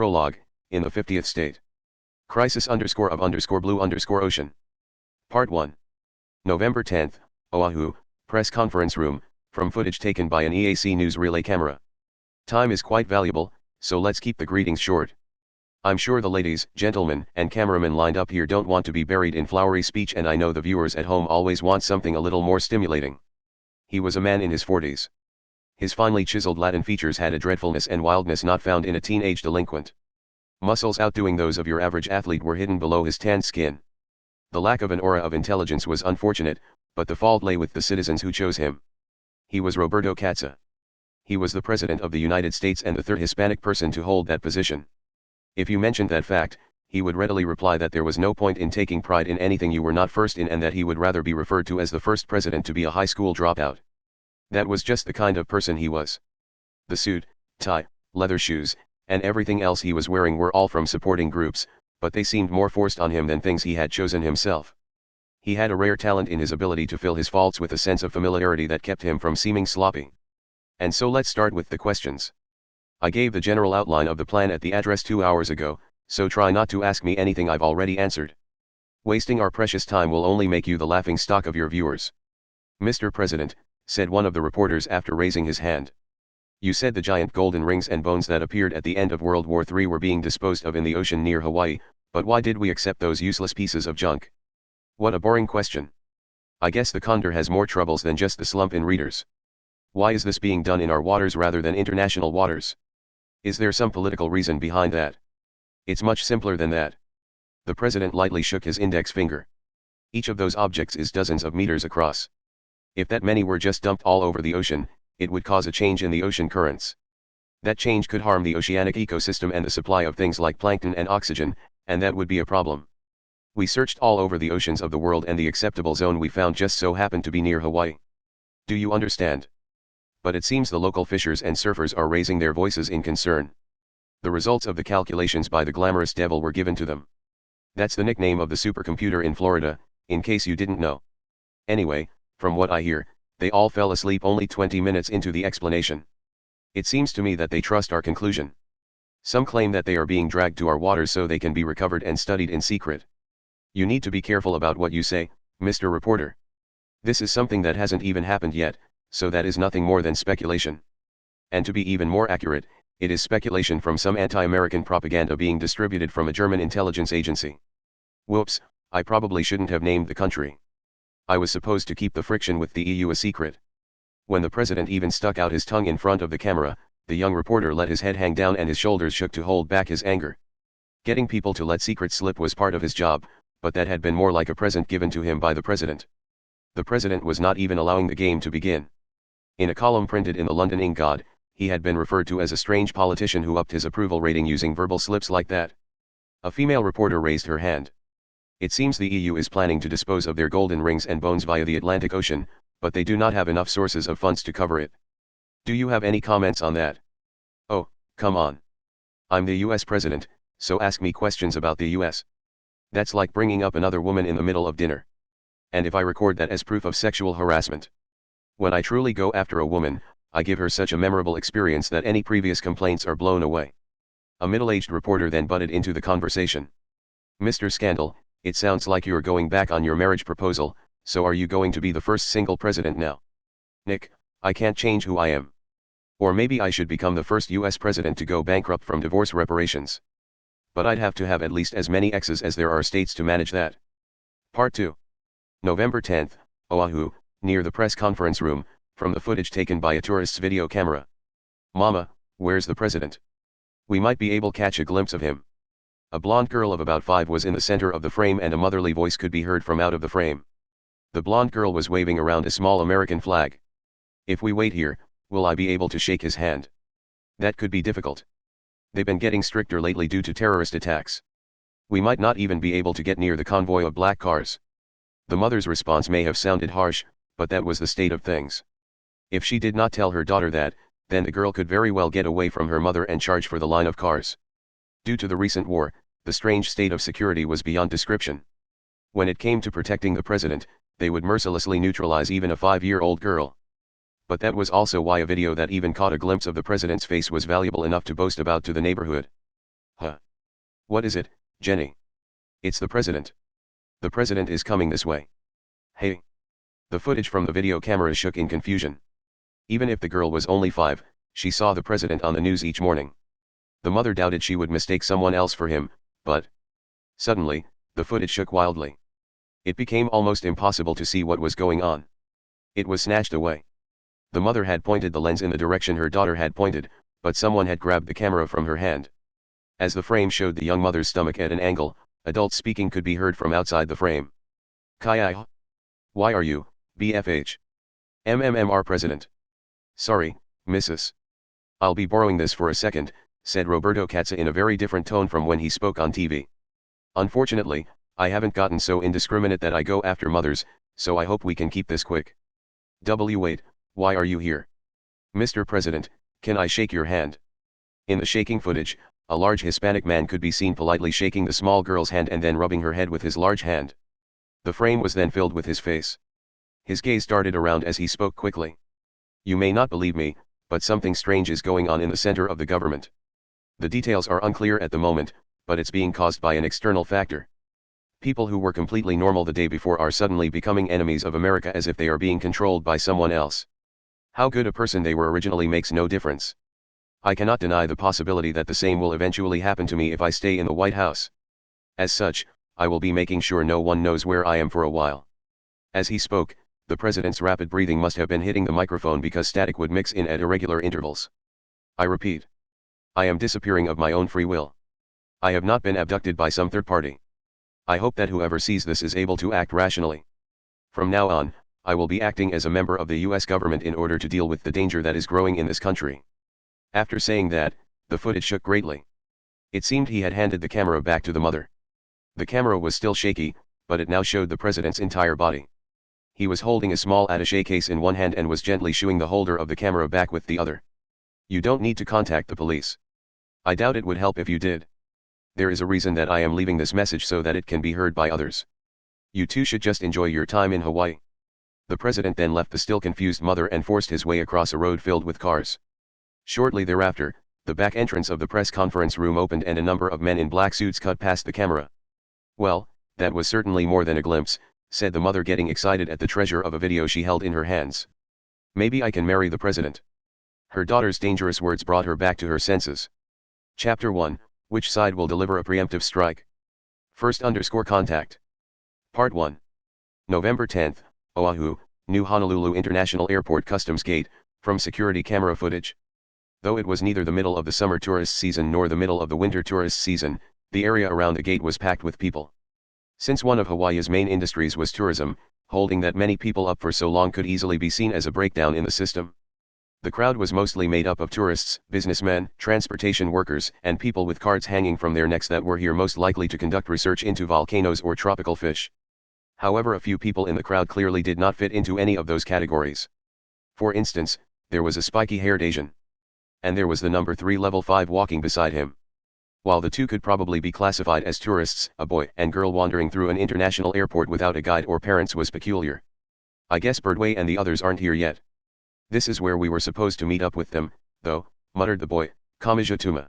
Prologue, in the 50th state. Crisis _of_blue_ ocean. Part 1. November 10th, Oahu, press conference room, from footage taken by an EAC news relay camera. Time is quite valuable, so let's keep the greetings short. I'm sure the ladies, gentlemen, and cameramen lined up here don't want to be buried in flowery speech, and I know the viewers at home always want something a little more stimulating. He was a man in his 40s. His finely chiseled Latin features had a dreadfulness and wildness not found in a teenage delinquent. Muscles outdoing those of your average athlete were hidden below his tanned skin. The lack of an aura of intelligence was unfortunate, but the fault lay with the citizens who chose him. He was Roberto Katza. He was the President of the United States and the third Hispanic person to hold that position. If you mentioned that fact, he would readily reply that there was no point in taking pride in anything you were not first in, and that he would rather be referred to as the first president to be a high school dropout. That was just the kind of person he was. The suit, tie, leather shoes, and everything else he was wearing were all from supporting groups, but they seemed more forced on him than things he had chosen himself. He had a rare talent in his ability to fill his faults with a sense of familiarity that kept him from seeming sloppy. And so let's start with the questions. I gave the general outline of the plan at the address 2 hours ago, so try not to ask me anything I've already answered. Wasting our precious time will only make you the laughing stock of your viewers. Mr. President, said one of the reporters after raising his hand. You said the giant golden rings and bones that appeared at the end of World War III were being disposed of in the ocean near Hawaii, but why did we accept those useless pieces of junk? What a boring question. I guess the condor has more troubles than just the slump in readers. Why is this being done in our waters rather than international waters? Is there some political reason behind that? It's much simpler than that. The president lightly shook his index finger. Each of those objects is dozens of meters across. If that many were just dumped all over the ocean, it would cause a change in the ocean currents. That change could harm the oceanic ecosystem and the supply of things like plankton and oxygen, and that would be a problem. We searched all over the oceans of the world, and the acceptable zone we found just so happened to be near Hawaii. Do you understand? But it seems the local fishers and surfers are raising their voices in concern. The results of the calculations by the glamorous devil were given to them. That's the nickname of the supercomputer in Florida, in case you didn't know. Anyway, from what I hear, they all fell asleep only 20 minutes into the explanation. It seems to me that they trust our conclusion. Some claim that they are being dragged to our waters so they can be recovered and studied in secret. You need to be careful about what you say, Mr. Reporter. This is something that hasn't even happened yet, so that is nothing more than speculation. And to be even more accurate, it is speculation from some anti-American propaganda being distributed from a German intelligence agency. Whoops, I probably shouldn't have named the country. I was supposed to keep the friction with the EU a secret. When the president even stuck out his tongue in front of the camera, the young reporter let his head hang down and his shoulders shook to hold back his anger. Getting people to let secrets slip was part of his job, but that had been more like a present given to him by the president. The president was not even allowing the game to begin. In a column printed in the London Ink God, he had been referred to as a strange politician who upped his approval rating using verbal slips like that. A female reporter raised her hand. It seems the EU is planning to dispose of their golden rings and bones via the Atlantic Ocean, but they do not have enough sources of funds to cover it. Do you have any comments on that? Oh, come on. I'm the US president, so ask me questions about the US. That's like bringing up another woman in the middle of dinner. And if I record that as proof of sexual harassment? When I truly go after a woman, I give her such a memorable experience that any previous complaints are blown away. A middle-aged reporter then butted into the conversation. Mr. Scandal, it sounds like you're going back on your marriage proposal, so are you going to be the first single president now? Nick, I can't change who I am. Or maybe I should become the first US president to go bankrupt from divorce reparations. But I'd have to have at least as many exes as there are states to manage that. Part 2. November 10th, Oahu, near the press conference room, from the footage taken by a tourist's video camera. Mama, where's the president? We might be able to catch a glimpse of him. A blonde girl of about 5 was in the center of the frame, and a motherly voice could be heard from out of the frame. The blonde girl was waving around a small American flag. If we wait here, will I be able to shake his hand? That could be difficult. They've been getting stricter lately due to terrorist attacks. We might not even be able to get near the convoy of black cars. The mother's response may have sounded harsh, but that was the state of things. If she did not tell her daughter that, then the girl could very well get away from her mother and charge for the line of cars. Due to the recent war, the strange state of security was beyond description. When it came to protecting the president, they would mercilessly neutralize even a 5-year-old girl. But that was also why a video that even caught a glimpse of the president's face was valuable enough to boast about to the neighborhood. Huh. What is it, Jenny? It's the president. The president is coming this way. Hey. The footage from the video camera shook in confusion. Even if the girl was only 5, she saw the president on the news each morning. The mother doubted she would mistake someone else for him, but suddenly, the footage shook wildly. It became almost impossible to see what was going on. It was snatched away. The mother had pointed the lens in the direction her daughter had pointed, but someone had grabbed the camera from her hand. As the frame showed the young mother's stomach at an angle, adult speaking could be heard from outside the frame. Kai, why are you, BFH? MMMR President. Sorry, Mrs. I'll be borrowing this for a second, said Roberto Cazza in a very different tone from when he spoke on TV. Unfortunately, I haven't gotten so indiscriminate that I go after mothers, so I hope we can keep this quick. Wait, why are you here? Mr. President, can I shake your hand? In the shaking footage, a large Hispanic man could be seen politely shaking the small girl's hand and then rubbing her head with his large hand. The frame was then filled with his face. His gaze darted around as he spoke quickly. You may not believe me, but something strange is going on in the center of the government. The details are unclear at the moment, but it's being caused by an external factor. People who were completely normal the day before are suddenly becoming enemies of America as if they are being controlled by someone else. How good a person they were originally makes no difference. I cannot deny the possibility that the same will eventually happen to me if I stay in the White House. As such, I will be making sure no one knows where I am for a while. As he spoke, the president's rapid breathing must have been hitting the microphone because static would mix in at irregular intervals. I repeat. I am disappearing of my own free will. I have not been abducted by some third party. I hope that whoever sees this is able to act rationally. From now on, I will be acting as a member of the US government in order to deal with the danger that is growing in this country. After saying that, the footage shook greatly. It seemed he had handed the camera back to the mother. The camera was still shaky, but it now showed the president's entire body. He was holding a small attaché case in one hand and was gently shooing the holder of the camera back with the other. You don't need to contact the police. I doubt it would help if you did. There is a reason that I am leaving this message so that it can be heard by others. You two should just enjoy your time in Hawaii. The president then left the still confused mother and forced his way across a road filled with cars. Shortly thereafter, the back entrance of the press conference room opened and a number of men in black suits cut past the camera. Well, that was certainly more than a glimpse, said the mother, getting excited at the treasure of a video she held in her hands. Maybe I can marry the president. Her daughter's dangerous words brought her back to her senses. Chapter 1, Which side will deliver a preemptive strike? First_contact. Part 1. November 10, Oahu, New Honolulu International Airport Customs Gate, from security camera footage. Though it was neither the middle of the summer tourist season nor the middle of the winter tourist season, the area around the gate was packed with people. Since one of Hawaii's main industries was tourism, holding that many people up for so long could easily be seen as a breakdown in the system. The crowd was mostly made up of tourists, businessmen, transportation workers, and people with cards hanging from their necks that were here most likely to conduct research into volcanoes or tropical fish. However, a few people in the crowd clearly did not fit into any of those categories. For instance, there was a spiky-haired Asian. And there was the number 3 level 5 walking beside him. While the two could probably be classified as tourists, a boy and girl wandering through an international airport without a guide or parents was peculiar. I guess Birdway and the others aren't here yet. This is where we were supposed to meet up with them, though, muttered the boy, Kamijatuma.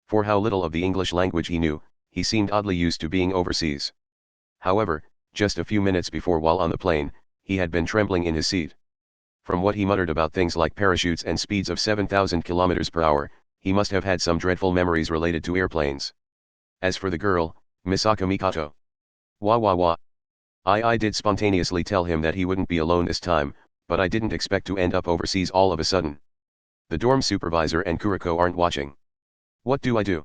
For how little of the English language he knew, he seemed oddly used to being overseas. However, just a few minutes before, while on the plane, he had been trembling in his seat. From what he muttered about things like parachutes and speeds of 7,000 kilometers per hour, he must have had some dreadful memories related to airplanes. As for the girl, Misaka Mikato. Wah. I did spontaneously tell him that he wouldn't be alone this time, but I didn't expect to end up overseas all of a sudden. The dorm supervisor and Kuriko aren't watching. What do I do?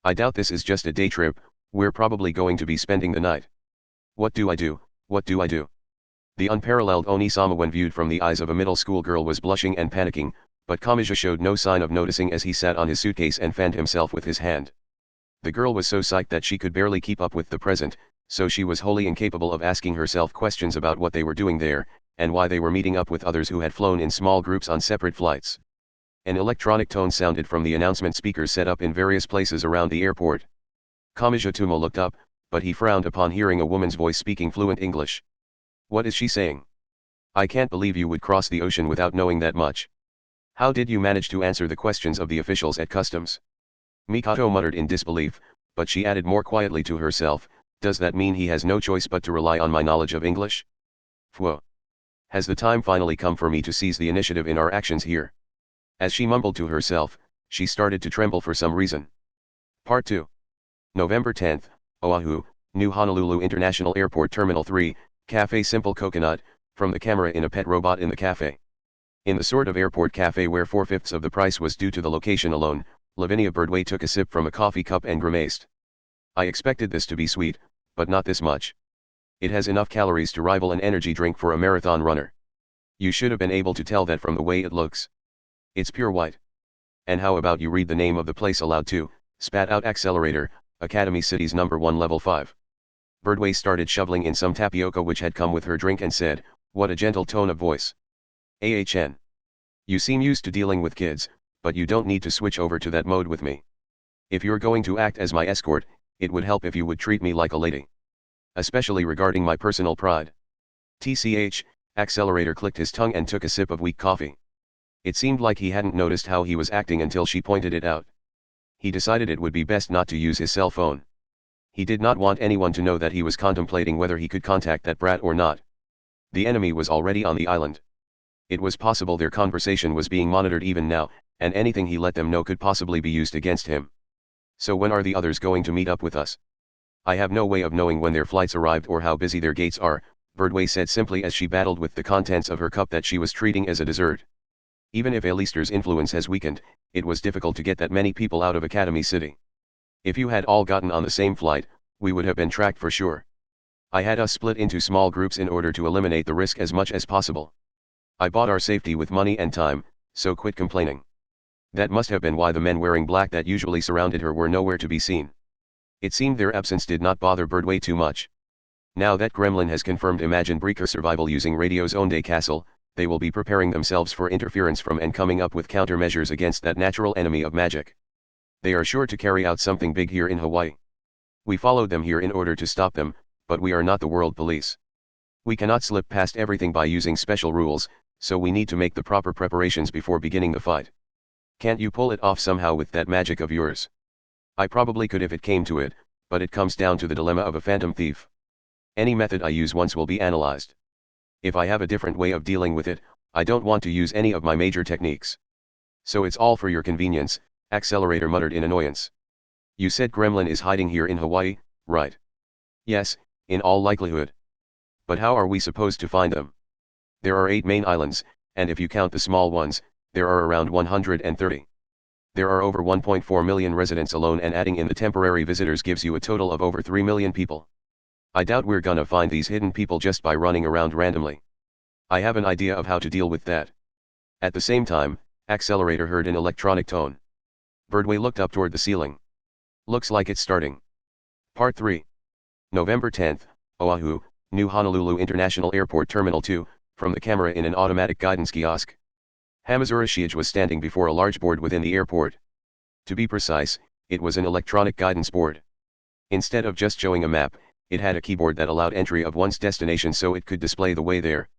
I doubt this is just a day trip, we're probably going to be spending the night. What do I do? The unparalleled Onisama when viewed from the eyes of a middle school girl was blushing and panicking, but Kamisha showed no sign of noticing as he sat on his suitcase and fanned himself with his hand. The girl was so psyched that she could barely keep up with the present, so she was wholly incapable of asking herself questions about what they were doing there, and why they were meeting up with others who had flown in small groups on separate flights. An electronic tone sounded from the announcement speakers set up in various places around the airport. Kamijatuma looked up, but he frowned upon hearing a woman's voice speaking fluent English. What is she saying? I can't believe you would cross the ocean without knowing that much. How did you manage to answer the questions of the officials at customs? Mikoto muttered in disbelief, but she added more quietly to herself, does that mean he has no choice but to rely on my knowledge of English? Phew. Has the time finally come for me to seize the initiative in our actions here? As she mumbled to herself, she started to tremble for some reason. Part 2. November 10th, Oahu, New Honolulu International Airport Terminal 3, Cafe Simple Coconut, from the camera in a pet robot in the cafe. In the sort of airport cafe where 4/5 of the price was due to the location alone, Lavinia Birdway took a sip from a coffee cup and grimaced. I expected this to be sweet, but not this much. It has enough calories to rival an energy drink for a marathon runner. You should have been able to tell that from the way it looks. It's pure white. And how about you read the name of the place aloud too? Spat out Accelerator, Academy City's #1 Level 5. Birdway started shoveling in some tapioca which had come with her drink and said, what a gentle tone of voice. AHN. You seem used to dealing with kids, but you don't need to switch over to that mode with me. If you're going to act as my escort, it would help if you would treat me like a lady. Especially regarding my personal pride. TCH, Accelerator clicked his tongue and took a sip of weak coffee. It seemed like he hadn't noticed how he was acting until she pointed it out. He decided it would be best not to use his cell phone. He did not want anyone to know that he was contemplating whether he could contact that brat or not. The enemy was already on the island. It was possible their conversation was being monitored even now, and anything he let them know could possibly be used against him. So when are the others going to meet up with us? I have no way of knowing when their flights arrived or how busy their gates are, Birdway said simply as she battled with the contents of her cup that she was treating as a dessert. Even if Alistair's influence has weakened, it was difficult to get that many people out of Academy City. If you had all gotten on the same flight, we would have been tracked for sure. I had us split into small groups in order to eliminate the risk as much as possible. I bought our safety with money and time, so quit complaining. That must have been why the men wearing black that usually surrounded her were nowhere to be seen. It seemed their absence did not bother Birdway too much. Now that Gremlin has confirmed Imagine Breaker survival using radio's Onde Castle, they will be preparing themselves for interference from and coming up with countermeasures against that natural enemy of magic. They are sure to carry out something big here in Hawaii. We followed them here in order to stop them, but we are not the world police. We cannot slip past everything by using special rules, so we need to make the proper preparations before beginning the fight. Can't you pull it off somehow with that magic of yours? I probably could if it came to it, but it comes down to the dilemma of a phantom thief. Any method I use once will be analyzed. If I have a different way of dealing with it, I don't want to use any of my major techniques. So it's all for your convenience, Accelerator muttered in annoyance. You said Gremlin is hiding here in Hawaii, right? Yes, in all likelihood. But how are we supposed to find them? There are 8 main islands, and if you count the small ones, there are around 130. There are over 1.4 million residents alone, and adding in the temporary visitors gives you a total of over 3 million people. I doubt we're gonna find these hidden people just by running around randomly. I have an idea of how to deal with that. At the same time, Accelerator heard an electronic tone. Birdway looked up toward the ceiling. Looks like it's starting. Part 3. November 10th, Oahu, New Honolulu International Airport Terminal 2, from the camera in an automatic guidance kiosk. Hamazura Shiage was standing before a large board within the airport. To be precise, it was an electronic guidance board. Instead of just showing a map, it had a keyboard that allowed entry of one's destination so it could display the way there.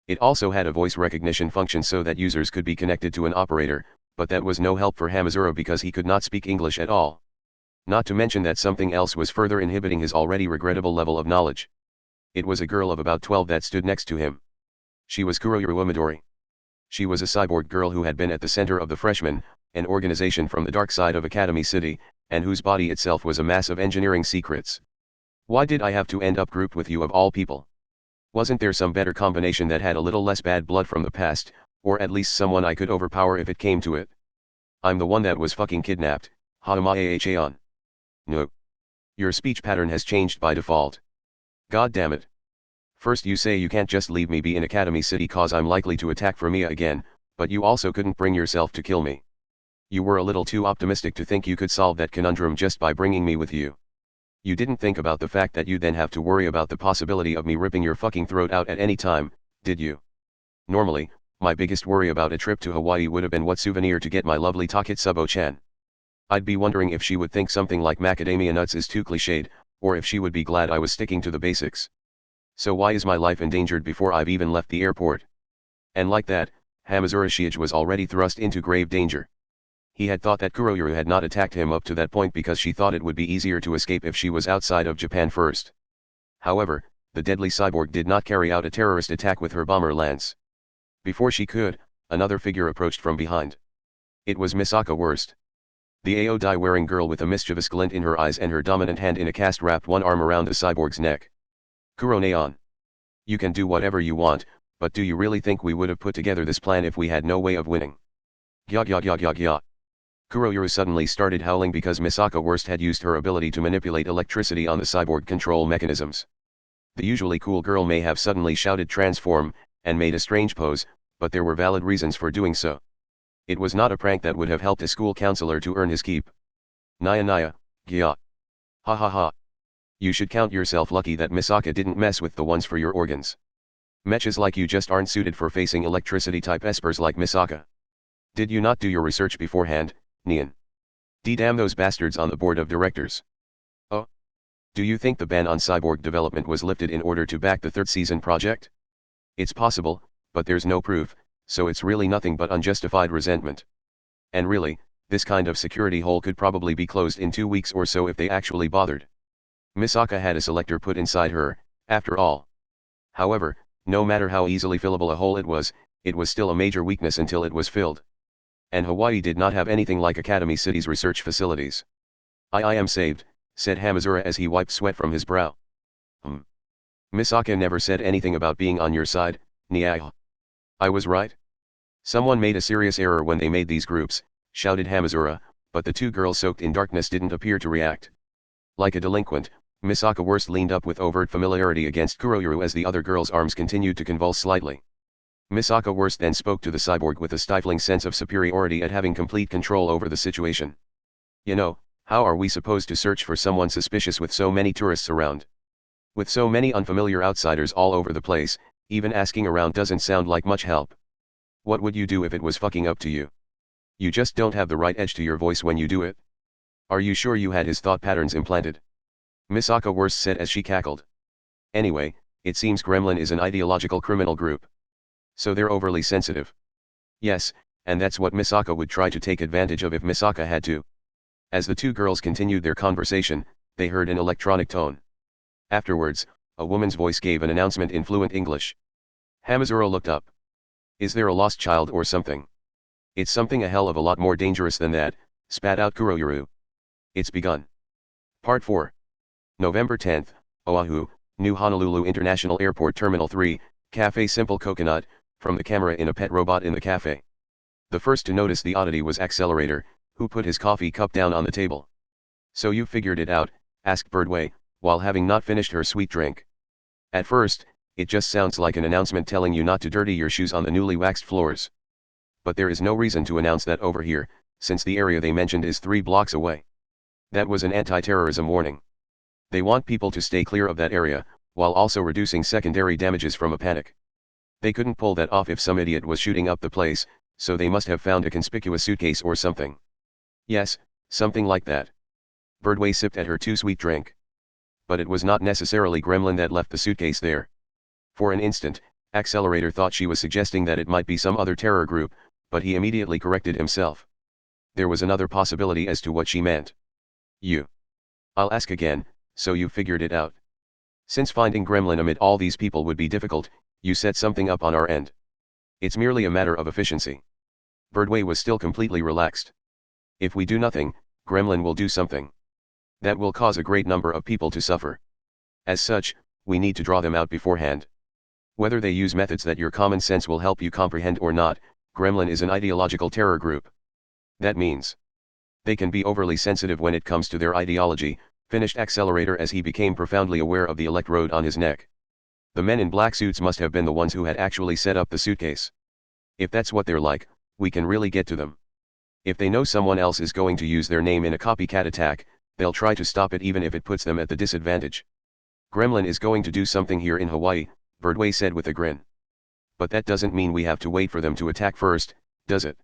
It also had a voice recognition function so that users could be connected to an operator, but that was no help for Hamazura because he could not speak English at all. Not to mention that something else was further inhibiting his already regrettable level of knowledge. It was a girl of about 12 that stood next to him. She was Kuroyuru Midori. She was a cyborg girl who had been at the center of the Freshmen, an organization from the dark side of Academy City, and whose body itself was a mass of engineering secrets. Why did I have to end up grouped with you of all people? Wasn't there some better combination that had a little less bad blood from the past, or at least someone I could overpower if it came to it? I'm the one that was fucking kidnapped, Haamaeacheon. No. Your speech pattern has changed by default. God damn it. First you say you can't just leave me be in Academy City cause I'm likely to attack Firmia again, but you also couldn't bring yourself to kill me. You were a little too optimistic to think you could solve that conundrum just by bringing me with you. You didn't think about the fact that you then have to worry about the possibility of me ripping your fucking throat out at any time, did you? Normally, my biggest worry about a trip to Hawaii would have been what souvenir to get my lovely Taketsubo-chan. I'd be wondering if she would think something like macadamia nuts is too cliched, or if she would be glad I was sticking to the basics. So why is my life endangered before I've even left the airport? And like that, Hamazura Shiage was already thrust into grave danger. He had thought that Kuroyuru had not attacked him up to that point because she thought it would be easier to escape if she was outside of Japan first. However, the deadly cyborg did not carry out a terrorist attack with her bomber lance. Before she could, another figure approached from behind. It was Misaka Worst. The AO dye-wearing girl with a mischievous glint in her eyes and her dominant hand in a cast wrapped one arm around the cyborg's neck. Kuroneon. You can do whatever you want, but do you really think we would have put together this plan if we had no way of winning? Gya gya gya gya gya. Kuroyuru suddenly started howling because Misaka Worst had used her ability to manipulate electricity on the cyborg control mechanisms. The usually cool girl may have suddenly shouted transform, and made a strange pose, but there were valid reasons for doing so. It was not a prank that would have helped a school counselor to earn his keep. Naya naya, gya. Ha ha ha. You should count yourself lucky that Misaka didn't mess with the ones for your organs. Mechas like you just aren't suited for facing electricity-type espers like Misaka. Did you not do your research beforehand, Neon? Damn those bastards on the board of directors. Oh? Do you think the ban on cyborg development was lifted in order to back the third season project? It's possible, but there's no proof, so it's really nothing but unjustified resentment. And really, this kind of security hole could probably be closed in 2 weeks or so if they actually bothered. Misaka had a selector put inside her, after all. However, no matter how easily fillable a hole it was still a major weakness until it was filled. And Hawaii did not have anything like Academy City's research facilities. I am saved, said Hamazura as he wiped sweat from his brow. Misaka never said anything about being on your side, Nia. I was right? Someone made a serious error when they made these groups, shouted Hamazura, but the two girls soaked in darkness didn't appear to react. Like a delinquent, Misaka Worst leaned up with overt familiarity against Kuroyuru as the other girl's arms continued to convulse slightly. Misaka Worst then spoke to the cyborg with a stifling sense of superiority at having complete control over the situation. You know, how are we supposed to search for someone suspicious with so many tourists around? With so many unfamiliar outsiders all over the place, even asking around doesn't sound like much help. What would you do if it was fucking up to you? You just don't have the right edge to your voice when you do it. Are you sure you had his thought patterns implanted? Misaka Worst said as she cackled. Anyway, it seems Gremlin is an ideological criminal group. So they're overly sensitive. Yes, and that's what Misaka would try to take advantage of if Misaka had to. As the two girls continued their conversation, they heard an electronic tone. Afterwards, a woman's voice gave an announcement in fluent English. Hamazura looked up. Is there a lost child or something? It's something a hell of a lot more dangerous than that, spat out Kuroyuru. It's begun. Part 4. November 10th, Oahu, New Honolulu International Airport Terminal 3, Cafe Simple Coconut, from the camera in a pet robot in the cafe. The first to notice the oddity was Accelerator, who put his coffee cup down on the table. So you figured it out, asked Birdway, while having not finished her sweet drink. At first, it just sounds like an announcement telling you not to dirty your shoes on the newly waxed floors. But there is no reason to announce that over here, since the area they mentioned is 3 blocks away. That was an anti-terrorism warning. They want people to stay clear of that area, while also reducing secondary damages from a panic. They couldn't pull that off if some idiot was shooting up the place, so they must have found a conspicuous suitcase or something. Yes, something like that. Birdway sipped at her too sweet drink. But it was not necessarily Gremlin that left the suitcase there. For an instant, Accelerator thought she was suggesting that it might be some other terror group, but he immediately corrected himself. There was another possibility as to what she meant. I'll ask again, so you figured it out. Since finding Gremlin amid all these people would be difficult, you set something up on our end. It's merely a matter of efficiency. Birdway was still completely relaxed. If we do nothing, Gremlin will do something. That will cause a great number of people to suffer. As such, we need to draw them out beforehand. Whether they use methods that your common sense will help you comprehend or not, Gremlin is an ideological terror group. That means they can be overly sensitive when it comes to their ideology, finished Accelerator as he became profoundly aware of the electrode on his neck. The men in black suits must have been the ones who had actually set up the suitcase. If that's what they're like, we can really get to them. If they know someone else is going to use their name in a copycat attack, they'll try to stop it even if it puts them at the disadvantage. Gremlin is going to do something here in Hawaii, Birdway said with a grin. But that doesn't mean we have to wait for them to attack first, does it?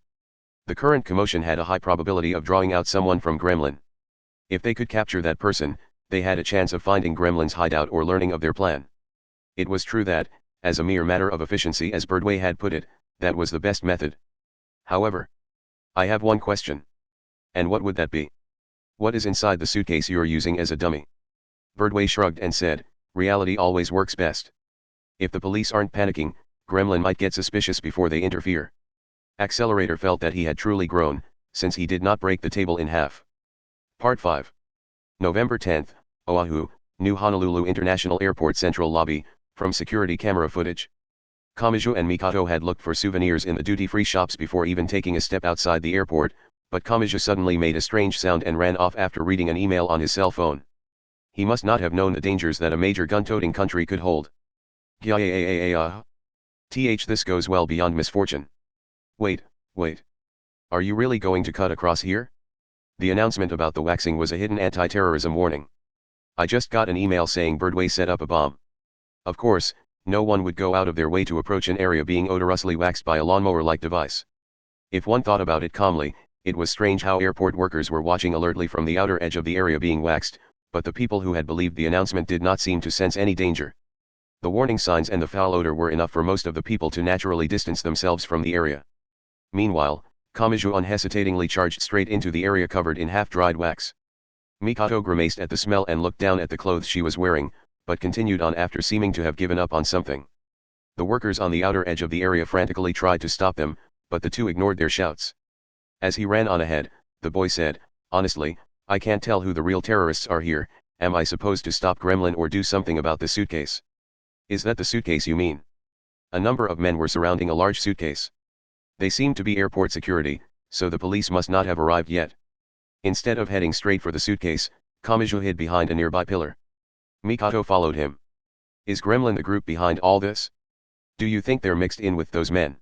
The current commotion had a high probability of drawing out someone from Gremlin. If they could capture that person, they had a chance of finding Gremlin's hideout or learning of their plan. It was true that, as a mere matter of efficiency as Birdway had put it, that was the best method. However, I have one question. And what would that be? What is inside the suitcase you're using as a dummy? Birdway shrugged and said, reality always works best. If the police aren't panicking, Gremlin might get suspicious before they interfere. Accelerator felt that he had truly grown, since he did not break the table in half. Part 5. November 10, Oahu, New Honolulu International Airport Central Lobby, from security camera footage. Kamachi and Mikoto had looked for souvenirs in the duty-free shops before even taking a step outside the airport, but Kamachi suddenly made a strange sound and ran off after reading an email on his cell phone. He must not have known the dangers that a major gun-toting country could hold. This goes well beyond misfortune. Wait. Are you really going to cut across here? The announcement about the waxing was a hidden anti-terrorism warning. I just got an email saying Birdway set up a bomb. Of course, no one would go out of their way to approach an area being odorously waxed by a lawnmower-like device. If one thought about it calmly, it was strange how airport workers were watching alertly from the outer edge of the area being waxed, but the people who had believed the announcement did not seem to sense any danger. The warning signs and the foul odor were enough for most of the people to naturally distance themselves from the area. Meanwhile, Kamachi unhesitatingly charged straight into the area covered in half-dried wax. Mikoto grimaced at the smell and looked down at the clothes she was wearing, but continued on after seeming to have given up on something. The workers on the outer edge of the area frantically tried to stop them, but the two ignored their shouts. As he ran on ahead, the boy said, honestly, I can't tell who the real terrorists are here. Am I supposed to stop Gremlin or do something about the suitcase? Is that the suitcase you mean? A number of men were surrounding a large suitcase. They seemed to be airport security, so the police must not have arrived yet. Instead of heading straight for the suitcase, Kamachi hid behind a nearby pillar. Mikoto followed him. Is Gremlin the group behind all this? Do you think they're mixed in with those men?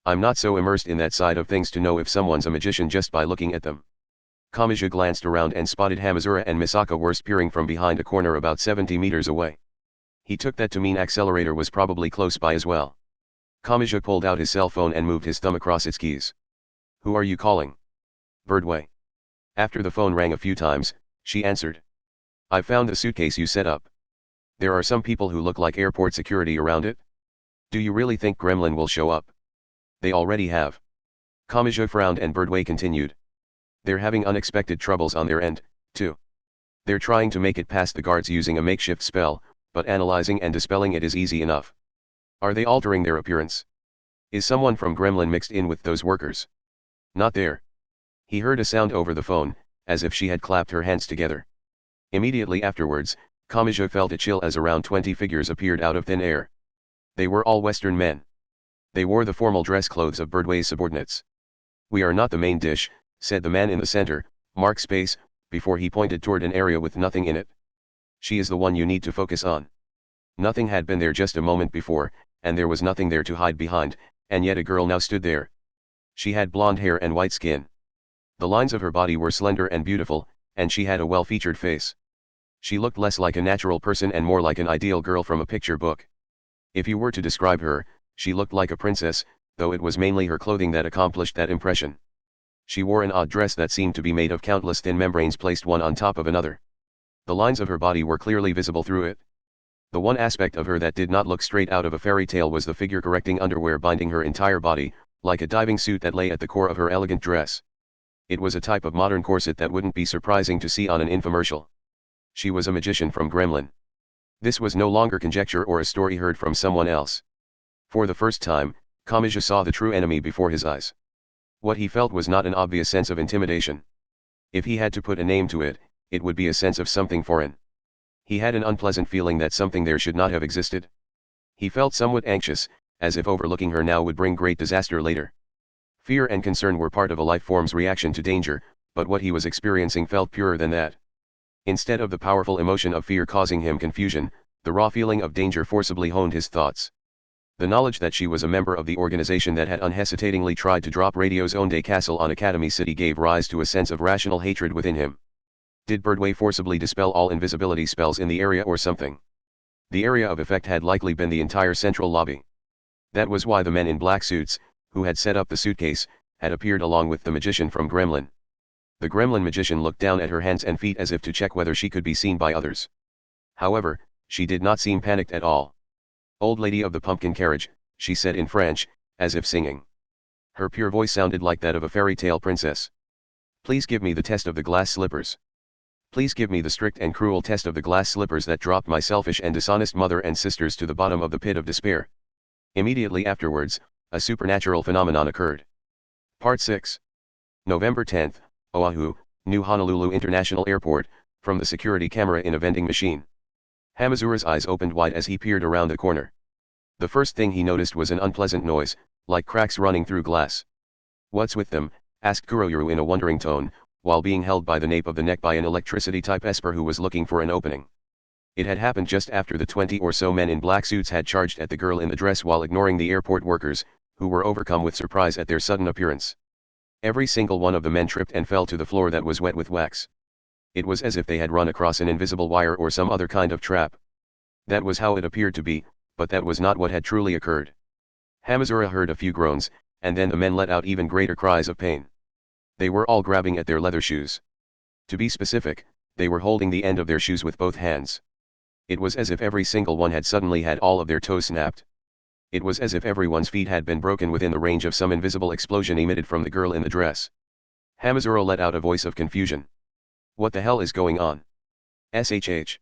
I'm not so immersed in that side of things to know if someone's a magician just by looking at them. Kamachi glanced around and spotted Hamazura and Misaka Wurst peering from behind a corner about 70 meters away. He took that to mean Accelerator was probably close by as well. Kamachi pulled out his cell phone and moved his thumb across its keys. Who are you calling? Birdway. After the phone rang a few times, she answered. I found the suitcase you set up. There are some people who look like airport security around it. Do you really think Gremlin will show up? They already have. Kamachi frowned and Birdway continued. They're having unexpected troubles on their end, too. They're trying to make it past the guards using a makeshift spell, but analyzing and dispelling it is easy enough. Are they altering their appearance? Is someone from Gremlin mixed in with those workers? Not there. He heard a sound over the phone, as if she had clapped her hands together. Immediately afterwards, Kamachi felt a chill as around 20 figures appeared out of thin air. They were all Western men. They wore the formal dress clothes of Birdway's subordinates. We are not the main dish, said the man in the center, mark space, before he pointed toward an area with nothing in it. She is the one you need to focus on. Nothing had been there just a moment before, and there was nothing there to hide behind, and yet a girl now stood there. She had blonde hair and white skin. The lines of her body were slender and beautiful, and she had a well-featured face. She looked less like a natural person and more like an ideal girl from a picture book. If you were to describe her, she looked like a princess, though it was mainly her clothing that accomplished that impression. She wore an odd dress that seemed to be made of countless thin membranes placed one on top of another. The lines of her body were clearly visible through it. The one aspect of her that did not look straight out of a fairy tale was the figure-correcting underwear binding her entire body, like a diving suit that lay at the core of her elegant dress. It was a type of modern corset that wouldn't be surprising to see on an infomercial. She was a magician from Gremlin. This was no longer conjecture or a story heard from someone else. For the first time, Kamachi saw the true enemy before his eyes. What he felt was not an obvious sense of intimidation. If he had to put a name to it, it would be a sense of something foreign. He had an unpleasant feeling that something there should not have existed. He felt somewhat anxious, as if overlooking her now would bring great disaster later. Fear and concern were part of a life form's reaction to danger, but what he was experiencing felt purer than that. Instead of the powerful emotion of fear causing him confusion, the raw feeling of danger forcibly honed his thoughts. The knowledge that she was a member of the organization that had unhesitatingly tried to drop Radio's Onde Castle on Academy City gave rise to a sense of rational hatred within him. Did Birdway forcibly dispel all invisibility spells in the area or something? The area of effect had likely been the entire central lobby. That was why the men in black suits, who had set up the suitcase, had appeared along with the magician from Gremlin. The Gremlin magician looked down at her hands and feet as if to check whether she could be seen by others. However, she did not seem panicked at all. "Old lady of the pumpkin carriage," she said in French, as if singing. Her pure voice sounded like that of a fairy tale princess. Please give me the test of the glass slippers. Please give me the strict and cruel test of the glass slippers that dropped my selfish and dishonest mother and sisters to the bottom of the pit of despair. Immediately afterwards, a supernatural phenomenon occurred. Part 6. November 10, Oahu, New Honolulu International Airport, from the security camera in a vending machine. Hamazura's eyes opened wide as he peered around the corner. The first thing he noticed was an unpleasant noise, like cracks running through glass. "What's with them?" asked Kuroyuru in a wondering tone, while being held by the nape of the neck by an electricity-type esper who was looking for an opening. It had happened just after the 20 or so men in black suits had charged at the girl in the dress while ignoring the airport workers, who were overcome with surprise at their sudden appearance. Every single one of the men tripped and fell to the floor that was wet with wax. It was as if they had run across an invisible wire or some other kind of trap. That was how it appeared to be, but that was not what had truly occurred. Hamazura heard a few groans, and then the men let out even greater cries of pain. They were all grabbing at their leather shoes. To be specific, they were holding the end of their shoes with both hands. It was as if every single one had suddenly had all of their toes snapped. It was as if everyone's feet had been broken within the range of some invisible explosion emitted from the girl in the dress. Hamazura let out a voice of confusion. "What the hell is going on? SHH.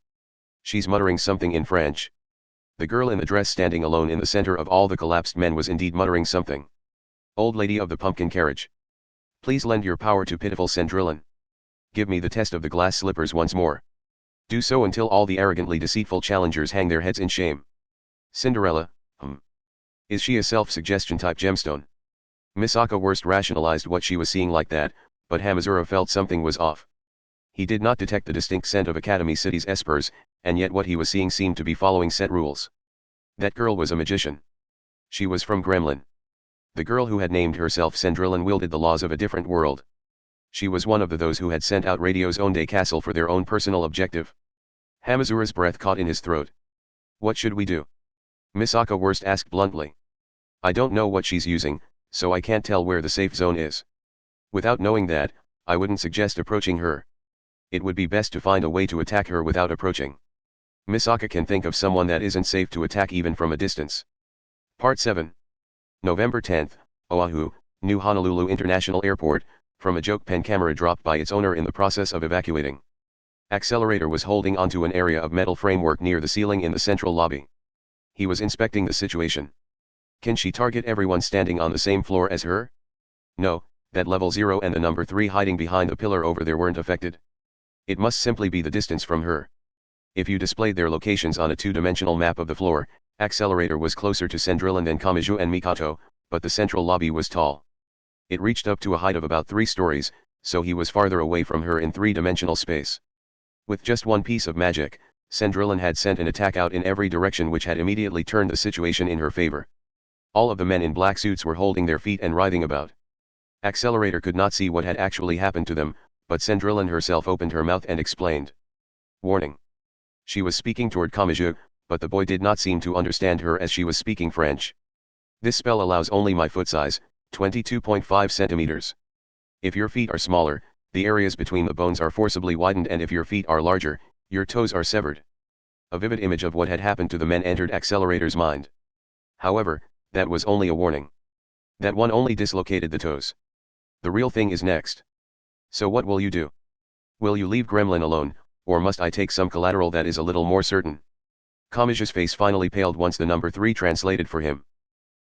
She's muttering something in French." The girl in the dress standing alone in the center of all the collapsed men was indeed muttering something. "Old lady of the pumpkin carriage. Please lend your power to pitiful Cendrillon. Give me the test of the glass slippers once more. Do so until all the arrogantly deceitful challengers hang their heads in shame. Cinderella, Is she a self-suggestion type gemstone?" Misaka worst rationalized what she was seeing like that, but Hamazura felt something was off. He did not detect the distinct scent of Academy City's espers, and yet what he was seeing seemed to be following set rules. That girl was a magician. She was from Gremlin. The girl who had named herself Cendrillon wielded the laws of a different world. She was one of those who had sent out Radio's Onde Castle for their own personal objective. Hamazura's breath caught in his throat. "What should we do?" Misaka worst asked bluntly. "I don't know what she's using, so I can't tell where the safe zone is. Without knowing that, I wouldn't suggest approaching her. It would be best to find a way to attack her without approaching. Misaka can think of someone that isn't safe to attack even from a distance." Part 7. November 10, Oahu, New Honolulu International Airport, from a joke pen camera dropped by its owner in the process of evacuating. Accelerator was holding onto an area of metal framework near the ceiling in the central lobby. He was inspecting the situation. Can she target everyone standing on the same floor as her? No, that level 0 and the number 3 hiding behind the pillar over there weren't affected. It must simply be the distance from her. If you displayed their locations on a two-dimensional map of the floor, Accelerator was closer to Cendrillon than Kamiju and Mikato, but the central lobby was tall. It reached up to a height of about 3 stories, so he was farther away from her in 3-dimensional space. With just one piece of magic, Cendrillon had sent an attack out in every direction which had immediately turned the situation in her favor. All of the men in black suits were holding their feet and writhing about. Accelerator could not see what had actually happened to them, but Cendrillon herself opened her mouth and explained. "Warning." She was speaking toward Kamiju, but the boy did not seem to understand her as she was speaking French. "This spell allows only my foot size, 22.5 centimeters. If your feet are smaller, the areas between the bones are forcibly widened, and if your feet are larger, your toes are severed." A vivid image of what had happened to the men entered Accelerator's mind. However, that was only a warning. That one only dislocated the toes. The real thing is next. "So what will you do? Will you leave Gremlin alone, or must I take some collateral that is a little more certain?" Kamiju's face finally paled once the number 3 translated for him.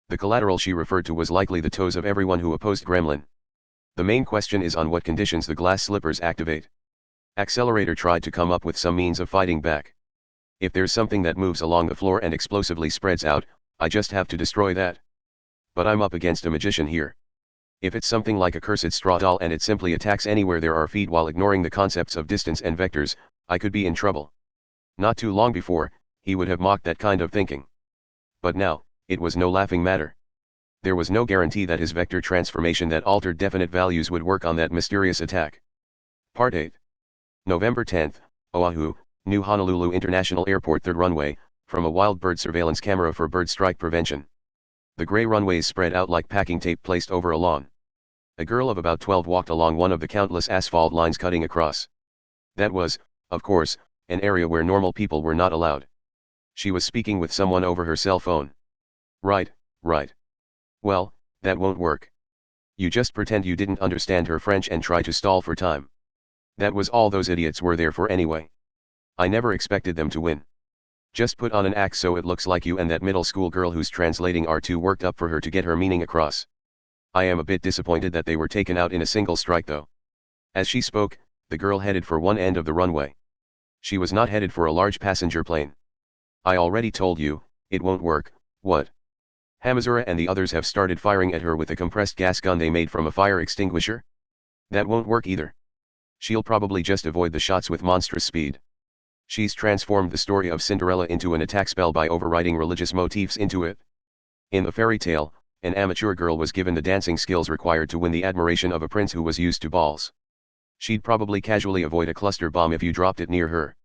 The collateral she referred to was likely the toes of everyone who opposed Gremlin. The main question is on what conditions the glass slippers activate. Accelerator tried to come up with some means of fighting back. "If there's something that moves along the floor and explosively spreads out, I just have to destroy that. But I'm up against a magician here. If it's something like a cursed straw doll and it simply attacks anywhere there are feet while ignoring the concepts of distance and vectors, I could be in trouble." Not too long before, he would have mocked that kind of thinking. But now, it was no laughing matter. There was no guarantee that his vector transformation that altered definite values would work on that mysterious attack. Part 8. November 10, Oahu, New Honolulu International Airport 3rd runway, from a wild bird surveillance camera for bird strike prevention. The gray runways spread out like packing tape placed over a lawn. A girl of about 12 walked along one of the countless asphalt lines cutting across. That was, of course, an area where normal people were not allowed. She was speaking with someone over her cell phone. Right. Well, that won't work. You just pretend you didn't understand her French and try to stall for time. That was all those idiots were there for anyway. I never expected them to win. Just put on an act so it looks like you and that middle school girl who's translating are too worked up for her to get her meaning across. I am a bit disappointed that they were taken out in a single strike though. As she spoke, the girl headed for one end of the runway. She was not headed for a large passenger plane. I already told you, it won't work. What? Hamazura and the others have started firing at her with a compressed gas gun they made from a fire extinguisher? That won't work either. She'll probably just avoid the shots with monstrous speed. She's transformed the story of Cinderella into an attack spell by overriding religious motifs into it. In the fairy tale, an amateur girl was given the dancing skills required to win the admiration of a prince who was used to balls. She'd probably casually avoid a cluster bomb if you dropped it near her.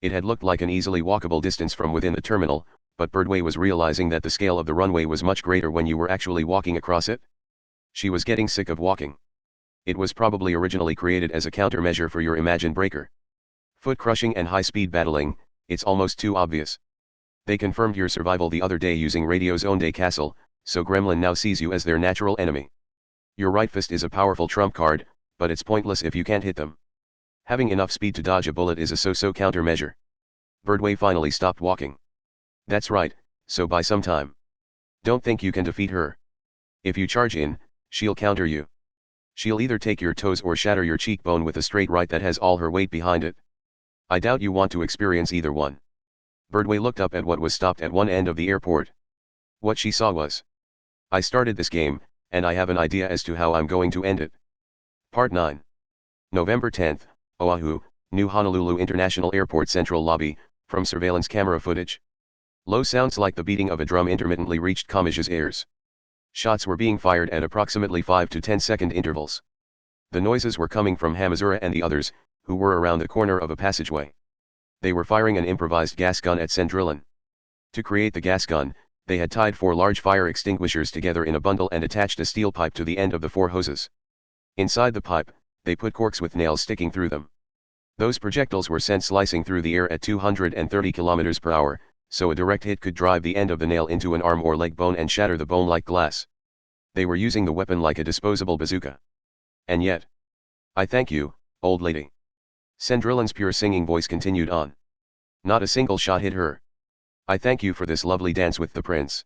It had looked like an easily walkable distance from within the terminal, but Birdway was realizing that the scale of the runway was much greater when you were actually walking across it. She was getting sick of walking. It was probably originally created as a countermeasure for your imagined breaker. Foot crushing and high-speed battling, it's almost too obvious. They confirmed your survival the other day using Radio's Onde Castle, so Gremlin now sees you as their natural enemy. Your right fist is a powerful trump card, but it's pointless if you can't hit them. Having enough speed to dodge a bullet is a so-so countermeasure. Birdway finally stopped walking. That's right, so buy some time. Don't think you can defeat her. If you charge in, she'll counter you. She'll either take your toes or shatter your cheekbone with a straight right that has all her weight behind it. I doubt you want to experience either one. Birdway looked up at what was stopped at one end of the airport. What she saw was, I started this game, and I have an idea as to how I'm going to end it. Part 9. November 10th, Oahu, New Honolulu International Airport Central Lobby, from surveillance camera footage. Low sounds like the beating of a drum intermittently reached Kamachi's ears. Shots were being fired at approximately 5 to 10-second intervals. The noises were coming from Hamazura and the others, who were around the corner of a passageway. They were firing an improvised gas gun at Cendrillon. To create the gas gun, they had tied 4 large fire extinguishers together in a bundle and attached a steel pipe to the end of the 4 hoses. Inside the pipe, they put corks with nails sticking through them. Those projectiles were sent slicing through the air at 230 km per hour, so a direct hit could drive the end of the nail into an arm or leg bone and shatter the bone like glass. They were using the weapon like a disposable bazooka. And yet, I thank you, old lady. Cendrillon's pure singing voice continued on. Not a single shot hit her. I thank you for this lovely dance with the prince.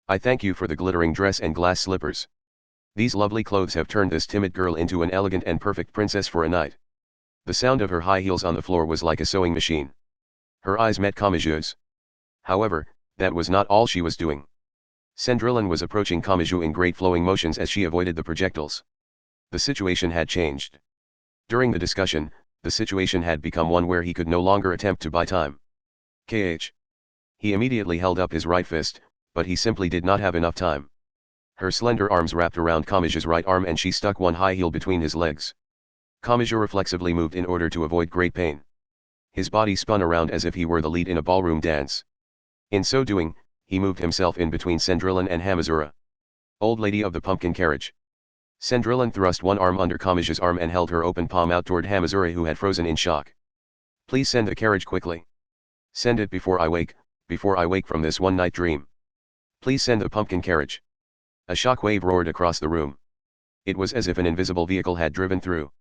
I thank you for the glittering dress and glass slippers. These lovely clothes have turned this timid girl into an elegant and perfect princess for a night. The sound of her high heels on the floor was like a sewing machine. Her eyes met Kamaju's. However, that was not all she was doing. Cendrillon was approaching Kamaju in great flowing motions as she avoided the projectiles. The situation had changed. During the discussion, the situation had become one where he could no longer attempt to buy time. KH. He immediately held up his right fist, but he simply did not have enough time. Her slender arms wrapped around Kamaju's right arm and she stuck one high heel between his legs. Kamaju reflexively moved in order to avoid great pain. His body spun around as if he were the lead in a ballroom dance. In so doing, he moved himself in between Cendrillon and Hamazura. Old lady of the pumpkin carriage. Cendrillon thrust one arm under Kamaju's arm and held her open palm out toward Hamazura, who had frozen in shock. Please send the carriage quickly. Send it before I wake from this one-night dream. Please send the pumpkin carriage. A shockwave roared across the room. It was as if an invisible vehicle had driven through.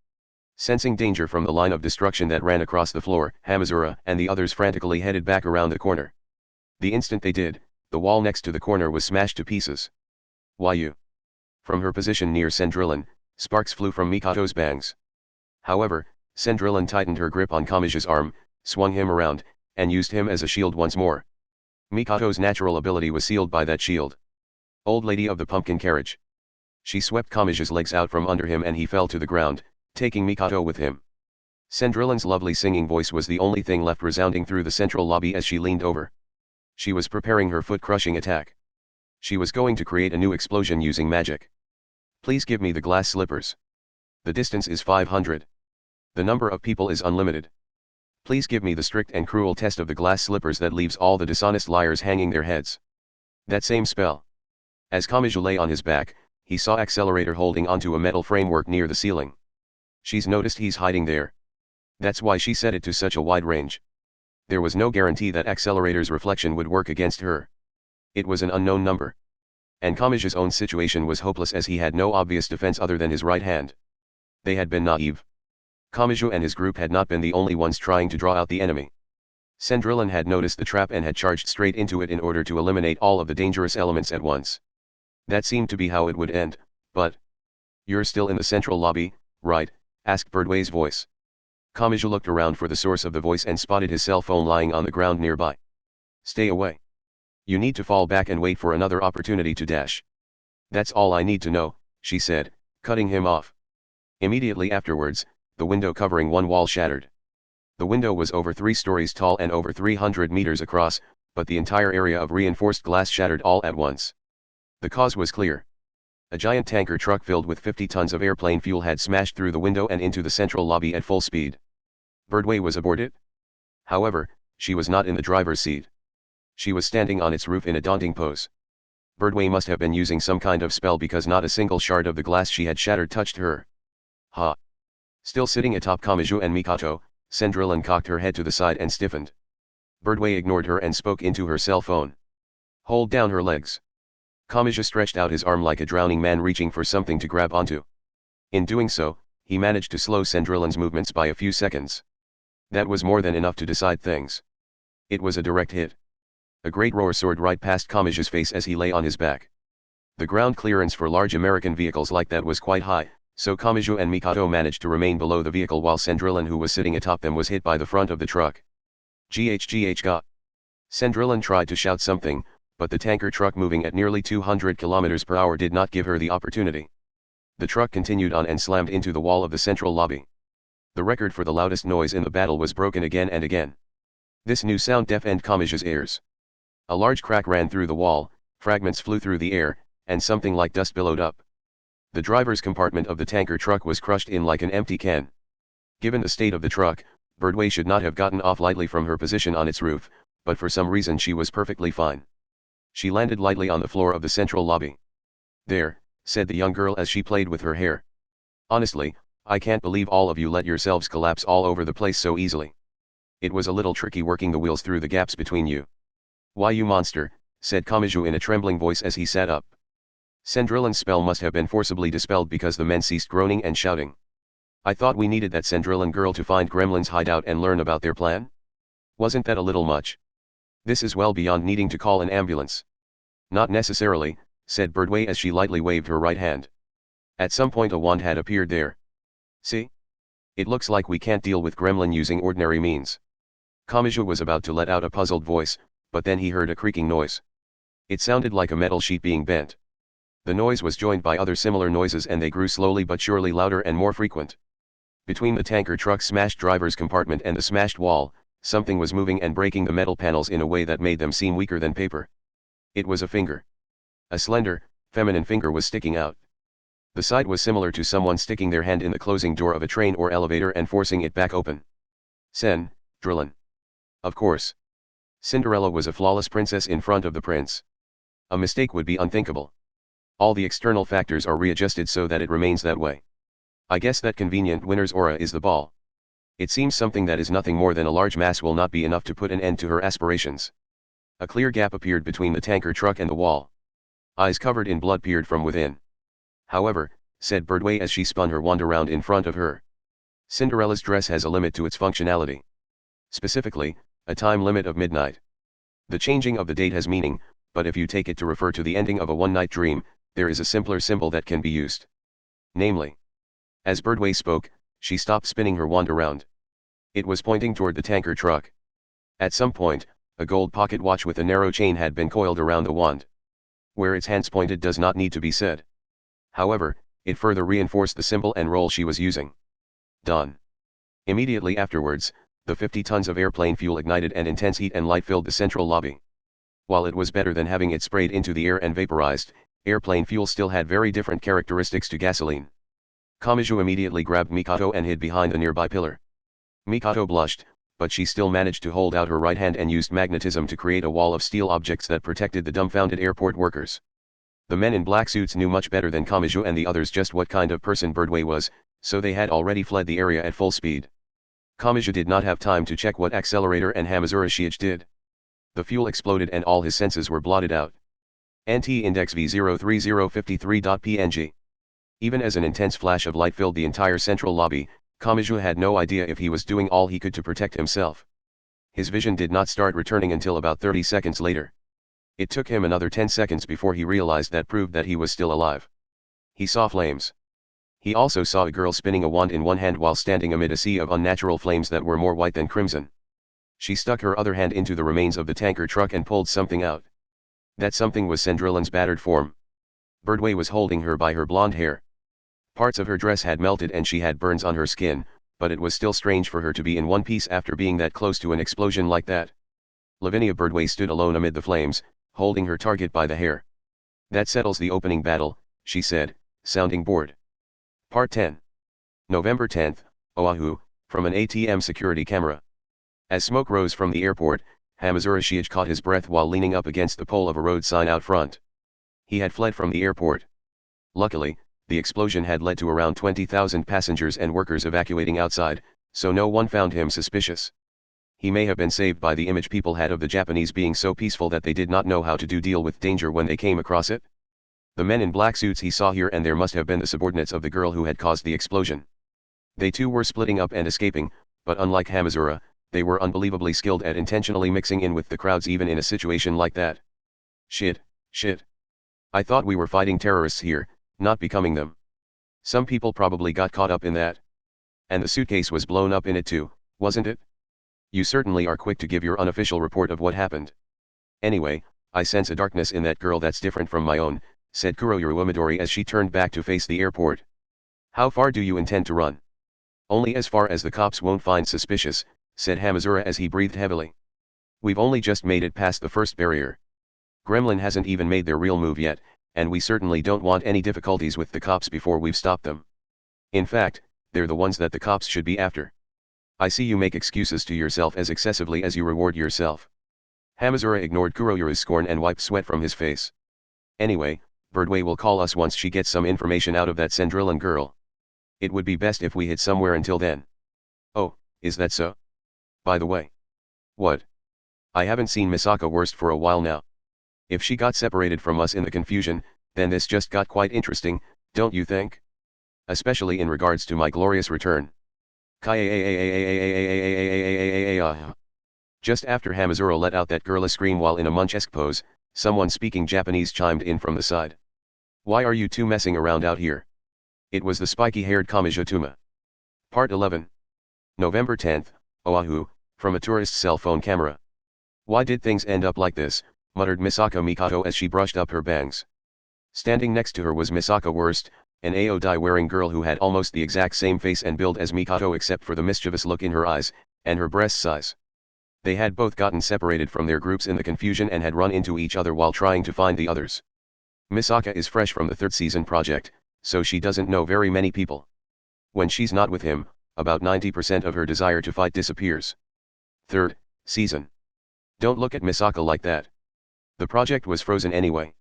Sensing danger from the line of destruction that ran across the floor, Hamazura and the others frantically headed back around the corner. The instant they did, the wall next to the corner was smashed to pieces. Why you? From her position near Cendrillon, sparks flew from Mikoto's bangs. However, Cendrillon tightened her grip on Kamaju's arm, swung him around, and used him as a shield once more. Mikoto's natural ability was sealed by that shield. Old lady of the pumpkin carriage. She swept Kamaju's legs out from under him and he fell to the ground, taking Mikoto with him. Cendrillon's lovely singing voice was the only thing left resounding through the central lobby as she leaned over. She was preparing her foot-crushing attack. She was going to create a new explosion using magic. Please give me the glass slippers. The distance is 500. The number of people is unlimited. Please give me the strict and cruel test of the glass slippers that leaves all the dishonest liars hanging their heads. That same spell. As Kamaju lay on his back, he saw Accelerator holding onto a metal framework near the ceiling. She's noticed he's hiding there. That's why she set it to such a wide range. There was no guarantee that Accelerator's reflection would work against her. It was an unknown number. And Kamachi's own situation was hopeless as he had no obvious defense other than his right hand. They had been naive. Kamachi and his group had not been the only ones trying to draw out the enemy. Sandrillan had noticed the trap and had charged straight into it in order to eliminate all of the dangerous elements at once. That seemed to be how it would end, but... "You're still in the central lobby, right?" asked Birdway's voice. Kamachi looked around for the source of the voice and spotted his cell phone lying on the ground nearby. "Stay away. You need to fall back and wait for another opportunity to dash." "That's all I need to know," she said, cutting him off. Immediately afterwards, the window covering one wall shattered. The window was over 3 stories tall and over 300 meters across, but the entire area of reinforced glass shattered all at once. The cause was clear. A giant tanker truck filled with 50 tons of airplane fuel had smashed through the window and into the central lobby at full speed. Birdway was aboard it. However, she was not in the driver's seat. She was standing on its roof in a daunting pose. Birdway must have been using some kind of spell because not a single shard of the glass she had shattered touched her. Ha! Still sitting atop Kamachi and Mikato, Sandrillan cocked her head to the side and stiffened. Birdway ignored her and spoke into her cell phone. "Hold down her legs." Kamachi stretched out his arm like a drowning man reaching for something to grab onto. In doing so, he managed to slow Sandrillan's movements by a few seconds. That was more than enough to decide things. It was a direct hit. A great roar soared right past Kamachi's face as he lay on his back. The ground clearance for large American vehicles like that was quite high, so Kamachi and Mikato managed to remain below the vehicle while Sandrillan, who was sitting atop them, was hit by the front of the truck. "GHGH. Sandrillan tried to shout something, but the tanker truck moving at nearly 200 km per hour did not give her the opportunity. The truck continued on and slammed into the wall of the central lobby. The record for the loudest noise in the battle was broken again and again. This new sound deafened Kamachi's ears. A large crack ran through the wall, fragments flew through the air, and something like dust billowed up. The driver's compartment of the tanker truck was crushed in like an empty can. Given the state of the truck, Birdway should not have gotten off lightly from her position on its roof, but for some reason she was perfectly fine. She landed lightly on the floor of the central lobby. "There," said the young girl as she played with her hair. "Honestly, I can't believe all of you let yourselves collapse all over the place so easily. It was a little tricky working the wheels through the gaps between you." "Why, you monster," said Kamachi in a trembling voice as he sat up. Sandrillan's spell must have been forcibly dispelled because the men ceased groaning and shouting. "I thought we needed that Sandrillan girl to find Gremlin's hideout and learn about their plan? Wasn't that a little much? This is well beyond needing to call an ambulance." "Not necessarily," said Birdway as she lightly waved her right hand. At some point a wand had appeared there. "See? It looks like we can't deal with Gremlin using ordinary means." Kamachi was about to let out a puzzled voice, but then he heard a creaking noise. It sounded like a metal sheet being bent. The noise was joined by other similar noises and they grew slowly but surely louder and more frequent. Between the tanker truck's smashed driver's compartment and the smashed wall, something was moving and breaking the metal panels in a way that made them seem weaker than paper. It was a finger. A slender, feminine finger was sticking out. The side was similar to someone sticking their hand in the closing door of a train or elevator and forcing it back open. Sandrillan. Of course. Cinderella was a flawless princess in front of the prince. A mistake would be unthinkable. All the external factors are readjusted so that it remains that way. I guess that convenient winner's aura is the ball. It seems something that is nothing more than a large mass will not be enough to put an end to her aspirations. A clear gap appeared between the tanker truck and the wall. Eyes covered in blood peered from within. "However," said Birdway as she spun her wand around in front of her, "Cinderella's dress has a limit to its functionality. Specifically, a time limit of midnight. The changing of the date has meaning, but if you take it to refer to the ending of a one-night dream, there is a simpler symbol that can be used. Namely." As Birdway spoke, she stopped spinning her wand around. It was pointing toward the tanker truck. At some point, a gold pocket watch with a narrow chain had been coiled around the wand. Where its hands pointed does not need to be said. However, it further reinforced the symbol and role she was using. Done. Immediately afterwards, the 50 tons of airplane fuel ignited and intense heat and light filled the central lobby. While it was better than having it sprayed into the air and vaporized, airplane fuel still had very different characteristics to gasoline. Kamachi immediately grabbed Mikato and hid behind a nearby pillar. Mikato blushed, but she still managed to hold out her right hand and used magnetism to create a wall of steel objects that protected the dumbfounded airport workers. The men in black suits knew much better than Kamachi and the others just what kind of person Birdway was, so they had already fled the area at full speed. Kamachi did not have time to check what Accelerator and Hamazura Shiich did. The fuel exploded and all his senses were blotted out. Anti-index v03053.png. Even as an intense flash of light filled the entire central lobby, Kamachi had no idea if he was doing all he could to protect himself. His vision did not start returning until about 30 seconds later. It took him another 10 seconds before he realized that proved that he was still alive. He saw flames. He also saw a girl spinning a wand in one hand while standing amid a sea of unnatural flames that were more white than crimson. She stuck her other hand into the remains of the tanker truck and pulled something out. That something was Cendrillon's battered form. Birdway was holding her by her blonde hair. Parts of her dress had melted and she had burns on her skin, but it was still strange for her to be in one piece after being that close to an explosion like that. Lavinia Birdway stood alone amid the flames, holding her target by the hair. "That settles the opening battle," she said, sounding bored. Part 10. November 10, Oahu, from an ATM security camera. As smoke rose from the airport, Hamazura Shiage caught his breath while leaning up against the pole of a road sign out front. He had fled from the airport. Luckily, the explosion had led to around 20,000 passengers and workers evacuating outside, so no one found him suspicious. He may have been saved by the image people had of the Japanese being so peaceful that they did not know how to deal with danger when they came across it. The men in black suits he saw here and there must have been the subordinates of the girl who had caused the explosion. They too were splitting up and escaping, but unlike Hamazura, they were unbelievably skilled at intentionally mixing in with the crowds even in a situation like that. Shit. I thought we were fighting terrorists here, not becoming them. Some people probably got caught up in that. And the suitcase was blown up in it too, wasn't it? You certainly are quick to give your unofficial report of what happened. Anyway, I sense a darkness in that girl that's different from my own, said Kuroyuru Umidori as she turned back to face the airport. How far do you intend to run? Only as far as the cops won't find suspicious, said Hamazura as he breathed heavily. We've only just made it past the first barrier. Gremlin hasn't even made their real move yet, and we certainly don't want any difficulties with the cops before we've stopped them. In fact, they're the ones that the cops should be after. I see you make excuses to yourself as excessively as you reward yourself. Hamazura ignored Kuroyuru's scorn and wiped sweat from his face. Anyway, Birdway will call us once she gets some information out of that Cendrillon girl. It would be best if we hid somewhere until then. Oh, is that so? By the way. What? I haven't seen Misaka Worst for a while now. If she got separated from us in the confusion, then this just got quite interesting, don't you think? Especially in regards to my glorious return. Just after Hamazura let out that girlish scream while in a Munchesque pose, someone speaking Japanese chimed in from the side. Why are you two messing around out here? It was the spiky-haired Kamijituma. Part 11. November 10, Oahu, from a tourist's cell phone camera. Why did things end up like this, muttered Misaka Mikato as she brushed up her bangs. Standing next to her was Misaka Worst, an Aodai-wearing girl who had almost the exact same face and build as Mikato except for the mischievous look in her eyes, and her breast size. They had both gotten separated from their groups in the confusion and had run into each other while trying to find the others. Misaka is fresh from the third season project, so she doesn't know very many people. When she's not with him, about 90% of her desire to fight disappears. Third season. Don't look at Misaka like that. The project was frozen anyway.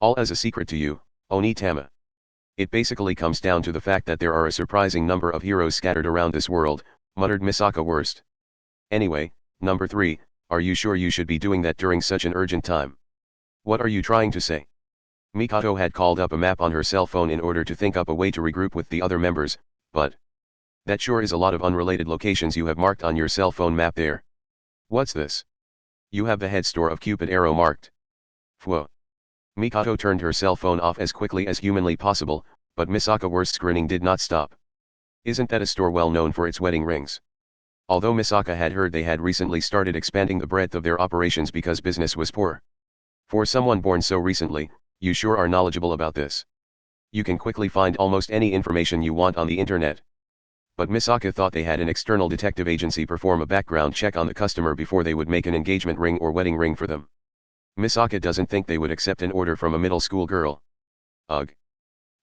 All as a secret to you, Onitama. It basically comes down to the fact that there are a surprising number of heroes scattered around this world, muttered Misaka Worst. Anyway, number 3, are you sure you should be doing that during such an urgent time? What are you trying to say? Mikato had called up a map on her cell phone in order to think up a way to regroup with the other members, but that sure is a lot of unrelated locations you have marked on your cell phone map there. What's this? You have the head store of Cupid Arrow marked. Phew. Mikato turned her cell phone off as quickly as humanly possible, but Misaka Worst's grinning did not stop. Isn't that a store well known for its wedding rings? Although Misaka had heard they had recently started expanding the breadth of their operations because business was poor. For someone born so recently, you sure are knowledgeable about this. You can quickly find almost any information you want on the internet. But Misaka thought they had an external detective agency perform a background check on the customer before they would make an engagement ring or wedding ring for them. Misaka doesn't think they would accept an order from a middle school girl. Ugh.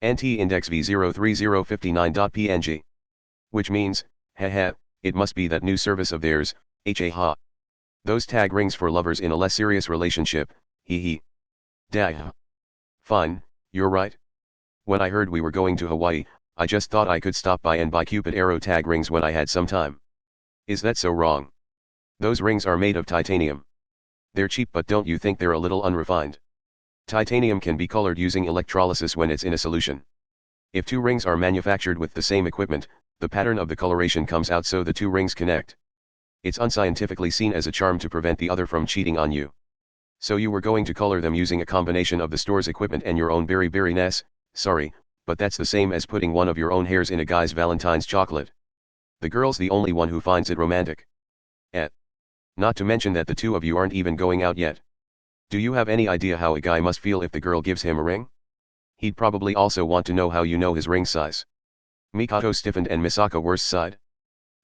Anti-index v03059.png. Which means, haha, it must be that new service of theirs, ha. Those tag rings for lovers in a less serious relationship, hee hee. Dah. Fine, you're right. When I heard we were going to Hawaii, I just thought I could stop by and buy Cupid Arrow tag rings when I had some time. Is that so wrong? Those rings are made of titanium. They're cheap, but don't you think they're a little unrefined? Titanium can be colored using electrolysis when it's in a solution. If two rings are manufactured with the same equipment, the pattern of the coloration comes out so the two rings connect. It's unscientifically seen as a charm to prevent the other from cheating on you. So you were going to color them using a combination of the store's equipment and your own berry-berry-ness? Sorry, but that's the same as putting one of your own hairs in a guy's Valentine's chocolate. The girl's the only one who finds it romantic. Not to mention that the two of you aren't even going out yet. Do you have any idea how a guy must feel if the girl gives him a ring? He'd probably also want to know how you know his ring size. Mikoto stiffened and Misaka worse sighed.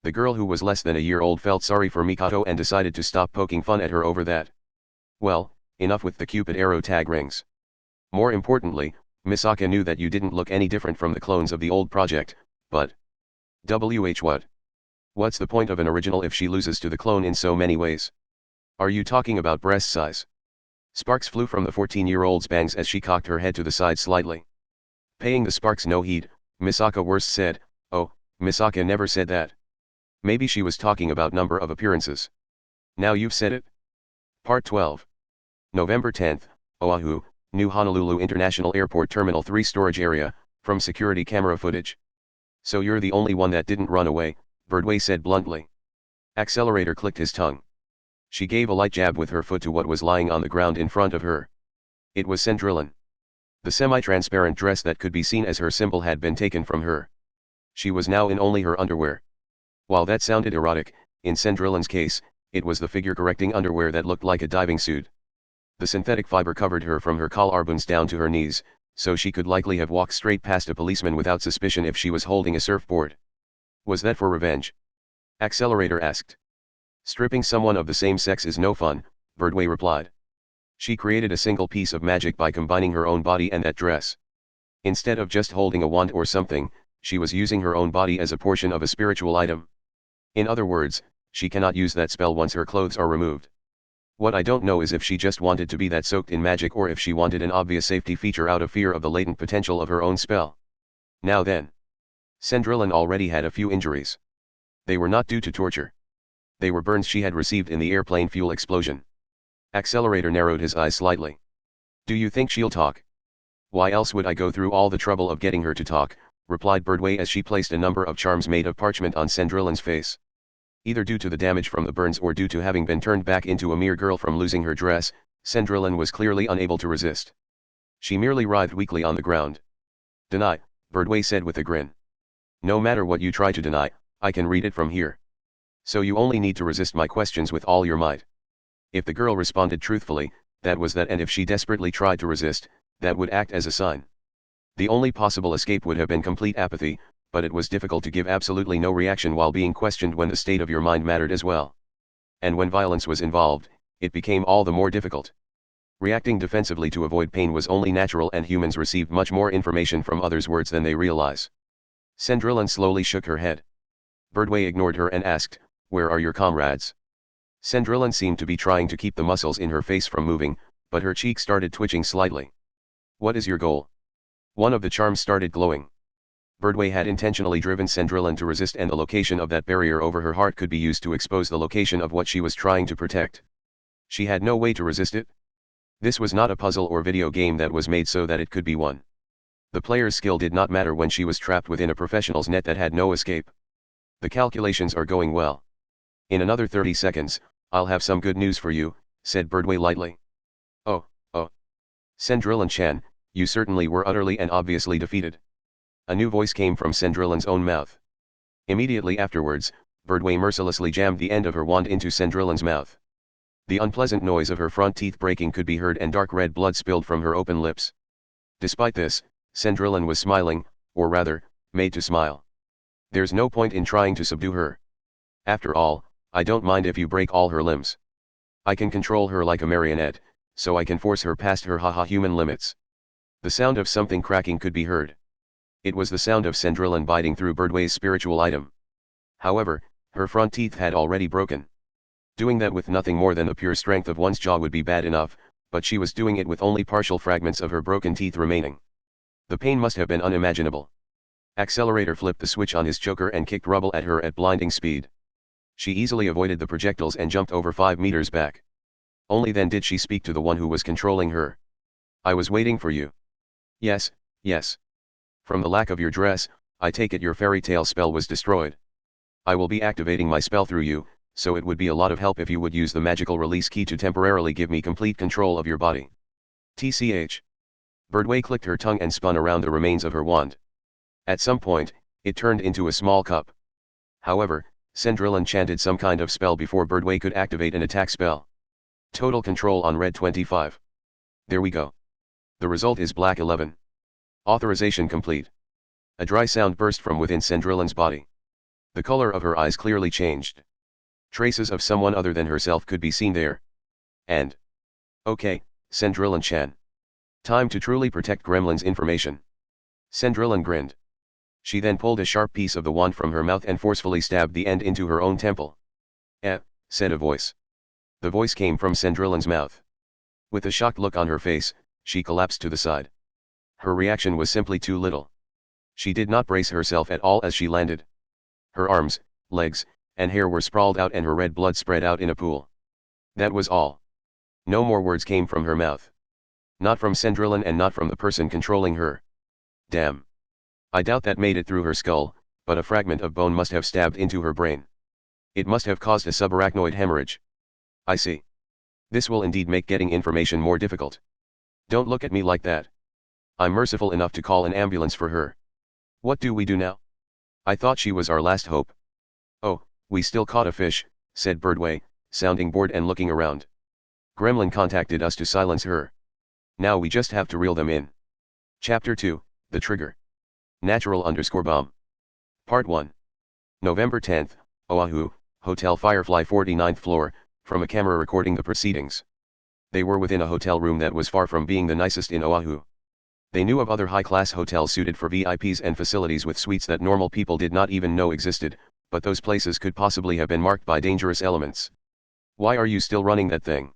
The girl who was less than a year old felt sorry for Mikoto and decided to stop poking fun at her over that. Well, enough with the Cupid arrow tag rings. More importantly, Misaka knew that you didn't look any different from the clones of the old project, but... what? What's the point of an original if she loses to the clone in so many ways? Are you talking about breast size? Sparks flew from the 14-year-old's bangs as she cocked her head to the side slightly. Paying the sparks no heed, Misaka worst said, "Oh, Misaka never said that. Maybe she was talking about number of appearances. Now you've said it?" Part 12. November 10th, Oahu, New Honolulu International Airport Terminal 3 storage area, from security camera footage. "So you're the only one that didn't run away," Birdway said bluntly. Accelerator clicked his tongue. She gave a light jab with her foot to what was lying on the ground in front of her. It was Cendrillon. The semi-transparent dress that could be seen as her symbol had been taken from her. She was now in only her underwear. While that sounded erotic, in Cendrillon's case, it was the figure-correcting underwear that looked like a diving suit. The synthetic fiber covered her from her collarbones down to her knees, so she could likely have walked straight past a policeman without suspicion if she was holding a surfboard. Was that for revenge? Accelerator asked. Stripping someone of the same sex is no fun, Birdway replied. She created a single piece of magic by combining her own body and that dress. Instead of just holding a wand or something, she was using her own body as a portion of a spiritual item. In other words, she cannot use that spell once her clothes are removed. What I don't know is if she just wanted to be that soaked in magic or if she wanted an obvious safety feature out of fear of the latent potential of her own spell. Now then. Cendrillon already had a few injuries. They were not due to torture. They were burns she had received in the airplane fuel explosion. Accelerator narrowed his eyes slightly. Do you think she'll talk? Why else would I go through all the trouble of getting her to talk, replied Birdway as she placed a number of charms made of parchment on Cendrillon's face. Either due to the damage from the burns or due to having been turned back into a mere girl from losing her dress, Cendrillon was clearly unable to resist. She merely writhed weakly on the ground. Deny, Birdway said with a grin. No matter what you try to deny, I can read it from here. So you only need to resist my questions with all your might. If the girl responded truthfully, that was that, and if she desperately tried to resist, that would act as a sign. The only possible escape would have been complete apathy, but it was difficult to give absolutely no reaction while being questioned when the state of your mind mattered as well. And when violence was involved, it became all the more difficult. Reacting defensively to avoid pain was only natural, and humans received much more information from others' words than they realize. Cendrillon slowly shook her head. Birdway ignored her and asked, "Where are your comrades?" Cendrillon seemed to be trying to keep the muscles in her face from moving, but her cheek started twitching slightly. What is your goal? One of the charms started glowing. Birdway had intentionally driven Cendrillon to resist, and the location of that barrier over her heart could be used to expose the location of what she was trying to protect. She had no way to resist it. This was not a puzzle or video game that was made so that it could be won. The player's skill did not matter when she was trapped within a professional's net that had no escape. The calculations are going well. In another 30 seconds, I'll have some good news for you, said Birdway lightly. Oh. Cendrillon-chan, you certainly were utterly and obviously defeated. A new voice came from Cendrillon's own mouth. Immediately afterwards, Birdway mercilessly jammed the end of her wand into Cendrillon's mouth. The unpleasant noise of her front teeth breaking could be heard, and dark red blood spilled from her open lips. Despite this, Cendrillon was smiling, or rather, made to smile. There's no point in trying to subdue her. After all, I don't mind if you break all her limbs. I can control her like a marionette, so I can force her past her human limits. The sound of something cracking could be heard. It was the sound of Cendrillon biting through Birdway's spiritual item. However, her front teeth had already broken. Doing that with nothing more than the pure strength of one's jaw would be bad enough, but she was doing it with only partial fragments of her broken teeth remaining. The pain must have been unimaginable. Accelerator flipped the switch on his choker and kicked rubble at her at blinding speed. She easily avoided the projectiles and jumped over 5 meters back. Only then did she speak to the one who was controlling her. I was waiting for you. Yes, yes. From the lack of your dress, I take it your fairy tale spell was destroyed. I will be activating my spell through you, so it would be a lot of help if you would use the magical release key to temporarily give me complete control of your body. TCH. Birdway clicked her tongue and spun around the remains of her wand. At some point, it turned into a small cup. However, Cendrillon chanted some kind of spell before Birdway could activate an attack spell. Total control on red 25. There we go. The result is black 11. Authorization complete. A dry sound burst from within Cendrillon's body. The color of her eyes clearly changed. Traces of someone other than herself could be seen there. And... okay, Cendrillon-chan. Time to truly protect Gremlin's information. Cendrillon grinned. She then pulled a sharp piece of the wand from her mouth and forcefully stabbed the end into her own temple. Said a voice. The voice came from Cendrillon's mouth. With a shocked look on her face, she collapsed to the side. Her reaction was simply too little. She did not brace herself at all as she landed. Her arms, legs, and hair were sprawled out and her red blood spread out in a pool. That was all. No more words came from her mouth. Not from Cendrillon and not from the person controlling her. Damn. I doubt that made it through her skull, but a fragment of bone must have stabbed into her brain. It must have caused a subarachnoid hemorrhage. I see. This will indeed make getting information more difficult. Don't look at me like that. I'm merciful enough to call an ambulance for her. What do we do now? I thought she was our last hope. Oh, we still caught a fish, said Birdway, sounding bored and looking around. Gremlin contacted us to silence her. Now we just have to reel them in. Chapter 2, The Trigger. Natural_bomb. Part 1. November 10th, Oahu, Hotel Firefly 49th floor, from a camera recording the proceedings. They were within a hotel room that was far from being the nicest in Oahu. They knew of other high-class hotels suited for VIPs and facilities with suites that normal people did not even know existed, but those places could possibly have been marked by dangerous elements. Why are you still running that thing?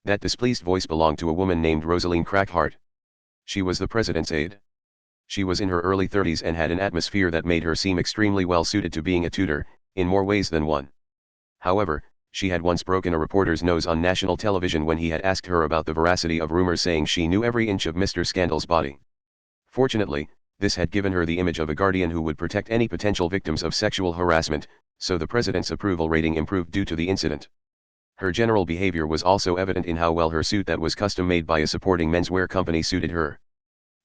That displeased voice belonged to a woman named Rosaline Crackhart. She was the president's aide. She was in her early 30s and had an atmosphere that made her seem extremely well suited to being a tutor, in more ways than one. However, she had once broken a reporter's nose on national television when he had asked her about the veracity of rumors saying she knew every inch of Mr. Scandal's body. Fortunately, this had given her the image of a guardian who would protect any potential victims of sexual harassment, so the president's approval rating improved due to the incident. Her general behavior was also evident in how well her suit that was custom-made by a supporting menswear company suited her.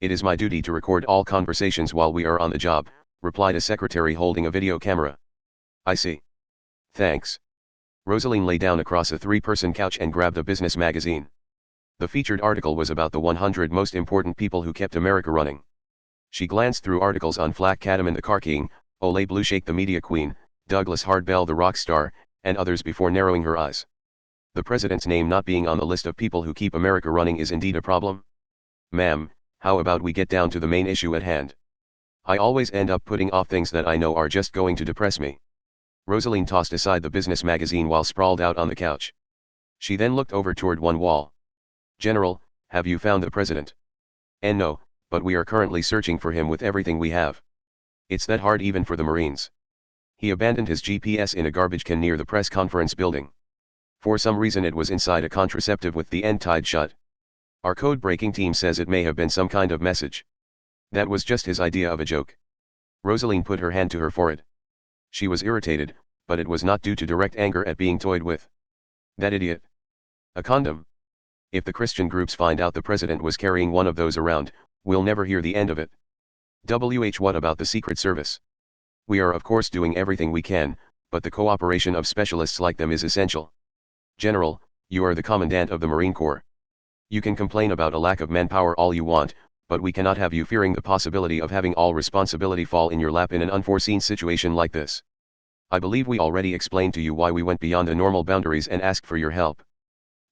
It is my duty to record all conversations while we are on the job, replied a secretary holding a video camera. I see. Thanks. Rosaline lay down across a three-person couch and grabbed a business magazine. The featured article was about the 100 most important people who kept America running. She glanced through articles on Flack Cadman the Car King, Ole Blueshake the Media Queen, Douglas Hardbell the Rock Star, and others before narrowing her eyes. The president's name not being on the list of people who keep America running is indeed a problem. Ma'am, how about we get down to the main issue at hand? I always end up putting off things that I know are just going to depress me. Rosaline tossed aside the business magazine while sprawled out on the couch. She then looked over toward one wall. General, have you found the president? And no, but we are currently searching for him with everything we have. It's that hard even for the Marines. He abandoned his GPS in a garbage can near the press conference building. For some reason it was inside a contraceptive with the end tied shut. Our code-breaking team says it may have been some kind of message. That was just his idea of a joke. Rosaline put her hand to her forehead. She was irritated, but it was not due to direct anger at being toyed with. That idiot. A condom. If the Christian groups find out the president was carrying one of those around, we'll never hear the end of it. What about the Secret Service? We are of course doing everything we can, but the cooperation of specialists like them is essential. General, you are the commandant of the Marine Corps. You can complain about a lack of manpower all you want, but we cannot have you fearing the possibility of having all responsibility fall in your lap in an unforeseen situation like this. I believe we already explained to you why we went beyond the normal boundaries and asked for your help.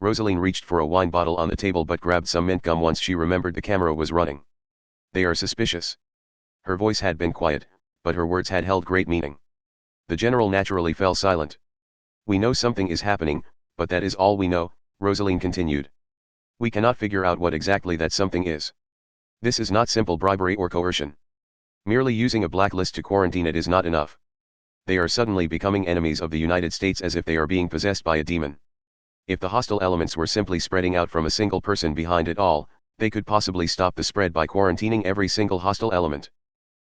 Rosaline reached for a wine bottle on the table but grabbed some mint gum once she remembered the camera was running. They are suspicious. Her voice had been quiet, but her words had held great meaning. The general naturally fell silent. We know something is happening, but that is all we know, Rosaline continued. We cannot figure out what exactly that something is. This is not simple bribery or coercion. Merely using a blacklist to quarantine it is not enough. They are suddenly becoming enemies of the United States as if they are being possessed by a demon. If the hostile elements were simply spreading out from a single person behind it all, They could possibly stop the spread by quarantining every single hostile element.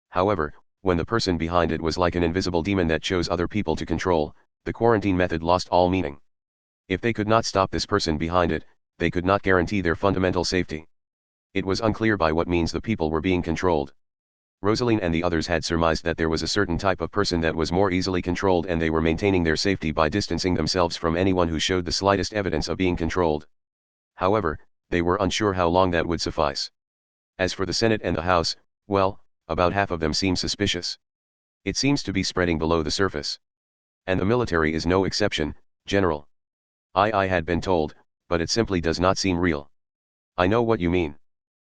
However, when the person behind it was like an invisible demon that chose other people to control, the quarantine method lost all meaning. If they could not stop this person behind it, they could not guarantee their fundamental safety. It was unclear by what means the people were being controlled. Rosaline and the others had surmised that there was a certain type of person that was more easily controlled, and they were maintaining their safety by distancing themselves from anyone who showed the slightest evidence of being controlled. However, they were unsure how long that would suffice. As for the Senate and the House, well, about half of them seem suspicious. It seems to be spreading below the surface. And the military is no exception, General. I had been told, but it simply does not seem real. I know what you mean.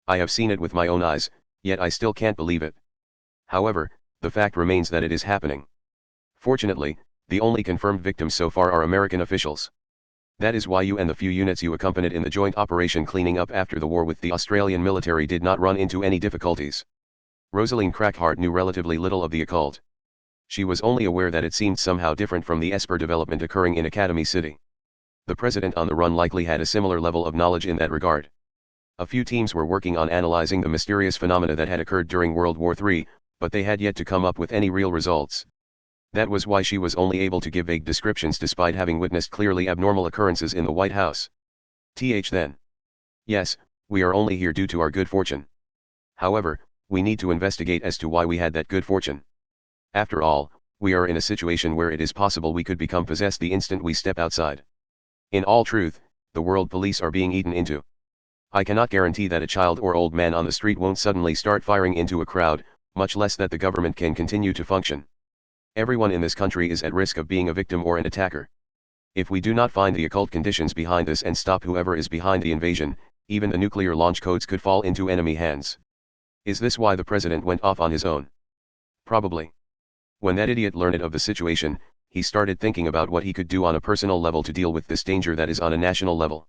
I have seen it with my own eyes, yet I still can't believe it. However, the fact remains that it is happening. Fortunately, the only confirmed victims so far are American officials. That is why you and the few units you accompanied in the joint operation cleaning up after the war with the Australian military did not run into any difficulties. Rosaline Crackhart knew relatively little of the occult. She was only aware that it seemed somehow different from the Esper development occurring in Academy City. The president on the run likely had a similar level of knowledge in that regard. A few teams were working on analyzing the mysterious phenomena that had occurred during World War III, but they had yet to come up with any real results. That was why she was only able to give vague descriptions despite having witnessed clearly abnormal occurrences in the White House. Then. Yes, we are only here due to our good fortune. However, we need to investigate as to why we had that good fortune. After all, we are in a situation where it is possible we could become possessed the instant we step outside. In all truth, the world police are being eaten into. I cannot guarantee that a child or old man on the street won't suddenly start firing into a crowd, much less that the government can continue to function. Everyone in this country is at risk of being a victim or an attacker. If we do not find the occult conditions behind this and stop whoever is behind the invasion, even the nuclear launch codes could fall into enemy hands. Is this why the president went off on his own? Probably. When that idiot learned of the situation, he started thinking about what he could do on a personal level to deal with this danger that is on a national level.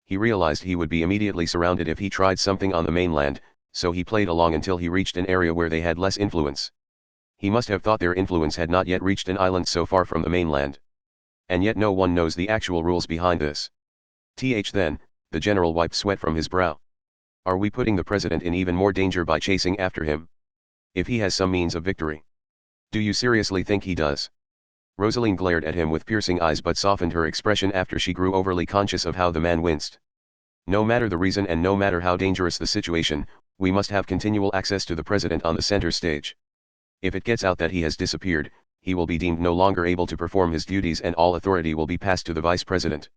He realized he would be immediately surrounded if he tried something on the mainland, so he played along until he reached an area where they had less influence. He must have thought their influence had not yet reached an island so far from the mainland. And yet no one knows the actual rules behind this. Then, the general wiped sweat from his brow. Are we putting the president in even more danger by chasing after him? If he has some means of victory. Do you seriously think he does? Rosaline glared at him with piercing eyes but softened her expression after she grew overly conscious of how the man winced. No matter the reason and no matter how dangerous the situation, we must have continual access to the president on the center stage. If it gets out that he has disappeared, he will be deemed no longer able to perform his duties and all authority will be passed to the vice president.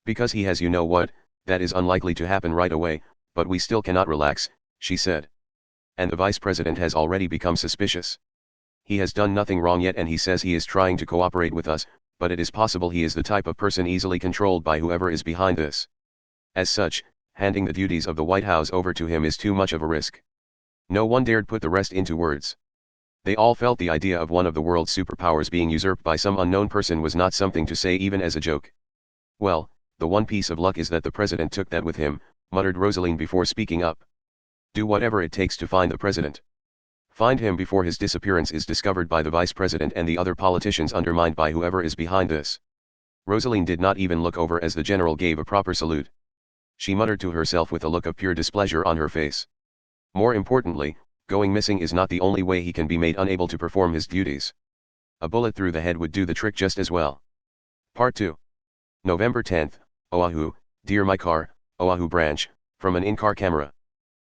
Because he has what, that is unlikely to happen right away, but we still cannot relax, she said. And the vice president has already become suspicious. He has done nothing wrong yet and he says he is trying to cooperate with us, but it is possible he is the type of person easily controlled by whoever is behind this. As such, handing the duties of the White House over to him is too much of a risk. No one dared put the rest into words. They all felt the idea of one of the world's superpowers being usurped by some unknown person was not something to say even as a joke. Well, the one piece of luck is that the president took that with him, muttered Rosaline before speaking up. Do whatever it takes to find the president. Find him before his disappearance is discovered by the vice president and the other politicians undermined by whoever is behind this. Rosaline did not even look over as the general gave a proper salute. She muttered to herself with a look of pure displeasure on her face. More importantly, going missing is not the only way he can be made unable to perform his duties. A bullet through the head would do the trick just as well. Part 2. November 10th, Oahu, Dear My Car, Oahu Branch, from an in-car camera.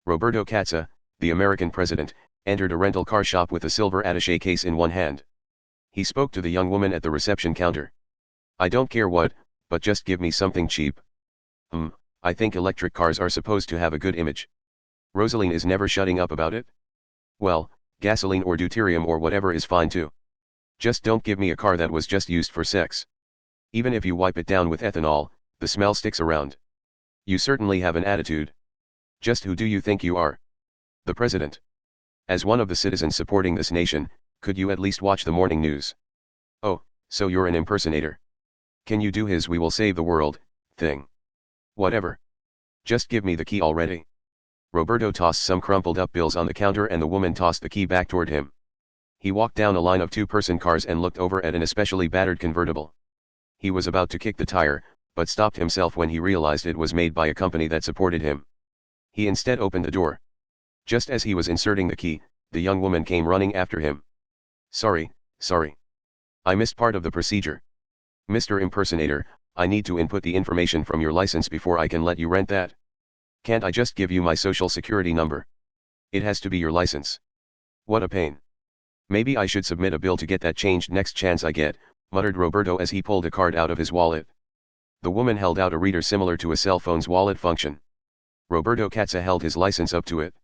Roberto Katza, the American president, entered a rental car shop with a silver attaché case in one hand. He spoke to the young woman at the reception counter. I don't care what, but just give me something cheap. I think electric cars are supposed to have a good image. Rosaline is never shutting up about it. Well, gasoline or deuterium or whatever is fine too. Just don't give me a car that was just used for sex. Even if you wipe it down with ethanol, the smell sticks around. You certainly have an attitude. Just who do you think you are? The president. As one of the citizens supporting this nation, could you at least watch the morning news? Oh, so you're an impersonator. Can you do his "we will save the world" thing? Whatever. Just give me the key already. Roberto tossed some crumpled up bills on the counter and the woman tossed the key back toward him. He walked down a line of two-person cars and looked over at an especially battered convertible. He was about to kick the tire, but stopped himself when he realized it was made by a company that supported him. He instead opened the door. Just as he was inserting the key, the young woman came running after him. Sorry. I missed part of the procedure. Mr. Impersonator, I need to input the information from your license before I can let you rent that. Can't I just give you my social security number? It has to be your license. What a pain. Maybe I should submit a bill to get that changed next chance I get, muttered Roberto as he pulled a card out of his wallet. The woman held out a reader similar to a cell phone's wallet function. Roberto Katza held his license up to it.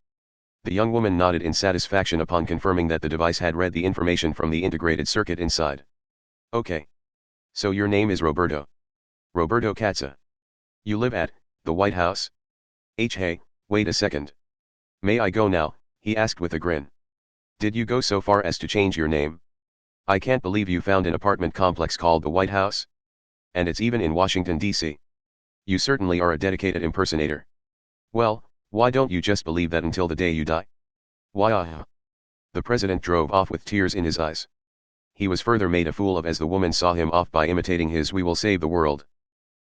The young woman nodded in satisfaction upon confirming that the device had read the information from the integrated circuit inside. Okay. So your name is Roberto. Roberto Katza. You live at the White House? Hey, wait a second. May I go now? He asked with a grin. Did you go so far as to change your name? I can't believe you found an apartment complex called the White House. And it's even in Washington, D.C. You certainly are a dedicated impersonator. Well, why don't you just believe that until the day you die? Why? The president drove off with tears in his eyes. He was further made a fool of as the woman saw him off by imitating his "We will save the world."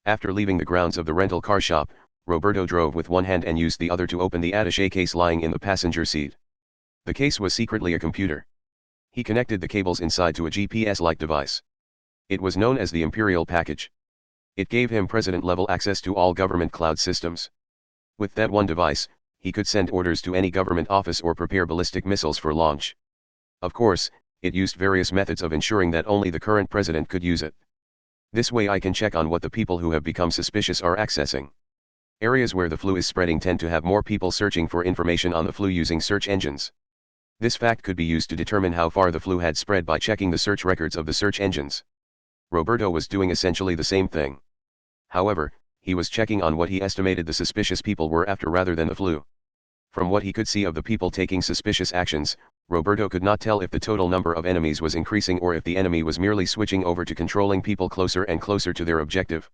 After leaving the grounds of the rental car shop, Roberto drove with one hand and used the other to open the attaché case lying in the passenger seat. The case was secretly a computer. He connected the cables inside to a GPS-like device. It was known as the Imperial Package. It gave him president-level access to all government cloud systems. With that one device, he could send orders to any government office or prepare ballistic missiles for launch. Of course, it used various methods of ensuring that only the current president could use it. This way I can check on what the people who have become suspicious are accessing. Areas where the flu is spreading tend to have more people searching for information on the flu using search engines. This fact could be used to determine how far the flu had spread by checking the search records of the search engines. Roberto was doing essentially the same thing. However, he was checking on what he estimated the suspicious people were after rather than the flu. From what he could see of the people taking suspicious actions, Roberto could not tell if the total number of enemies was increasing or if the enemy was merely switching over to controlling people closer and closer to their objective.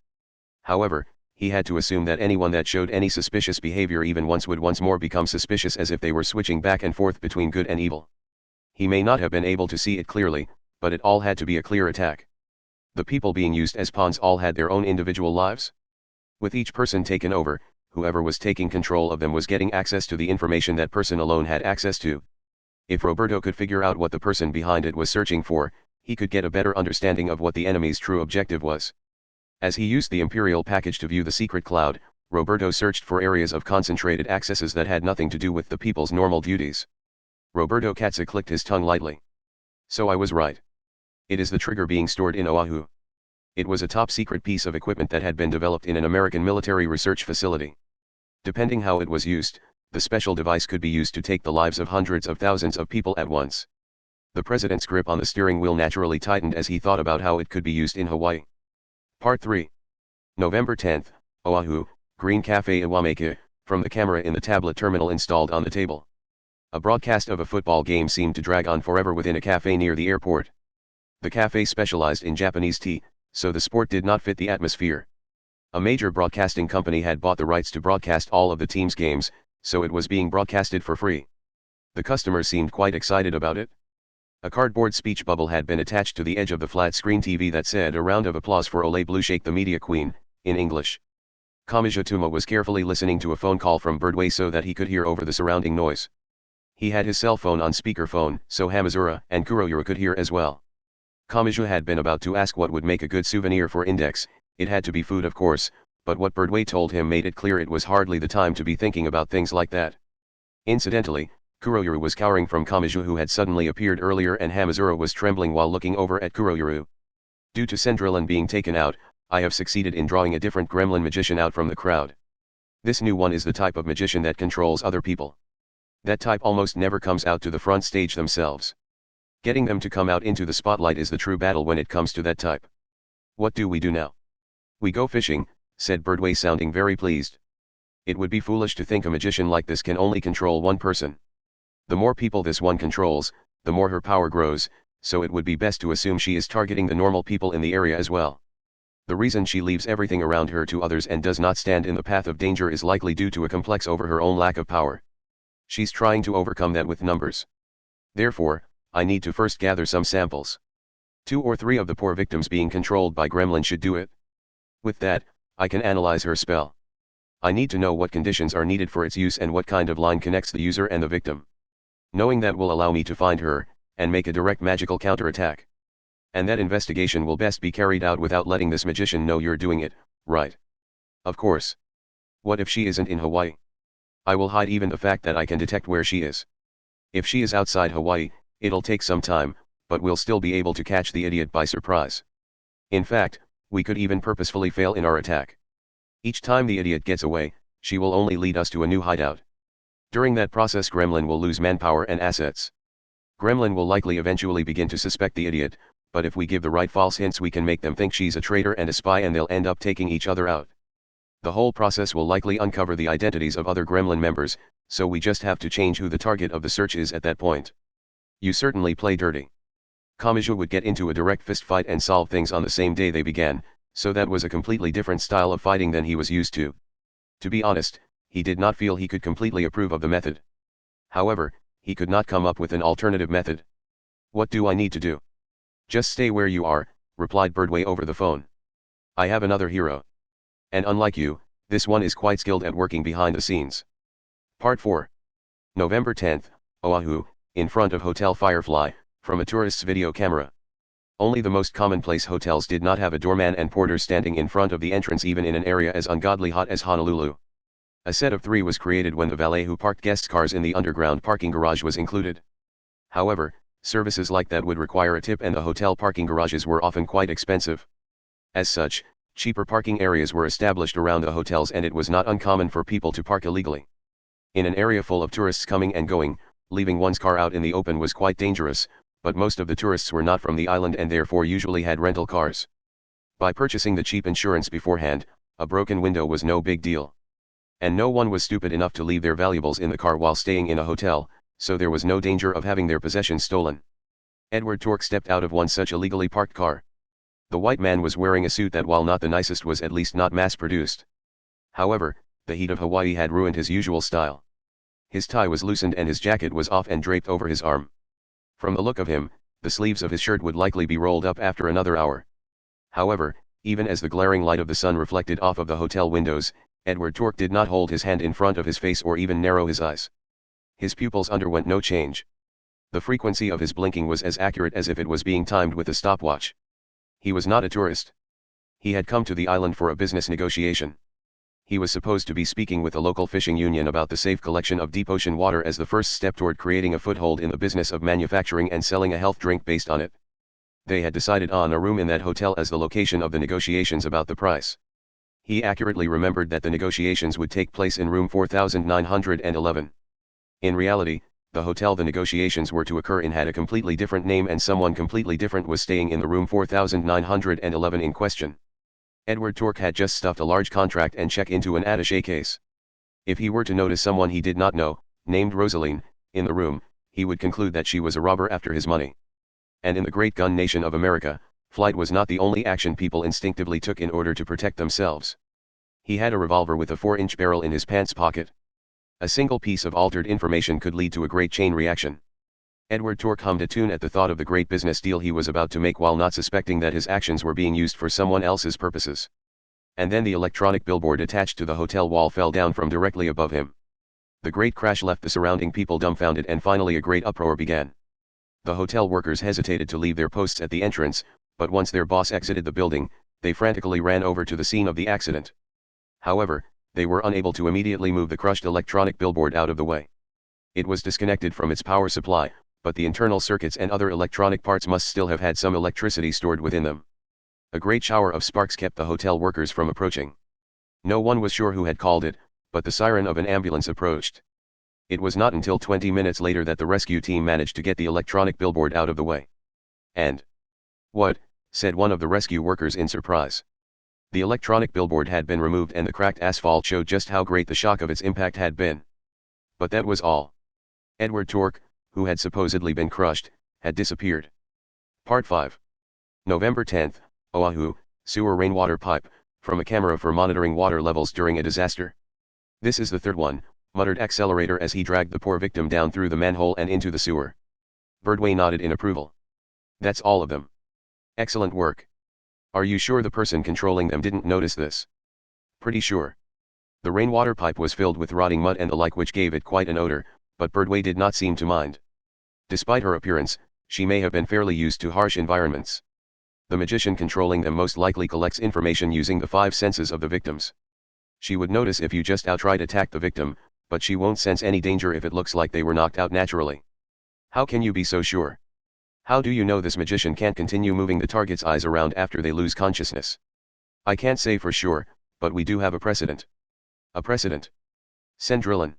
However, he had to assume that anyone that showed any suspicious behavior even once would once more become suspicious, as if they were switching back and forth between good and evil. He may not have been able to see it clearly, but it all had to be a clear attack. The people being used as pawns all had their own individual lives. With each person taken over, whoever was taking control of them was getting access to the information that person alone had access to. If Roberto could figure out what the person behind it was searching for, he could get a better understanding of what the enemy's true objective was. As he used the Imperial Package to view the secret cloud, Roberto searched for areas of concentrated accesses that had nothing to do with the people's normal duties. Roberto Katza clicked his tongue lightly. So I was right. It is the trigger being stored in Oahu. It was a top-secret piece of equipment that had been developed in an American military research facility. Depending how it was used, the special device could be used to take the lives of hundreds of thousands of people at once. The president's grip on the steering wheel naturally tightened as he thought about how it could be used in Hawaii. Part 3. November 10th, Oahu, Green Cafe Iwameke, from the camera in the tablet terminal installed on the table. A broadcast of a football game seemed to drag on forever within a cafe near the airport. The cafe specialized in Japanese tea, so the sport did not fit the atmosphere. A major broadcasting company had bought the rights to broadcast all of the team's games, so it was being broadcasted for free. The customers seemed quite excited about it. A cardboard speech bubble had been attached to the edge of the flat-screen TV that said "A round of applause for Ole Blue Shake the Media Queen," in English. Kamiya Tuma was carefully listening to a phone call from Birdway so that he could hear over the surrounding noise. He had his cell phone on speakerphone, so Hamazura and Kuroyura could hear as well. Kamiya had been about to ask what would make a good souvenir for Index. It had to be food, of course, but what Birdway told him made it clear it was hardly the time to be thinking about things like that. Incidentally, Kuroyuru was cowering from Kamiya, who had suddenly appeared earlier, and Hamazura was trembling while looking over at Kuroyuru. Due to Sendrillan being taken out, I have succeeded in drawing a different gremlin magician out from the crowd. This new one is the type of magician that controls other people. That type almost never comes out to the front stage themselves. Getting them to come out into the spotlight is the true battle when it comes to that type. What do we do now? We go fishing, said Birdway, sounding very pleased. It would be foolish to think a magician like this can only control one person. The more people this one controls, the more her power grows, so it would be best to assume she is targeting the normal people in the area as well. The reason she leaves everything around her to others and does not stand in the path of danger is likely due to a complex over her own lack of power. She's trying to overcome that with numbers. Therefore, I need to first gather some samples. 2 or 3 of the poor victims being controlled by gremlin should do it. With that, I can analyze her spell. I need to know what conditions are needed for its use and what kind of line connects the user and the victim. Knowing that will allow me to find her, and make a direct magical counterattack. And that investigation will best be carried out without letting this magician know you're doing it, right? Of course. What if she isn't in Hawaii? I will hide even the fact that I can detect where she is. If she is outside Hawaii, it'll take some time, but we'll still be able to catch the idiot by surprise. In fact, we could even purposefully fail in our attack. Each time the idiot gets away, she will only lead us to a new hideout. During that process, Gremlin will lose manpower and assets. Gremlin will likely eventually begin to suspect the idiot, but if we give the right false hints we can make them think she's a traitor and a spy and they'll end up taking each other out. The whole process will likely uncover the identities of other Gremlin members, so we just have to change who the target of the search is at that point. You certainly play dirty. Kamachi would get into a direct fist fight and solve things on the same day they began, so that was a completely different style of fighting than he was used to. To be honest, he did not feel he could completely approve of the method. However, he could not come up with an alternative method. What do I need to do? Just stay where you are, replied Birdway over the phone. I have another hero. And unlike you, this one is quite skilled at working behind the scenes. Part 4. November 10th, Oahu, in front of Hotel Firefly, from a tourist's video camera. Only the most commonplace hotels did not have a doorman and porters standing in front of the entrance even in an area as ungodly hot as Honolulu. A set of 3 was created when the valet who parked guests' cars in the underground parking garage was included. However, services like that would require a tip and the hotel parking garages were often quite expensive. As such, cheaper parking areas were established around the hotels and it was not uncommon for people to park illegally. In an area full of tourists coming and going, leaving one's car out in the open was quite dangerous, but most of the tourists were not from the island and therefore usually had rental cars. By purchasing the cheap insurance beforehand, a broken window was no big deal. And no one was stupid enough to leave their valuables in the car while staying in a hotel, so there was no danger of having their possessions stolen. Edward Torque stepped out of one such illegally parked car. The white man was wearing a suit that, while not the nicest, was at least not mass-produced. However, the heat of Hawaii had ruined his usual style. His tie was loosened and his jacket was off and draped over his arm. From the look of him, the sleeves of his shirt would likely be rolled up after another hour. However, even as the glaring light of the sun reflected off of the hotel windows, Edward Torque did not hold his hand in front of his face or even narrow his eyes. His pupils underwent no change. The frequency of his blinking was as accurate as if it was being timed with a stopwatch. He was not a tourist. He had come to the island for a business negotiation. He was supposed to be speaking with the local fishing union about the safe collection of deep ocean water as the first step toward creating a foothold in the business of manufacturing and selling a health drink based on it. They had decided on a room in that hotel as the location of the negotiations about the price. He accurately remembered that the negotiations would take place in room 4911. In reality, the hotel the negotiations were to occur in had a completely different name and someone completely different was staying in the room 4911 in question. Edward Torque had just stuffed a large contract and check into an attaché case. If he were to notice someone he did not know, named Rosaline, in the room, he would conclude that she was a robber after his money. And in the great gun nation of America, flight was not the only action people instinctively took in order to protect themselves. He had a revolver with a 4-inch barrel in his pants pocket. A single piece of altered information could lead to a great chain reaction. Edward Torque hummed a tune at the thought of the great business deal he was about to make while not suspecting that his actions were being used for someone else's purposes. And then the electronic billboard attached to the hotel wall fell down from directly above him. The great crash left the surrounding people dumbfounded and finally a great uproar began. The hotel workers hesitated to leave their posts at the entrance, but once their boss exited the building, they frantically ran over to the scene of the accident. However, they were unable to immediately move the crushed electronic billboard out of the way. It was disconnected from its power supply, but the internal circuits and other electronic parts must still have had some electricity stored within them. A great shower of sparks kept the hotel workers from approaching. No one was sure who had called it, but the siren of an ambulance approached. It was not until 20 minutes later that the rescue team managed to get the electronic billboard out of the way. And what? Said one of the rescue workers in surprise. The electronic billboard had been removed and the cracked asphalt showed just how great the shock of its impact had been. But that was all. Edward Torque, who had supposedly been crushed, had disappeared. Part 5. November 10th, Oahu, sewer rainwater pipe, from a camera for monitoring water levels during a disaster. This is the third one, muttered Accelerator as he dragged the poor victim down through the manhole and into the sewer. Birdway nodded in approval. That's all of them. Excellent work. Are you sure the person controlling them didn't notice this? Pretty sure. The rainwater pipe was filled with rotting mud and the like, which gave it quite an odor, but Birdway did not seem to mind. Despite her appearance, she may have been fairly used to harsh environments. The magician controlling them most likely collects information using the 5 senses of the victims. She would notice if you just outright attack the victim, but she won't sense any danger if it looks like they were knocked out naturally. How can you be so sure? How do you know this magician can't continue moving the target's eyes around after they lose consciousness? I can't say for sure, but we do have a precedent. A precedent? Cendrillon.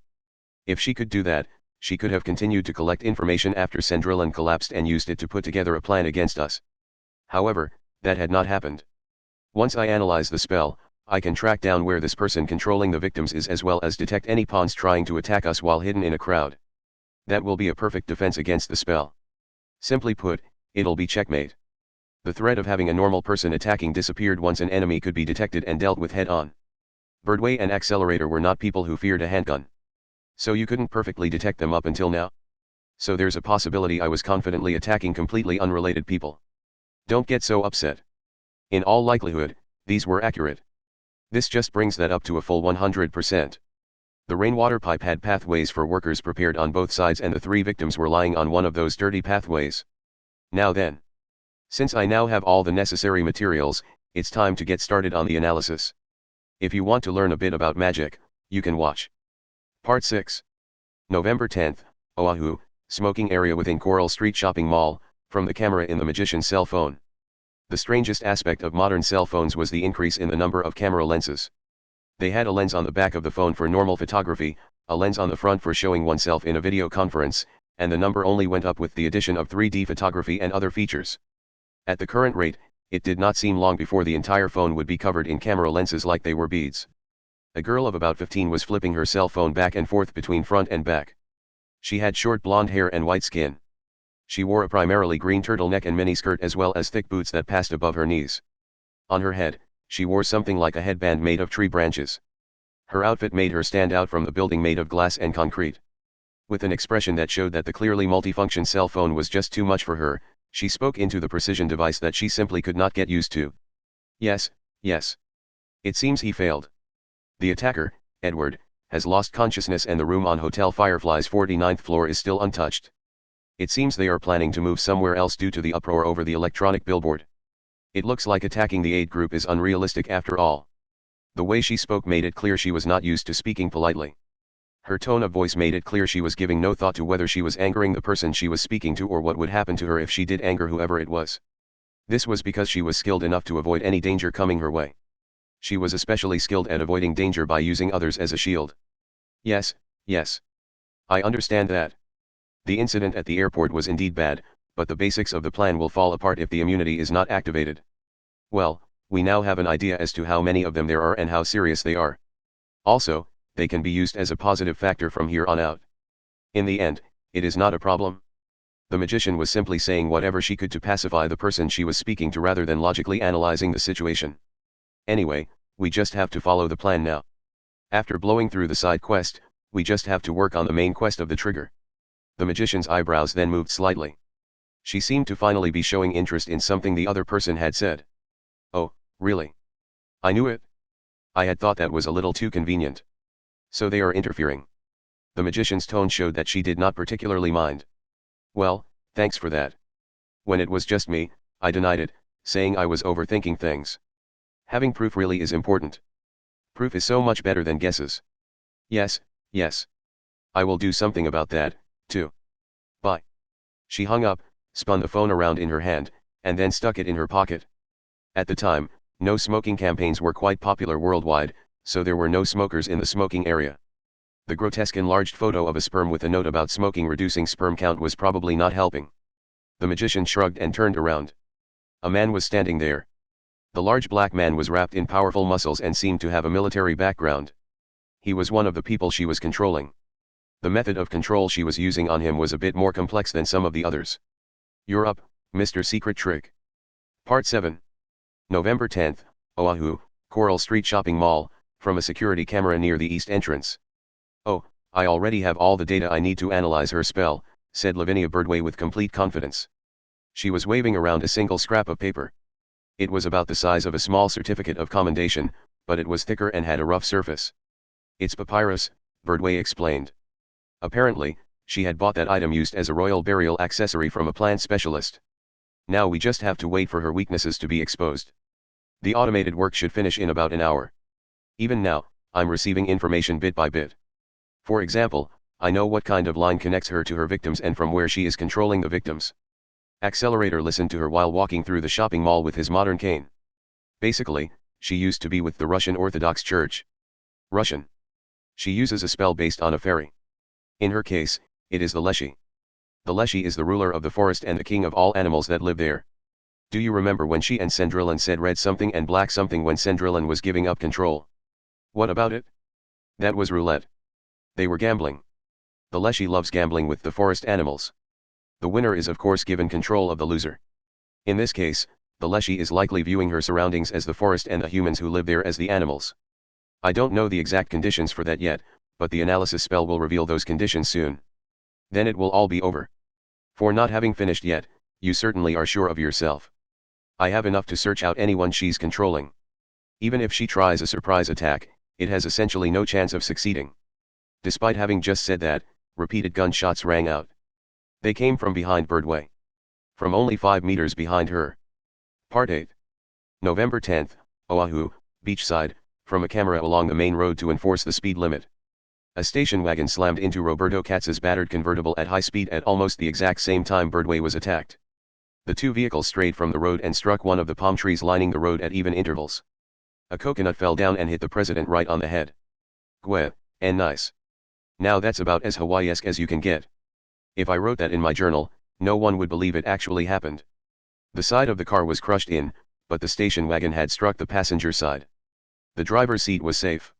If she could do that, she could have continued to collect information after Cendrillon collapsed and used it to put together a plan against us. However, that had not happened. Once I analyze the spell, I can track down where this person controlling the victims is, as well as detect any pawns trying to attack us while hidden in a crowd. That will be a perfect defense against the spell. Simply put, it'll be checkmate. The threat of having a normal person attacking disappeared once an enemy could be detected and dealt with head-on. Birdway and Accelerator were not people who feared a handgun. So you couldn't perfectly detect them up until now. So there's a possibility I was confidently attacking completely unrelated people. Don't get so upset. In all likelihood, these were accurate. This just brings that up to a full 100%. The rainwater pipe had pathways for workers prepared on both sides, and the 3 victims were lying on one of those dirty pathways. Now then. Since I now have all the necessary materials, it's time to get started on the analysis. If you want to learn a bit about magic, you can watch Part 6. November 10th, Oahu, smoking area within Coral Street Shopping Mall, from the camera in the magician's cell phone. The strangest aspect of modern cell phones was the increase in the number of camera lenses. They had a lens on the back of the phone for normal photography, a lens on the front for showing oneself in a video conference, and the number only went up with the addition of 3D photography and other features. At the current rate, it did not seem long before the entire phone would be covered in camera lenses like they were beads. A girl of about 15 was flipping her cell phone back and forth between front and back. She had short blonde hair and white skin. She wore a primarily green turtleneck and miniskirt, as well as thick boots that passed above her knees. On her head, she wore something like a headband made of tree branches. Her outfit made her stand out from the building made of glass and concrete. With an expression that showed that the clearly multifunction cell phone was just too much for her, she spoke into the precision device that she simply could not get used to. Yes, yes. It seems he failed. The attacker, Edward, has lost consciousness, and the room on Hotel Firefly's 49th floor is still untouched. It seems they are planning to move somewhere else due to the uproar over the electronic billboard. It looks like attacking the aid group is unrealistic after all. The way she spoke made it clear she was not used to speaking politely. Her tone of voice made it clear she was giving no thought to whether she was angering the person she was speaking to or what would happen to her if she did anger whoever it was. This was because she was skilled enough to avoid any danger coming her way. She was especially skilled at avoiding danger by using others as a shield. Yes, yes. I understand that. The incident at the airport was indeed bad, but the basics of the plan will fall apart if the immunity is not activated. Well, we now have an idea as to how many of them there are and how serious they are. Also, they can be used as a positive factor from here on out. In the end, it is not a problem. The magician was simply saying whatever she could to pacify the person she was speaking to rather than logically analyzing the situation. Anyway, we just have to follow the plan now. After blowing through the side quest, we just have to work on the main quest of the trigger. The magician's eyebrows then moved slightly. She seemed to finally be showing interest in something the other person had said. Oh, really? I knew it. I had thought that was a little too convenient. So they are interfering. The magician's tone showed that she did not particularly mind. Well, thanks for that. When it was just me, I denied it, saying I was overthinking things. Having proof really is important. Proof is so much better than guesses. Yes, yes. I will do something about that, too. Bye. She hung up, spun the phone around in her hand, and then stuck it in her pocket. At the time, no smoking campaigns were quite popular worldwide, so there were no smokers in the smoking area. The grotesque enlarged photo of a sperm with a note about smoking reducing sperm count was probably not helping. The magician shrugged and turned around. A man was standing there. The large black man was wrapped in powerful muscles and seemed to have a military background. He was one of the people she was controlling. The method of control she was using on him was a bit more complex than some of the others. You're up, Mr. Secret Trick. Part 7. November 10th, Oahu, Coral Street Shopping Mall, from a security camera near the east entrance. Oh, I already have all the data I need to analyze her spell, said Lavinia Birdway with complete confidence. She was waving around a single scrap of paper. It was about the size of a small certificate of commendation, but it was thicker and had a rough surface. It's papyrus, Birdway explained. Apparently, she had bought that item used as a royal burial accessory from a plant specialist. Now we just have to wait for her weaknesses to be exposed. The automated work should finish in about an hour. Even now, I'm receiving information bit by bit. For example, I know what kind of line connects her to her victims and from where she is controlling the victims. Accelerator listened to her while walking through the shopping mall with his modern cane. Basically, she used to be with the Russian Orthodox Church. Russian. She uses a spell based on a fairy. In her case, it is the Leshy. The Leshy is the ruler of the forest and the king of all animals that live there. Do you remember when she and Cendrillon said red something and black something when Cendrillon was giving up control? What about it? That was roulette. They were gambling. The Leshy loves gambling with the forest animals. The winner is of course given control of the loser. In this case, the Leshy is likely viewing her surroundings as the forest and the humans who live there as the animals. I don't know the exact conditions for that yet, but the analysis spell will reveal those conditions soon. Then it will all be over. For not having finished yet, you certainly are sure of yourself. I have enough to search out anyone she's controlling. Even if she tries a surprise attack, it has essentially no chance of succeeding. Despite having just said that, repeated gunshots rang out. They came from behind Birdway. From only 5 meters behind her. Part 8. November 10th, Oahu, beachside, from a camera along the main road to enforce the speed limit. A station wagon slammed into Roberto Katz's battered convertible at high speed at almost the exact same time Birdway was attacked. The two vehicles strayed from the road and struck one of the palm trees lining the road at even intervals. A coconut fell down and hit the president right on the head. Gweh, and nice. Now that's about as Hawaii-esque as you can get. If I wrote that in my journal, no one would believe it actually happened. The side of the car was crushed in, but the station wagon had struck the passenger side. The driver's seat was safe.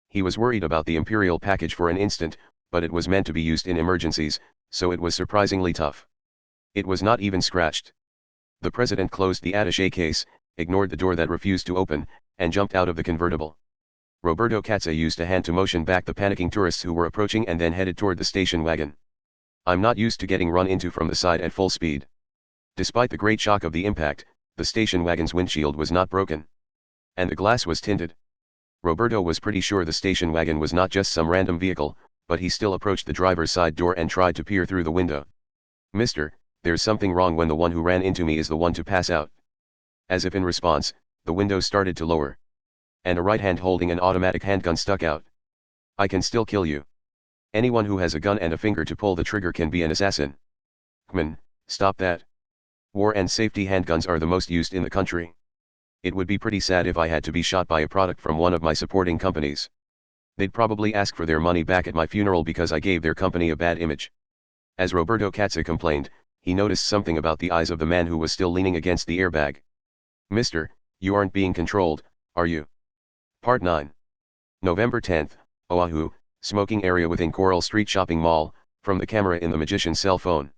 He was worried about the imperial package for an instant, but it was meant to be used in emergencies, so it was surprisingly tough. It was not even scratched. The president closed the attaché case, ignored the door that refused to open, and jumped out of the convertible. Roberto Katz used a hand to motion back the panicking tourists who were approaching and then headed toward the station wagon. I'm not used to getting run into from the side at full speed. Despite the great shock of the impact, the station wagon's windshield was not broken. And the glass was tinted. Roberto was pretty sure the station wagon was not just some random vehicle, but he still approached the driver's side door and tried to peer through the window. Mister, there's something wrong when the one who ran into me is the one to pass out. As if in response, the window started to lower. And a right hand holding an automatic handgun stuck out. I can still kill you. Anyone who has a gun and a finger to pull the trigger can be an assassin. Kman, stop that. War and safety handguns are the most used in the country. It would be pretty sad if I had to be shot by a product from one of my supporting companies. They'd probably ask for their money back at my funeral because I gave their company a bad image. As Roberto Katza complained, he noticed something about the eyes of the man who was still leaning against the airbag. Mister, you aren't being controlled, are you? Part 9. November 10th, Oahu, smoking area within Coral Street Shopping Mall, from the camera in the magician's cell phone.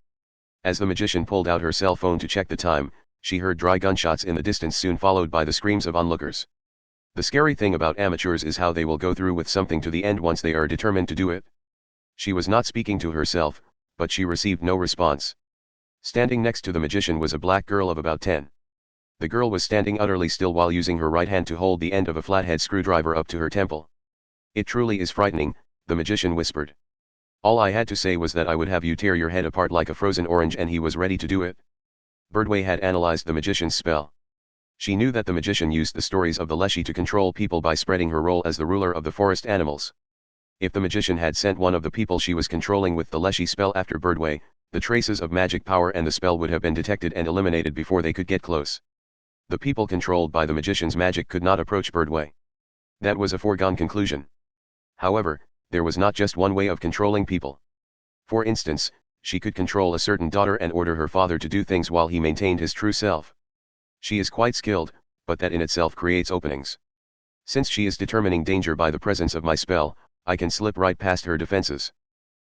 As the magician pulled out her cell phone to check the time, she heard dry gunshots in the distance soon followed by the screams of onlookers. The scary thing about amateurs is how they will go through with something to the end once they are determined to do it. She was not speaking to herself, but she received no response. Standing next to the magician was a black girl of about 10. The girl was standing utterly still while using her right hand to hold the end of a flathead screwdriver up to her temple. It truly is frightening, the magician whispered. All I had to say was that I would have you tear your head apart like a frozen orange, and he was ready to do it. Birdway had analyzed the magician's spell. She knew that the magician used the stories of the Leshy to control people by spreading her role as the ruler of the forest animals. If the magician had sent one of the people she was controlling with the Leshy spell after Birdway, the traces of magic power and the spell would have been detected and eliminated before they could get close. The people controlled by the magician's magic could not approach Birdway. That was a foregone conclusion. However, there was not just one way of controlling people. For instance, she could control a certain daughter and order her father to do things while he maintained his true self. She is quite skilled, but that in itself creates openings. Since she is determining danger by the presence of my spell, I can slip right past her defenses.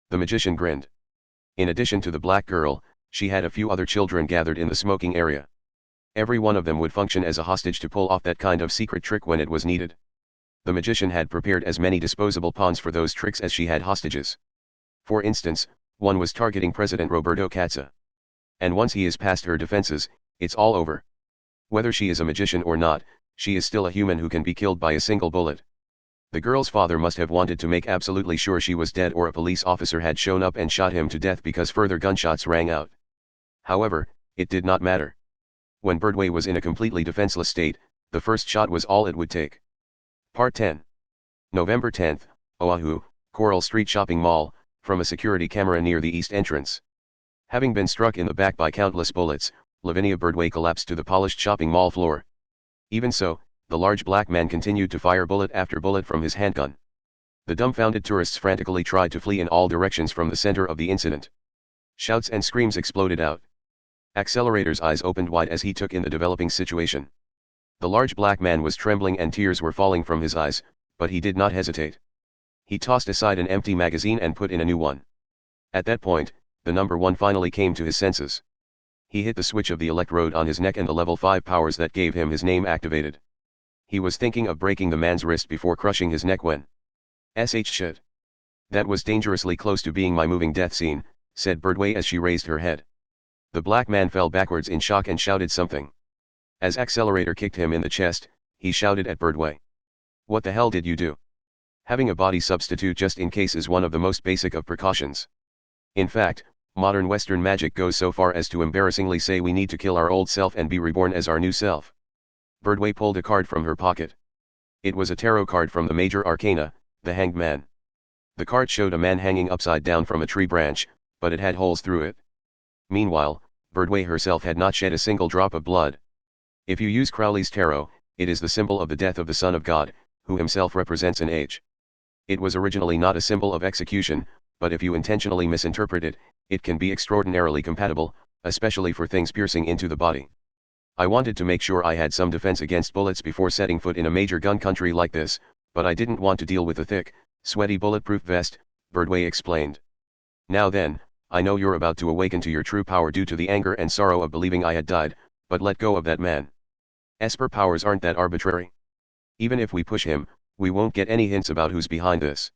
The magician grinned. In addition to the black girl, she had a few other children gathered in the smoking area. Every one of them would function as a hostage to pull off that kind of secret trick when it was needed. The magician had prepared as many disposable pawns for those tricks as she had hostages. For instance, one was targeting President Roberto Katza. And once he is past her defenses, it's all over. Whether she is a magician or not, she is still a human who can be killed by a single bullet. The girl's father must have wanted to make absolutely sure she was dead, or a police officer had shown up and shot him to death because further gunshots rang out. However, it did not matter. When Birdway was in a completely defenseless state, the first shot was all it would take. Part 10. November 10, Oahu, Coral Street Shopping Mall, from a security camera near the east entrance. Having been struck in the back by countless bullets, Lavinia Birdway collapsed to the polished shopping mall floor. Even so, the large black man continued to fire bullet after bullet from his handgun. The dumbfounded tourists frantically tried to flee in all directions from the center of the incident. Shouts and screams exploded out. Accelerator's eyes opened wide as he took in the developing situation. The large black man was trembling and tears were falling from his eyes, but he did not hesitate. He tossed aside an empty magazine and put in a new one. At that point, the number one finally came to his senses. He hit the switch of the electrode on his neck and the level 5 powers that gave him his name activated. He was thinking of breaking the man's wrist before crushing his neck when shit. That was dangerously close to being my moving death scene, said Birdway as she raised her head. The black man fell backwards in shock and shouted something. As Accelerator kicked him in the chest, he shouted at Birdway. What the hell did you do? Having a body substitute just in case is one of the most basic of precautions. In fact, modern Western magic goes so far as to embarrassingly say we need to kill our old self and be reborn as our new self. Birdway pulled a card from her pocket. It was a tarot card from the major arcana, the Hanged Man. The card showed a man hanging upside down from a tree branch, but it had holes through it. Meanwhile, Birdway herself had not shed a single drop of blood. If you use Crowley's tarot, it is the symbol of the death of the Son of God, who himself represents an age. It was originally not a symbol of execution, but if you intentionally misinterpret it, it can be extraordinarily compatible, especially for things piercing into the body. I wanted to make sure I had some defense against bullets before setting foot in a major gun country like this, but I didn't want to deal with a thick, sweaty bulletproof vest, Birdway explained. Now then, I know you're about to awaken to your true power due to the anger and sorrow of believing I had died, but let go of that man. Esper powers aren't that arbitrary. Even if we push him, we won't get any hints about who's behind this.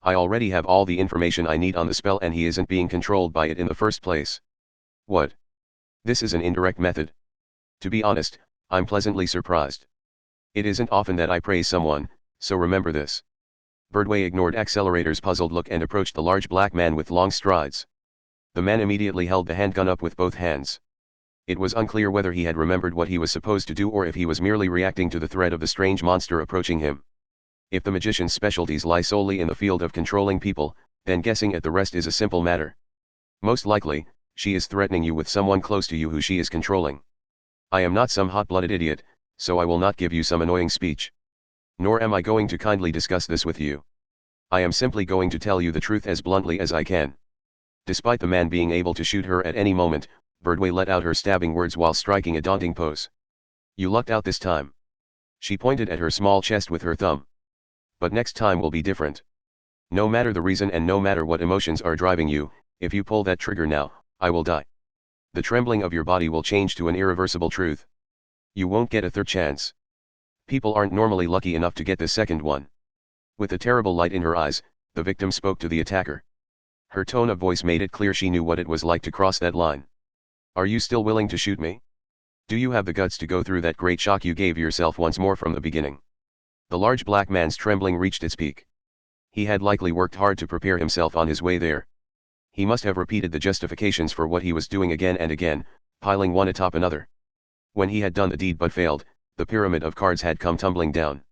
I already have all the information I need on the spell and he isn't being controlled by it in the first place. What? This is an indirect method. To be honest, I'm pleasantly surprised. It isn't often that I praise someone, so remember this. Birdway ignored Accelerator's puzzled look and approached the large black man with long strides. The man immediately held the handgun up with both hands. It was unclear whether he had remembered what he was supposed to do or if he was merely reacting to the threat of the strange monster approaching him. If the magician's specialties lie solely in the field of controlling people, then guessing at the rest is a simple matter. Most likely, she is threatening you with someone close to you who she is controlling. I am not some hot-blooded idiot, so I will not give you some annoying speech. Nor am I going to kindly discuss this with you. I am simply going to tell you the truth as bluntly as I can. Despite the man being able to shoot her at any moment, Birdway let out her stabbing words while striking a daunting pose. You lucked out this time. She pointed at her small chest with her thumb. But next time will be different. No matter the reason and no matter what emotions are driving you, if you pull that trigger now, I will die. The trembling of your body will change to an irreversible truth. You won't get a third chance. People aren't normally lucky enough to get the second one. With a terrible light in her eyes, the victim spoke to the attacker. Her tone of voice made it clear she knew what it was like to cross that line. Are you still willing to shoot me? Do you have the guts to go through that great shock you gave yourself once more from the beginning? The large black man's trembling reached its peak. He had likely worked hard to prepare himself on his way there. He must have repeated the justifications for what he was doing again and again, piling one atop another. When he had done the deed but failed, the pyramid of cards had come tumbling down.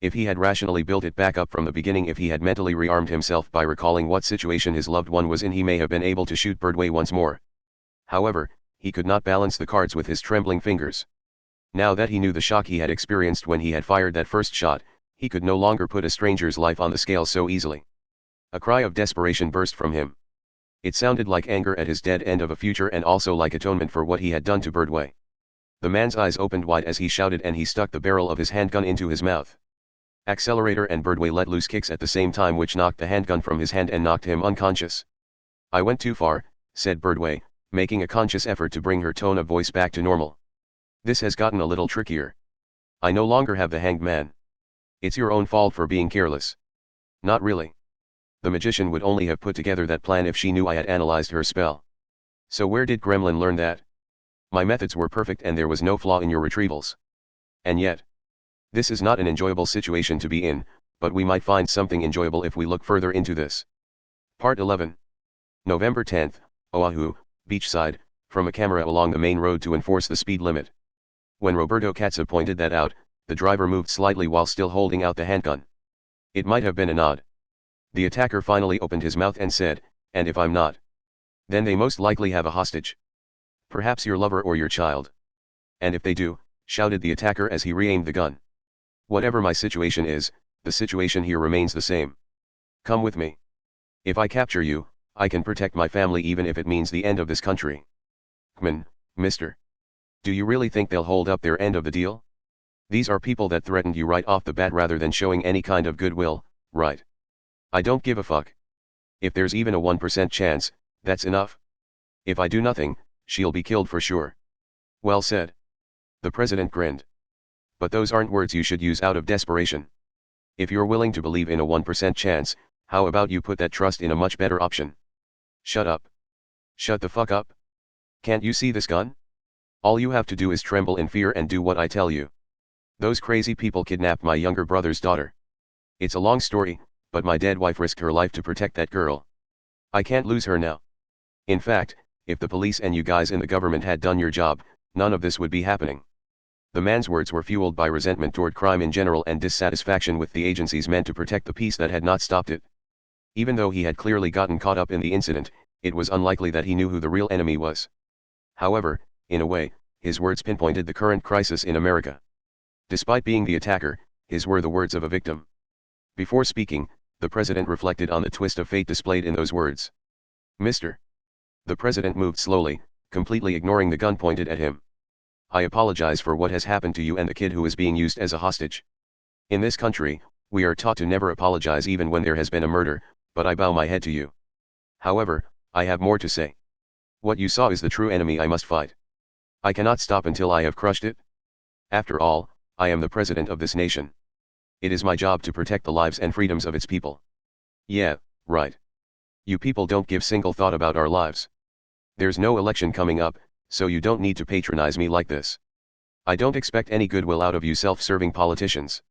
If he had rationally built it back up from the beginning, if he had mentally rearmed himself by recalling what situation his loved one was in, he may have been able to shoot Birdway once more. However, he could not balance the cards with his trembling fingers. Now that he knew the shock he had experienced when he had fired that first shot, he could no longer put a stranger's life on the scale so easily. A cry of desperation burst from him. It sounded like anger at his dead end of a future and also like atonement for what he had done to Birdway. The man's eyes opened wide as he shouted and he stuck the barrel of his handgun into his mouth. Accelerator and Birdway let loose kicks at the same time which knocked the handgun from his hand and knocked him unconscious. I went too far, said Birdway, making a conscious effort to bring her tone of voice back to normal. This has gotten a little trickier. I no longer have the Hanged Man. It's your own fault for being careless. Not really. The magician would only have put together that plan if she knew I had analyzed her spell. So where did Gremlin learn that? My methods were perfect and there was no flaw in your retrievals. And yet, this is not an enjoyable situation to be in, but we might find something enjoyable if we look further into this. Part 11. November 10th, Oahu, beachside, from a camera along the main road to enforce the speed limit. When Roberto Katza pointed that out, the driver moved slightly while still holding out the handgun. It might have been a nod. The attacker finally opened his mouth and said, "And if I'm not? Then they most likely have a hostage. Perhaps your lover or your child." "And if they do," shouted the attacker as he re-aimed the gun. "Whatever my situation is, the situation here remains the same. Come with me. If I capture you, I can protect my family even if it means the end of this country." "Come on, mister. Do you really think they'll hold up their end of the deal? These are people that threatened you right off the bat rather than showing any kind of goodwill, right? I don't give a fuck. If there's even a 1% chance, that's enough. If I do nothing, she'll be killed for sure." "Well said." The president grinned. "But those aren't words you should use out of desperation. If you're willing to believe in a 1% chance, how about you put that trust in a much better option?" "Shut up. Shut the fuck up. Can't you see this gun? All you have to do is tremble in fear and do what I tell you. Those crazy people kidnapped my younger brother's daughter. It's a long story, but my dead wife risked her life to protect that girl. I can't lose her now. In fact, if the police and you guys in the government had done your job, none of this would be happening." The man's words were fueled by resentment toward crime in general and dissatisfaction with the agencies meant to protect the peace that had not stopped it. Even though he had clearly gotten caught up in the incident, it was unlikely that he knew who the real enemy was. However, in a way, his words pinpointed the current crisis in America. Despite being the attacker, his were the words of a victim. Before speaking, the president reflected on the twist of fate displayed in those words. "Mister." The president moved slowly, completely ignoring the gun pointed at him. "I apologize for what has happened to you and the kid who is being used as a hostage. In this country, we are taught to never apologize even when there has been a murder, but I bow my head to you. However, I have more to say. What you saw is the true enemy I must fight. I cannot stop until I have crushed it. After all, I am the president of this nation. It is my job to protect the lives and freedoms of its people." "Yeah, right. You people don't give single thought about our lives. There's no election coming up, so you don't need to patronize me like this. I don't expect any goodwill out of you self-serving politicians."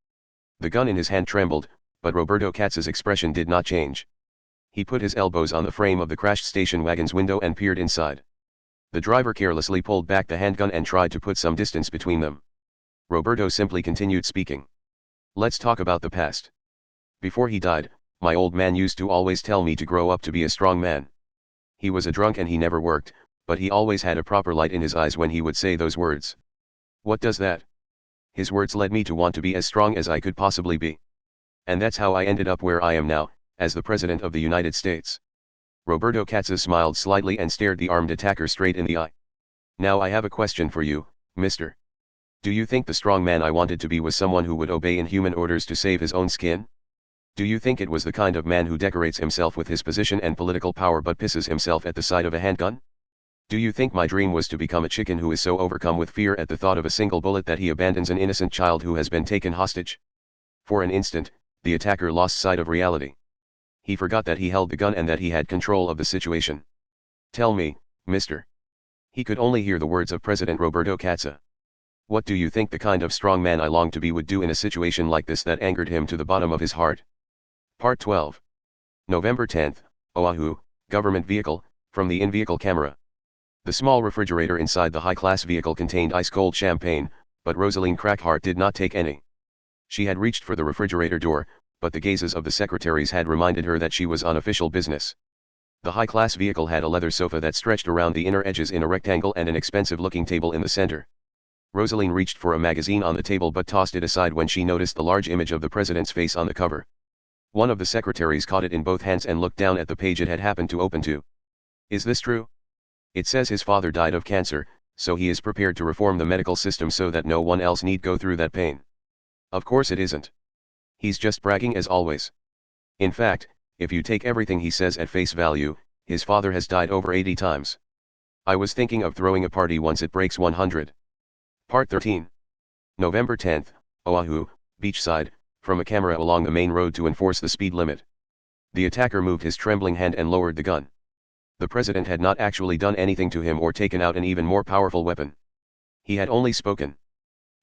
The gun in his hand trembled, but Roberto Katza's expression did not change. He put his elbows on the frame of the crashed station wagon's window and peered inside. The driver carelessly pulled back the handgun and tried to put some distance between them. Roberto simply continued speaking. "Let's talk about the past. Before he died, my old man used to always tell me to grow up to be a strong man. He was a drunk and he never worked, but he always had a proper light in his eyes when he would say those words. What does that? His words led me to want to be as strong as I could possibly be. And that's how I ended up where I am now, as the President of the United States." Roberto Katza smiled slightly and stared the armed attacker straight in the eye. "Now I have a question for you, mister. Do you think the strong man I wanted to be was someone who would obey inhuman orders to save his own skin? Do you think it was the kind of man who decorates himself with his position and political power but pisses himself at the sight of a handgun? Do you think my dream was to become a chicken who is so overcome with fear at the thought of a single bullet that he abandons an innocent child who has been taken hostage?" For an instant, the attacker lost sight of reality. He forgot that he held the gun and that he had control of the situation. "Tell me, mister." He could only hear the words of President Roberto Katza. "What do you think the kind of strong man I long to be would do in a situation like this that angered him to the bottom of his heart?" Part 12. November 10th, Oahu, government vehicle, from the in-vehicle camera. The small refrigerator inside the high-class vehicle contained ice-cold champagne, but Rosaline Crackhart did not take any. She had reached for the refrigerator door, but the gazes of the secretaries had reminded her that she was on official business. The high-class vehicle had a leather sofa that stretched around the inner edges in a rectangle and an expensive-looking table in the center. Rosaline reached for a magazine on the table but tossed it aside when she noticed the large image of the president's face on the cover. One of the secretaries caught it in both hands and looked down at the page it had happened to open to. "Is this true? It says his father died of cancer, so he is prepared to reform the medical system so that no one else need go through that pain." Of course it isn't. He's just bragging as always. In fact, if you take everything he says at face value, his father has died over 80 times. I was thinking of throwing a party once it breaks 100. Part 13. November 10th, Oahu, beachside, from a camera along the main road to enforce the speed limit. The attacker moved his trembling hand and lowered the gun. The president had not actually done anything to him or taken out an even more powerful weapon. He had only spoken.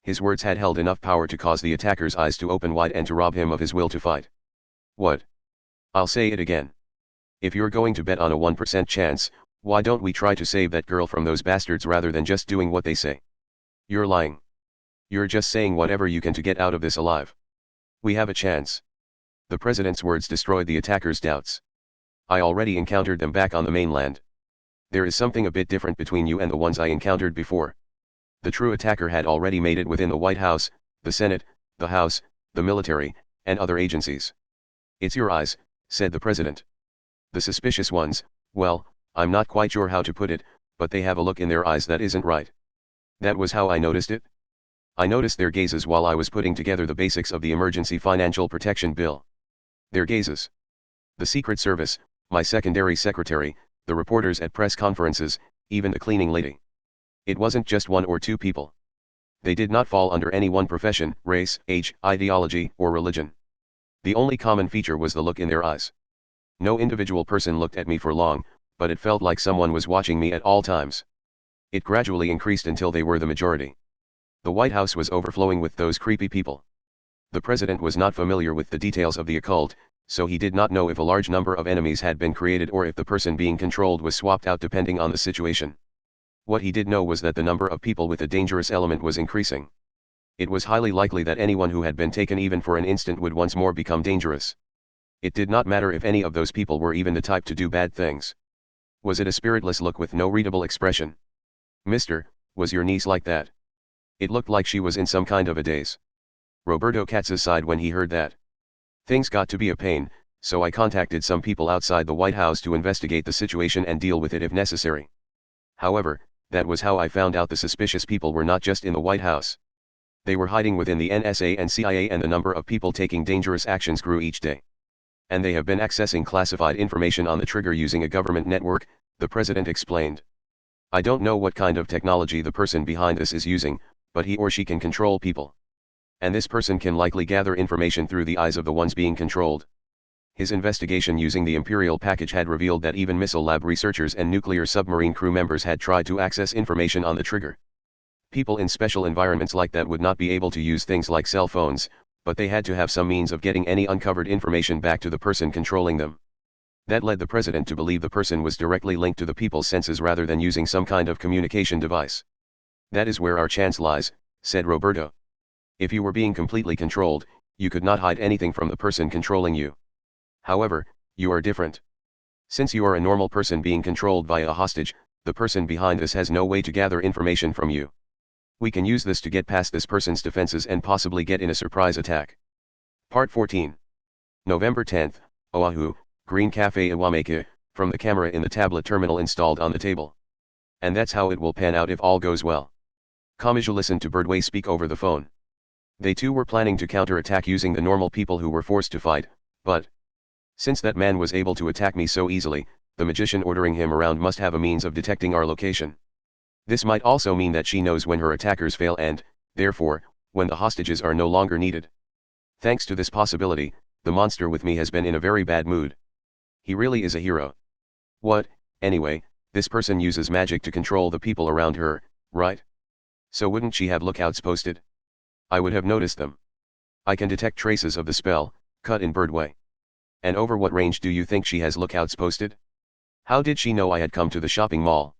His words had held enough power to cause the attacker's eyes to open wide and to rob him of his will to fight. What? I'll say it again. If you're going to bet on a 1% chance, why don't we try to save that girl from those bastards rather than just doing what they say? You're lying. You're just saying whatever you can to get out of this alive. We have a chance. The president's words destroyed the attacker's doubts. I already encountered them back on the mainland. There is something a bit different between you and the ones I encountered before. The true attacker had already made it within the White House, the Senate, the House, the military, and other agencies. It's your eyes, said the president. The suspicious ones, well, I'm not quite sure how to put it, but they have a look in their eyes that isn't right. That was how I noticed it. I noticed their gazes while I was putting together the basics of the Emergency Financial Protection Bill. Their gazes. The Secret Service, my secondary secretary, the reporters at press conferences, even the cleaning lady. It wasn't just one or two people. They did not fall under any one profession, race, age, ideology, or religion. The only common feature was the look in their eyes. No individual person looked at me for long, but it felt like someone was watching me at all times. It gradually increased until they were the majority. The White House was overflowing with those creepy people. The president was not familiar with the details of the occult, so he did not know if a large number of enemies had been created or if the person being controlled was swapped out depending on the situation. What he did know was that the number of people with a dangerous element was increasing. It was highly likely that anyone who had been taken even for an instant would once more become dangerous. It did not matter if any of those people were even the type to do bad things. Was it a spiritless look with no readable expression? Mister, was your niece like that? It looked like she was in some kind of a daze. Roberto Katz sighed when he heard that. Things got to be a pain, so I contacted some people outside the White House to investigate the situation and deal with it if necessary. However, that was how I found out the suspicious people were not just in the White House. They were hiding within the NSA and CIA, and the number of people taking dangerous actions grew each day. And they have been accessing classified information on the trigger using a government network, the president explained. I don't know what kind of technology the person behind this is using, but he or she can control people. And this person can likely gather information through the eyes of the ones being controlled. His investigation using the Imperial package had revealed that even missile lab researchers and nuclear submarine crew members had tried to access information on the trigger. People in special environments like that would not be able to use things like cell phones, but they had to have some means of getting any uncovered information back to the person controlling them. That led the president to believe the person was directly linked to the people's senses rather than using some kind of communication device. That is where our chance lies, said Roberto. If you were being completely controlled, you could not hide anything from the person controlling you. However, you are different. Since you are a normal person being controlled by a hostage, the person behind this has no way to gather information from you. We can use this to get past this person's defenses and possibly get in a surprise attack. Part 14. November 10th, Oahu, Green Cafe Iwameke, from the camera in the tablet terminal installed on the table. And that's how it will pan out if all goes well. Kamachi listened to Birdway speak over the phone. They too were planning to counterattack using the normal people who were forced to fight, but since that man was able to attack me so easily, the magician ordering him around must have a means of detecting our location. This might also mean that she knows when her attackers fail and, therefore, when the hostages are no longer needed. Thanks to this possibility, the monster with me has been in a very bad mood. He really is a hero. What, anyway, this person uses magic to control the people around her, right? So wouldn't she have lookouts posted? I would have noticed them. I can detect traces of the spell, cut in Birdway. And over what range do you think she has lookouts posted? How did she know I had come to the shopping mall?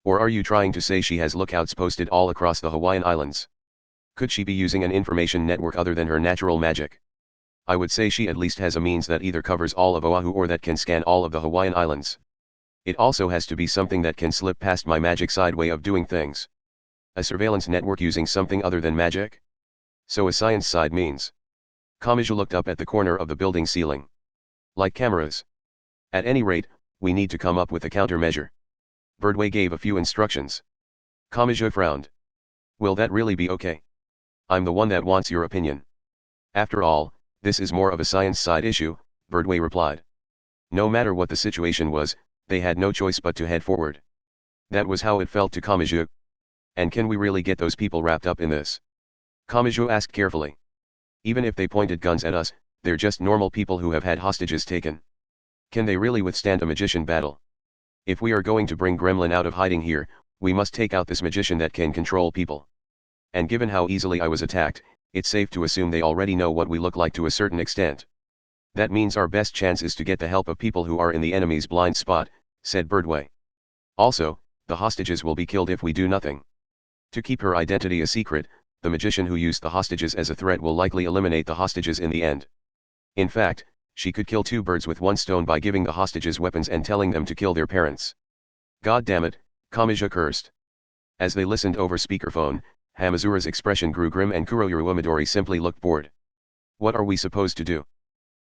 Or are you trying to say she has lookouts posted all across the Hawaiian Islands? Could she be using an information network other than her natural magic? I would say she at least has a means that either covers all of Oahu or that can scan all of the Hawaiian Islands. It also has to be something that can slip past my magic side way of doing things. A surveillance network using something other than magic? So a science side means. Kamachi looked up at the corner of the building ceiling. Like cameras. At any rate, we need to come up with a countermeasure. Birdway gave a few instructions. Kamachi frowned. Will that really be okay? I'm the one that wants your opinion. After all, this is more of a science side issue, Birdway replied. No matter what the situation was, they had no choice but to head forward. That was how it felt to Kamachi. And can we really get those people wrapped up in this? Kamachi asked carefully. Even if they pointed guns at us, they're just normal people who have had hostages taken. Can they really withstand a magician battle? If we are going to bring Gremlin out of hiding here, we must take out this magician that can control people. And given how easily I was attacked, it's safe to assume they already know what we look like to a certain extent. That means our best chance is to get the help of people who are in the enemy's blind spot, said Birdway. Also, the hostages will be killed if we do nothing. To keep her identity a secret, the magician who used the hostages as a threat will likely eliminate the hostages in the end. In fact, she could kill two birds with one stone by giving the hostages weapons and telling them to kill their parents. God damn it, Kamachi cursed. As they listened over speakerphone, Hamazura's expression grew grim and Kuroyuru Umidori simply looked bored. What are we supposed to do?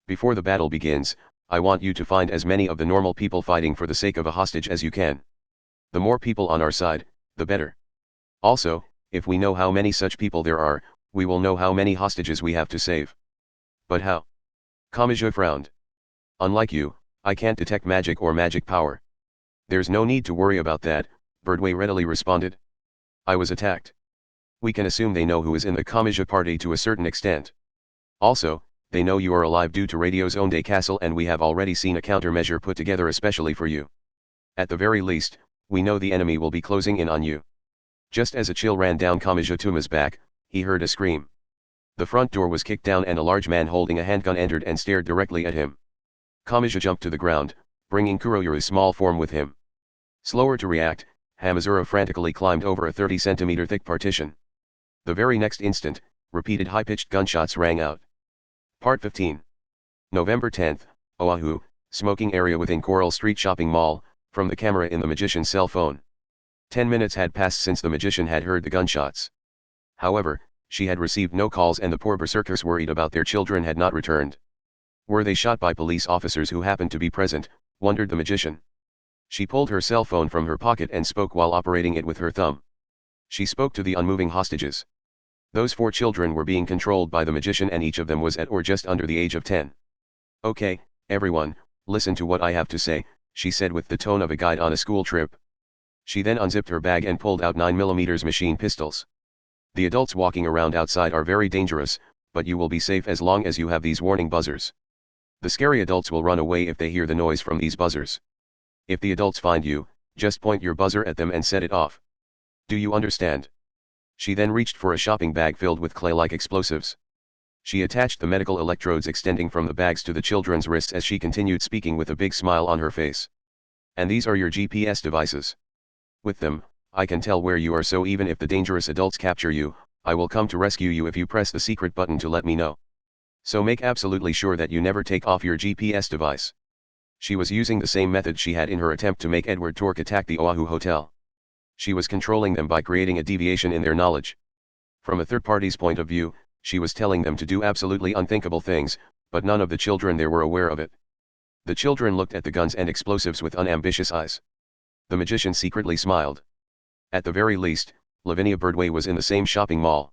Before the battle begins, I want you to find as many of the normal people fighting for the sake of a hostage as you can. The more people on our side, the better. Also, if we know how many such people there are, we will know how many hostages we have to save. But how? Kamachi frowned. Unlike you, I can't detect magic or magic power. There's no need to worry about that, Birdway readily responded. I was attacked. We can assume they know who is in the Kamachi party to a certain extent. Also, they know you are alive due to Radio's Onde Castle and we have already seen a countermeasure put together especially for you. At the very least, we know the enemy will be closing in on you. Just as a chill ran down Kamachi Tuma's back, he heard a scream. The front door was kicked down and a large man holding a handgun entered and stared directly at him. Kamachi jumped to the ground, bringing Kuroyuru's small form with him. Slower to react, Hamazura frantically climbed over a 30-centimeter thick partition. The very next instant, repeated high-pitched gunshots rang out. Part 15. November 10th, Oahu, smoking area within Coral Street Shopping Mall, from the camera in the magician's cell phone. 10 minutes had passed since the magician had heard the gunshots. However, she had received no calls and the poor berserkers worried about their children had not returned. Were they shot by police officers who happened to be present, wondered the magician. She pulled her cell phone from her pocket and spoke while operating it with her thumb. She spoke to the unmoving hostages. Those 4 children were being controlled by the magician and each of them was at or just under the age of 10. Okay, everyone, listen to what I have to say, she said with the tone of a guide on a school trip. She then unzipped her bag and pulled out 9mm machine pistols. The adults walking around outside are very dangerous, but you will be safe as long as you have these warning buzzers. The scary adults will run away if they hear the noise from these buzzers. If the adults find you, just point your buzzer at them and set it off. Do you understand? She then reached for a shopping bag filled with clay-like explosives. She attached the medical electrodes extending from the bags to the children's wrists as she continued speaking with a big smile on her face. And these are your GPS devices. With them, I can tell where you are, so even if the dangerous adults capture you, I will come to rescue you if you press the secret button to let me know. So make absolutely sure that you never take off your GPS device. She was using the same method she had in her attempt to make Edward Torque attack the Oahu hotel. She was controlling them by creating a deviation in their knowledge. From a third party's point of view, she was telling them to do absolutely unthinkable things, but none of the children there were aware of it. The children looked at the guns and explosives with unambitious eyes. The magician secretly smiled. At the very least, Lavinia Birdway was in the same shopping mall.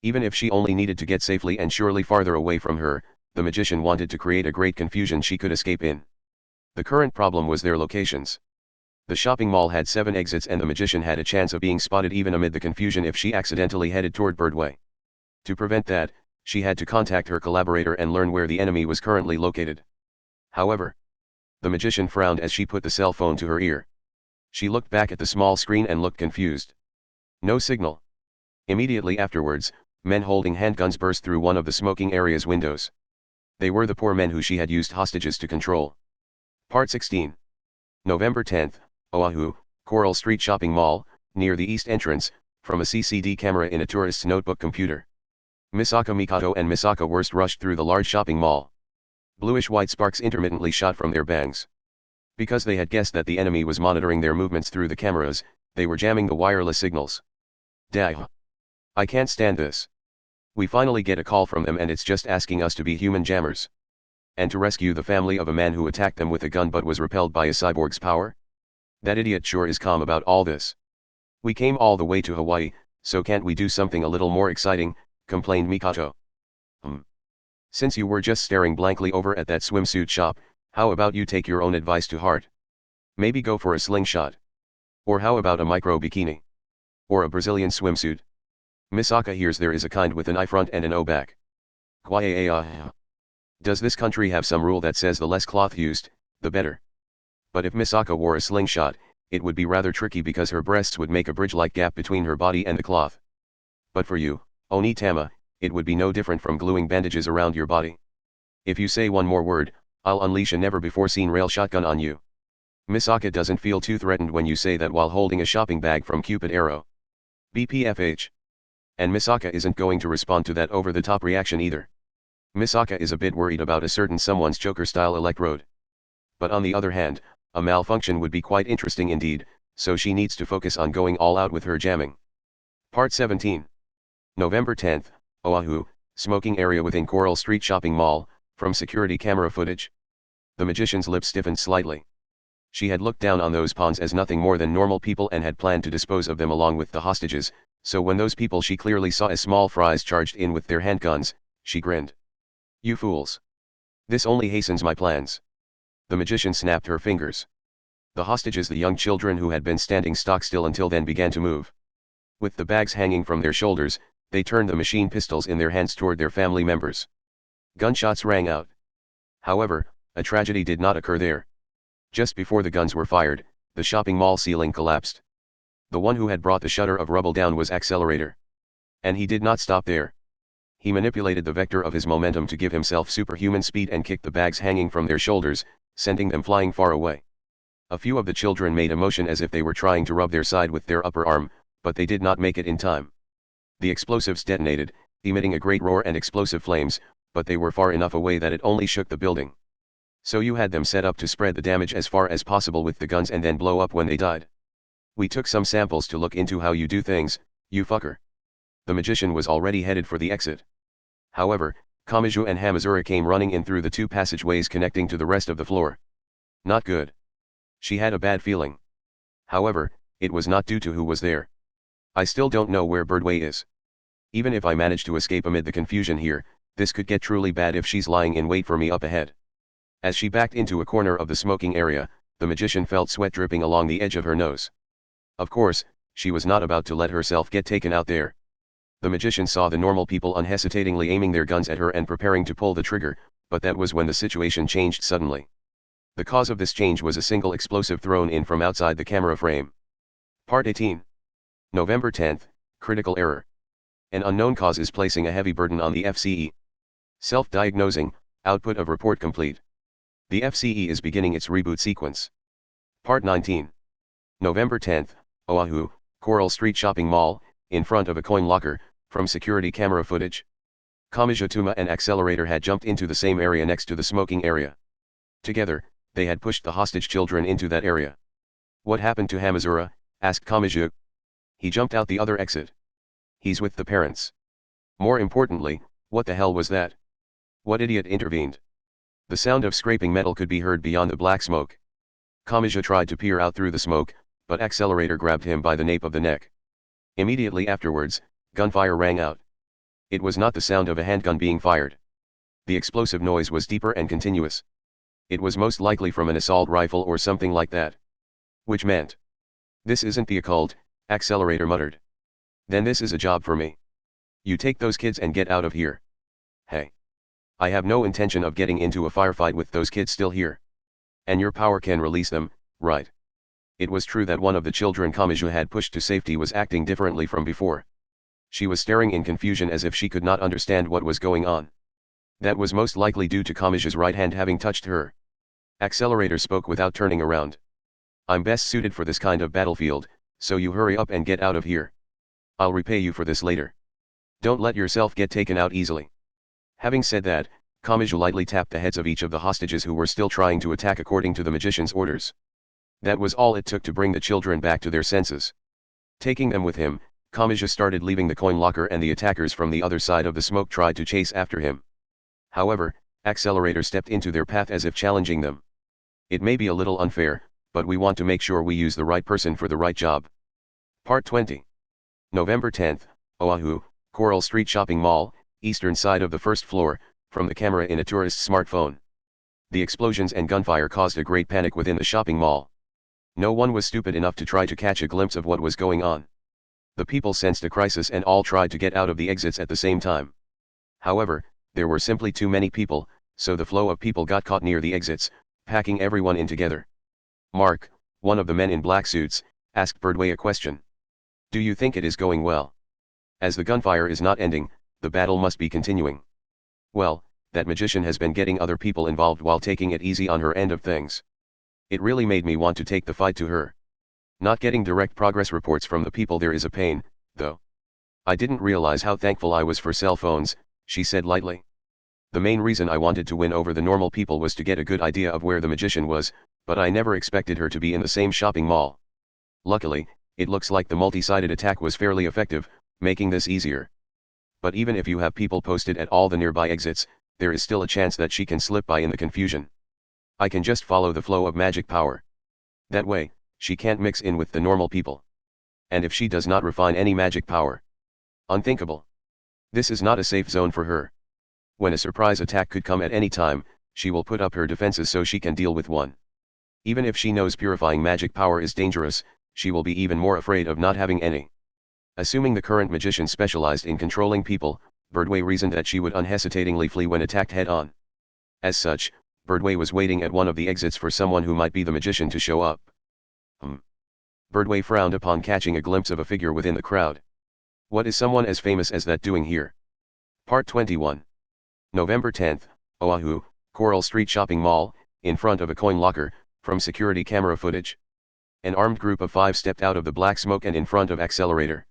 Even if she only needed to get safely and surely farther away from her, the magician wanted to create a great confusion she could escape in. The current problem was their locations. The shopping mall had 7 exits and the magician had a chance of being spotted even amid the confusion if she accidentally headed toward Birdway. To prevent that, she had to contact her collaborator and learn where the enemy was currently located. However, the magician frowned as she put the cell phone to her ear. She looked back at the small screen and looked confused. No signal. Immediately afterwards, men holding handguns burst through one of the smoking area's windows. They were the poor men who she had used hostages to control. Part 16. November 10th, Oahu, Coral Street Shopping Mall, near the east entrance, from a CCD camera in a tourist's notebook computer. Misaka Mikato and Misaka Wurst rushed through the large shopping mall. Bluish-white sparks intermittently shot from their bangs. Because they had guessed that the enemy was monitoring their movements through the cameras, they were jamming the wireless signals. Dag. I can't stand this. We finally get a call from them and it's just asking us to be human jammers. And to rescue the family of a man who attacked them with a gun but was repelled by a cyborg's power? That idiot sure is calm about all this. We came all the way to Hawaii, so can't we do something a little more exciting, complained Mikato. Since you were just staring blankly over at that swimsuit shop, how about you take your own advice to heart? Maybe go for a slingshot. Or how about a micro bikini? Or a Brazilian swimsuit? Misaka hears there is a kind with an I front and an O back. Does this country have some rule that says the less cloth used, the better? But if Misaka wore a slingshot, it would be rather tricky because her breasts would make a bridge-like gap between her body and the cloth. But for you, Onitama, it would be no different from gluing bandages around your body. If you say one more word, I'll unleash a never-before-seen rail shotgun on you. Misaka doesn't feel too threatened when you say that while holding a shopping bag from Cupid Arrow. BPFH. And Misaka isn't going to respond to that over-the-top reaction either. Misaka is a bit worried about a certain someone's Joker-style electrode. But on the other hand, a malfunction would be quite interesting indeed, so she needs to focus on going all out with her jamming. Part 17. November 10th, Oahu, smoking area within Coral Street Shopping Mall, from security camera footage. The magician's lips stiffened slightly. She had looked down on those pawns as nothing more than normal people and had planned to dispose of them along with the hostages, so when those people she clearly saw as small fries charged in with their handguns, she grinned. You fools. This only hastens my plans. The magician snapped her fingers. The hostages, the young children who had been standing stock still until then, began to move. With the bags hanging from their shoulders, they turned the machine pistols in their hands toward their family members. Gunshots rang out. However, a tragedy did not occur there. Just before the guns were fired, the shopping mall ceiling collapsed. The one who had brought the shutter of rubble down was Accelerator. And he did not stop there. He manipulated the vector of his momentum to give himself superhuman speed and kicked the bags hanging from their shoulders, sending them flying far away. A few of the children made a motion as if they were trying to rub their side with their upper arm, but they did not make it in time. The explosives detonated, emitting a great roar and explosive flames, but they were far enough away that it only shook the building. So you had them set up to spread the damage as far as possible with the guns and then blow up when they died. We took some samples to look into how you do things, you fucker. The magician was already headed for the exit. However, Kamaji and Hamazura came running in through the two passageways connecting to the rest of the floor. Not good. She had a bad feeling. However, it was not due to who was there. I still don't know where Birdway is. Even if I manage to escape amid the confusion here, this could get truly bad if she's lying in wait for me up ahead. As she backed into a corner of the smoking area, the magician felt sweat dripping along the edge of her nose. Of course, she was not about to let herself get taken out there. The magician saw the normal people unhesitatingly aiming their guns at her and preparing to pull the trigger, but that was when the situation changed suddenly. The cause of this change was a single explosive thrown in from outside the camera frame. Part 18. November 10th, critical error. An unknown cause is placing a heavy burden on the FCE. Self-diagnosing, output of report complete. The FCE is beginning its reboot sequence. Part 19. November 10th, Oahu, Coral Street Shopping Mall, in front of a coin locker, from security camera footage. Kamijituma and Accelerator had jumped into the same area next to the smoking area. Together, they had pushed the hostage children into that area. What happened to Hamazura? Asked Kamiji. He jumped out the other exit. He's with the parents. More importantly, what the hell was that? What idiot intervened? The sound of scraping metal could be heard beyond the black smoke. Kamiji tried to peer out through the smoke, but Accelerator grabbed him by the nape of the neck. Immediately afterwards, gunfire rang out. It was not the sound of a handgun being fired. The explosive noise was deeper and continuous. It was most likely from an assault rifle or something like that. Which meant, this isn't the occult, Accelerator muttered. Then this is a job for me. You take those kids and get out of here. Hey. I have no intention of getting into a firefight with those kids still here. And your power can release them, right? It was true that one of the children Kamiji had pushed to safety was acting differently from before. She was staring in confusion as if she could not understand what was going on. That was most likely due to Kamiji's right hand having touched her. Accelerator spoke without turning around. I'm best suited for this kind of battlefield, so you hurry up and get out of here. I'll repay you for this later. Don't let yourself get taken out easily. Having said that, Kamiji lightly tapped the heads of each of the hostages who were still trying to attack according to the magician's orders. That was all it took to bring the children back to their senses. Taking them with him, Kamiji started leaving the coin locker and the attackers from the other side of the smoke tried to chase after him. However, Accelerator stepped into their path as if challenging them. It may be a little unfair, but we want to make sure we use the right person for the right job. Part 20. November 10th, Oahu, Coral Street Shopping Mall, eastern side of the first floor, from the camera in a tourist's smartphone. The explosions and gunfire caused a great panic within the shopping mall. No one was stupid enough to try to catch a glimpse of what was going on. The people sensed a crisis and all tried to get out of the exits at the same time. However, there were simply too many people, so the flow of people got caught near the exits, packing everyone in together. Mark, one of the men in black suits, asked Birdway a question. Do you think it is going well? As the gunfire is not ending, the battle must be continuing. Well, that magician has been getting other people involved while taking it easy on her end of things. It really made me want to take the fight to her. Not getting direct progress reports from the people there is a pain, though. I didn't realize how thankful I was for cell phones, she said lightly. The main reason I wanted to win over the normal people was to get a good idea of where the magician was, but I never expected her to be in the same shopping mall. Luckily, it looks like the multi-sided attack was fairly effective, making this easier. But even if you have people posted at all the nearby exits, there is still a chance that she can slip by in the confusion. I can just follow the flow of magic power. That way, she can't mix in with the normal people. And if she does not refine any magic power. Unthinkable. This is not a safe zone for her. When a surprise attack could come at any time, she will put up her defenses so she can deal with one. Even if she knows purifying magic power is dangerous, she will be even more afraid of not having any. Assuming the current magician specialized in controlling people, Birdway reasoned that she would unhesitatingly flee when attacked head-on. As such, Birdway was waiting at one of the exits for someone who might be the magician to show up. Birdway frowned upon catching a glimpse of a figure within the crowd. What is someone as famous as that doing here? Part 21. November 10th, Oahu, Coral Street Shopping Mall, in front of a coin locker, from security camera footage. An armed group of 5 stepped out of the black smoke and in front of Accelerator.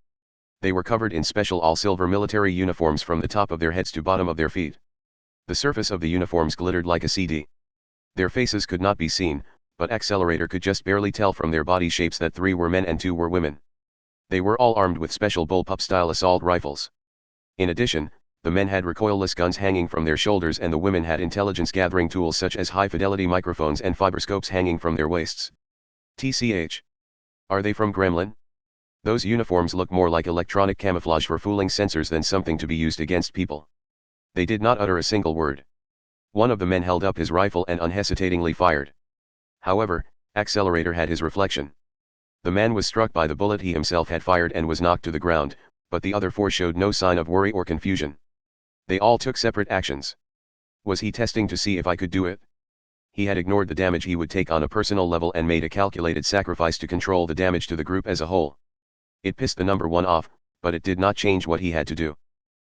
They were covered in special all-silver military uniforms from the top of their heads to bottom of their feet. The surface of the uniforms glittered like a CD. Their faces could not be seen, but Accelerator could just barely tell from their body shapes that 3 were men and 2 were women. They were all armed with special bullpup-style assault rifles. In addition, the men had recoilless guns hanging from their shoulders and the women had intelligence-gathering tools such as high-fidelity microphones and fiberscopes hanging from their waists. TCH. Are they from Gremlin? Those uniforms look more like electronic camouflage for fooling sensors than something to be used against people. They did not utter a single word. One of the men held up his rifle and unhesitatingly fired. However, Accelerator had his reflection. The man was struck by the bullet he himself had fired and was knocked to the ground, but the other 4 showed no sign of worry or confusion. They all took separate actions. Was he testing to see if I could do it? He had ignored the damage he would take on a personal level and made a calculated sacrifice to control the damage to the group as a whole. It pissed the number 1 off, but it did not change what he had to do.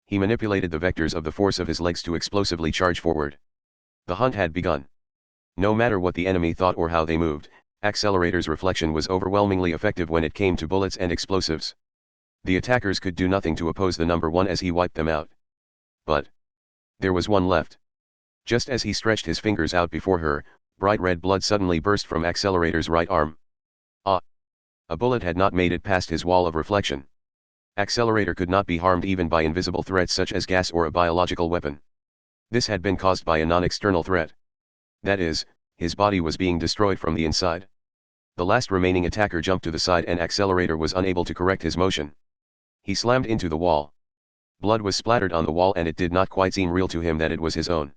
He manipulated the vectors of the force of his legs to explosively charge forward. The hunt had begun. No matter what the enemy thought or how they moved, Accelerator's reflection was overwhelmingly effective when it came to bullets and explosives. The attackers could do nothing to oppose the number 1 as he wiped them out. But there was one left. Just as he stretched his fingers out before her, bright red blood suddenly burst from Accelerator's right arm. Ah! A bullet had not made it past his wall of reflection. Accelerator could not be harmed even by invisible threats such as gas or a biological weapon. This had been caused by a non-external threat. That is, his body was being destroyed from the inside. The last remaining attacker jumped to the side and Accelerator was unable to correct his motion. He slammed into the wall. Blood was splattered on the wall and it did not quite seem real to him that it was his own.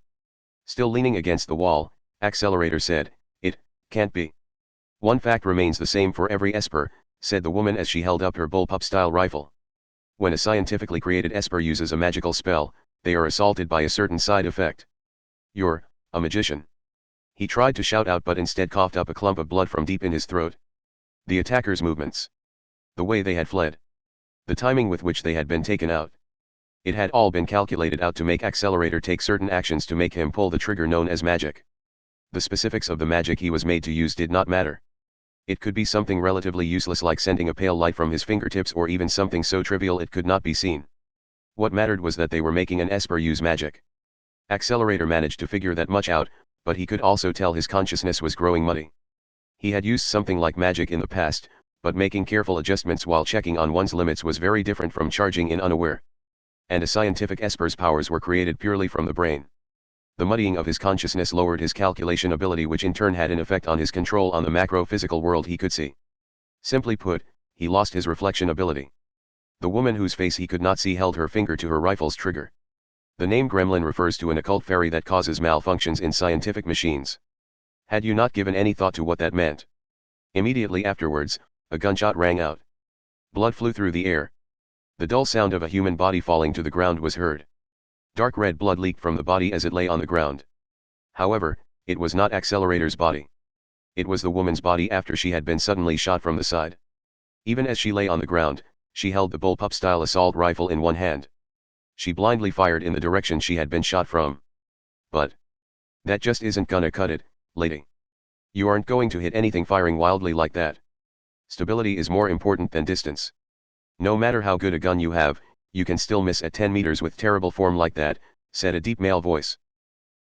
Still leaning against the wall, Accelerator said, "It can't be. One fact remains the same for every Esper," said the woman as she held up her bullpup-style rifle. When a scientifically created Esper uses a magical spell, they are assaulted by a certain side effect. "You're a magician." He tried to shout out but instead coughed up a clump of blood from deep in his throat. The attackers' movements. The way they had fled. The timing with which they had been taken out. It had all been calculated out to make Accelerator take certain actions to make him pull the trigger known as magic. The specifics of the magic he was made to use did not matter. It could be something relatively useless like sending a pale light from his fingertips or even something so trivial it could not be seen. What mattered was that they were making an Esper use magic. Accelerator managed to figure that much out, but he could also tell his consciousness was growing muddy. He had used something like magic in the past, but making careful adjustments while checking on one's limits was very different from charging in unaware. And a scientific Esper's powers were created purely from the brain. The muddying of his consciousness lowered his calculation ability, which in turn had an effect on his control on the macro-physical world he could see. Simply put, he lost his reflection ability. The woman whose face he could not see held her finger to her rifle's trigger. The name Gremlin refers to an occult fairy that causes malfunctions in scientific machines. Had you not given any thought to what that meant? Immediately afterwards, a gunshot rang out. Blood flew through the air. The dull sound of a human body falling to the ground was heard. Dark red blood leaked from the body as it lay on the ground. However, it was not Accelerator's body. It was the woman's body after she had been suddenly shot from the side. Even as she lay on the ground, She held the bullpup-style assault rifle in one hand. She blindly fired in the direction she had been shot from. But that just isn't gonna cut it, lady. You aren't going to hit anything firing wildly like that. Stability is more important than distance. No matter how good a gun you have, you can still miss at 10 meters with terrible form like that, said a deep male voice.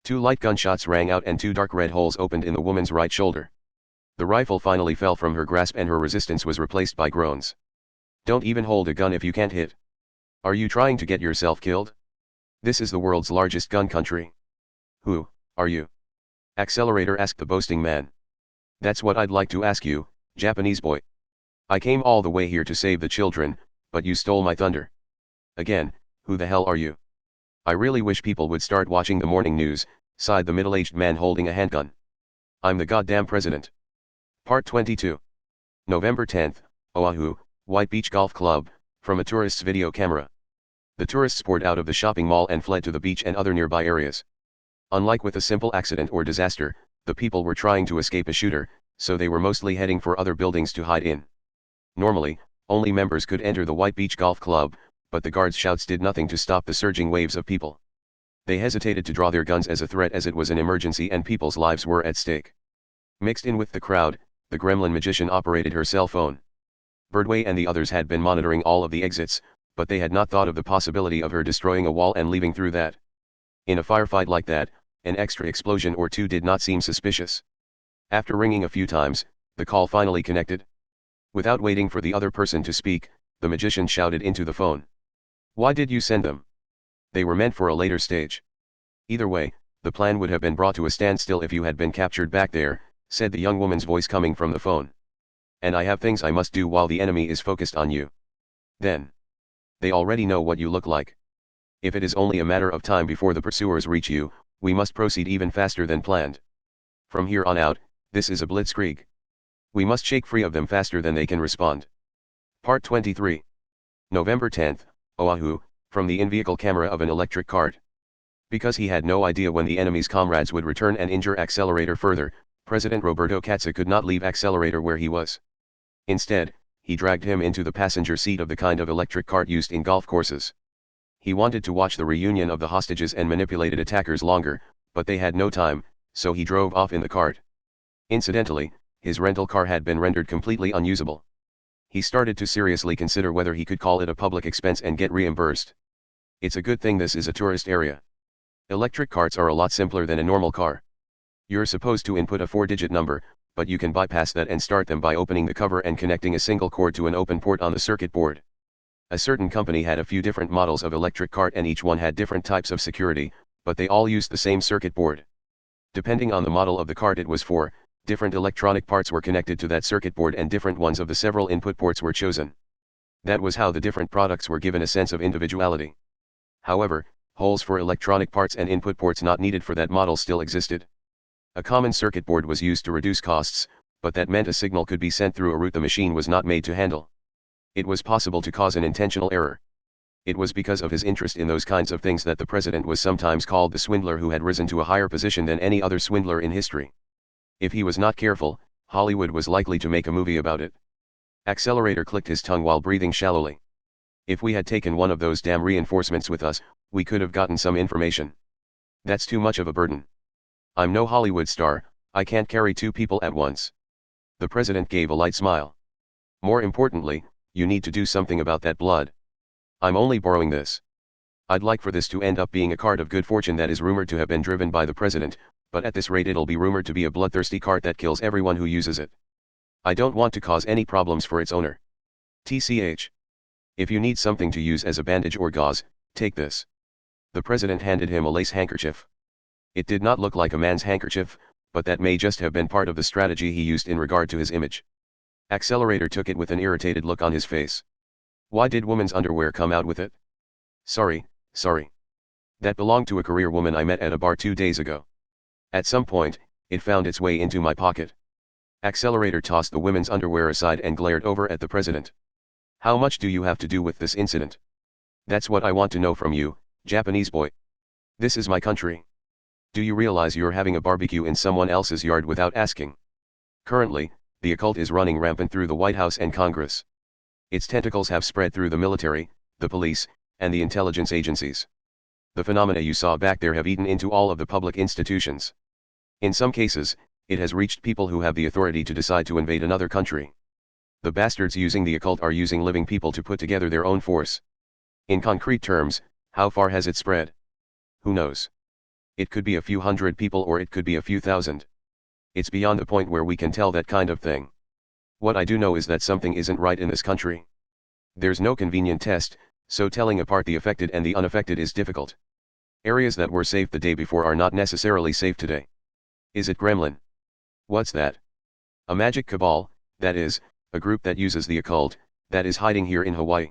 2 light gunshots rang out and 2 dark red holes opened in the woman's right shoulder. The rifle finally fell from her grasp and her resistance was replaced by groans. Don't even hold a gun if you can't hit. Are you trying to get yourself killed? This is the world's largest gun country. Who are you? Accelerator asked the boasting man. That's what I'd like to ask you, Japanese boy. I came all the way here to save the children, but you stole my thunder. Again, who the hell are you? I really wish people would start watching the morning news, sighed the middle-aged man holding a handgun. I'm the goddamn president. Part 22. November 10th, Oahu, White Beach Golf Club, from a tourist's video camera. The tourists poured out of the shopping mall and fled to the beach and other nearby areas. Unlike with a simple accident or disaster, the people were trying to escape a shooter, so they were mostly heading for other buildings to hide in. Normally, only members could enter the White Beach Golf Club, but the guards' shouts did nothing to stop the surging waves of people. They hesitated to draw their guns as a threat as it was an emergency and people's lives were at stake. Mixed in with the crowd, the gremlin magician operated her cell phone. Birdway and the others had been monitoring all of the exits, but they had not thought of the possibility of her destroying a wall and leaving through that. In a firefight like that, an extra explosion or two did not seem suspicious. After ringing a few times, the call finally connected. Without waiting for the other person to speak, the magician shouted into the phone. Why did you send them? They were meant for a later stage. Either way, the plan would have been brought to a standstill if you had been captured back there, said the young woman's voice coming from the phone. And I have things I must do while the enemy is focused on you. Then. They already know what you look like. If it is only a matter of time before the pursuers reach you, we must proceed even faster than planned. From here on out, this is a blitzkrieg. We must shake free of them faster than they can respond. Part 23. November 10th, Oahu, from the in-vehicle camera of an electric cart. Because he had no idea when the enemy's comrades would return and injure Accelerator further, President Roberto Katsa could not leave Accelerator where he was. Instead, he dragged him into the passenger seat of the kind of electric cart used in golf courses. He wanted to watch the reunion of the hostages and manipulated attackers longer, but they had no time, so he drove off in the cart. Incidentally, his rental car had been rendered completely unusable. He started to seriously consider whether he could call it a public expense and get reimbursed. It's a good thing this is a tourist area. Electric carts are a lot simpler than a normal car. You're supposed to input a 4-digit number, but you can bypass that and start them by opening the cover and connecting a single cord to an open port on the circuit board. A certain company had a few different models of electric cart and each one had different types of security, but they all used the same circuit board. Depending on the model of the cart it was for, different electronic parts were connected to that circuit board and different ones of the several input ports were chosen. That was how the different products were given a sense of individuality. However, holes for electronic parts and input ports not needed for that model still existed. A common circuit board was used to reduce costs, but that meant a signal could be sent through a route the machine was not made to handle. It was possible to cause an intentional error. It was because of his interest in those kinds of things that the president was sometimes called the swindler who had risen to a higher position than any other swindler in history. If he was not careful, Hollywood was likely to make a movie about it. Accelerator clicked his tongue while breathing shallowly. If we had taken one of those damn reinforcements with us, we could have gotten some information. That's too much of a burden. I'm no Hollywood star, I can't carry 2 people at once. The president gave a light smile. More importantly, you need to do something about that blood. I'm only borrowing this. I'd like for this to end up being a cart of good fortune that is rumored to have been driven by the president, but at this rate it'll be rumored to be a bloodthirsty cart that kills everyone who uses it. I don't want to cause any problems for its owner. TCH. If you need something to use as a bandage or gauze, take this. The president handed him a lace handkerchief. It did not look like a man's handkerchief, but that may just have been part of the strategy he used in regard to his image. Accelerator took it with an irritated look on his face. Why did woman's underwear come out with it? Sorry. That belonged to a career woman I met at a bar 2 days ago. At some point, it found its way into my pocket. Accelerator tossed the women's underwear aside and glared over at the president. How much do you have to do with this incident? That's what I want to know from you, Japanese boy. This is my country. Do you realize you're having a barbecue in someone else's yard without asking? Currently, the occult is running rampant through the White House and Congress. Its tentacles have spread through the military, the police, and the intelligence agencies. The phenomena you saw back there have eaten into all of the public institutions. In some cases, it has reached people who have the authority to decide to invade another country. The bastards using the occult are using living people to put together their own force. In concrete terms, how far has it spread? Who knows? It could be a few hundred people or it could be a few thousand. It's beyond the point where we can tell that kind of thing. What I do know is that something isn't right in this country. There's no convenient test, so telling apart the affected and the unaffected is difficult. Areas that were safe the day before are not necessarily safe today. Is it Gremlin? What's that? A magic cabal, that is, a group that uses the occult, that is hiding here in Hawaii.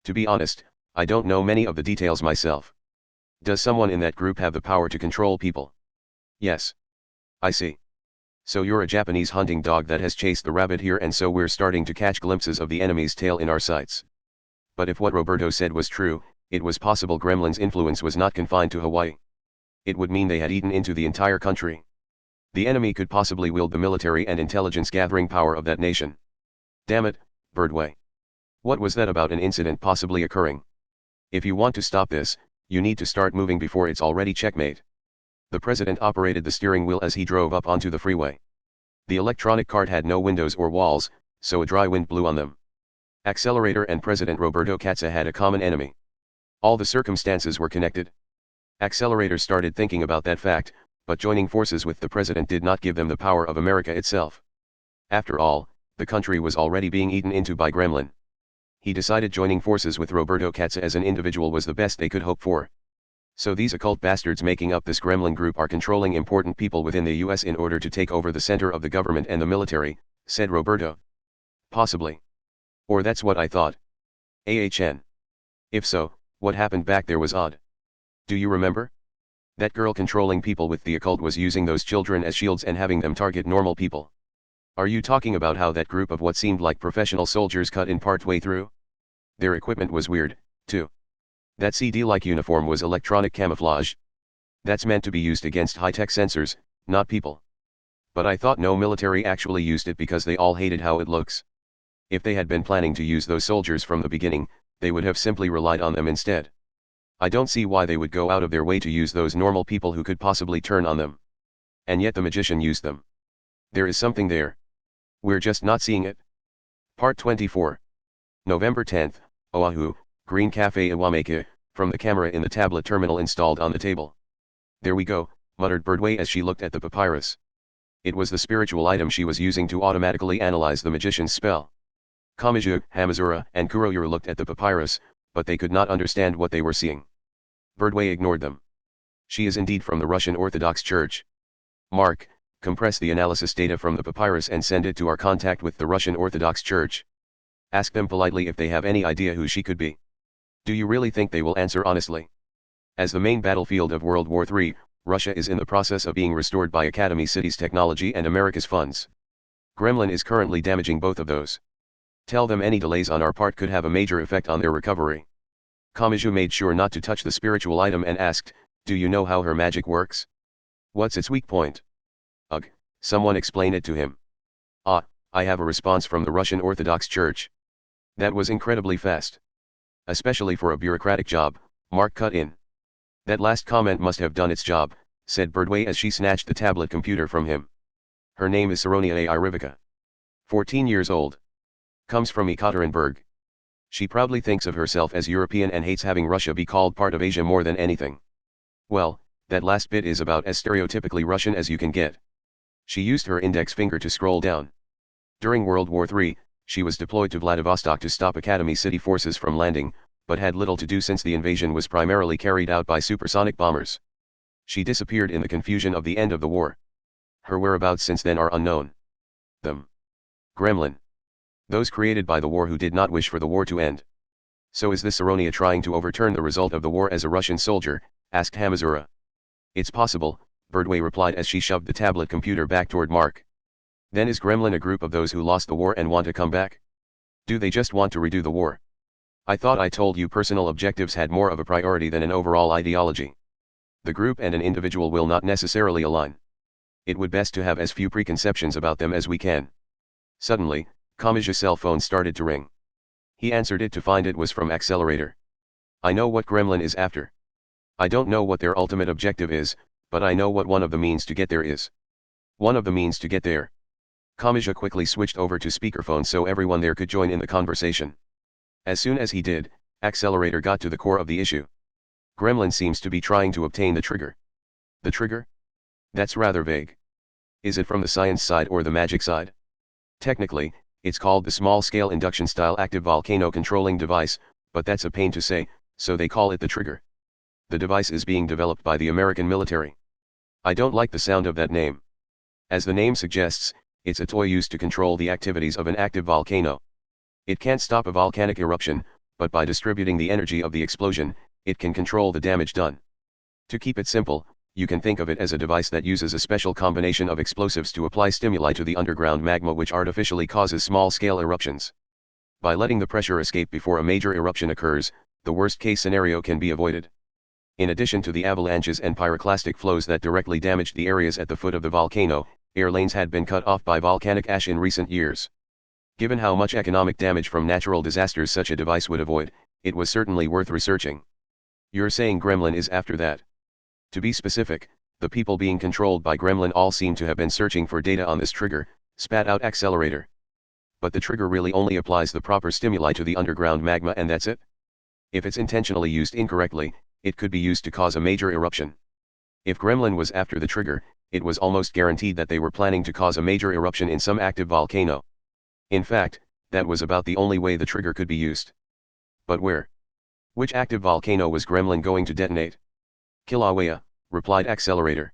To be honest, I don't know many of the details myself. Does someone in that group have the power to control people? Yes. I see. So you're a Japanese hunting dog that has chased the rabbit here, and so we're starting to catch glimpses of the enemy's tail in our sights. But if what Roberto said was true, it was possible Gremlin's influence was not confined to Hawaii. It would mean they had eaten into the entire country. The enemy could possibly wield the military and intelligence gathering power of that nation. Damn it, Birdway. What was that about an incident possibly occurring? If you want to stop this, you need to start moving before it's already checkmate. The president operated the steering wheel as he drove up onto the freeway. The electronic cart had no windows or walls, so a dry wind blew on them. Accelerator and President Roberto Katza had a common enemy. All the circumstances were connected. Accelerator started thinking about that fact, but joining forces with the president did not give them the power of America itself. After all, the country was already being eaten into by Gremlin. He decided joining forces with Roberto Katza as an individual was the best they could hope for. So these occult bastards making up this Gremlin group are controlling important people within the US in order to take over the center of the government and the military, said Roberto. Possibly. Or that's what I thought. AHN. If so, what happened back there was odd. Do you remember? That girl controlling people with the occult was using those children as shields and having them target normal people. Are you talking about how that group of what seemed like professional soldiers cut in partway through? Their equipment was weird, too. That CD-like uniform was electronic camouflage. That's meant to be used against high-tech sensors, not people. But I thought no military actually used it because they all hated how it looks. If they had been planning to use those soldiers from the beginning, they would have simply relied on them instead. I don't see why they would go out of their way to use those normal people who could possibly turn on them. And yet the magician used them. There is something there. We're just not seeing it. Part 24. November 10th, Oahu, Green Cafe Iwameke, from the camera in the tablet terminal installed on the table. There we go, muttered Birdway as she looked at the papyrus. It was the spiritual item she was using to automatically analyze the magician's spell. Kamiju, Hamazura, and Kuroyur looked at the papyrus, but they could not understand what they were seeing. Birdway ignored them. She is indeed from the Russian Orthodox Church. Mark, compress the analysis data from the papyrus and send it to our contact with the Russian Orthodox Church. Ask them politely if they have any idea who she could be. Do you really think they will answer honestly? As the main battlefield of World War III, Russia is in the process of being restored by Academy City's technology and America's funds. Gremlin is currently damaging both of those. Tell them any delays on our part could have a major effect on their recovery. Kamiju made sure not to touch the spiritual item and asked, do you know how her magic works? What's its weak point? Ugh, someone explain it to him. Ah, I have a response from the Russian Orthodox Church. That was incredibly fast. Especially for a bureaucratic job, Mark cut in. That last comment must have done its job, said Birdway as she snatched the tablet computer from him. Her name is Saronia A. Irivica. 14 years old. Comes from Ekaterinburg. She proudly thinks of herself as European and hates having Russia be called part of Asia more than anything. Well, that last bit is about as stereotypically Russian as you can get. She used her index finger to scroll down. During World War III, she was deployed to Vladivostok to stop Academy City forces from landing, but had little to do since the invasion was primarily carried out by supersonic bombers. She disappeared in the confusion of the end of the war. Her whereabouts since then are unknown. Them. Gremlin. Those created by the war who did not wish for the war to end. So is this Saronia trying to overturn the result of the war as a Russian soldier? Asked Hamazura. It's possible, Birdway replied as she shoved the tablet computer back toward Mark. Then is Gremlin a group of those who lost the war and want to come back? Do they just want to redo the war? I thought I told you personal objectives had more of a priority than an overall ideology. The group and an individual will not necessarily align. It would best to have as few preconceptions about them as we can. Suddenly, Kamaji's cell phone started to ring. He answered it to find it was from Accelerator. I know what Gremlin is after. I don't know what their ultimate objective is, but I know what one of the means to get there is. One of the means to get there. Kamachi quickly switched over to speakerphone so everyone there could join in the conversation. As soon as he did, Accelerator got to the core of the issue. Gremlin seems to be trying to obtain the trigger. The trigger? That's rather vague. Is it from the science side or the magic side? Technically, it's called the small-scale induction-style active volcano controlling device, but that's a pain to say, so they call it the trigger. The device is being developed by the American military. I don't like the sound of that name. As the name suggests, it's a toy used to control the activities of an active volcano. It can't stop a volcanic eruption, but by distributing the energy of the explosion, it can control the damage done. To keep it simple, you can think of it as a device that uses a special combination of explosives to apply stimuli to the underground magma which artificially causes small-scale eruptions. By letting the pressure escape before a major eruption occurs, the worst-case scenario can be avoided. In addition to the avalanches and pyroclastic flows that directly damaged the areas at the foot of the volcano, air lanes had been cut off by volcanic ash in recent years. Given how much economic damage from natural disasters such a device would avoid, it was certainly worth researching. You're saying Gremlin is after that? To be specific, the people being controlled by Gremlin all seem to have been searching for data on this trigger, spat out Accelerator. But the trigger really only applies the proper stimuli to the underground magma and that's it? If it's intentionally used incorrectly, it could be used to cause a major eruption. If Gremlin was after the trigger, it was almost guaranteed that they were planning to cause a major eruption in some active volcano. In fact, that was about the only way the trigger could be used. But where? Which active volcano was Gremlin going to detonate? Kilauea, replied Accelerator.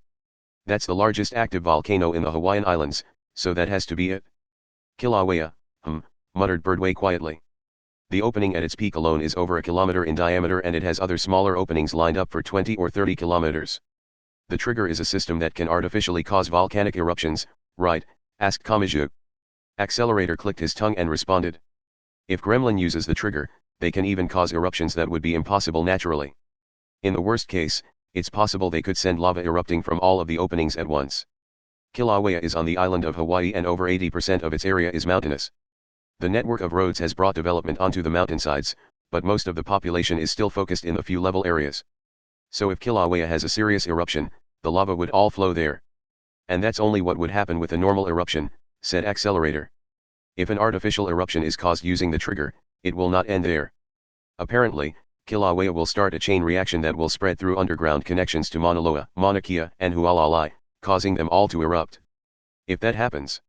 That's the largest active volcano in the Hawaiian Islands, so that has to be it. Kilauea, muttered Birdway quietly. The opening at its peak alone is over a kilometer in diameter and it has other smaller openings lined up for 20 or 30 kilometers. The trigger is a system that can artificially cause volcanic eruptions, right? Asked Kamachi. Accelerator clicked his tongue and responded. If Gremlin uses the trigger, they can even cause eruptions that would be impossible naturally. In the worst case, it's possible they could send lava erupting from all of the openings at once. Kilauea is on the island of Hawaii and over 80% of its area is mountainous. The network of roads has brought development onto the mountainsides, but most of the population is still focused in the few level areas. So if Kilauea has a serious eruption, the lava would all flow there. And that's only what would happen with a normal eruption, said Accelerator. If an artificial eruption is caused using the trigger, it will not end there. Apparently, Kilauea will start a chain reaction that will spread through underground connections to Mauna Loa, Mauna Kea, and Hualalai, causing them all to erupt. If that happens,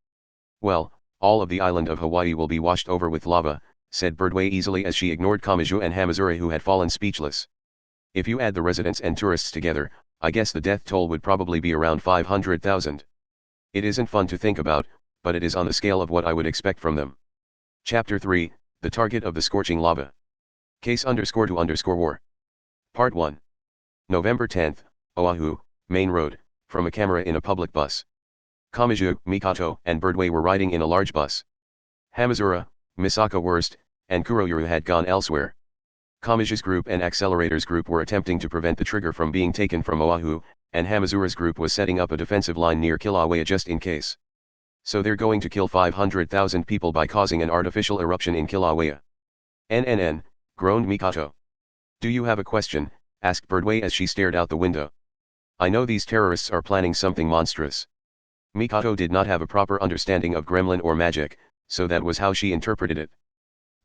well, all of the island of Hawaii will be washed over with lava, said Birdway easily as she ignored Kamachi and Hamazuri who had fallen speechless. If you add the residents and tourists together, I guess the death toll would probably be around 500,000. It isn't fun to think about, but it is on the scale of what I would expect from them. Chapter 3, The Target of the Scorching Lava. Case_2_war. Part 1. November 10th, Oahu, Main Road, from a camera in a public bus. Kamachi, Mikato, and Birdway were riding in a large bus. Hamazura, Misaka Worst, and Kuroyuru had gone elsewhere. Kamachi's group and Accelerator's group were attempting to prevent the trigger from being taken from Oahu, and Hamazura's group was setting up a defensive line near Kilauea just in case. So they're going to kill 500,000 people by causing an artificial eruption in Kilauea. NNN, groaned Mikato. Do you have a question? Asked Birdway as she stared out the window. I know these terrorists are planning something monstrous. Mikato did not have a proper understanding of gremlin or magic, so that was how she interpreted it.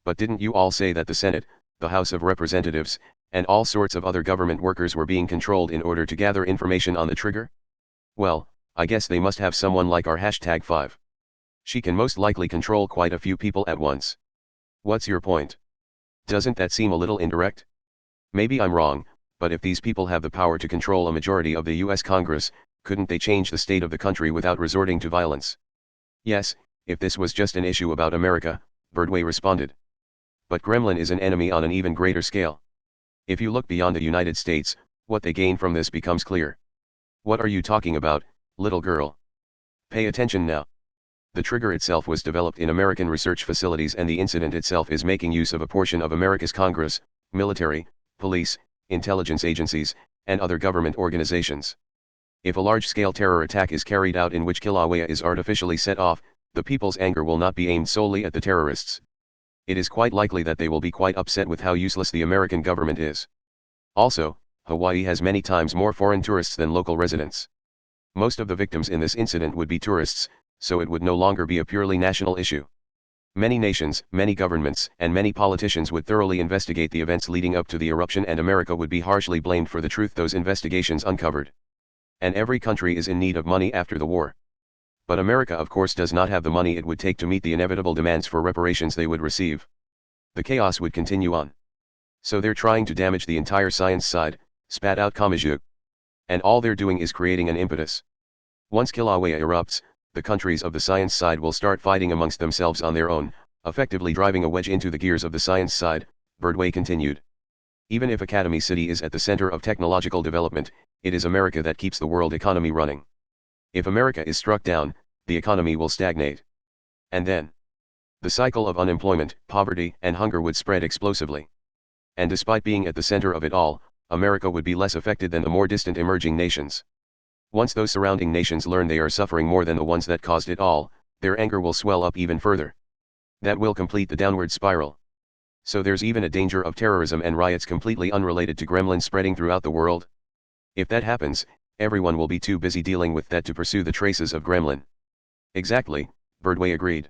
But didn't you all say that the Senate, the House of Representatives, and all sorts of other government workers were being controlled in order to gather information on the trigger? Well, I guess they must have someone like our #5. She can most likely control quite a few people at once. What's your point? Doesn't that seem a little indirect? Maybe I'm wrong, but if these people have the power to control a majority of the US Congress, couldn't they change the state of the country without resorting to violence? Yes, if this was just an issue about America, Birdway responded. But Gremlin is an enemy on an even greater scale. If you look beyond the United States, what they gain from this becomes clear. What are you talking about, little girl? Pay attention now. The trigger itself was developed in American research facilities and the incident itself is making use of a portion of America's Congress, military, police, intelligence agencies, and other government organizations. If a large-scale terror attack is carried out in which Kilauea is artificially set off, the people's anger will not be aimed solely at the terrorists. It is quite likely that they will be quite upset with how useless the American government is. Also, Hawaii has many times more foreign tourists than local residents. Most of the victims in this incident would be tourists, so it would no longer be a purely national issue. Many nations, many governments, and many politicians would thoroughly investigate the events leading up to the eruption, and America would be harshly blamed for the truth those investigations uncovered. And every country is in need of money after the war. But America of course does not have the money it would take to meet the inevitable demands for reparations they would receive. The chaos would continue on. So they're trying to damage the entire science side, spat out Kamachi. And all they're doing is creating an impetus. Once Kilauea erupts, the countries of the science side will start fighting amongst themselves on their own, effectively driving a wedge into the gears of the science side, Birdway continued. Even if Academy City is at the center of technological development, it is America that keeps the world economy running. If America is struck down, the economy will stagnate. And then, the cycle of unemployment, poverty, and hunger would spread explosively. And despite being at the center of it all, America would be less affected than the more distant emerging nations. Once those surrounding nations learn they are suffering more than the ones that caused it all, their anger will swell up even further. That will complete the downward spiral. So there's even a danger of terrorism and riots completely unrelated to gremlins spreading throughout the world. If that happens, everyone will be too busy dealing with that to pursue the traces of gremlin. Exactly, Birdway agreed.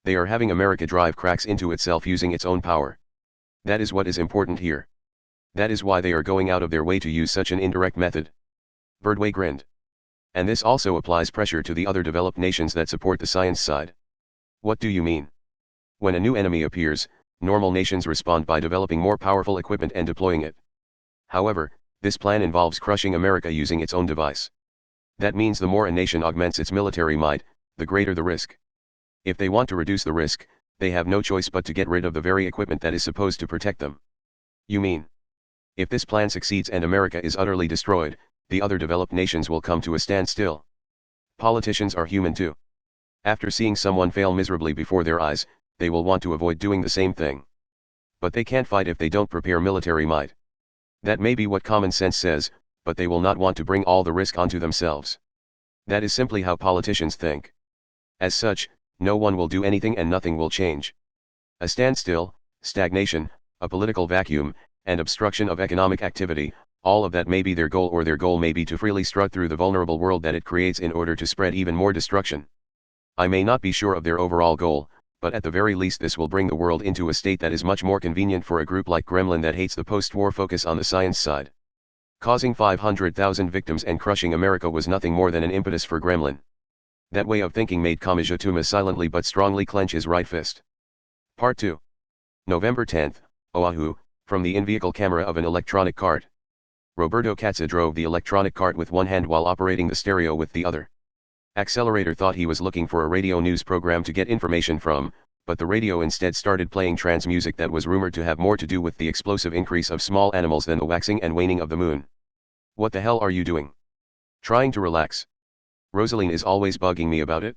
They are having America drive cracks into itself using its own power. That is what is important here. That is why they are going out of their way to use such an indirect method. Birdway grinned. And this also applies pressure to the other developed nations that support the science side. What do you mean? When a new enemy appears, normal nations respond by developing more powerful equipment and deploying it. However, this plan involves crushing America using its own device. That means the more a nation augments its military might, the greater the risk. If they want to reduce the risk, they have no choice but to get rid of the very equipment that is supposed to protect them. You mean? If this plan succeeds and America is utterly destroyed, the other developed nations will come to a standstill. Politicians are human too. After seeing someone fail miserably before their eyes, they will want to avoid doing the same thing. But they can't fight if they don't prepare military might. That may be what common sense says, but they will not want to bring all the risk onto themselves. That is simply how politicians think. As such, no one will do anything and nothing will change. A standstill, stagnation, a political vacuum, and obstruction of economic activity, all of that may be their goal, or their goal may be to freely strut through the vulnerable world that it creates in order to spread even more destruction. I may not be sure of their overall goal, but at the very least this will bring the world into a state that is much more convenient for a group like Gremlin that hates the post-war focus on the science side. Causing 500,000 victims and crushing America was nothing more than an impetus for Gremlin. That way of thinking made Kamijituma silently but strongly clench his right fist. Part 2. November 10, Oahu, from the in-vehicle camera of an electronic cart. Roberto Katza drove the electronic cart with one hand while operating the stereo with the other. Accelerator thought he was looking for a radio news program to get information from, but the radio instead started playing trance music that was rumored to have more to do with the explosive increase of small animals than the waxing and waning of the moon. What the hell are you doing? Trying to relax. Rosaline is always bugging me about it.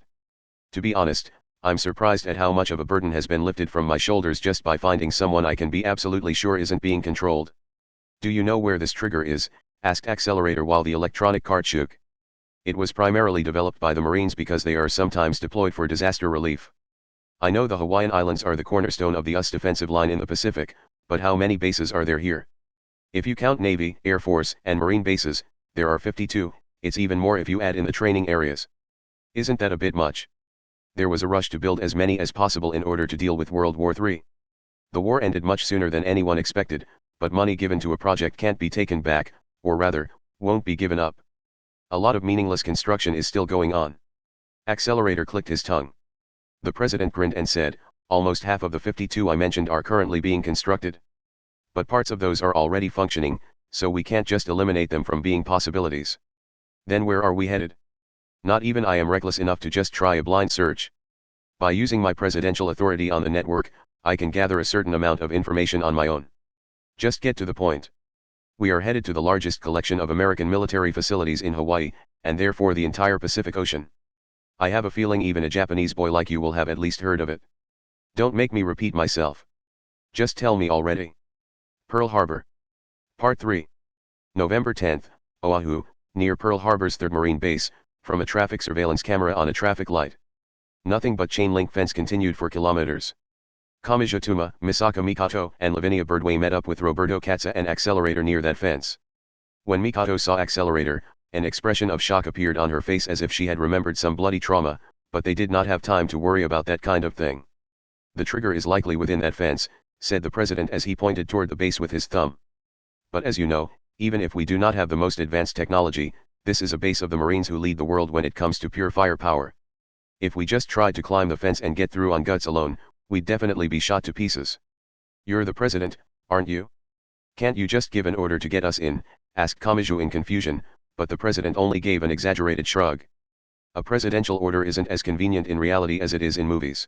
To be honest, I'm surprised at how much of a burden has been lifted from my shoulders just by finding someone I can be absolutely sure isn't being controlled. Do you know where this trigger is? Asked Accelerator while the electronic cart shook. It was primarily developed by the Marines because they are sometimes deployed for disaster relief. I know the Hawaiian Islands are the cornerstone of the US defensive line in the Pacific, but how many bases are there here? If you count Navy, Air Force, and Marine bases, there are 52, it's even more if you add in the training areas. Isn't that a bit much? There was a rush to build as many as possible in order to deal with World War III. The war ended much sooner than anyone expected, but money given to a project can't be taken back, or rather, won't be given up. A lot of meaningless construction is still going on. Accelerator clicked his tongue. The president grinned and said, almost half of the 52 I mentioned are currently being constructed. But parts of those are already functioning, so we can't just eliminate them from being possibilities. Then where are we headed? Not even I am reckless enough to just try a blind search. By using my presidential authority on the network, I can gather a certain amount of information on my own. Just get to the point. We are headed to the largest collection of American military facilities in Hawaii, and therefore the entire Pacific Ocean. I have a feeling even a Japanese boy like you will have at least heard of it. Don't make me repeat myself. Just tell me already. Pearl Harbor. Part 3. November 10, Oahu, near Pearl Harbor's 3rd Marine Base, from a traffic surveillance camera on a traffic light. Nothing but chain link fence continued for kilometers. Kamijutuma, Misaka Mikato, and Lavinia Birdway met up with Roberto Katza and Accelerator near that fence. When Mikato saw Accelerator, an expression of shock appeared on her face as if she had remembered some bloody trauma, but they did not have time to worry about that kind of thing. The trigger is likely within that fence, said the president as he pointed toward the base with his thumb. But as you know, even if we do not have the most advanced technology, this is a base of the Marines who lead the world when it comes to pure firepower. If we just tried to climb the fence and get through on guts alone, we'd definitely be shot to pieces. You're the president, aren't you? Can't you just give an order to get us in? Asked Kamiju in confusion, but the president only gave an exaggerated shrug. A presidential order isn't as convenient in reality as it is in movies.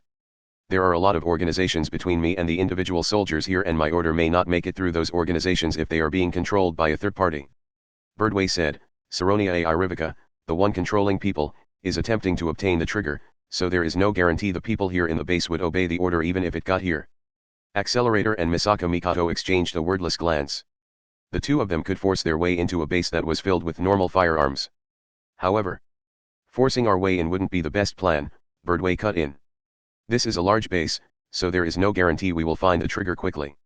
There are a lot of organizations between me and the individual soldiers here, and my order may not make it through those organizations if they are being controlled by a third party. Birdway said, Saronia A. Rivica, the one controlling people, is attempting to obtain the trigger, so there is no guarantee the people here in the base would obey the order even if it got here. Accelerator and Misaka Mikato exchanged a wordless glance. The two of them could force their way into a base that was filled with normal firearms. However, forcing our way in wouldn't be the best plan, Birdway cut in. This is a large base, so there is no guarantee we will find the trigger quickly.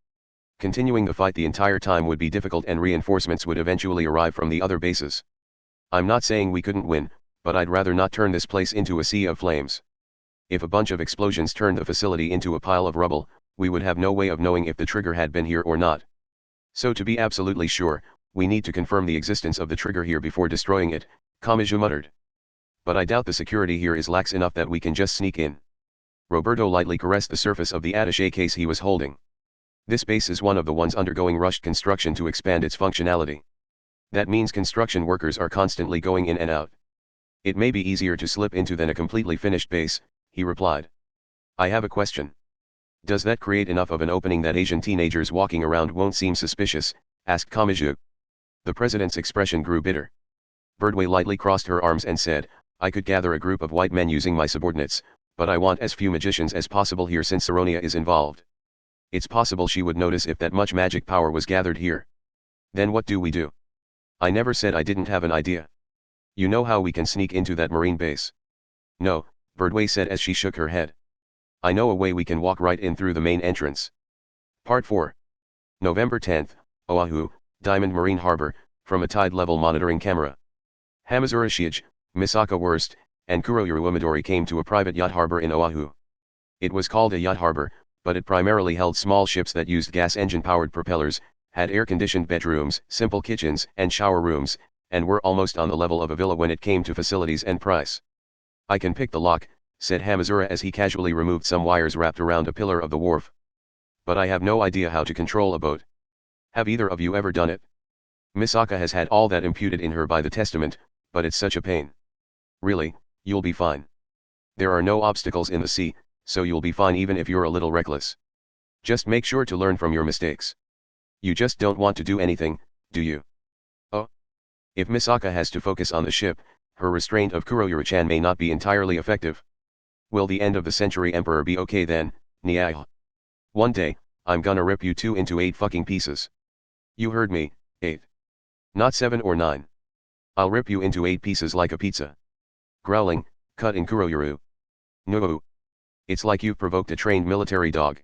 Continuing the fight the entire time would be difficult and reinforcements would eventually arrive from the other bases. I'm not saying we couldn't win, but I'd rather not turn this place into a sea of flames. If a bunch of explosions turned the facility into a pile of rubble, we would have no way of knowing if the trigger had been here or not. So to be absolutely sure, we need to confirm the existence of the trigger here before destroying it, Kamiju muttered. But I doubt the security here is lax enough that we can just sneak in. Roberto lightly caressed the surface of the attaché case he was holding. This base is one of the ones undergoing rushed construction to expand its functionality. That means construction workers are constantly going in and out. It may be easier to slip into than a completely finished base, he replied. I have a question. Does that create enough of an opening that Asian teenagers walking around won't seem suspicious? Asked Kamiju. The president's expression grew bitter. Birdway lightly crossed her arms and said, I could gather a group of white men using my subordinates, but I want as few magicians as possible here since Saronia is involved. It's possible she would notice if that much magic power was gathered here. Then what do we do? I never said I didn't have an idea. You know how we can sneak into that marine base? No, Birdway said as she shook her head. I know a way we can walk right in through the main entrance. Part 4. November 10th, Oahu, Diamond Marine Harbor, from a tide level monitoring camera. Hamazura Shiage, Misaka Wurst, and Kuroyuru Umidori came to a private yacht harbor in Oahu. It was called a yacht harbor, but it primarily held small ships that used gas engine-powered propellers, had air-conditioned bedrooms, simple kitchens, and shower rooms, and were almost on the level of a villa when it came to facilities and price. I can pick the lock, said Hamazura as he casually removed some wires wrapped around a pillar of the wharf. But I have no idea how to control a boat. Have either of you ever done it? Misaka has had all that imputed in her by the testament, but it's such a pain. Really, you'll be fine. There are no obstacles in the sea, so you'll be fine even if you're a little reckless. Just make sure to learn from your mistakes. You just don't want to do anything, do you? Oh. If Misaka has to focus on the ship, her restraint of Kuroyuru-chan may not be entirely effective. Will the end of the century emperor be okay then, Nyai? One day, I'm gonna rip you two into 8 fucking pieces. You heard me, 8. Not 7 or 9. I'll rip you into 8 pieces like a pizza. Growling, cut in Kuroyuru. No. It's like you've provoked a trained military dog.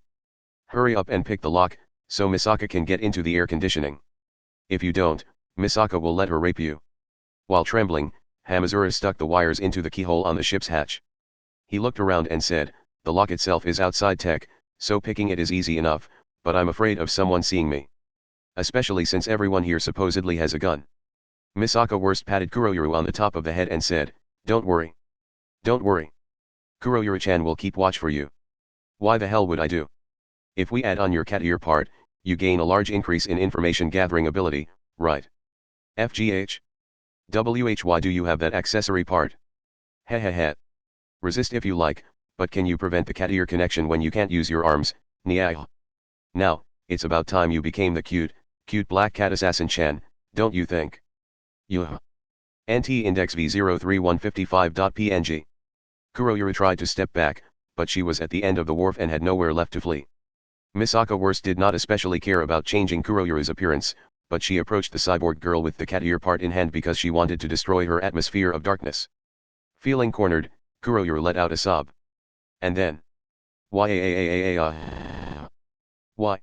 Hurry up and pick the lock, so Misaka can get into the air conditioning. If you don't, Misaka will let her rape you. While trembling, Hamazura stuck the wires into the keyhole on the ship's hatch. He looked around and said, the lock itself is outside tech, so picking it is easy enough, but I'm afraid of someone seeing me. Especially since everyone here supposedly has a gun. Misaka Wurst patted Kuroyuru on the top of the head and said, don't worry. Don't worry. Kuroyuru-chan will keep watch for you. Why the hell would I do? If we add on your cat ear part, you gain a large increase in information gathering ability, right? FGH? Why do you have that accessory part? Hehehe. Resist if you like, but can you prevent the cat ear connection when you can't use your arms, Nyai? Now, it's about time you became the cute black cat assassin-chan, don't you think? Yuh. NT index V03155.png. Kuroyuru tried to step back, but she was at the end of the wharf and had nowhere left to flee. Misaka Wurst did not especially care about changing Kuroyuru's appearance, but she approached the cyborg girl with the cat ear part in hand because she wanted to destroy her atmosphere of darkness. Feeling cornered, Kuroyuru let out a sob. And then. Why Why?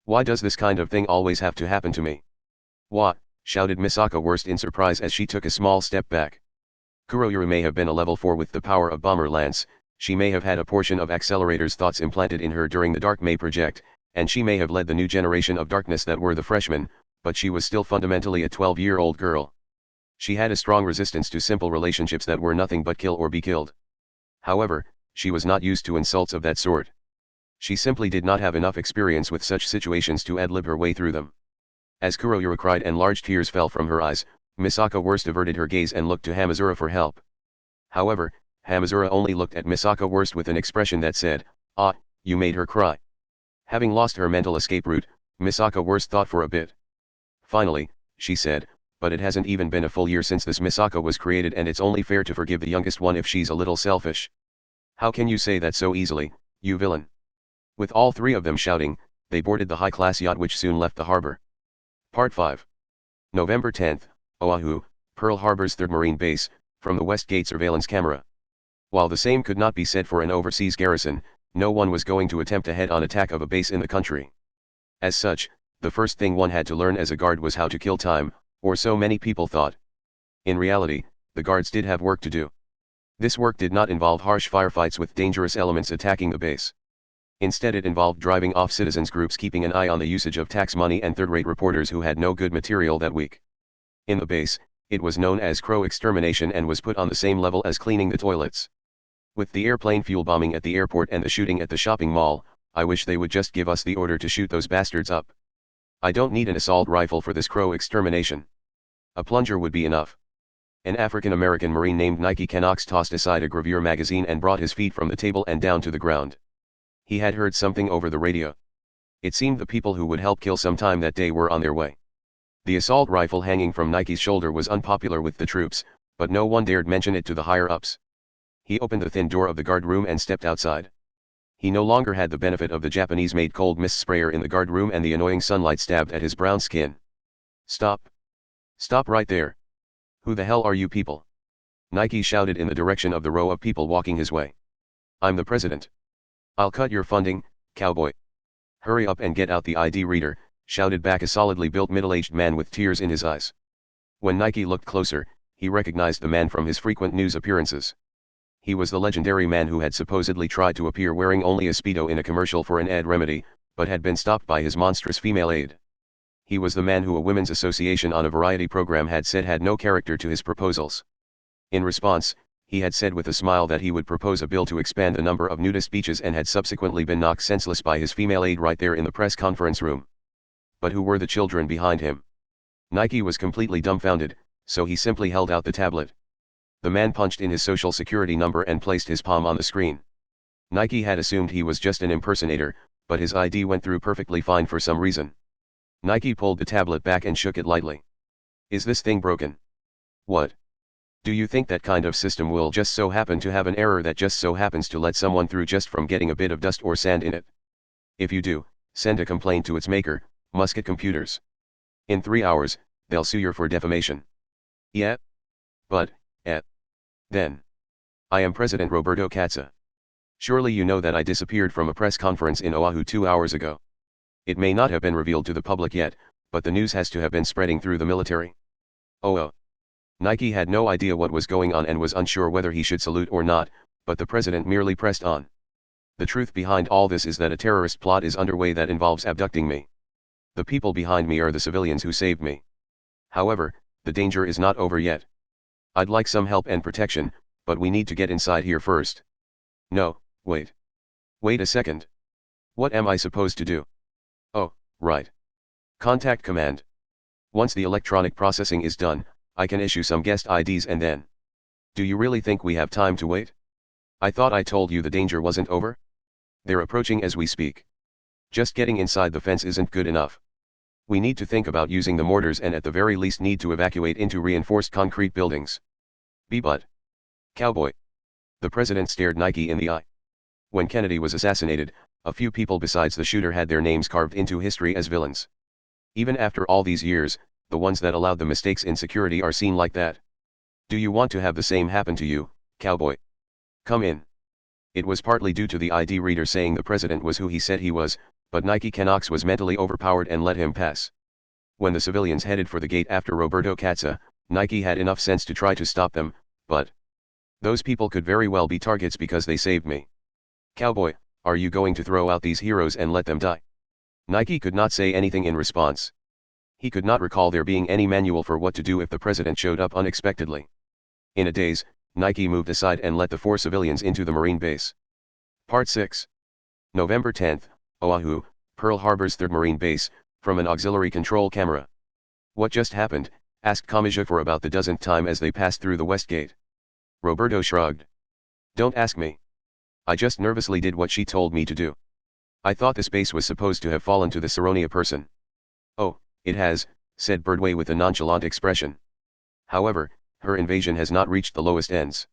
Why does this kind of thing always have to happen to me? Why? Shouted Misaka Worst in surprise as she took a small step back. Kuroyuru may have been a level 4 with the power of Bomber Lance, she may have had a portion of Accelerator's thoughts implanted in her during the Dark May project, and she may have led the new generation of darkness that were the freshmen, but she was still fundamentally a 12-year-old girl. She had a strong resistance to simple relationships that were nothing but kill or be killed. However, she was not used to insults of that sort. She simply did not have enough experience with such situations to ad-lib her way through them. As Kuroyuru cried and large tears fell from her eyes, Misaka Worst averted her gaze and looked to Hamazura for help. However, Hamazura only looked at Misaka Worst with an expression that said, "Ah, you made her cry." Having lost her mental escape route, Misaka Worst thought for a bit. Finally, she said, "But it hasn't even been a full year since this Misaka was created, and it's only fair to forgive the youngest one if she's a little selfish." "How can you say that so easily, you villain?" With all three of them shouting, they boarded the high-class yacht which soon left the harbor. Part 5. November 10th, Oahu, Pearl Harbor's 3rd Marine Base, from the West Gate surveillance camera. While the same could not be said for an overseas garrison, no one was going to attempt a head-on attack of a base in the country. As such, the first thing one had to learn as a guard was how to kill time, or so many people thought. In reality, the guards did have work to do. This work did not involve harsh firefights with dangerous elements attacking the base. Instead, it involved driving off citizens groups, keeping an eye on the usage of tax money, and third-rate reporters who had no good material that week. In the base, it was known as crow extermination and was put on the same level as cleaning the toilets. With the airplane fuel bombing at the airport and the shooting at the shopping mall, I wish they would just give us the order to shoot those bastards up. I don't need an assault rifle for this crow extermination. A plunger would be enough. An African-American Marine named Nike Canox tossed aside a gravure magazine and brought his feet from the table and down to the ground. He had heard something over the radio. It seemed the people who would help kill sometime that day were on their way. The assault rifle hanging from Nike's shoulder was unpopular with the troops, but no one dared mention it to the higher-ups. He opened the thin door of the guard room and stepped outside. He no longer had the benefit of the Japanese-made cold mist sprayer in the guard room, and the annoying sunlight stabbed at his brown skin. "Stop! Stop right there! Who the hell are you people?" Nike shouted in the direction of the row of people walking his way. "I'm the president. I'll cut your funding, cowboy." "Hurry up and get out the ID reader," shouted back a solidly built middle-aged man with tears in his eyes. When Nike looked closer, he recognized the man from his frequent news appearances. He was the legendary man who had supposedly tried to appear wearing only a Speedo in a commercial for an ad remedy, but had been stopped by his monstrous female aide. He was the man who a women's association on a variety program had said had no character to his proposals. In response, he had said with a smile that he would propose a bill to expand the number of nudist beaches, and had subsequently been knocked senseless by his female aide right there in the press conference room. But who were the children behind him? Nike was completely dumbfounded, so he simply held out the tablet. The man punched in his social security number and placed his palm on the screen. Nike had assumed he was just an impersonator, but his ID went through perfectly fine for some reason. Nike pulled the tablet back and shook it lightly. "Is this thing broken?" "What? Do you think that kind of system will just so happen to have an error that just so happens to let someone through just from getting a bit of dust or sand in it? If you do, send a complaint to its maker, Musket Computers. In 3 hours, they'll sue you for defamation." "Yeah? But, then. I am President Roberto Katza. Surely you know that I disappeared from a press conference in Oahu 2 hours ago. It may not have been revealed to the public yet, but the news has to have been spreading through the military." Oh. Nike had no idea what was going on and was unsure whether he should salute or not, but the president merely pressed on. "The truth behind all this is that a terrorist plot is underway that involves abducting me. The people behind me are the civilians who saved me. However, the danger is not over yet. I'd like some help and protection, but we need to get inside here first." "No, wait. Wait a second. What am I supposed to do?" "Oh, right. Contact command. Once the electronic processing is done, I can issue some guest IDs and then. Do you really think we have time to wait? I thought I told you the danger wasn't over? They're approaching as we speak. Just getting inside the fence isn't good enough. We need to think about using the mortars, and at the very least need to evacuate into reinforced concrete buildings." "But, cowboy." The president stared Nike in the eye. When Kennedy was assassinated, a few people besides the shooter had their names carved into history as villains. Even after all these years, the ones that allowed the mistakes in security are seen like that. Do you want to have the same happen to you, cowboy? Come in. It was partly due to the ID reader saying the president was who he said he was, But Nike Canox was mentally overpowered and let him pass. When the civilians headed for the gate after Roberto Katza, Nike had enough sense to try to stop them, but those people could very well be targets because they saved me. Cowboy, are you going to throw out these heroes and let them die? Nike could not say anything in response. He could not recall there being any manual for what to do if the president showed up unexpectedly. In a daze, Nike moved aside and let the 4 civilians into the Marine base. Part 6. November 10, Oahu, Pearl Harbor's 3rd Marine Base, from an auxiliary control camera. What just happened? Asked Kamachi for about the dozenth time as they passed through the west gate. Roberto shrugged. Don't ask me. I just nervously did what she told me to do. I thought this base was supposed to have fallen to the Saronia person. Oh, it has, said Birdway with a nonchalant expression. However, her invasion has not reached the lowest ends.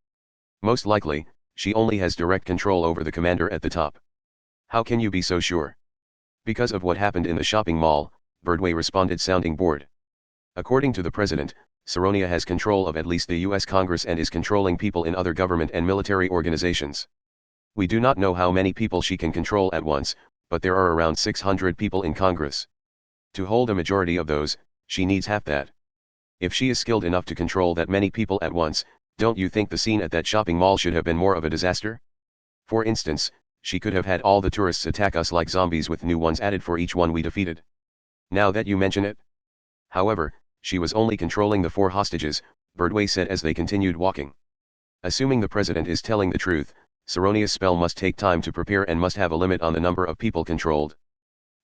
Most likely, she only has direct control over the commander at the top. How can you be so sure? Because of what happened in the shopping mall, Birdway responded, sounding bored. According to the president, Saronia has control of at least the US Congress and is controlling people in other government and military organizations. We do not know how many people she can control at once, but there are around 600 people in Congress. To hold a majority of those, she needs half that. If she is skilled enough to control that many people at once, don't you think the scene at that shopping mall should have been more of a disaster? For instance, she could have had all the tourists attack us like zombies with new ones added for each one we defeated. Now that you mention it. However, she was only controlling the 4 hostages, Birdway said as they continued walking. Assuming the president is telling the truth, Saronia's spell must take time to prepare and must have a limit on the number of people controlled.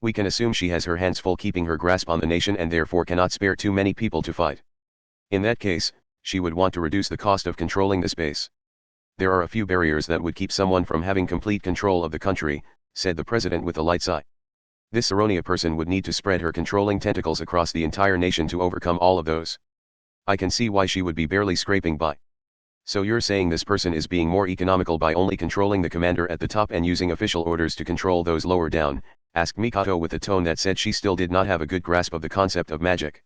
We can assume she has her hands full keeping her grasp on the nation and therefore cannot spare too many people to fight. In that case, she would want to reduce the cost of controlling the space. There are a few barriers that would keep someone from having complete control of the country, said the president with a light sigh. This Saronia person would need to spread her controlling tentacles across the entire nation to overcome all of those. I can see why she would be barely scraping by. So you're saying this person is being more economical by only controlling the commander at the top and using official orders to control those lower down, asked Mikoto with a tone that said she still did not have a good grasp of the concept of magic.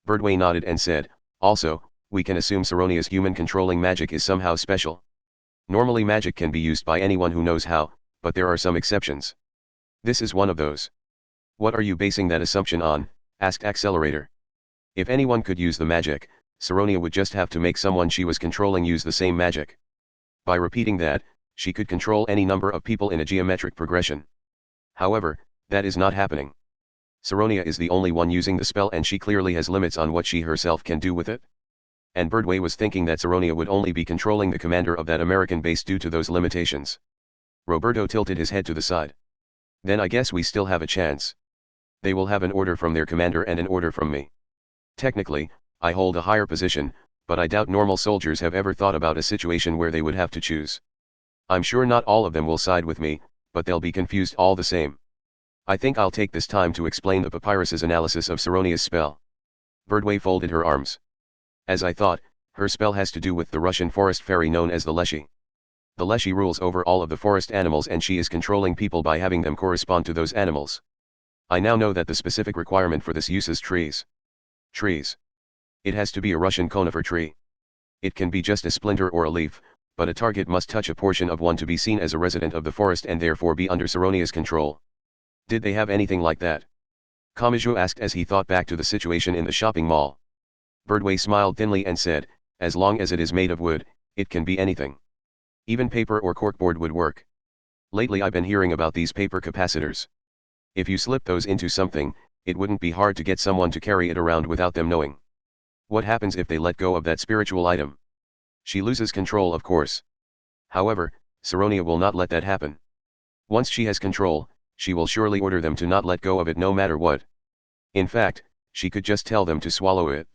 Birdway nodded and said, also, we can assume Saronia's human controlling magic is somehow special. Normally magic can be used by anyone who knows how, but there are some exceptions. This is one of those. What are you basing that assumption on? Asked Accelerator. If anyone could use the magic, Saronia would just have to make someone she was controlling use the same magic. By repeating that, she could control any number of people in a geometric progression. However, that is not happening. Saronia is the only one using the spell and she clearly has limits on what she herself can do with it. And Birdway was thinking that Saronia would only be controlling the commander of that American base due to those limitations. Roberto tilted his head to the side. Then I guess we still have a chance. They will have an order from their commander and an order from me. Technically, I hold a higher position, but I doubt normal soldiers have ever thought about a situation where they would have to choose. I'm sure not all of them will side with me, but they'll be confused all the same. I think I'll take this time to explain the papyrus's analysis of Saronia's spell. Birdway folded her arms. As I thought, her spell has to do with the Russian forest fairy known as the Leshy. The Leshy rules over all of the forest animals and she is controlling people by having them correspond to those animals. I now know that the specific requirement for this uses trees. Trees. It has to be a Russian conifer tree. It can be just a splinter or a leaf, but a target must touch a portion of one to be seen as a resident of the forest and therefore be under Saronia's control. Did they have anything like that? Kamachi asked as he thought back to the situation in the shopping mall. Birdway smiled thinly and said, as long as it is made of wood, it can be anything. Even paper or corkboard would work. Lately I've been hearing about these paper capacitors. If you slip those into something, it wouldn't be hard to get someone to carry it around without them knowing. What happens if they let go of that spiritual item? She loses control, of course. However, Saronia will not let that happen. Once she has control, she will surely order them to not let go of it no matter what. In fact, she could just tell them to swallow it.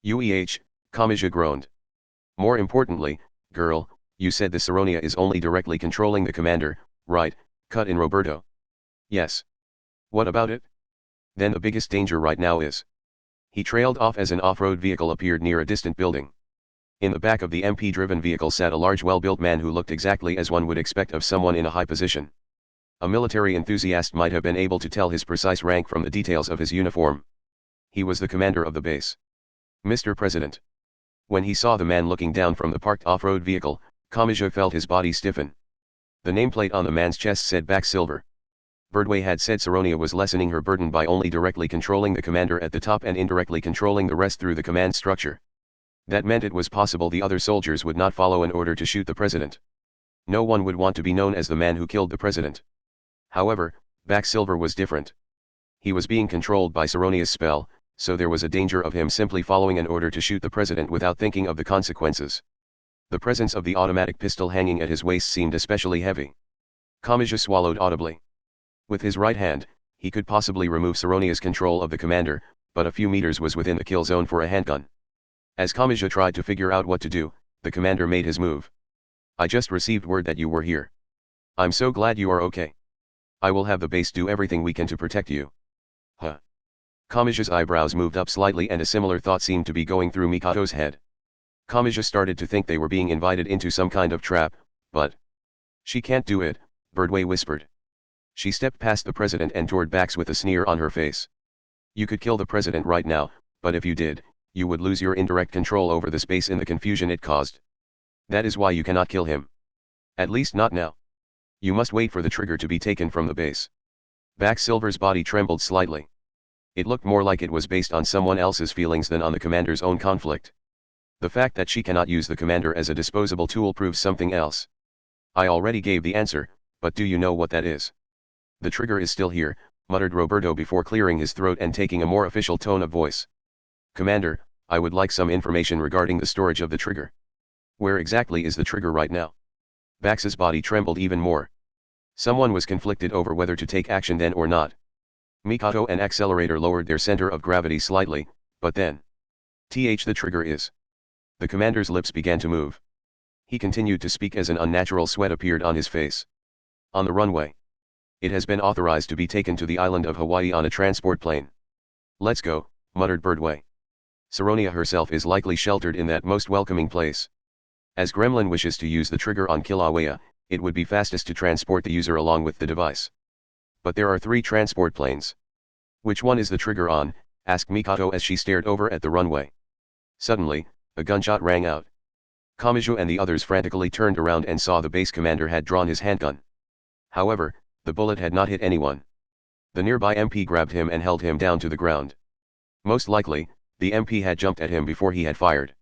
Kamachi groaned. More importantly, girl, you said the Saronia is only directly controlling the commander, right? Cut in Roberto. Yes. What about it? Then the biggest danger right now is. He trailed off as an off-road vehicle appeared near a distant building. In the back of the MP-driven vehicle sat a large well-built man who looked exactly as one would expect of someone in a high position. A military enthusiast might have been able to tell his precise rank from the details of his uniform. He was the commander of the base. Mr. President. When he saw the man looking down from the parked off-road vehicle, Kamachi felt his body stiffen. The nameplate on the man's chest said Back Silver. Birdway had said Saronia was lessening her burden by only directly controlling the commander at the top and indirectly controlling the rest through the command structure. That meant it was possible the other soldiers would not follow an order to shoot the president. No one would want to be known as the man who killed the president. However, Silver was different. He was being controlled by Saronia's spell, so there was a danger of him simply following an order to shoot the president without thinking of the consequences. The presence of the automatic pistol hanging at his waist seemed especially heavy. Kamachi swallowed audibly. With his right hand, he could possibly remove Saronia's control of the commander, but a few meters was within the kill zone for a handgun. As Kamachi tried to figure out what to do, the commander made his move. I just received word that you were here. I'm so glad you are okay. I will have the base do everything we can to protect you. Huh. Kamachi's eyebrows moved up slightly and a similar thought seemed to be going through Mikato's head. Kamachi started to think they were being invited into some kind of trap, but... She can't do it, Birdway whispered. She stepped past the president and toward Bax with a sneer on her face. You could kill the president right now, but if you did, you would lose your indirect control over the space in the confusion it caused. That is why you cannot kill him. At least not now. You must wait for the trigger to be taken from the base. Bax Silver's body trembled slightly. It looked more like it was based on someone else's feelings than on the commander's own conflict. The fact that she cannot use the commander as a disposable tool proves something else. I already gave the answer, but do you know what that is? The trigger is still here, muttered Roberto before clearing his throat and taking a more official tone of voice. Commander, I would like some information regarding the storage of the trigger. Where exactly is the trigger right now? Bax's body trembled even more. Someone was conflicted over whether to take action then or not. Mikato and Accelerator lowered their center of gravity slightly, but then... The trigger is... The commander's lips began to move. He continued to speak as an unnatural sweat appeared on his face. On the runway. It has been authorized to be taken to the island of Hawaii on a transport plane. Let's go, muttered Birdway. Saronia herself is likely sheltered in that most welcoming place. As Gremlin wishes to use the trigger on Kilauea, it would be fastest to transport the user along with the device. But there are 3 transport planes. Which one is the trigger on? Asked Mikato as she stared over at the runway. Suddenly, a gunshot rang out. Kamachi and the others frantically turned around and saw the base commander had drawn his handgun. However, the bullet had not hit anyone. The nearby MP grabbed him and held him down to the ground. Most likely, the MP had jumped at him before he had fired.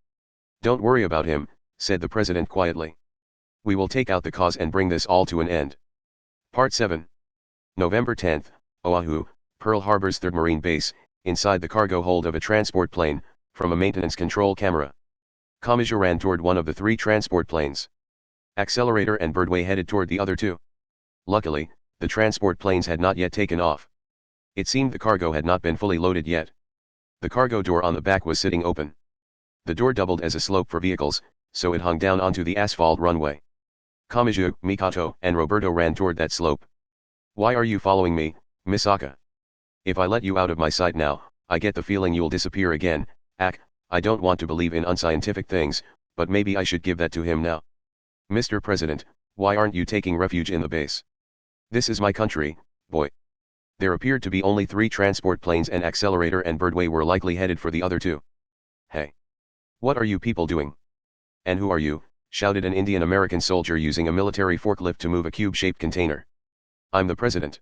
Don't worry about him, said the president quietly. We will take out the cause and bring this all to an end. Part 7. November 10th, Oahu, Pearl Harbor's 3rd Marine Base, inside the cargo hold of a transport plane, from a maintenance control camera. Kamachi ran toward one of the 3 transport planes. Accelerator and Birdway headed toward the other 2. Luckily, the transport planes had not yet taken off. It seemed the cargo had not been fully loaded yet. The cargo door on the back was sitting open. The door doubled as a slope for vehicles, so it hung down onto the asphalt runway. Kamachi, Mikato, and Roberto ran toward that slope. Why are you following me, Misaka? If I let you out of my sight now, I get the feeling you'll disappear again. I don't want to believe in unscientific things, but maybe I should give that to him now. Mr. President, why aren't you taking refuge in the base? This is my country, boy. There appeared to be only 3 transport planes and Accelerator and Birdway were likely headed for the other 2. Hey! What are you people doing? And who are you? Shouted an Indian-American soldier using a military forklift to move a cube-shaped container. I'm the president.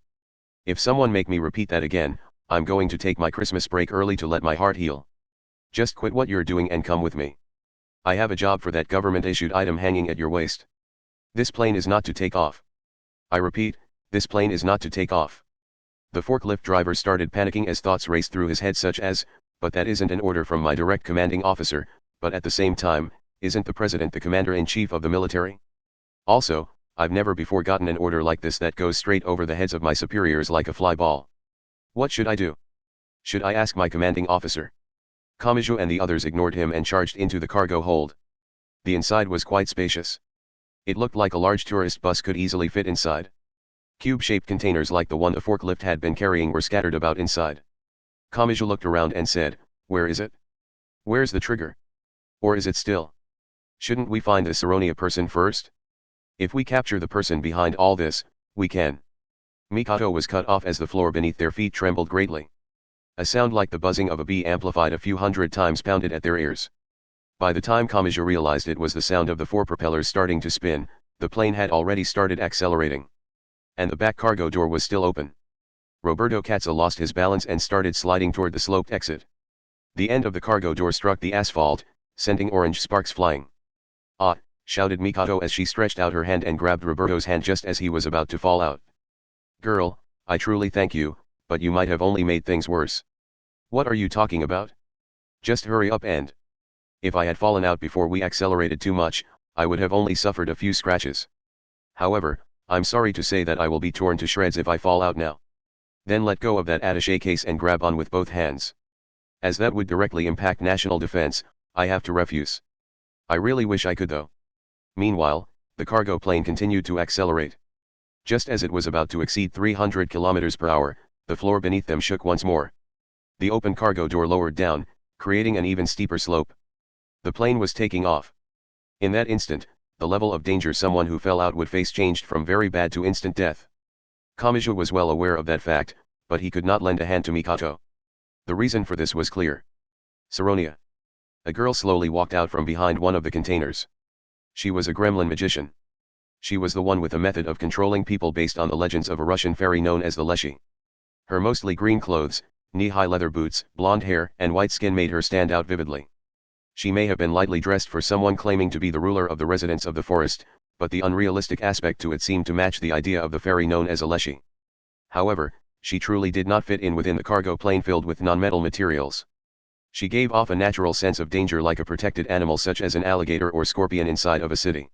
If someone make me repeat that again, I'm going to take my Christmas break early to let my heart heal. Just quit what you're doing and come with me. I have a job for that government-issued item hanging at your waist. This plane is not to take off. I repeat, this plane is not to take off. The forklift driver started panicking as thoughts raced through his head such as, but that isn't an order from my direct commanding officer, but at the same time, isn't the president the commander-in-chief of the military? Also, I've never before gotten an order like this that goes straight over the heads of my superiors like a fly ball. What should I do? Should I ask my commanding officer? Kamachi and the others ignored him and charged into the cargo hold. The inside was quite spacious. It looked like a large tourist bus could easily fit inside. Cube-shaped containers like the one the forklift had been carrying were scattered about inside. Kamachi looked around and said, where is it? Where's the trigger? Or is it still? Shouldn't we find the Saronia person first? If we capture the person behind all this, we can. Mikato was cut off as the floor beneath their feet trembled greatly. A sound like the buzzing of a bee amplified a few hundred times pounded at their ears. By the time Kamachi realized it was the sound of the 4 propellers starting to spin, the plane had already started accelerating. And the back cargo door was still open. Roberto Cazzo lost his balance and started sliding toward the sloped exit. The end of the cargo door struck the asphalt, sending orange sparks flying. "Ah!" shouted Mikoto as she stretched out her hand and grabbed Roberto's hand just as he was about to fall out. "Girl, I truly thank you, but you might have only made things worse." "What are you talking about? Just hurry up and..." "If I had fallen out before we accelerated too much, I would have only suffered a few scratches. However, I'm sorry to say that I will be torn to shreds if I fall out now." "Then let go of that attaché case and grab on with both hands. As that would directly impact national defense, I have to refuse." "I really wish I could though." Meanwhile, the cargo plane continued to accelerate. Just as it was about to exceed 300 km per hour, the floor beneath them shook once more. The open cargo door lowered down, creating an even steeper slope. The plane was taking off. In that instant, the level of danger someone who fell out would face changed from very bad to instant death. Kamachi was well aware of that fact, but he could not lend a hand to Mikoto. The reason for this was clear. Saronia. A girl slowly walked out from behind one of the containers. She was a gremlin magician. She was the one with a method of controlling people based on the legends of a Russian fairy known as the Leshy. Her mostly green clothes, knee-high leather boots, blonde hair, and white skin made her stand out vividly. She may have been lightly dressed for someone claiming to be the ruler of the residents of the forest, but the unrealistic aspect to it seemed to match the idea of the fairy known as a Leshy. However, she truly did not fit in within the cargo plane filled with non-metal materials. She gave off a natural sense of danger like a protected animal such as an alligator or scorpion inside of a city.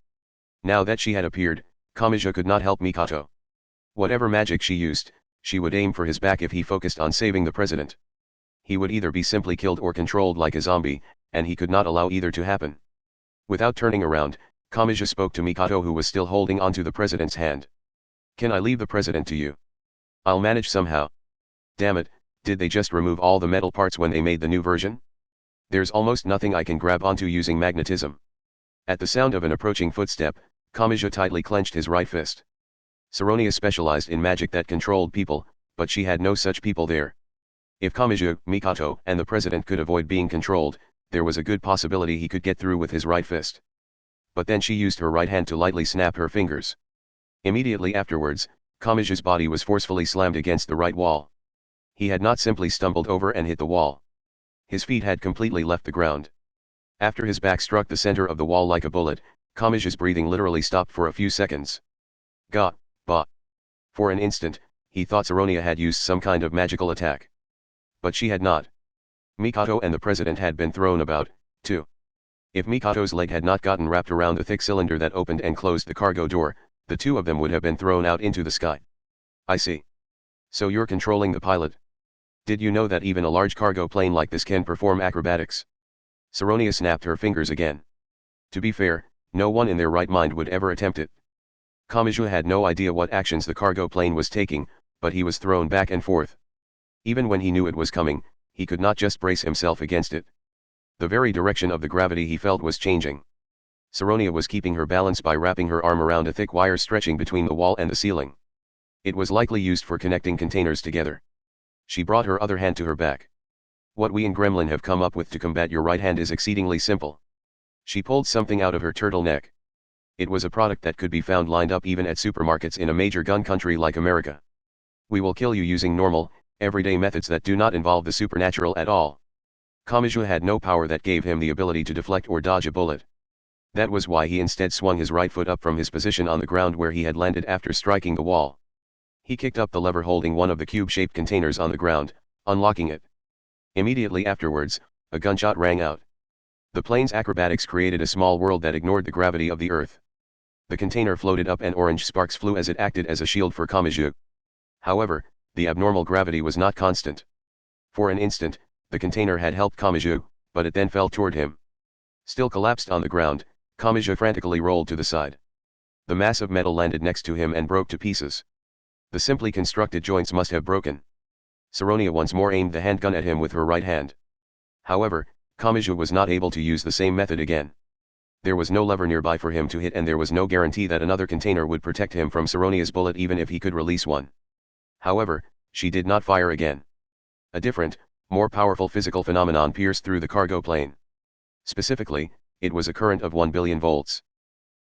Now that she had appeared, Kamachi could not help Mikoto. Whatever magic she used, she would aim for his back if he focused on saving the president. He would either be simply killed or controlled like a zombie, and he could not allow either to happen. Without turning around, Kamachi spoke to Mikoto, who was still holding onto the president's hand. "Can I leave the president to you? I'll manage somehow." "Damn it, did they just remove all the metal parts when they made the new version? There's almost nothing I can grab onto using magnetism." At the sound of an approaching footstep, Kamachi tightly clenched his right fist. Saronia specialized in magic that controlled people, but she had no such people there. If Kamachi, Mikoto, and the president could avoid being controlled, there was a good possibility he could get through with his right fist. But then she used her right hand to lightly snap her fingers. Immediately afterwards, Kamachi's body was forcefully slammed against the right wall. He had not simply stumbled over and hit the wall. His feet had completely left the ground. After his back struck the center of the wall like a bullet, Kamachi's breathing literally stopped for a few seconds. "Ga, ba." For an instant, he thought Saronia had used some kind of magical attack. But she had not. Mikoto and the president had been thrown about, too. If Mikoto's leg had not gotten wrapped around the thick cylinder that opened and closed the cargo door, the two of them would have been thrown out into the sky. "I see. So you're controlling the pilot. Did you know that even a large cargo plane like this can perform acrobatics?" Saronia snapped her fingers again. To be fair, no one in their right mind would ever attempt it. Kamachi had no idea what actions the cargo plane was taking, but he was thrown back and forth. Even when he knew it was coming, he could not just brace himself against it. The very direction of the gravity he felt was changing. Saronia was keeping her balance by wrapping her arm around a thick wire stretching between the wall and the ceiling. It was likely used for connecting containers together. She brought her other hand to her back. "What we in Gremlin have come up with to combat your right hand is exceedingly simple." She pulled something out of her turtleneck. It was a product that could be found lined up even at supermarkets in a major gun country like America. "We will kill you using normal, everyday methods that do not involve the supernatural at all." Kamachi had no power that gave him the ability to deflect or dodge a bullet. That was why he instead swung his right foot up from his position on the ground where he had landed after striking the wall. He kicked up the lever holding one of the cube-shaped containers on the ground, unlocking it. Immediately afterwards, a gunshot rang out. The plane's acrobatics created a small world that ignored the gravity of the Earth. The container floated up and orange sparks flew as it acted as a shield for Kamachi. However, the abnormal gravity was not constant. For an instant, the container had helped Kamachi, but it then fell toward him. Still collapsed on the ground, Kamachi frantically rolled to the side. The mass of metal landed next to him and broke to pieces. The simply constructed joints must have broken. Saronia once more aimed the handgun at him with her right hand. However, Kamachi was not able to use the same method again. There was no lever nearby for him to hit and there was no guarantee that another container would protect him from Saronia's bullet even if he could release one. However, she did not fire again. A different, more powerful physical phenomenon pierced through the cargo plane. Specifically, it was a current of 1 billion volts.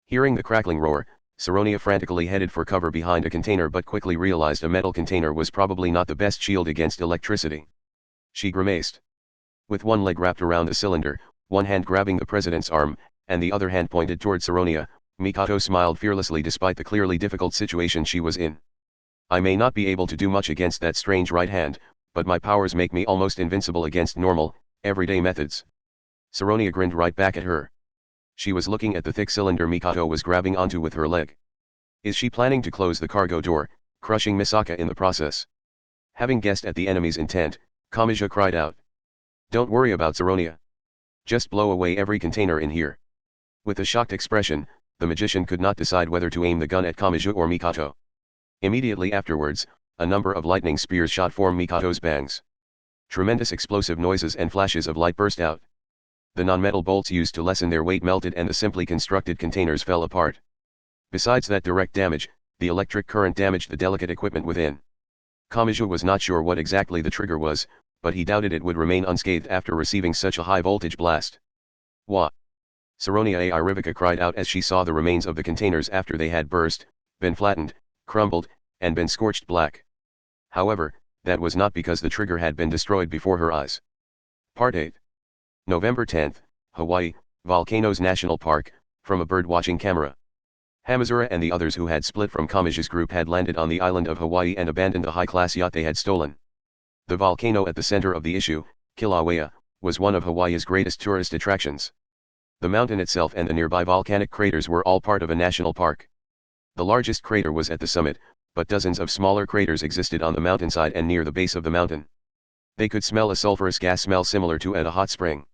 Hearing the crackling roar, Saronia frantically headed for cover behind a container but quickly realized a metal container was probably not the best shield against electricity. She grimaced. With one leg wrapped around the cylinder, one hand grabbing the president's arm, and the other hand pointed toward Saronia, Mikato smiled fearlessly despite the clearly difficult situation she was in. I may not be able to do much against that strange right hand, but my powers make me almost invincible against normal, everyday methods. Saronia grinned right back at her. She was looking at the thick cylinder Mikato was grabbing onto with her leg. Is she planning to close the cargo door, crushing Misaka in the process? Having guessed at the enemy's intent, Kamaji cried out. Don't worry about Saronia. Just blow away every container in here. With a shocked expression, the magician could not decide whether to aim the gun at Kamaji or Mikato. Immediately afterwards, a number of lightning spears shot from Mikato's bangs. Tremendous explosive noises and flashes of light burst out. The non-metal bolts used to lessen their weight melted and the simply constructed containers fell apart. Besides that direct damage, the electric current damaged the delicate equipment within. Kamaji was not sure what exactly the trigger was, but he doubted it would remain unscathed after receiving such a high-voltage blast. What? Saronia Rivika cried out as she saw the remains of the containers after they had burst, been flattened, crumbled, and been scorched black. However, that was not because the trigger had been destroyed before her eyes. Part 8. November 10, Hawaii, Volcanoes National Park, from a bird-watching camera. Hamazura and the others who had split from Kamaji's group had landed on the island of Hawaii and abandoned the high-class yacht they had stolen. The volcano at the center of the issue, Kilauea, was one of Hawaii's greatest tourist attractions. The mountain itself and the nearby volcanic craters were all part of a national park. The largest crater was at the summit, but dozens of smaller craters existed on the mountainside and near the base of the mountain. They could smell a sulfurous gas smell similar to at a hot spring.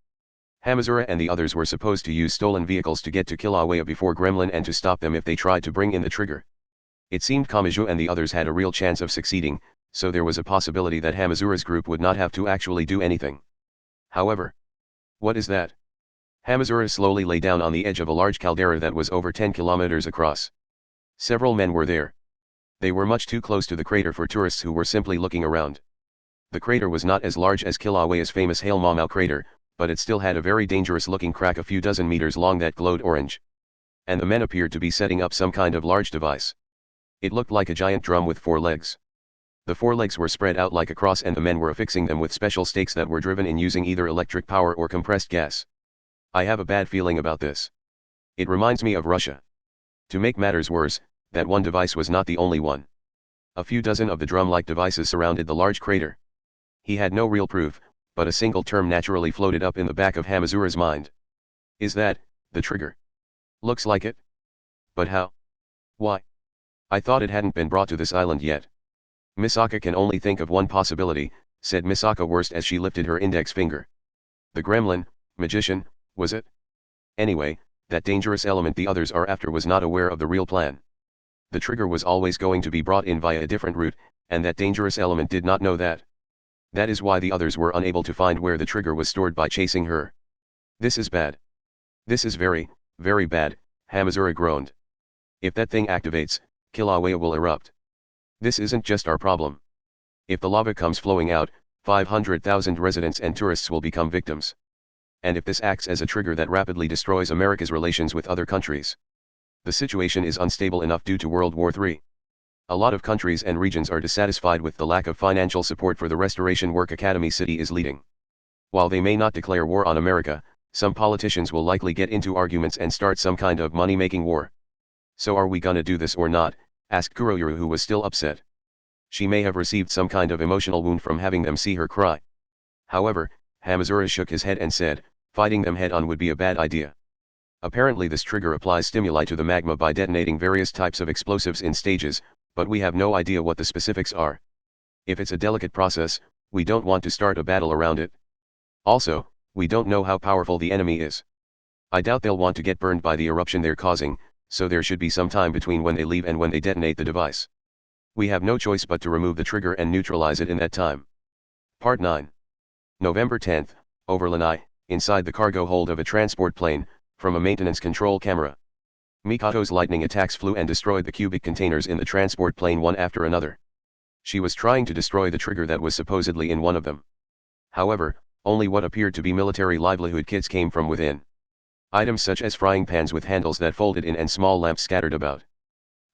Hamazura and the others were supposed to use stolen vehicles to get to Kilauea before Gremlin and to stop them if they tried to bring in the trigger. It seemed Kamaji and the others had a real chance of succeeding, so there was a possibility that Hamazura's group would not have to actually do anything. However, what is that? Hamazura slowly lay down on the edge of a large caldera that was over 10 kilometers across. Several men were there. They were much too close to the crater for tourists who were simply looking around. The crater was not as large as Kilauea's famous Hail Mama crater, but it still had a very dangerous-looking crack a few dozen meters long that glowed orange. And the men appeared to be setting up some kind of large device. It looked like a giant drum with 4 legs. The 4 legs were spread out like a cross and the men were affixing them with special stakes that were driven in using either electric power or compressed gas. I have a bad feeling about this. It reminds me of Russia. To make matters worse, that one device was not the only one. A few dozen of the drum-like devices surrounded the large crater. He had no real proof, but a single term naturally floated up in the back of Hamazura's mind. Is that, the trigger? Looks like it. But how? Why? I thought it hadn't been brought to this island yet. Misaka can only think of one possibility, said Misaka worst as she lifted her index finger. The gremlin, magician, was it? Anyway, that dangerous element the others are after was not aware of the real plan. The trigger was always going to be brought in via a different route, and that dangerous element did not know that. That is why the others were unable to find where the trigger was stored by chasing her. This is bad. This is very, very bad, Hamazura groaned. If that thing activates, Kilauea will erupt. This isn't just our problem. If the lava comes flowing out, 500,000 residents and tourists will become victims. And if this acts as a trigger that rapidly destroys America's relations with other countries. The situation is unstable enough due to World War III. A lot of countries and regions are dissatisfied with the lack of financial support for the restoration work Academy City is leading. While they may not declare war on America, some politicians will likely get into arguments and start some kind of money-making war. So are we gonna do this or not? Asked Kuroyuru, who was still upset. She may have received some kind of emotional wound from having them see her cry. However, Hamazura shook his head and said, fighting them head-on would be a bad idea. Apparently this trigger applies stimuli to the magma by detonating various types of explosives in stages, but we have no idea what the specifics are. If it's a delicate process, we don't want to start a battle around it. Also, we don't know how powerful the enemy is. I doubt they'll want to get burned by the eruption they're causing, so there should be some time between when they leave and when they detonate the device. We have no choice but to remove the trigger and neutralize it in that time. Part 9. November 10, over Lanai, inside the cargo hold of a transport plane, from a maintenance control camera. Mikato's lightning attacks flew and destroyed the cubic containers in the transport plane one after another. She was trying to destroy the trigger that was supposedly in one of them. However, only what appeared to be military livelihood kits came from within. Items such as frying pans with handles that folded in and small lamps scattered about.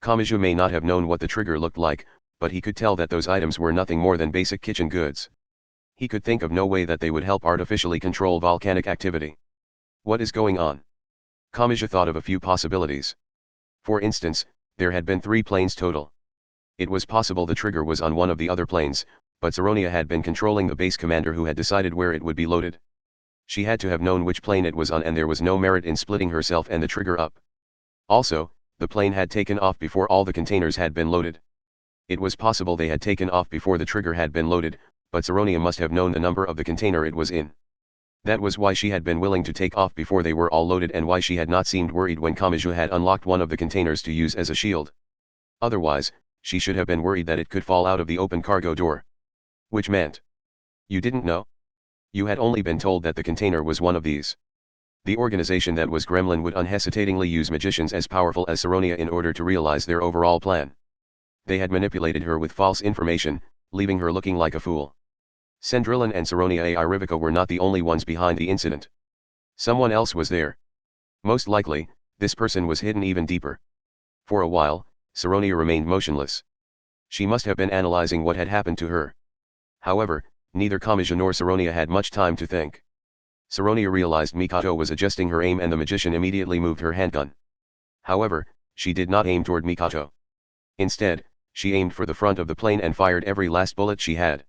Kamaji may not have known what the trigger looked like, but he could tell that those items were nothing more than basic kitchen goods. He could think of no way that they would help artificially control volcanic activity. What is going on? Kamaji thought of a few possibilities. For instance, there had been 3 planes total. It was possible the trigger was on one of the other planes, but Saronia had been controlling the base commander who had decided where it would be loaded. She had to have known which plane it was on, and there was no merit in splitting herself and the trigger up. Also, the plane had taken off before all the containers had been loaded. It was possible they had taken off before the trigger had been loaded, but Saronia must have known the number of the container it was in. That was why she had been willing to take off before they were all loaded, and why she had not seemed worried when Kamaji had unlocked one of the containers to use as a shield. Otherwise, she should have been worried that it could fall out of the open cargo door. Which meant, you didn't know? You had only been told that the container was one of these. The organization that was Gremlin would unhesitatingly use magicians as powerful as Saronia in order to realize their overall plan. They had manipulated her with false information, leaving her looking like a fool. Sendrillan and Saronia Irivica were not the only ones behind the incident. Someone else was there. Most likely, this person was hidden even deeper. For a while, Saronia remained motionless. She must have been analyzing what had happened to her. However, neither Kamaji nor Saronia had much time to think. Saronia realized Mikoto was adjusting her aim, and the magician immediately moved her handgun. However, she did not aim toward Mikoto. Instead, she aimed for the front of the plane and fired every last bullet she had.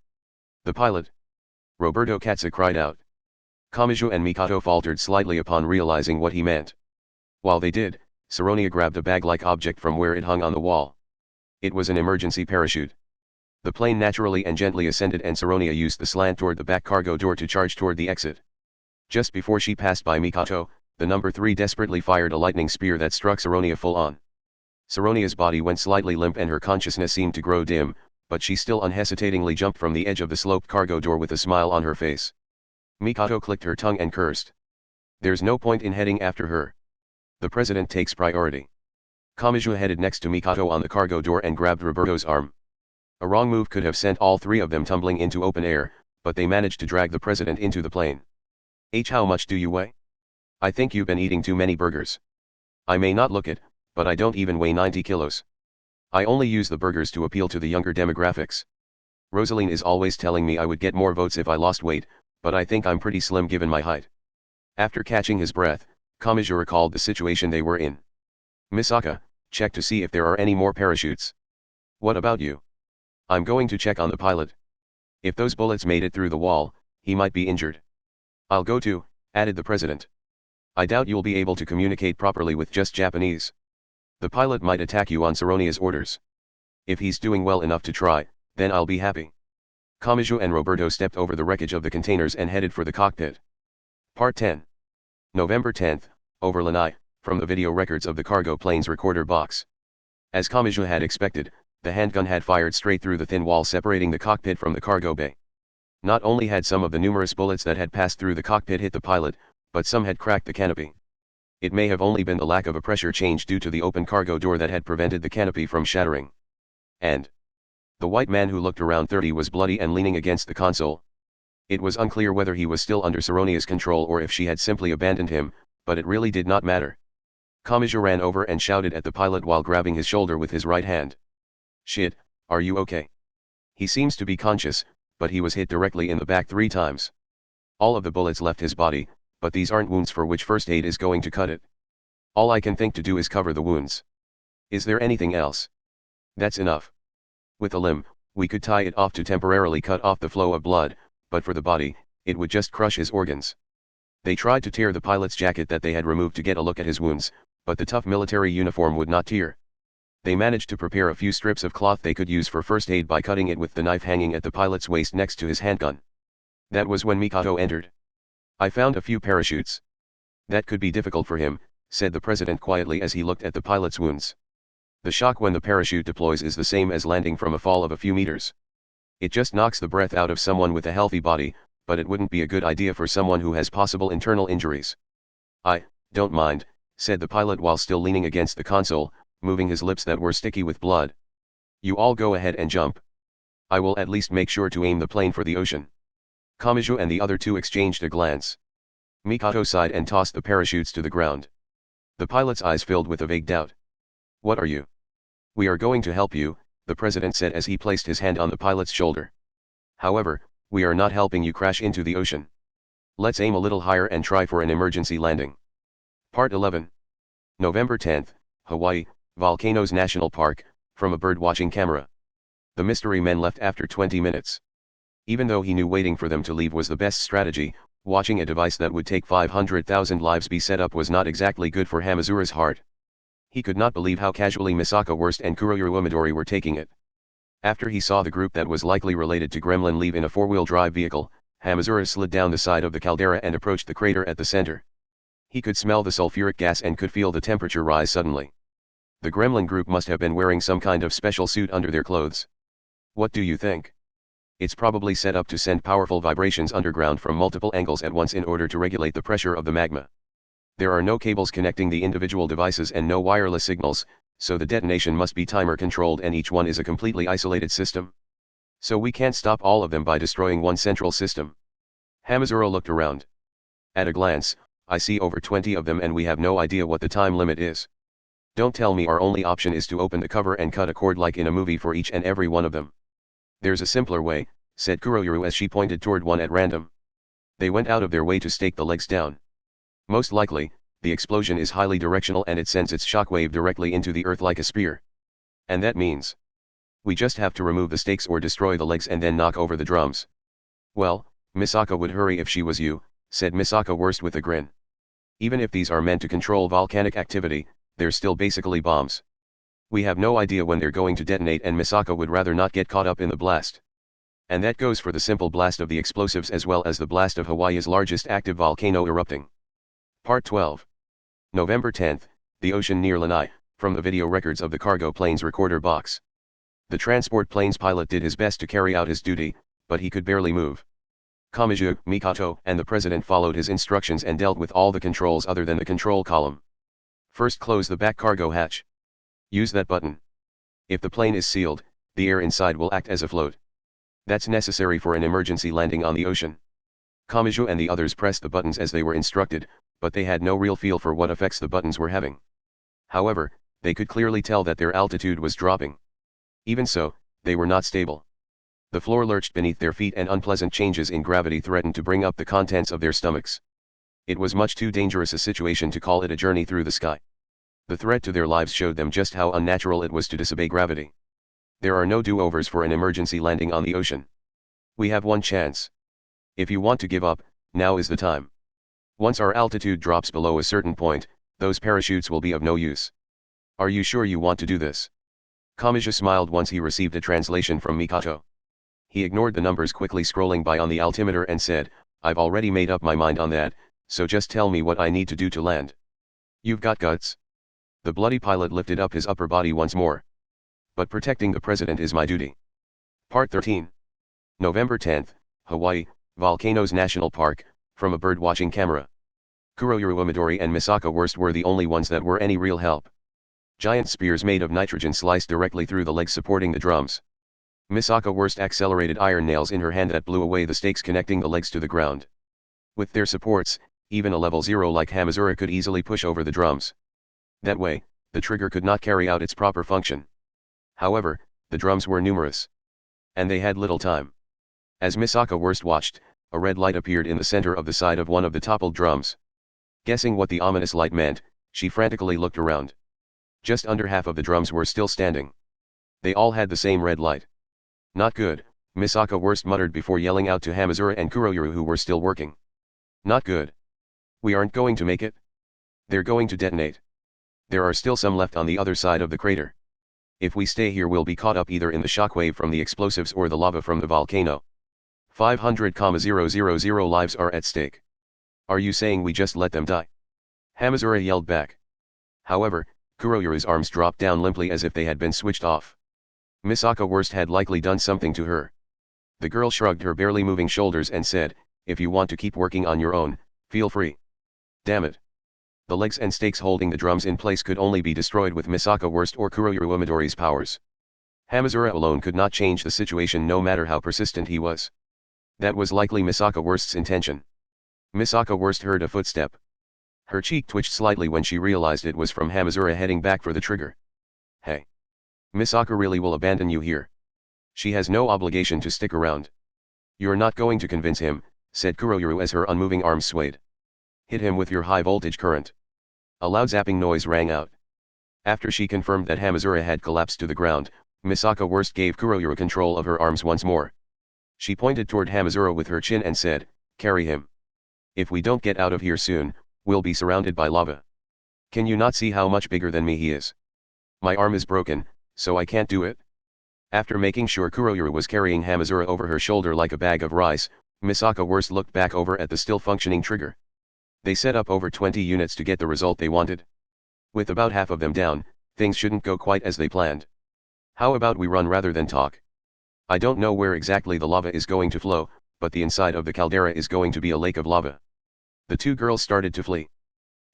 The pilot! Roberto Katza cried out. Kamaji and Mikoto faltered slightly upon realizing what he meant. While they did, Saronia grabbed a bag-like object from where it hung on the wall. It was an emergency parachute. The plane naturally and gently ascended, and Saronia used the slant toward the back cargo door to charge toward the exit. Just before she passed by Mikoto, the number 3 desperately fired a lightning spear that struck Saronia full on. Saronia's body went slightly limp and her consciousness seemed to grow dim, but she still unhesitatingly jumped from the edge of the sloped cargo door with a smile on her face. Mikoto clicked her tongue and cursed. There's no point in heading after her. The president takes priority. Kamaji headed next to Mikoto on the cargo door and grabbed Roberto's arm. A wrong move could have sent all 3 of them tumbling into open air, but they managed to drag the president into the plane. How much do you weigh? I think you've been eating too many burgers. I may not look it, but I don't even weigh 90 kilos. I only use the burgers to appeal to the younger demographics. Rosaline is always telling me I would get more votes if I lost weight, but I think I'm pretty slim given my height. After catching his breath, Kamaji recalled the situation they were in. Misaka, check to see if there are any more parachutes. What about you? I'm going to check on the pilot. If those bullets made it through the wall, he might be injured. I'll go too, added the president. I doubt you'll be able to communicate properly with just Japanese. The pilot might attack you on Saronia's orders. If he's doing well enough to try, then I'll be happy. Kamaji and Roberto stepped over the wreckage of the containers and headed for the cockpit. Part 10. November 10th, over Lanai, from the video records of the cargo plane's recorder box. As Kamaji had expected, the handgun had fired straight through the thin wall separating the cockpit from the cargo bay. Not only had some of the numerous bullets that had passed through the cockpit hit the pilot, but some had cracked the canopy. It may have only been the lack of a pressure change due to the open cargo door that had prevented the canopy from shattering. And the white man who looked around 30 was bloody and leaning against the console. It was unclear whether he was still under Saronia's control or if she had simply abandoned him, but it really did not matter. Kamaji ran over and shouted at the pilot while grabbing his shoulder with his right hand. Shit, are you okay? He seems to be conscious, but he was hit directly in the back 3 times. All of the bullets left his body, but these aren't wounds for which first aid is going to cut it. All I can think to do is cover the wounds. Is there anything else? That's enough. With a limb, we could tie it off to temporarily cut off the flow of blood, but for the body, it would just crush his organs. They tried to tear the pilot's jacket that they had removed to get a look at his wounds, but the tough military uniform would not tear. They managed to prepare a few strips of cloth they could use for first aid by cutting it with the knife hanging at the pilot's waist next to his handgun. That was when Mikoto entered. I found a few parachutes. That could be difficult for him, said the president quietly as he looked at the pilot's wounds. The shock when the parachute deploys is the same as landing from a fall of a few meters. It just knocks the breath out of someone with a healthy body, but it wouldn't be a good idea for someone who has possible internal injuries. I don't mind, said the pilot while still leaning against the console, moving his lips that were sticky with blood. You all go ahead and jump. I will at least make sure to aim the plane for the ocean. Kamaji and the other 2 exchanged a glance. Mikoto sighed and tossed the parachutes to the ground. The pilot's eyes filled with a vague doubt. What are you? We are going to help you, the president said as he placed his hand on the pilot's shoulder. However, we are not helping you crash into the ocean. Let's aim a little higher and try for an emergency landing. Part 11. November 10, Hawaii, Volcanoes National Park, from a bird-watching camera. The mystery men left after 20 minutes. Even though he knew waiting for them to leave was the best strategy, watching a device that would take 500,000 lives be set up was not exactly good for Hamazura's heart. He could not believe how casually Misaka Worst and Kuroyuru Umidori were taking it. After he saw the group that was likely related to Gremlin leave in a four-wheel drive vehicle, Hamazura slid down the side of the caldera and approached the crater at the center. He could smell the sulfuric gas and could feel the temperature rise suddenly. The Gremlin group must have been wearing some kind of special suit under their clothes. What do you think? It's probably set up to send powerful vibrations underground from multiple angles at once in order to regulate the pressure of the magma. There are no cables connecting the individual devices and no wireless signals, so the detonation must be timer controlled and each one is a completely isolated system. So we can't stop all of them by destroying one central system. Hamazura looked around. At a glance, I see over 20 of them and we have no idea what the time limit is. Don't tell me our only option is to open the cover and cut a cord like in a movie for each and every one of them. There's a simpler way, said Kuroyuru as she pointed toward one at random. They went out of their way to stake the legs down. Most likely, the explosion is highly directional and it sends its shockwave directly into the earth like a spear. And that means we just have to remove the stakes or destroy the legs and then knock over the drums. Well, Misaka would hurry if she was you, said Misaka Worst with a grin. Even if these are meant to control volcanic activity, they're still basically bombs. We have no idea when they're going to detonate and Misaka would rather not get caught up in the blast. And that goes for the simple blast of the explosives as well as the blast of Hawaii's largest active volcano erupting. Part 12. November 10, the ocean near Lanai, from the video records of the cargo plane's recorder box. The transport plane's pilot did his best to carry out his duty, but he could barely move. Kamachi, Mikato, and the president followed his instructions and dealt with all the controls other than the control column. First close the back cargo hatch. Use that button. If the plane is sealed, the air inside will act as a float. That's necessary for an emergency landing on the ocean. Kamachi and the others pressed the buttons as they were instructed, but they had no real feel for what effects the buttons were having. However, they could clearly tell that their altitude was dropping. Even so, they were not stable. The floor lurched beneath their feet and unpleasant changes in gravity threatened to bring up the contents of their stomachs. It was much too dangerous a situation to call it a journey through the sky. The threat to their lives showed them just how unnatural it was to disobey gravity. There are no do-overs for an emergency landing on the ocean. We have one chance. If you want to give up, now is the time. Once our altitude drops below a certain point, those parachutes will be of no use. Are you sure you want to do this? Kamachi smiled once he received a translation from Mikato. He ignored the numbers quickly scrolling by on the altimeter and said, I've already made up my mind on that, so just tell me what I need to do to land. You've got guts. The bloody pilot lifted up his upper body once more. But protecting the president is my duty. Part 13. November 10, Hawaii, Volcanoes National Park, from a bird-watching camera. Kuroyuru Umidori and Misaka Worst were the only ones that were any real help. Giant spears made of nitrogen sliced directly through the legs supporting the drums. Misaka Worst accelerated iron nails in her hand that blew away the stakes connecting the legs to the ground. With their supports, even a level 0 like Hamazura could easily push over the drums. That way, the trigger could not carry out its proper function. However, the drums were numerous. And they had little time. As Misaka Worst watched, a red light appeared in the center of the side of one of the toppled drums. Guessing what the ominous light meant, she frantically looked around. Just under half of the drums were still standing. They all had the same red light. Not good, Misaka Worst muttered before yelling out to Hamazura and Kuroyuru who were still working. Not good. We aren't going to make it. They're going to detonate. There are still some left on the other side of the crater. If we stay here we'll be caught up either in the shockwave from the explosives or the lava from the volcano. 500,000 lives are at stake. Are you saying we just let them die? Hamazura yelled back. However, Kuroyuru's arms dropped down limply as if they had been switched off. Misaka Worst had likely done something to her. The girl shrugged her barely moving shoulders and said, if you want to keep working on your own, feel free. Damn it. The legs and stakes holding the drums in place could only be destroyed with Misaka Worst or Kuroyuru Umidori's powers. Hamazura alone could not change the situation no matter how persistent he was. That was likely Misaka Worst's intention. Misaka Worst heard a footstep. Her cheek twitched slightly when she realized it was from Hamazura heading back for the trigger. Hey. Misaka really will abandon you here. She has no obligation to stick around. You're not going to convince him, said Kuroyuru as her unmoving arms swayed. Hit him with your high voltage current. A loud zapping noise rang out. After she confirmed that Hamazura had collapsed to the ground, Misaka Worst gave Kuroyuru control of her arms once more. She pointed toward Hamazura with her chin and said, carry him. If we don't get out of here soon, we'll be surrounded by lava. Can you not see how much bigger than me he is? My arm is broken, so I can't do it. After making sure Kuroyuru was carrying Hamazura over her shoulder like a bag of rice, Misaka Worst looked back over at the still functioning trigger. They set up over 20 units to get the result they wanted. With about half of them down, things shouldn't go quite as they planned. How about we run rather than talk? I don't know where exactly the lava is going to flow, but the inside of the caldera is going to be a lake of lava. The two girls started to flee.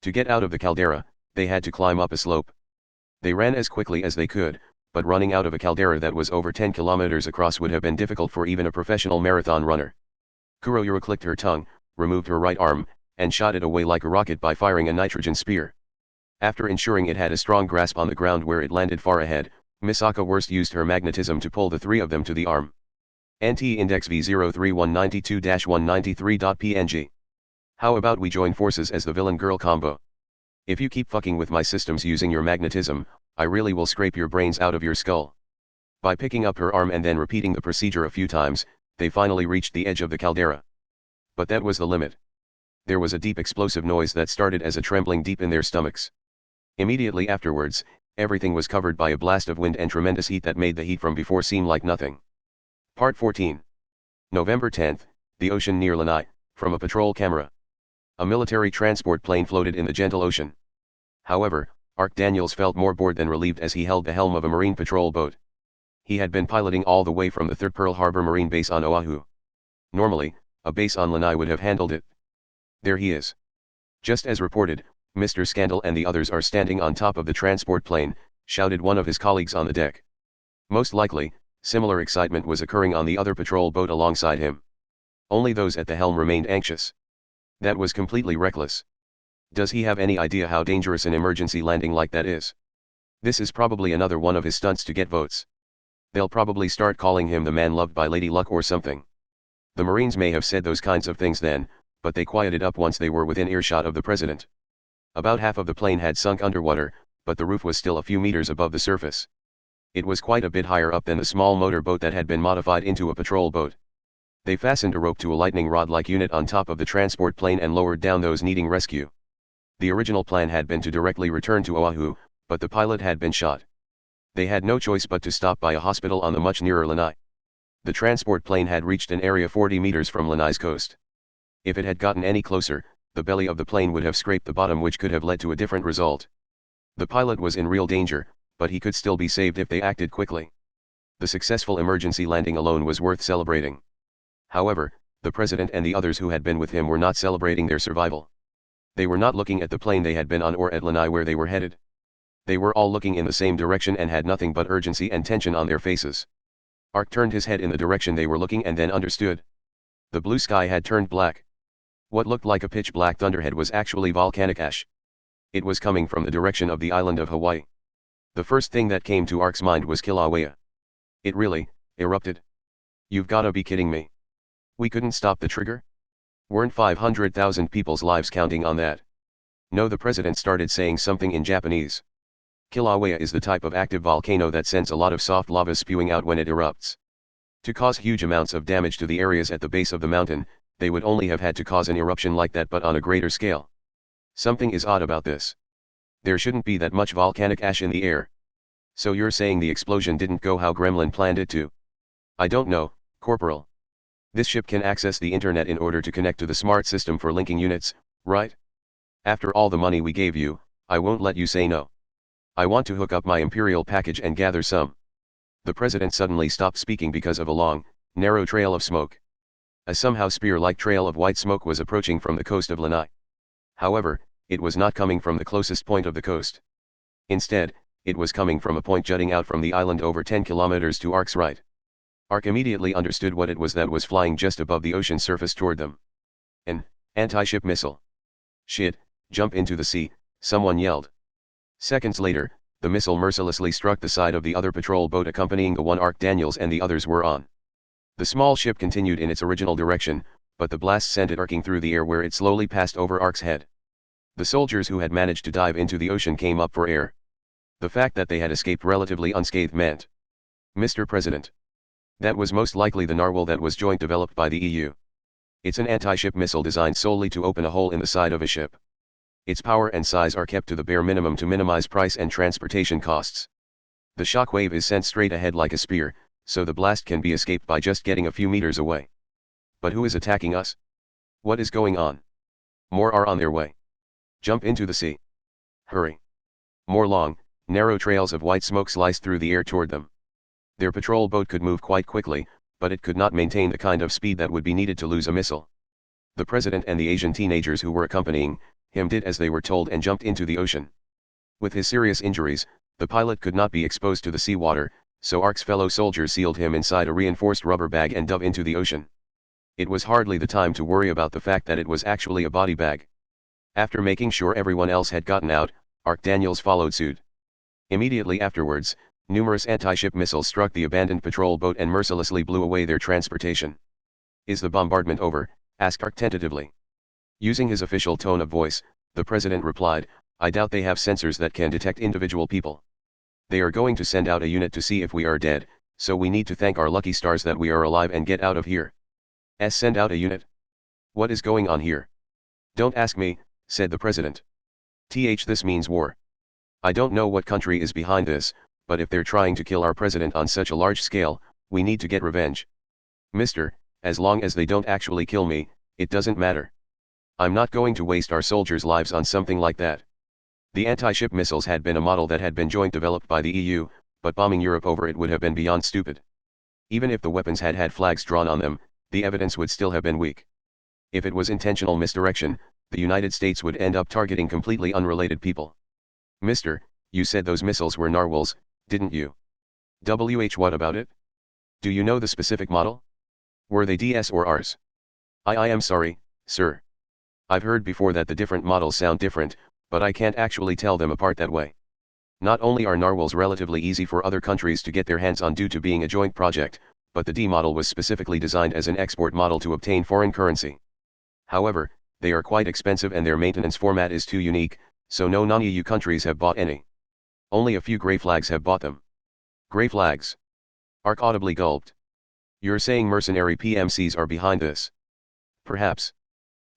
To get out of the caldera, they had to climb up a slope. They ran as quickly as they could, but running out of a caldera that was over 10 kilometers across would have been difficult for even a professional marathon runner. Kuroyuru clicked her tongue, removed her right arm, and shot it away like a rocket by firing a nitrogen spear. After ensuring it had a strong grasp on the ground where it landed far ahead, Misaka Worst used her magnetism to pull the three of them to the arm. NT Index V03192-193.png. How about we join forces as the villain girl combo? If you keep fucking with my systems using your magnetism, I really will scrape your brains out of your skull. By picking up her arm and then repeating the procedure a few times, they finally reached the edge of the caldera. But that was the limit. There was a deep explosive noise that started as a trembling deep in their stomachs. Immediately afterwards, everything was covered by a blast of wind and tremendous heat that made the heat from before seem like nothing. Part 14. November 10th, the ocean near Lanai, from a patrol camera. A military transport plane floated in the gentle ocean. However, Ark Daniels felt more bored than relieved as he held the helm of a marine patrol boat. He had been piloting all the way from the 3rd Pearl Harbor Marine Base on Oahu. Normally, a base on Lanai would have handled it. There he is. Just as reported, Mr. Scandal and the others are standing on top of the transport plane, shouted one of his colleagues on the deck. Most likely, similar excitement was occurring on the other patrol boat alongside him. Only those at the helm remained anxious. That was completely reckless. Does he have any idea how dangerous an emergency landing like that is? This is probably another one of his stunts to get votes. They'll probably start calling him the man loved by Lady Luck or something. The Marines may have said those kinds of things then, but they quieted up once they were within earshot of the president. About half of the plane had sunk underwater, but the roof was still a few meters above the surface. It was quite a bit higher up than the small motor boat that had been modified into a patrol boat. They fastened a rope to a lightning rod-like unit on top of the transport plane and lowered down those needing rescue. The original plan had been to directly return to Oahu, but the pilot had been shot. They had no choice but to stop by a hospital on the much nearer Lanai. The transport plane had reached an area 40 meters from Lanai's coast. If it had gotten any closer, the belly of the plane would have scraped the bottom, which could have led to a different result. The pilot was in real danger, but he could still be saved if they acted quickly. The successful emergency landing alone was worth celebrating. However, the president and the others who had been with him were not celebrating their survival. They were not looking at the plane they had been on or at Lanai where they were headed. They were all looking in the same direction and had nothing but urgency and tension on their faces. Ark turned his head in the direction they were looking and then understood. The blue sky had turned black. What looked like a pitch-black thunderhead was actually volcanic ash. It was coming from the direction of the island of Hawaii. The first thing that came to Ark's mind was Kilauea. It really erupted. You've gotta be kidding me. We couldn't stop the trigger? Weren't 500,000 people's lives counting on that? No, the president started saying something in Japanese. Kilauea is the type of active volcano that sends a lot of soft lava spewing out when it erupts. To cause huge amounts of damage to the areas at the base of the mountain, they would only have had to cause an eruption like that but on a greater scale. Something is odd about this. There shouldn't be that much volcanic ash in the air. So you're saying the explosion didn't go how Gremlin planned it to? I don't know, Corporal. This ship can access the internet in order to connect to the smart system for linking units, right? After all the money we gave you, I won't let you say no. I want to hook up my Imperial package and gather some. The president suddenly stopped speaking because of a long, narrow trail of smoke. A somehow spear-like trail of white smoke was approaching from the coast of Lanai. However, it was not coming from the closest point of the coast. Instead, it was coming from a point jutting out from the island over 10 kilometers to Ark's right. Ark immediately understood what it was that was flying just above the ocean surface toward them. An anti-ship missile. Shit, jump into the sea, someone yelled. Seconds later, the missile mercilessly struck the side of the other patrol boat accompanying the one Ark Daniels and the others were on. The small ship continued in its original direction, but the blast sent it arcing through the air where it slowly passed over Ark's head. The soldiers who had managed to dive into the ocean came up for air. The fact that they had escaped relatively unscathed meant, Mr. President, that was most likely the narwhal that was joint developed by the EU. It's an anti-ship missile designed solely to open a hole in the side of a ship. Its power and size are kept to the bare minimum to minimize price and transportation costs. The shockwave is sent straight ahead like a spear, so the blast can be escaped by just getting a few meters away. But who is attacking us? What is going on? More are on their way. Jump into the sea. Hurry. More long, narrow trails of white smoke sliced through the air toward them. Their patrol boat could move quite quickly, but it could not maintain the kind of speed that would be needed to lose a missile. The president and the Asian teenagers who were accompanying him did as they were told and jumped into the ocean. With his serious injuries, the pilot could not be exposed to the seawater, so Ark's fellow soldiers sealed him inside a reinforced rubber bag and dove into the ocean. It was hardly the time to worry about the fact that it was actually a body bag. After making sure everyone else had gotten out, Ark Daniels followed suit. Immediately afterwards, numerous anti-ship missiles struck the abandoned patrol boat and mercilessly blew away their transportation. "Is the bombardment over?" asked Ark tentatively. Using his official tone of voice, the president replied, "I doubt they have sensors that can detect individual people. They are going to send out a unit to see if we are dead, so we need to thank our lucky stars that we are alive and get out of here." Send out a unit? What is going on here? "Don't ask me," said the president. This means war. I don't know what country is behind this, but if they're trying to kill our president on such a large scale, we need to get revenge. Mister, as long as they don't actually kill me, it doesn't matter. I'm not going to waste our soldiers' lives on something like that. The anti-ship missiles had been a model that had been joint developed by the EU, but bombing Europe over it would have been beyond stupid. Even if the weapons had had flags drawn on them, the evidence would still have been weak. If it was intentional misdirection, the United States would end up targeting completely unrelated people. Mister, you said those missiles were narwhals, didn't you? What about it? Do you know the specific model? Were they DS or Rs? I am sorry, sir. I've heard before that the different models sound different, but I can't actually tell them apart that way. Not only are narwhals relatively easy for other countries to get their hands on due to being a joint project, but the D model was specifically designed as an export model to obtain foreign currency. However, they are quite expensive and their maintenance format is too unique, so no non-EU countries have bought any. Only a few gray flags have bought them. Gray flags? Ark audibly gulped. You're saying mercenary PMCs are behind this? Perhaps.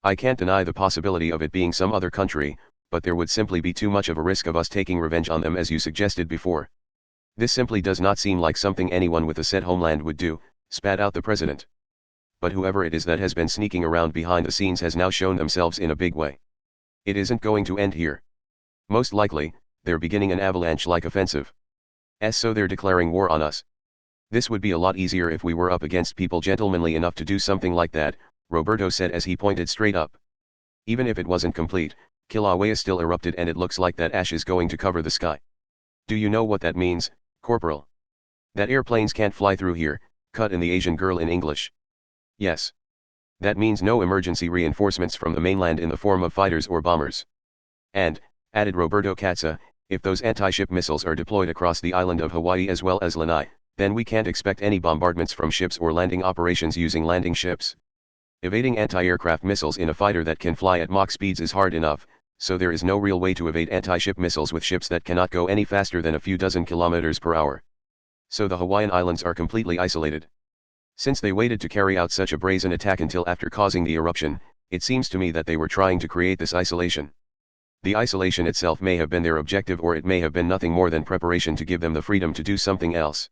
I can't deny the possibility of it being some other country, but there would simply be too much of a risk of us taking revenge on them as you suggested before. This simply does not seem like something anyone with a set homeland would do, spat out the president. But whoever it is that has been sneaking around behind the scenes has now shown themselves in a big way. It isn't going to end here. Most likely, they're beginning an avalanche-like offensive. So they're declaring war on us. This would be a lot easier if we were up against people gentlemanly enough to do something like that, Roberto said as he pointed straight up. Even if it wasn't complete, Kilauea still erupted and it looks like that ash is going to cover the sky. Do you know what that means, Corporal? That airplanes can't fly through here, cut in the Asian girl in English. Yes. That means no emergency reinforcements from the mainland in the form of fighters or bombers. And, added Roberto Katza, if those anti-ship missiles are deployed across the island of Hawaii as well as Lanai, then we can't expect any bombardments from ships or landing operations using landing ships. Evading anti-aircraft missiles in a fighter that can fly at Mach speeds is hard enough, so there is no real way to evade anti-ship missiles with ships that cannot go any faster than a few dozen kilometers per hour. So the Hawaiian Islands are completely isolated. Since they waited to carry out such a brazen attack until after causing the eruption, it seems to me that they were trying to create this isolation. The isolation itself may have been their objective or it may have been nothing more than preparation to give them the freedom to do something else.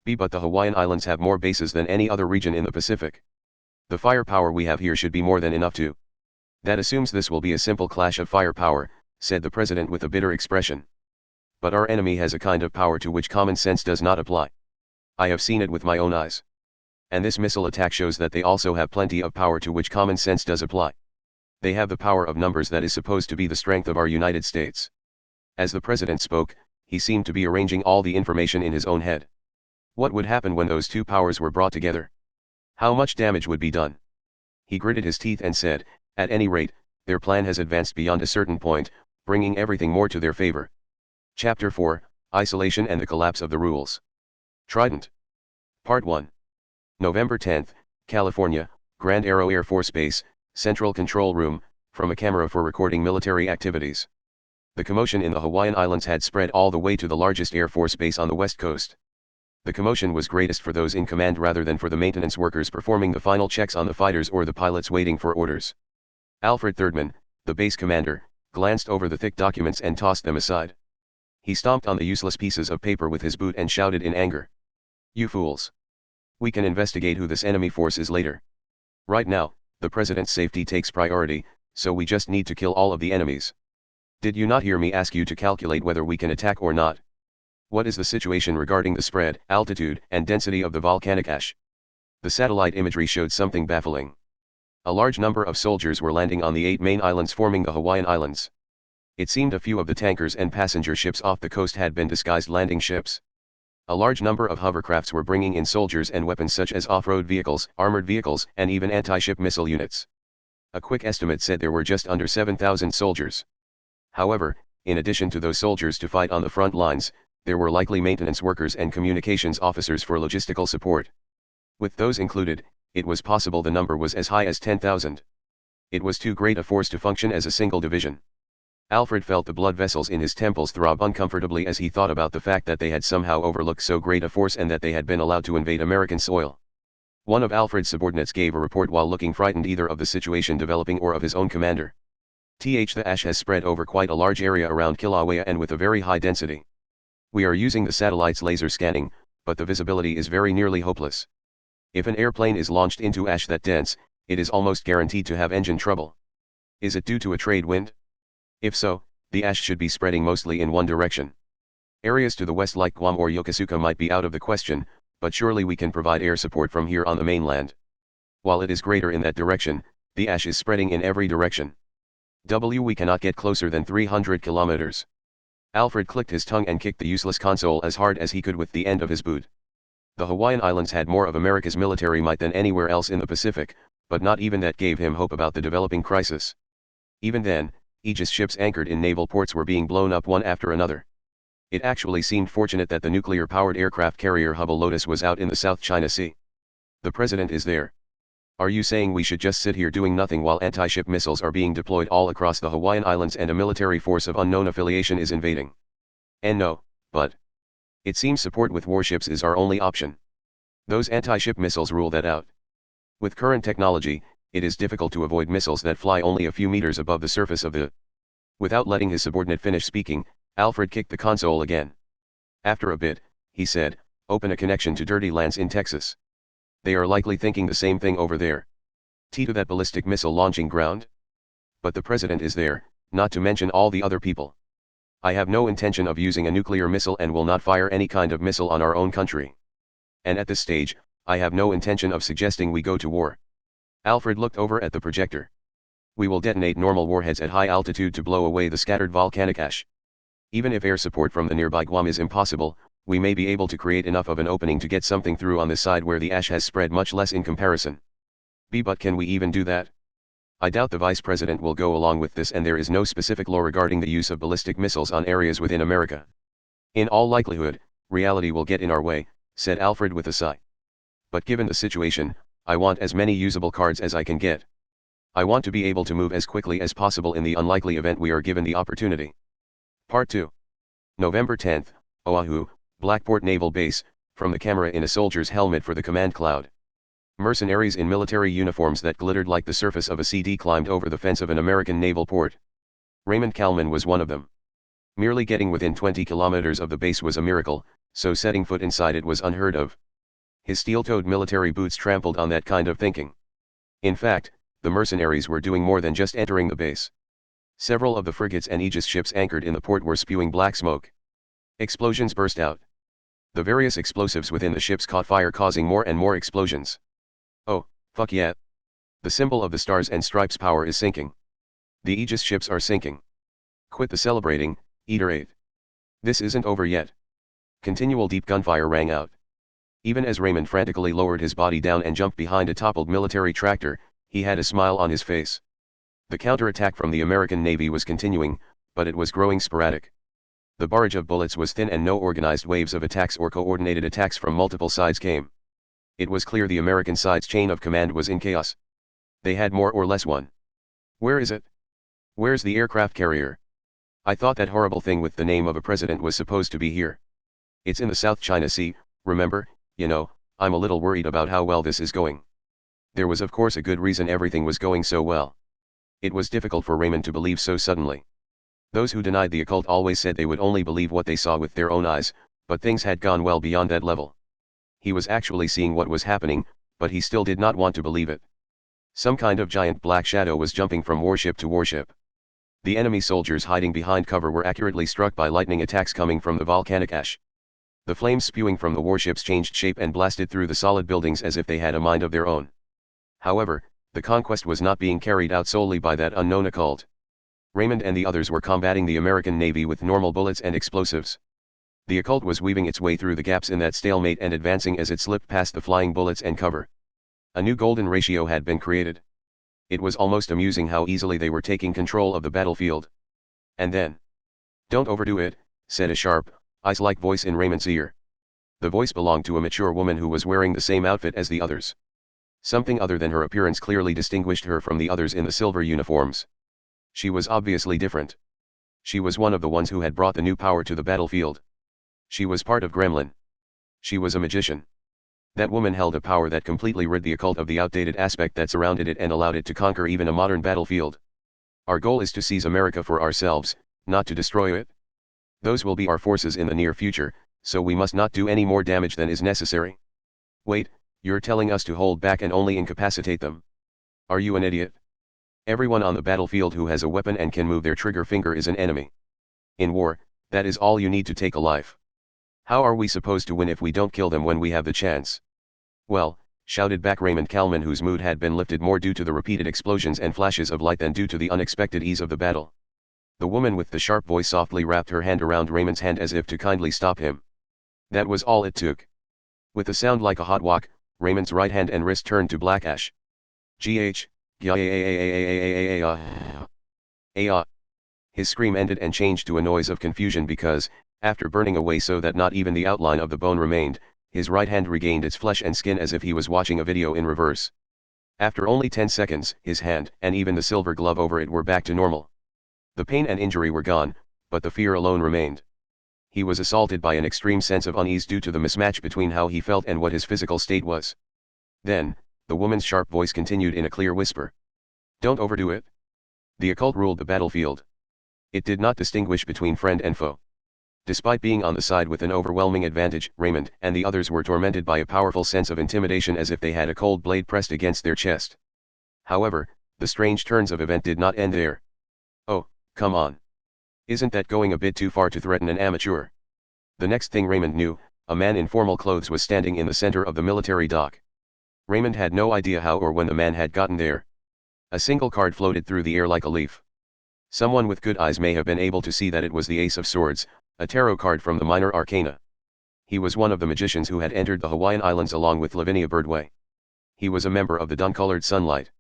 But the Hawaiian Islands have more bases than any other region in the Pacific. The firepower we have here should be more than enough to. That assumes this will be a simple clash of firepower, said the president with a bitter expression. But our enemy has a kind of power to which common sense does not apply. I have seen it with my own eyes. And this missile attack shows that they also have plenty of power to which common sense does apply. They have the power of numbers that is supposed to be the strength of our United States. As the president spoke, he seemed to be arranging all the information in his own head. What would happen when those two powers were brought together? How much damage would be done? He gritted his teeth and said, at any rate, their plan has advanced beyond a certain point, bringing everything more to their favor. Chapter 4, Isolation and the Collapse of the Rules. Trident. Part 1. November 10, California, Grand Aero Air Force Base, Central Control Room, from a camera for recording military activities. The commotion in the Hawaiian Islands had spread all the way to the largest Air Force base on the west coast. The commotion was greatest for those in command rather than for the maintenance workers performing the final checks on the fighters or the pilots waiting for orders. Alfred Thirdman, the base commander, glanced over the thick documents and tossed them aside. He stomped on the useless pieces of paper with his boot and shouted in anger. "You fools! We can investigate who this enemy force is later. Right now, the president's safety takes priority, so we just need to kill all of the enemies. Did you not hear me ask you to calculate whether we can attack or not? What is the situation regarding the spread, altitude, and density of the volcanic ash?" The satellite imagery showed something baffling. A large number of soldiers were landing on the 8 main islands forming the Hawaiian Islands. It seemed a few of the tankers and passenger ships off the coast had been disguised landing ships. A large number of hovercrafts were bringing in soldiers and weapons such as off-road vehicles, armored vehicles, and even anti-ship missile units. A quick estimate said there were just under 7,000 soldiers. However, in addition to those soldiers to fight on the front lines, there were likely maintenance workers and communications officers for logistical support. With those included, it was possible the number was as high as 10,000. It was too great a force to function as a single division. Alfred felt the blood vessels in his temples throb uncomfortably as he thought about the fact that they had somehow overlooked so great a force and that they had been allowed to invade American soil. One of Alfred's subordinates gave a report while looking frightened either of the situation developing or of his own commander. The ash has spread over quite a large area around Kilauea and with a very high density. We are using the satellite's laser scanning, but the visibility is very nearly hopeless. If an airplane is launched into ash that dense, it is almost guaranteed to have engine trouble. Is it due to a trade wind? If so, the ash should be spreading mostly in one direction. Areas to the west like Guam or Yokosuka might be out of the question, but surely we can provide air support from here on the mainland. While it is greater in that direction, the ash is spreading in every direction. We cannot get closer than 300 kilometers. Alfred clicked his tongue and kicked the useless console as hard as he could with the end of his boot. The Hawaiian Islands had more of America's military might than anywhere else in the Pacific, but not even that gave him hope about the developing crisis. Even then, Aegis ships anchored in naval ports were being blown up one after another. It actually seemed fortunate that the nuclear-powered aircraft carrier Hubble Lotus was out in the South China Sea. The president is there. Are you saying we should just sit here doing nothing while anti-ship missiles are being deployed all across the Hawaiian Islands and a military force of unknown affiliation is invading? And no, but it seems support with warships is our only option. Those anti-ship missiles rule that out. With current technology, it is difficult to avoid missiles that fly only a few meters above the surface of the... Without letting his subordinate finish speaking, Alfred kicked the console again. After a bit, he said, "Open a connection to Dirty Lands in Texas. They are likely thinking the same thing over there. To that ballistic missile launching ground? But the president is there, not to mention all the other people. I have no intention of using a nuclear missile and will not fire any kind of missile on our own country. And at this stage, I have no intention of suggesting we go to war." Alfred looked over at the projector. "We will detonate normal warheads at high altitude to blow away the scattered volcanic ash. Even if air support from the nearby Guam is impossible, we may be able to create enough of an opening to get something through on this side where the ash has spread much less in comparison. But can we even do that? I doubt the vice president will go along with this, and there is no specific law regarding the use of ballistic missiles on areas within America. In all likelihood, reality will get in our way," said Alfred with a sigh. "But given the situation, I want as many usable cards as I can get. I want to be able to move as quickly as possible in the unlikely event we are given the opportunity." Part 2. November 10, Oahu, Blackport Naval Base, from the camera in a soldier's helmet for the command cloud. Mercenaries in military uniforms that glittered like the surface of a CD climbed over the fence of an American naval port. Raymond Kalman was one of them. Merely getting within 20 kilometers of the base was a miracle, so setting foot inside it was unheard of. His steel-toed military boots trampled on that kind of thinking. In fact, the mercenaries were doing more than just entering the base. Several of the frigates and Aegis ships anchored in the port were spewing black smoke. Explosions burst out. The various explosives within the ships caught fire, causing more and more explosions. Oh, fuck yeah. The symbol of the Stars and Stripes power is sinking. The Aegis ships are sinking. Quit the celebrating, Eater 8. This isn't over yet. Continual deep gunfire rang out. Even as Raymond frantically lowered his body down and jumped behind a toppled military tractor, he had a smile on his face. The counterattack from the American Navy was continuing, but it was growing sporadic. The barrage of bullets was thin and no organized waves of attacks or coordinated attacks from multiple sides came. It was clear the American side's chain of command was in chaos. They had more or less won. Where is it? Where's the aircraft carrier? I thought that horrible thing with the name of a president was supposed to be here. It's in the South China Sea, remember, I'm a little worried about how well this is going. There was of course a good reason everything was going so well. It was difficult for Raymond to believe so suddenly. Those who denied the occult always said they would only believe what they saw with their own eyes, but things had gone well beyond that level. He was actually seeing what was happening, but he still did not want to believe it. Some kind of giant black shadow was jumping from warship to warship. The enemy soldiers hiding behind cover were accurately struck by lightning attacks coming from the volcanic ash. The flames spewing from the warships changed shape and blasted through the solid buildings as if they had a mind of their own. However, the conquest was not being carried out solely by that unknown occult. Raymond and the others were combating the American Navy with normal bullets and explosives. The occult was weaving its way through the gaps in that stalemate and advancing as it slipped past the flying bullets and cover. A new golden ratio had been created. It was almost amusing how easily they were taking control of the battlefield. And then, "Don't overdo it," said a sharp, ice-like voice in Raymond's ear. The voice belonged to a mature woman who was wearing the same outfit as the others. Something other than her appearance clearly distinguished her from the others in the silver uniforms. She was obviously different. She was one of the ones who had brought the new power to the battlefield. She was part of Gremlin. She was a magician. That woman held a power that completely rid the occult of the outdated aspect that surrounded it and allowed it to conquer even a modern battlefield. Our goal is to seize America for ourselves, not to destroy it. Those will be our forces in the near future, so we must not do any more damage than is necessary. Wait, you're telling us to hold back and only incapacitate them? Are you an idiot? Everyone on the battlefield who has a weapon and can move their trigger finger is an enemy. In war, that is all you need to take a life. How are we supposed to win if we don't kill them when we have the chance? Well, shouted back Raymond Kalman, whose mood had been lifted more due to the repeated explosions and flashes of light than due to the unexpected ease of the battle. The woman with the sharp voice softly wrapped her hand around Raymond's hand as if to kindly stop him. That was all it took. With a sound like a hot wok, Raymond's right hand and wrist turned to black ash. His scream ended and changed to a noise of confusion because, after burning away so that not even the outline of the bone remained, his right hand regained its flesh and skin as if he was watching a video in reverse. After only 10 seconds, his hand, and even the silver glove over it, were back to normal. The pain and injury were gone, but the fear alone remained. He was assaulted by an extreme sense of unease due to the mismatch between how he felt and what his physical state was. Then, the woman's sharp voice continued in a clear whisper. Don't overdo it. The occult ruled the battlefield. It did not distinguish between friend and foe. Despite being on the side with an overwhelming advantage, Raymond and the others were tormented by a powerful sense of intimidation as if they had a cold blade pressed against their chest. However, the strange turns of event did not end there. Oh, come on. Isn't that going a bit too far to threaten an amateur? The next thing Raymond knew, a man in formal clothes was standing in the center of the military dock. Raymond had no idea how or when the man had gotten there. A single card floated through the air like a leaf. Someone with good eyes may have been able to see that it was the Ace of Swords, a tarot card from the Minor Arcana. He was one of the magicians who had entered the Hawaiian Islands along with Lavinia Birdway. He was a member of the Dun-Colored Sunlight.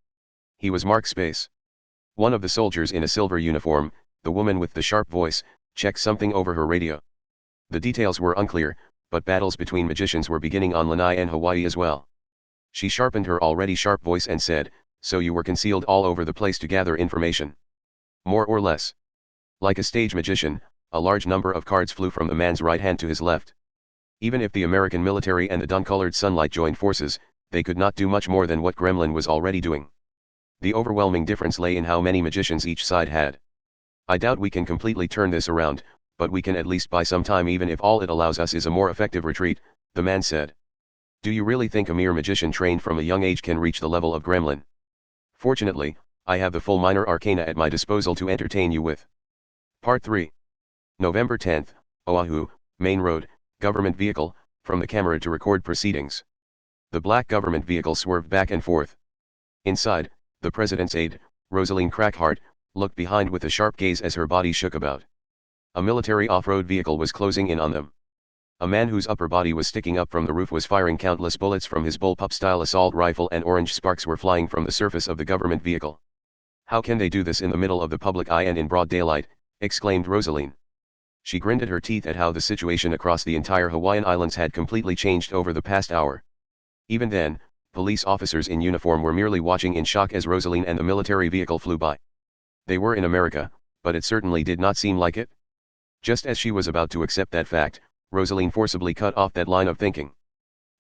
He was Mark Space. One of the soldiers in a silver uniform, the woman with the sharp voice, checked something over her radio. The details were unclear, but battles between magicians were beginning on Lanai and Hawaii as well. She sharpened her already sharp voice and said, "So you were concealed all over the place to gather information?" More or less. Like a stage magician, a large number of cards flew from the man's right hand to his left. Even if the American military and the Dun-Colored Sunlight joined forces, they could not do much more than what Gremlin was already doing. The overwhelming difference lay in how many magicians each side had. I doubt we can completely turn this around, but we can at least buy some time even if all it allows us is a more effective retreat, the man said. Do you really think a mere magician trained from a young age can reach the level of Gremlin? Fortunately, I have the full Minor Arcana at my disposal to entertain you with. Part 3. November 10th, Oahu, Main Road, government vehicle, from the camera to record proceedings. The black government vehicle swerved back and forth. Inside, the president's aide, Rosaline Crackhart, looked behind with a sharp gaze as her body shook about. A military off-road vehicle was closing in on them. A man whose upper body was sticking up from the roof was firing countless bullets from his bullpup-style assault rifle, and orange sparks were flying from the surface of the government vehicle. How can they do this in the middle of the public eye and in broad daylight? Exclaimed Rosaline. She gritted her teeth at how the situation across the entire Hawaiian Islands had completely changed over the past hour. Even then, police officers in uniform were merely watching in shock as Rosaline and the military vehicle flew by. They were in America, but it certainly did not seem like it. Just as she was about to accept that fact, Rosaline forcibly cut off that line of thinking.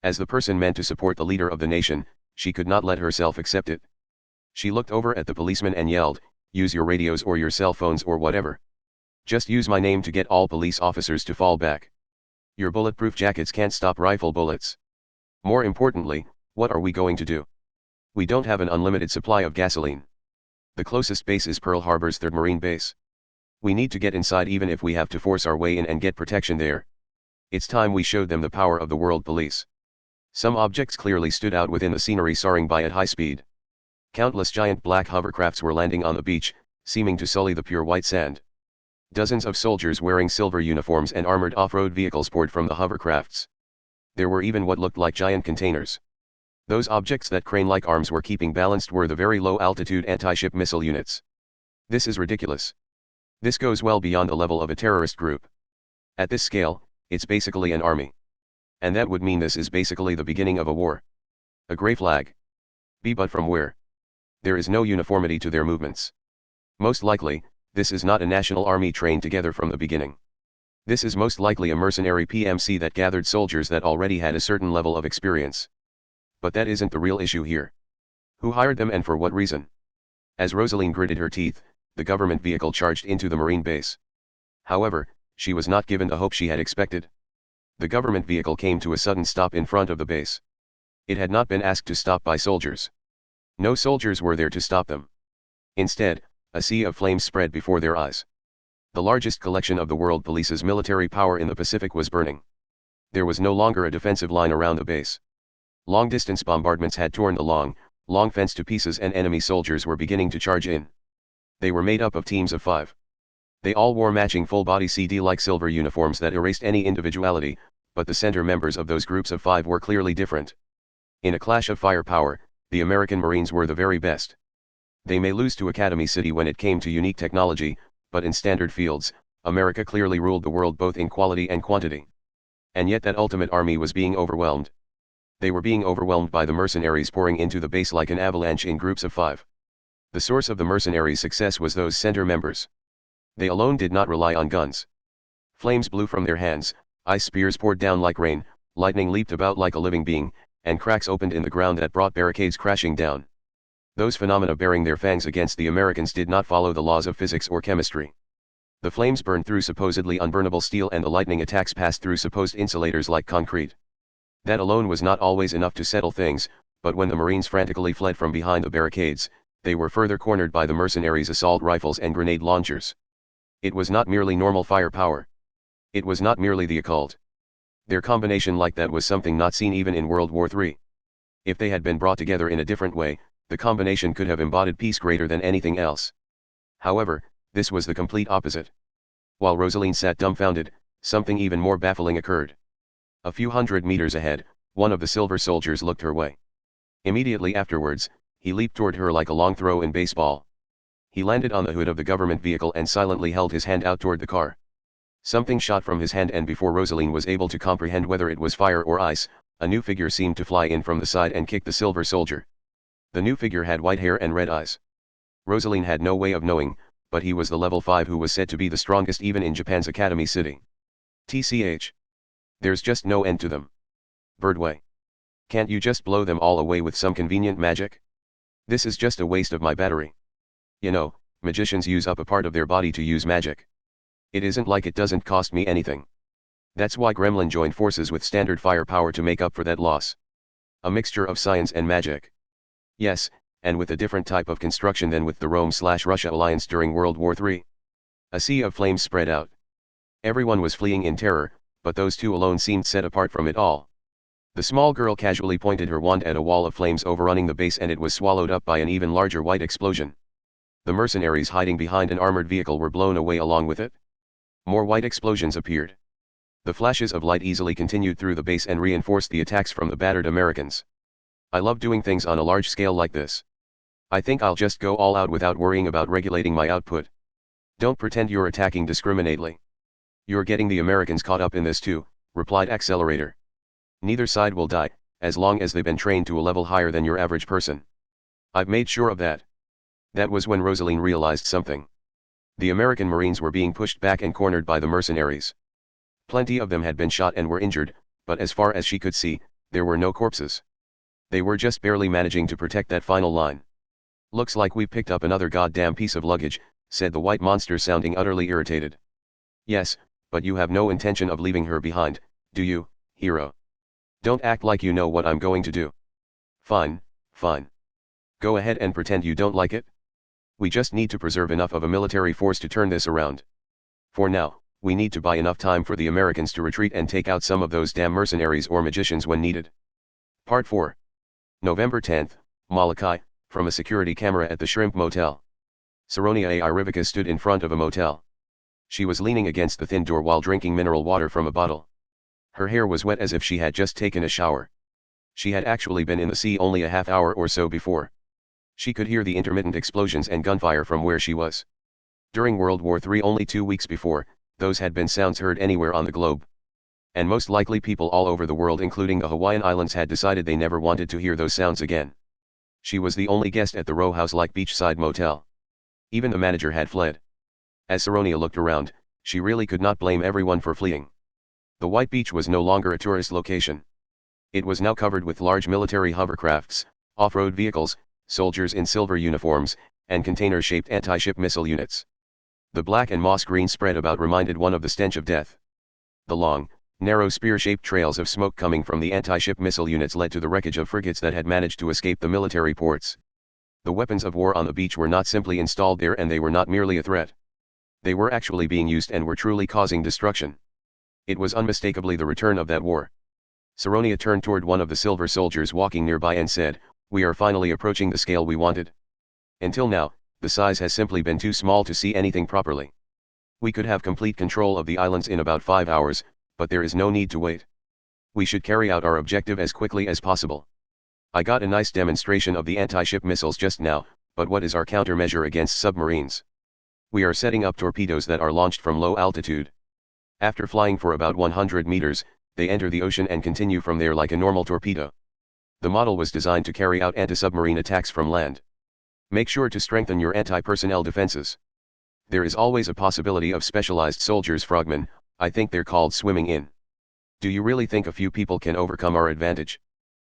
As the person meant to support the leader of the nation, she could not let herself accept it. She looked over at the policeman and yelled, "Use your radios or your cell phones or whatever. Just use my name to get all police officers to fall back. Your bulletproof jackets can't stop rifle bullets. More importantly, what are we going to do? We don't have an unlimited supply of gasoline. The closest base is Pearl Harbor's 3rd Marine Base. We need to get inside even if we have to force our way in and get protection there. It's time we showed them the power of the world police." Some objects clearly stood out within the scenery, soaring by at high speed. Countless giant black hovercrafts were landing on the beach, seeming to sully the pure white sand. Dozens of soldiers wearing silver uniforms and armored off-road vehicles poured from the hovercrafts. There were even what looked like giant containers. Those objects that crane-like arms were keeping balanced were the very low-altitude anti-ship missile units. This is ridiculous. This goes well beyond the level of a terrorist group. At this scale, it's basically an army. And that would mean this is basically the beginning of a war. A gray flag. But from where? There is no uniformity to their movements. Most likely, this is not a national army trained together from the beginning. This is most likely a mercenary PMC that gathered soldiers that already had a certain level of experience. But that isn't the real issue here. Who hired them and for what reason? As Rosaline gritted her teeth, the government vehicle charged into the Marine base. However, she was not given the hope she had expected. The government vehicle came to a sudden stop in front of the base. It had not been asked to stop by soldiers. No soldiers were there to stop them. Instead, a sea of flames spread before their eyes. The largest collection of the world police's military power in the Pacific was burning. There was no longer a defensive line around the base. Long-distance bombardments had torn the long fence to pieces and enemy soldiers were beginning to charge in. They were made up of teams of 5. They all wore matching full-body CD-like silver uniforms that erased any individuality, but the center members of those groups of 5 were clearly different. In a clash of firepower, the American Marines were the very best. They may lose to Academy City when it came to unique technology, but in standard fields, America clearly ruled the world both in quality and quantity. And yet that ultimate army was being overwhelmed. They were being overwhelmed by the mercenaries pouring into the base like an avalanche in groups of 5. The source of the mercenaries' success was those center members. They alone did not rely on guns. Flames blew from their hands, ice spears poured down like rain, lightning leaped about like a living being, and cracks opened in the ground that brought barricades crashing down. Those phenomena bearing their fangs against the Americans did not follow the laws of physics or chemistry. The flames burned through supposedly unburnable steel and the lightning attacks passed through supposed insulators like concrete. That alone was not always enough to settle things, but when the Marines frantically fled from behind the barricades, they were further cornered by the mercenaries' assault rifles and grenade launchers. It was not merely normal firepower. It was not merely the occult. Their combination like that was something not seen even in World War III. If they had been brought together in a different way, the combination could have embodied peace greater than anything else. However, this was the complete opposite. While Rosaline sat dumbfounded, something even more baffling occurred. A few hundred meters ahead, one of the silver soldiers looked her way. Immediately afterwards, he leaped toward her like a long throw in baseball. He landed on the hood of the government vehicle and silently held his hand out toward the car. Something shot from his hand and before Rosaline was able to comprehend whether it was fire or ice, a new figure seemed to fly in from the side and kick the silver soldier. The new figure had white hair and red eyes. Rosaline had no way of knowing, but he was the level 5 who was said to be the strongest even in Japan's Academy City. TCH. There's just no end to them. Birdway. Can't you just blow them all away with some convenient magic? This is just a waste of my battery. You know, magicians use up a part of their body to use magic. It isn't like it doesn't cost me anything. That's why Gremlin joined forces with standard firepower to make up for that loss. A mixture of science and magic. Yes, and with a different type of construction than with the Rome/Russia alliance during World War III. A sea of flames spread out. Everyone was fleeing in terror, but those two alone seemed set apart from it all. The small girl casually pointed her wand at a wall of flames overrunning the base and it was swallowed up by an even larger white explosion. The mercenaries hiding behind an armored vehicle were blown away along with it. More white explosions appeared. The flashes of light easily continued through the base and reinforced the attacks from the battered Americans. I love doing things on a large scale like this. I think I'll just go all out without worrying about regulating my output. Don't pretend you're attacking discriminately. You're getting the Americans caught up in this too, replied Accelerator. Neither side will die, as long as they've been trained to a level higher than your average person. I've made sure of that. That was when Rosaline realized something. The American Marines were being pushed back and cornered by the mercenaries. Plenty of them had been shot and were injured, but as far as she could see, there were no corpses. They were just barely managing to protect that final line. Looks like we picked up another goddamn piece of luggage, said the white monster, sounding utterly irritated. Yes, but you have no intention of leaving her behind, do you, hero? Don't act like you know what I'm going to do. Fine, fine. Go ahead and pretend you don't like it. We just need to preserve enough of a military force to turn this around. For now, we need to buy enough time for the Americans to retreat and take out some of those damn mercenaries or magicians when needed. Part 4. November 10th, Molokai, from a security camera at the Shrimp Motel. Saronia Irivika stood in front of a motel. She was leaning against the thin door while drinking mineral water from a bottle. Her hair was wet as if she had just taken a shower. She had actually been in the sea only a half hour or so before. She could hear the intermittent explosions and gunfire from where she was. During World War III, only 2 weeks before, those had been sounds heard anywhere on the globe. And most likely people all over the world, including the Hawaiian Islands, had decided they never wanted to hear those sounds again. She was the only guest at the row house-like beachside motel. Even the manager had fled. As Saronia looked around, she really could not blame everyone for fleeing. The White Beach was no longer a tourist location. It was now covered with large military hovercrafts, off-road vehicles, soldiers in silver uniforms, and container-shaped anti-ship missile units. The black and moss green spread about reminded one of the stench of death. The long, narrow spear-shaped trails of smoke coming from the anti-ship missile units led to the wreckage of frigates that had managed to escape the military ports. The weapons of war on the beach were not simply installed there, and they were not merely a threat. They were actually being used and were truly causing destruction. It was unmistakably the return of that war. Saronia turned toward one of the silver soldiers walking nearby and said, "We are finally approaching the scale we wanted. Until now, the size has simply been too small to see anything properly. We could have complete control of the islands in about 5 hours, but there is no need to wait. We should carry out our objective as quickly as possible. I got a nice demonstration of the anti-ship missiles just now, but what is our countermeasure against submarines? We are setting up torpedoes that are launched from low altitude. After flying for about 100 meters, they enter the ocean and continue from there like a normal torpedo. The model was designed to carry out anti-submarine attacks from land. Make sure to strengthen your anti-personnel defenses. There is always a possibility of specialized soldiers, frogmen, I think they're called, swimming in. Do you really think a few people can overcome our advantage?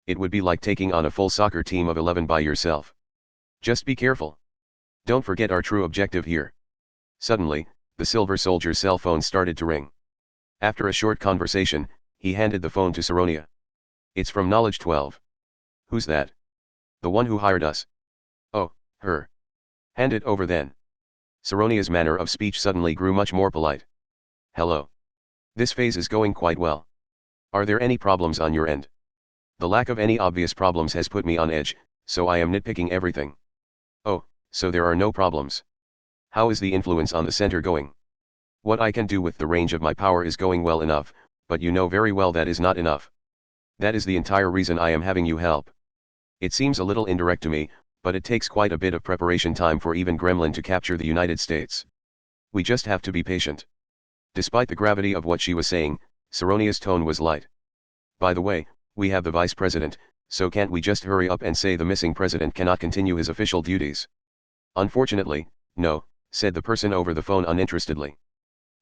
It would be like taking on a full soccer team of 11 by yourself. Just be careful. Don't forget our true objective here." Suddenly, the silver soldier's cell phone started to ring. After a short conversation, he handed the phone to Saronia. "It's from Knowledge 12. "Who's that?" "The one who hired us." "Oh, her. Hand it over then." Saronia's manner of speech suddenly grew much more polite. "Hello. This phase is going quite well. Are there any problems on your end?" "The lack of any obvious problems has put me on edge, so I am nitpicking everything." "Oh, so there are no problems. How is the influence on the center going?" "What I can do with the range of my power is going well enough, but you know very well that is not enough. That is the entire reason I am having you help. It seems a little indirect to me, but it takes quite a bit of preparation time for even Gremlin to capture the United States. We just have to be patient." Despite the gravity of what she was saying, Saronia's tone was light. "By the way, we have the vice president, so can't we just hurry up and say the missing president cannot continue his official duties?" "Unfortunately, no," said the person over the phone uninterestedly.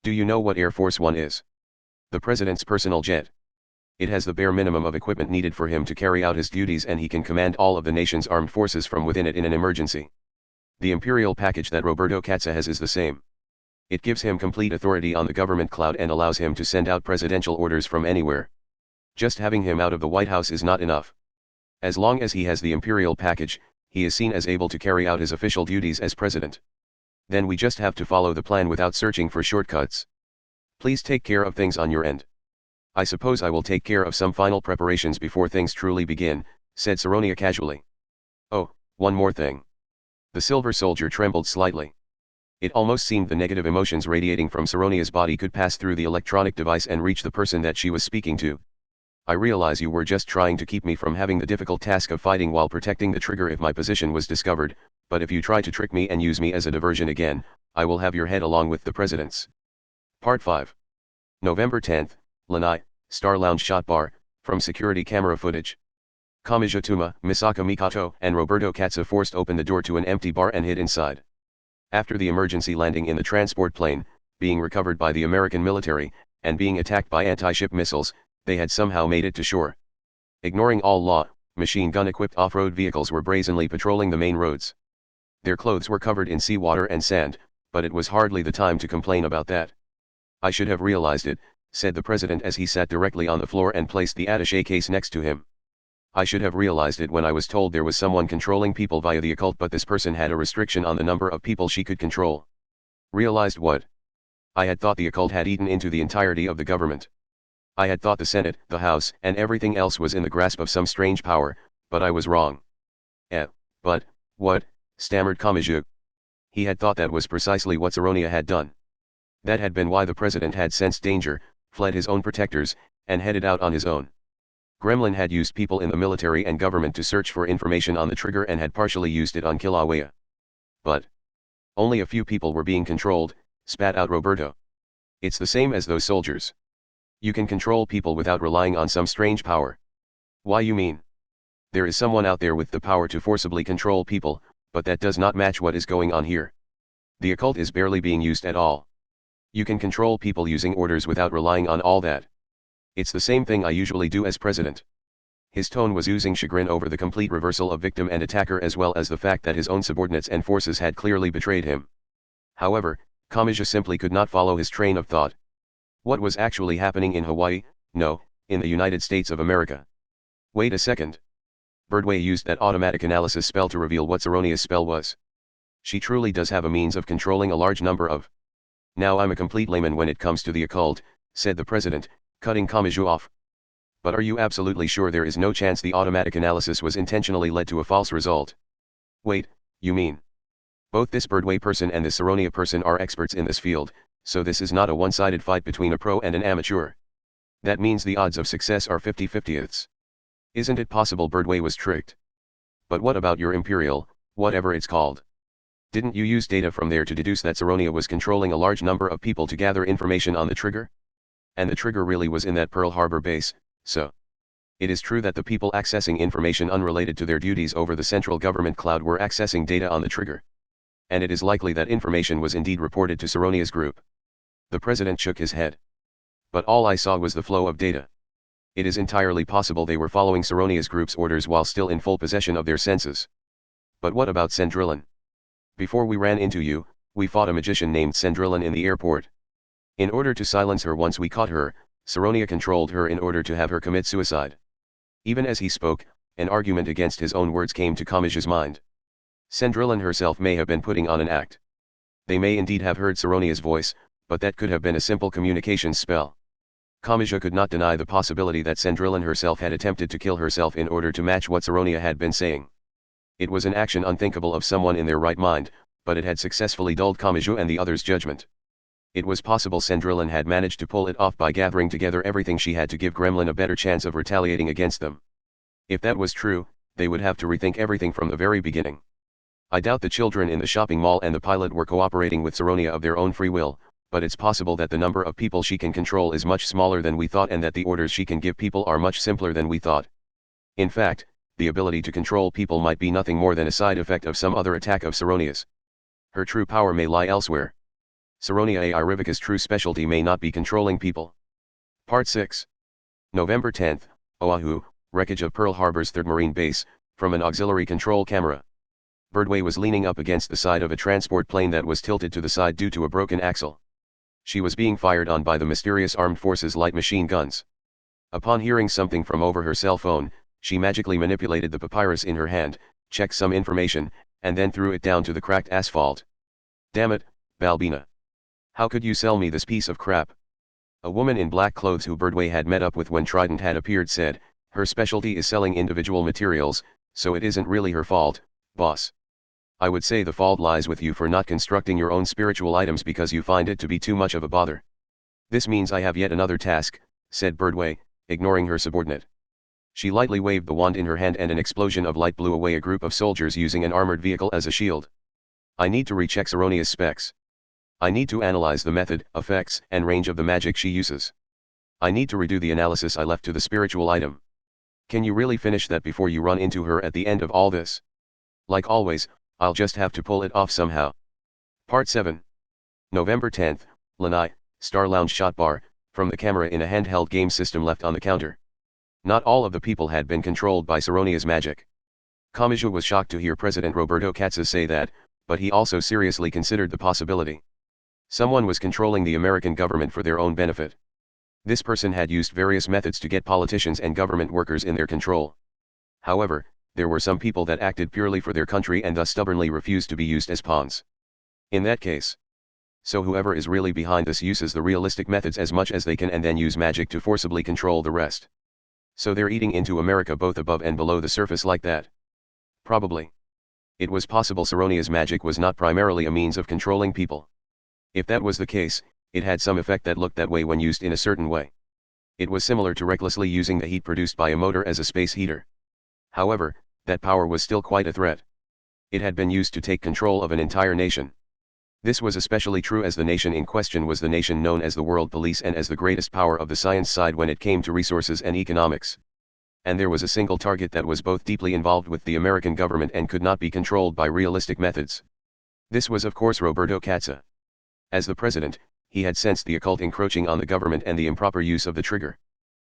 "Do you know what Air Force One is?" "The president's personal jet. It has the bare minimum of equipment needed for him to carry out his duties, and he can command all of the nation's armed forces from within it in an emergency. The imperial package that Roberto Katza has is the same. It gives him complete authority on the government cloud and allows him to send out presidential orders from anywhere. Just having him out of the White House is not enough. As long as he has the imperial package, he is seen as able to carry out his official duties as president. Then we just have to follow the plan without searching for shortcuts. Please take care of things on your end. I suppose I will take care of some final preparations before things truly begin," said Saronia casually. "Oh, one more thing." The silver soldier trembled slightly. It almost seemed the negative emotions radiating from Saronia's body could pass through the electronic device and reach the person that she was speaking to. "I realize you were just trying to keep me from having the difficult task of fighting while protecting the trigger if my position was discovered, but if you try to trick me and use me as a diversion again, I will have your head along with the president's." Part 5. November 10, Lanai, Star Lounge Shot Bar, from security camera footage. Kamiya Tuma, Misaka Mikato, and Roberto Katsa forced open the door to an empty bar and hid inside. After the emergency landing in the transport plane, being recovered by the American military, and being attacked by anti-ship missiles, they had somehow made it to shore. Ignoring all law, machine gun-equipped off-road vehicles were brazenly patrolling the main roads. Their clothes were covered in seawater and sand, but it was hardly the time to complain about that. I should have realized it, said the president as he sat directly on the floor and placed the attaché case next to him. I should have realized it when I was told there was someone controlling people via the occult, but this person had a restriction on the number of people she could control. Realized what? I had thought the occult had eaten into the entirety of the government. I had thought the Senate, the House, and everything else was in the grasp of some strange power, but I was wrong. But, what, stammered Kamiya. He had thought that was precisely what Saronia had done. That had been why the president had sensed danger, fled his own protectors, and headed out on his own. Gremlin had used people in the military and government to search for information on the trigger and had partially used it on Kilauea. But only a few people were being controlled, spat out Roberto. It's the same as those soldiers. You can control people without relying on some strange power. Why you mean? There is someone out there with the power to forcibly control people, but that does not match what is going on here. The occult is barely being used at all. You can control people using orders without relying on all that. It's the same thing I usually do as president. His tone was oozing chagrin over the complete reversal of victim and attacker, as well as the fact that his own subordinates and forces had clearly betrayed him. However, Kamiya simply could not follow his train of thought. What was actually happening in Hawaii? No, in the United States of America. Wait a second. Birdway used that automatic analysis spell to reveal what Saronia's spell was. She truly does have a means of controlling a large number of. Now I'm a complete layman when it comes to the occult, said the president, cutting Kamiya off. But are you absolutely sure there is no chance the automatic analysis was intentionally led to a false result? Wait, you mean? Both this Birdway person and this Saronia person are experts in this field, so this is not a one-sided fight between a pro and an amateur. That means the odds of success are 50-50ths. Isn't it possible Birdway was tricked? But what about your Imperial, whatever it's called? Didn't you use data from there to deduce that Saronia was controlling a large number of people to gather information on the trigger? And the trigger really was in that Pearl Harbor base, so. It is true that the people accessing information unrelated to their duties over the central government cloud were accessing data on the trigger. And it is likely that information was indeed reported to Saronia's group. The president shook his head. But all I saw was the flow of data. It is entirely possible they were following Saronia's group's orders while still in full possession of their senses. But what about Sandrillan? Before we ran into you, we fought a magician named Sandrillan in the airport. In order to silence her once we caught her, Saronia controlled her in order to have her commit suicide. Even as he spoke, an argument against his own words came to Kamiya's mind. Sandrillan herself may have been putting on an act. They may indeed have heard Saronia's voice, but that could have been a simple communications spell. Kamiya could not deny the possibility that Sandrillan herself had attempted to kill herself in order to match what Saronia had been saying. It was an action unthinkable of someone in their right mind, but it had successfully dulled Kamiya and the others' judgment. It was possible Sandrillan had managed to pull it off by gathering together everything she had to give Gremlin a better chance of retaliating against them. If that was true, they would have to rethink everything from the very beginning. I doubt the children in the shopping mall and the pilot were cooperating with Saronia of their own free will, but it's possible that the number of people she can control is much smaller than we thought and that the orders she can give people are much simpler than we thought. In fact, the ability to control people might be nothing more than a side effect of some other attack of Saronia's. Her true power may lie elsewhere. Saronia Irivica's true specialty may not be controlling people. Part 6. November 10, Oahu, wreckage of Pearl Harbor's 3rd Marine Base, from an auxiliary control camera. Birdway was leaning up against the side of a transport plane that was tilted to the side due to a broken axle. She was being fired on by the mysterious armed forces light machine guns. Upon hearing something from over her cell phone, she magically manipulated the papyrus in her hand, checked some information, and then threw it down to the cracked asphalt. Damn it, Balbina. How could you sell me this piece of crap? A woman in black clothes who Birdway had met up with when Trident had appeared said, her specialty is selling individual materials, so it isn't really her fault, boss. I would say the fault lies with you for not constructing your own spiritual items because you find it to be too much of a bother. This means I have yet another task, said Birdway, ignoring her subordinate. She lightly waved the wand in her hand and an explosion of light blew away a group of soldiers using an armored vehicle as a shield. I need to recheck Saronia's specs. I need to analyze the method, effects, and range of the magic she uses. I need to redo the analysis I left to the spiritual item. Can you really finish that before you run into her at the end of all this? Like always, I'll just have to pull it off somehow. Part 7. November 10th, Lanai, Star Lounge Shot Bar, from the camera in a handheld game system left on the counter. Not all of the people had been controlled by Saronia's magic. Kamachi was shocked to hear President Roberto Katza say that, but he also seriously considered the possibility. Someone was controlling the American government for their own benefit. This person had used various methods to get politicians and government workers in their control. However, there were some people that acted purely for their country and thus stubbornly refused to be used as pawns. In that case. So whoever is really behind this uses the realistic methods as much as they can and then use magic to forcibly control the rest. So they're eating into America both above and below the surface like that. Probably. It was possible Saronia's magic was not primarily a means of controlling people. If that was the case, it had some effect that looked that way when used in a certain way. It was similar to recklessly using the heat produced by a motor as a space heater. However, that power was still quite a threat. It had been used to take control of an entire nation. This was especially true as the nation in question was the nation known as the World Police and as the greatest power of the science side when it came to resources and economics. And there was a single target that was both deeply involved with the American government and could not be controlled by realistic methods. This was of course Roberto Katza. As the president, he had sensed the occult encroaching on the government and the improper use of the trigger.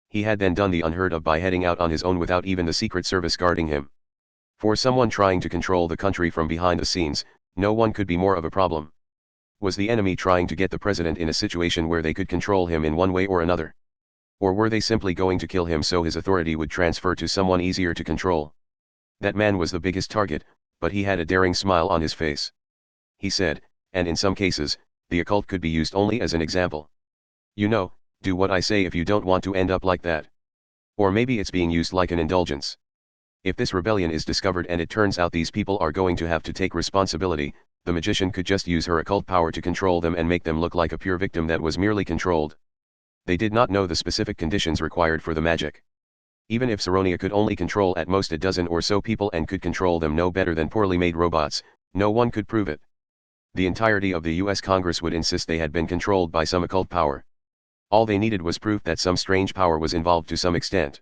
He had then done the unheard of by heading out on his own without even the Secret Service guarding him. For someone trying to control the country from behind the scenes, no one could be more of a problem. Was the enemy trying to get the president in a situation where they could control him in one way or another? Or were they simply going to kill him so his authority would transfer to someone easier to control? That man was the biggest target, but he had a daring smile on his face. He said, and in some cases, the occult could be used only as an example. You know, do what I say if you don't want to end up like that. Or maybe it's being used like an indulgence. If this rebellion is discovered and it turns out these people are going to have to take responsibility, the magician could just use her occult power to control them and make them look like a pure victim that was merely controlled. They did not know the specific conditions required for the magic. Even if Saronia could only control at most a dozen or so people and could control them no better than poorly made robots, no one could prove it. The entirety of the US Congress would insist they had been controlled by some occult power. All they needed was proof that some strange power was involved to some extent.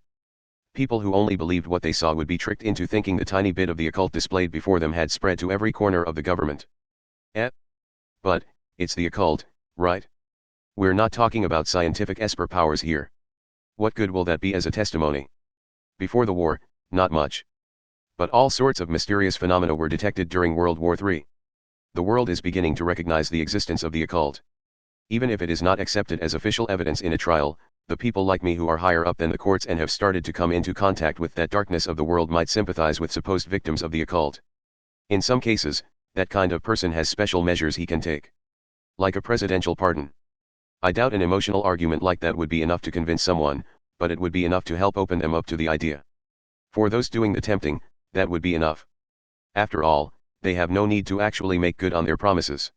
People who only believed what they saw would be tricked into thinking the tiny bit of the occult displayed before them had spread to every corner of the government. But, it's the occult, right? We're not talking about scientific esper powers here. What good will that be as a testimony? Before the war, not much. But all sorts of mysterious phenomena were detected during World War III. The world is beginning to recognize the existence of the occult. Even if it is not accepted as official evidence in a trial, the people like me who are higher up than the courts and have started to come into contact with that darkness of the world might sympathize with supposed victims of the occult. In some cases, that kind of person has special measures he can take. Like a presidential pardon. I doubt an emotional argument like that would be enough to convince someone, but it would be enough to help open them up to the idea. For those doing the tempting, that would be enough. After all, they have no need to actually make good on their promises.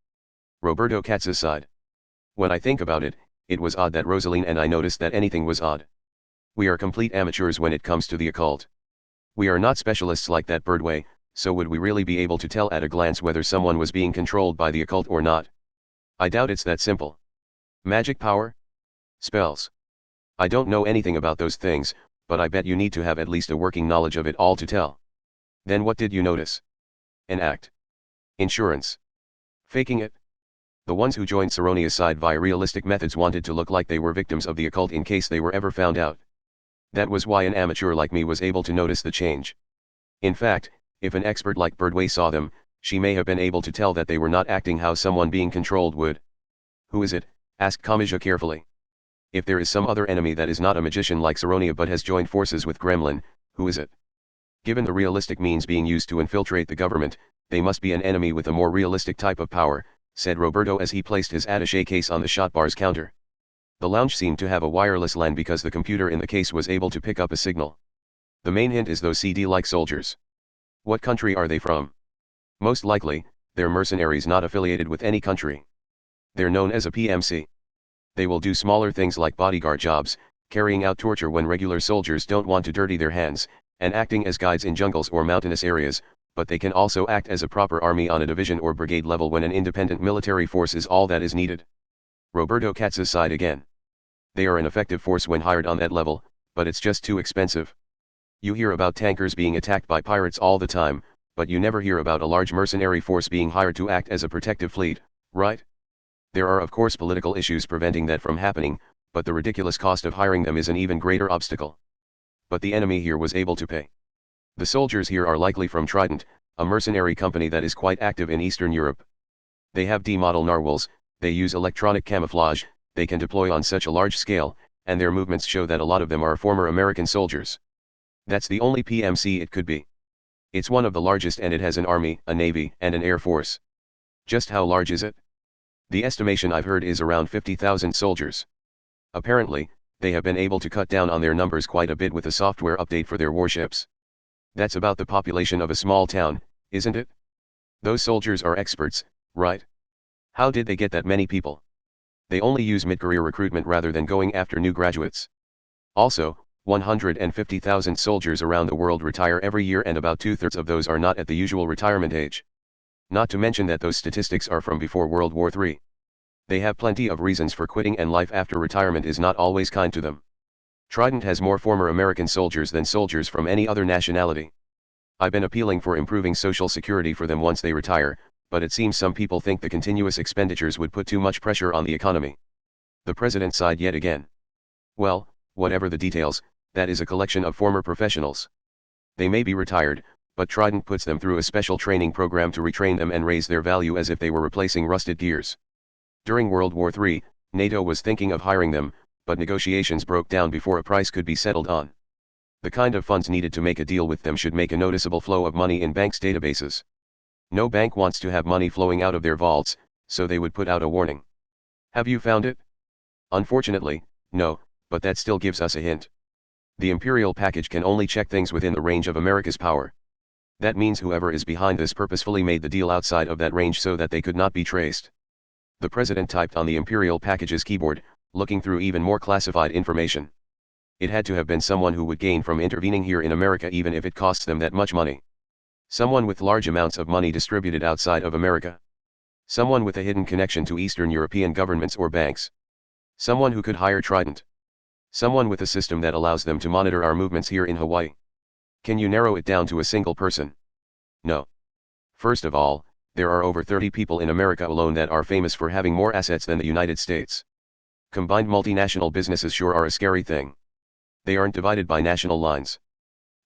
Roberto Katza sighed. When I think about it, it was odd that Rosaline and I noticed that anything was odd. We are complete amateurs when it comes to the occult. We are not specialists like that Birdway, so would we really be able to tell at a glance whether someone was being controlled by the occult or not? I doubt it's that simple. Magic power? Spells? I don't know anything about those things, but I bet you need to have at least a working knowledge of it all to tell. Then what did you notice? An act. Insurance. Faking it? The ones who joined Saronia's side via realistic methods wanted to look like they were victims of the occult in case they were ever found out. That was why an amateur like me was able to notice the change. In fact, if an expert like Birdway saw them, she may have been able to tell that they were not acting how someone being controlled would. Who is it? Asked Kamachi carefully. If there is some other enemy that is not a magician like Saronia but has joined forces with Gremlin, who is it? Given the realistic means being used to infiltrate the government, they must be an enemy with a more realistic type of power, said Roberto as he placed his attaché case on the shot bar's counter. The lounge seemed to have a wireless LAN because the computer in the case was able to pick up a signal. The main hint is those CD-like soldiers. What country are they from? Most likely, they're mercenaries not affiliated with any country. They're known as a PMC. They will do smaller things like bodyguard jobs, carrying out torture when regular soldiers don't want to dirty their hands, and acting as guides in jungles or mountainous areas, but they can also act as a proper army on a division or brigade level when an independent military force is all that is needed. Roberto Katz's side again. They are an effective force when hired on that level, but it's just too expensive. You hear about tankers being attacked by pirates all the time, but you never hear about a large mercenary force being hired to act as a protective fleet, right? There are of course political issues preventing that from happening, but the ridiculous cost of hiring them is an even greater obstacle. But the enemy here was able to pay. The soldiers here are likely from Trident, a mercenary company that is quite active in Eastern Europe. They have D-model narwhals, they use electronic camouflage, they can deploy on such a large scale, and their movements show that a lot of them are former American soldiers. That's the only PMC it could be. It's one of the largest and it has an army, a navy, and an air force. Just how large is it? The estimation I've heard is around 50,000 soldiers. Apparently, they have been able to cut down on their numbers quite a bit with a software update for their warships. That's about the population of a small town, isn't it? Those soldiers are experts, right? How did they get that many people? They only use mid-career recruitment rather than going after new graduates. Also, 150,000 soldiers around the world retire every year and about 2/3 of those are not at the usual retirement age. Not to mention that those statistics are from before World War III. They have plenty of reasons for quitting and life after retirement is not always kind to them. Trident has more former American soldiers than soldiers from any other nationality. I've been appealing for improving Social Security for them once they retire, but it seems some people think the continuous expenditures would put too much pressure on the economy. The president sighed yet again. Well, whatever the details, that is a collection of former professionals. They may be retired, but Trident puts them through a special training program to retrain them and raise their value as if they were replacing rusted gears. During World War III, NATO was thinking of hiring them, but negotiations broke down before a price could be settled on. The kind of funds needed to make a deal with them should make a noticeable flow of money in banks' databases. No bank wants to have money flowing out of their vaults, so they would put out a warning. Have you found it? Unfortunately, no, but that still gives us a hint. The Imperial package can only check things within the range of America's power. That means whoever is behind this purposefully made the deal outside of that range so that they could not be traced. The president typed on the Imperial package's keyboard, looking through even more classified information. It had to have been someone who would gain from intervening here in America even if it costs them that much money. Someone with large amounts of money distributed outside of America. Someone with a hidden connection to Eastern European governments or banks. Someone who could hire Trident. Someone with a system that allows them to monitor our movements here in Hawaii. Can you narrow it down to a single person? No. First of all, there are over 30 people in America alone that are famous for having more assets than the United States. Combined multinational businesses sure are a scary thing. They aren't divided by national lines.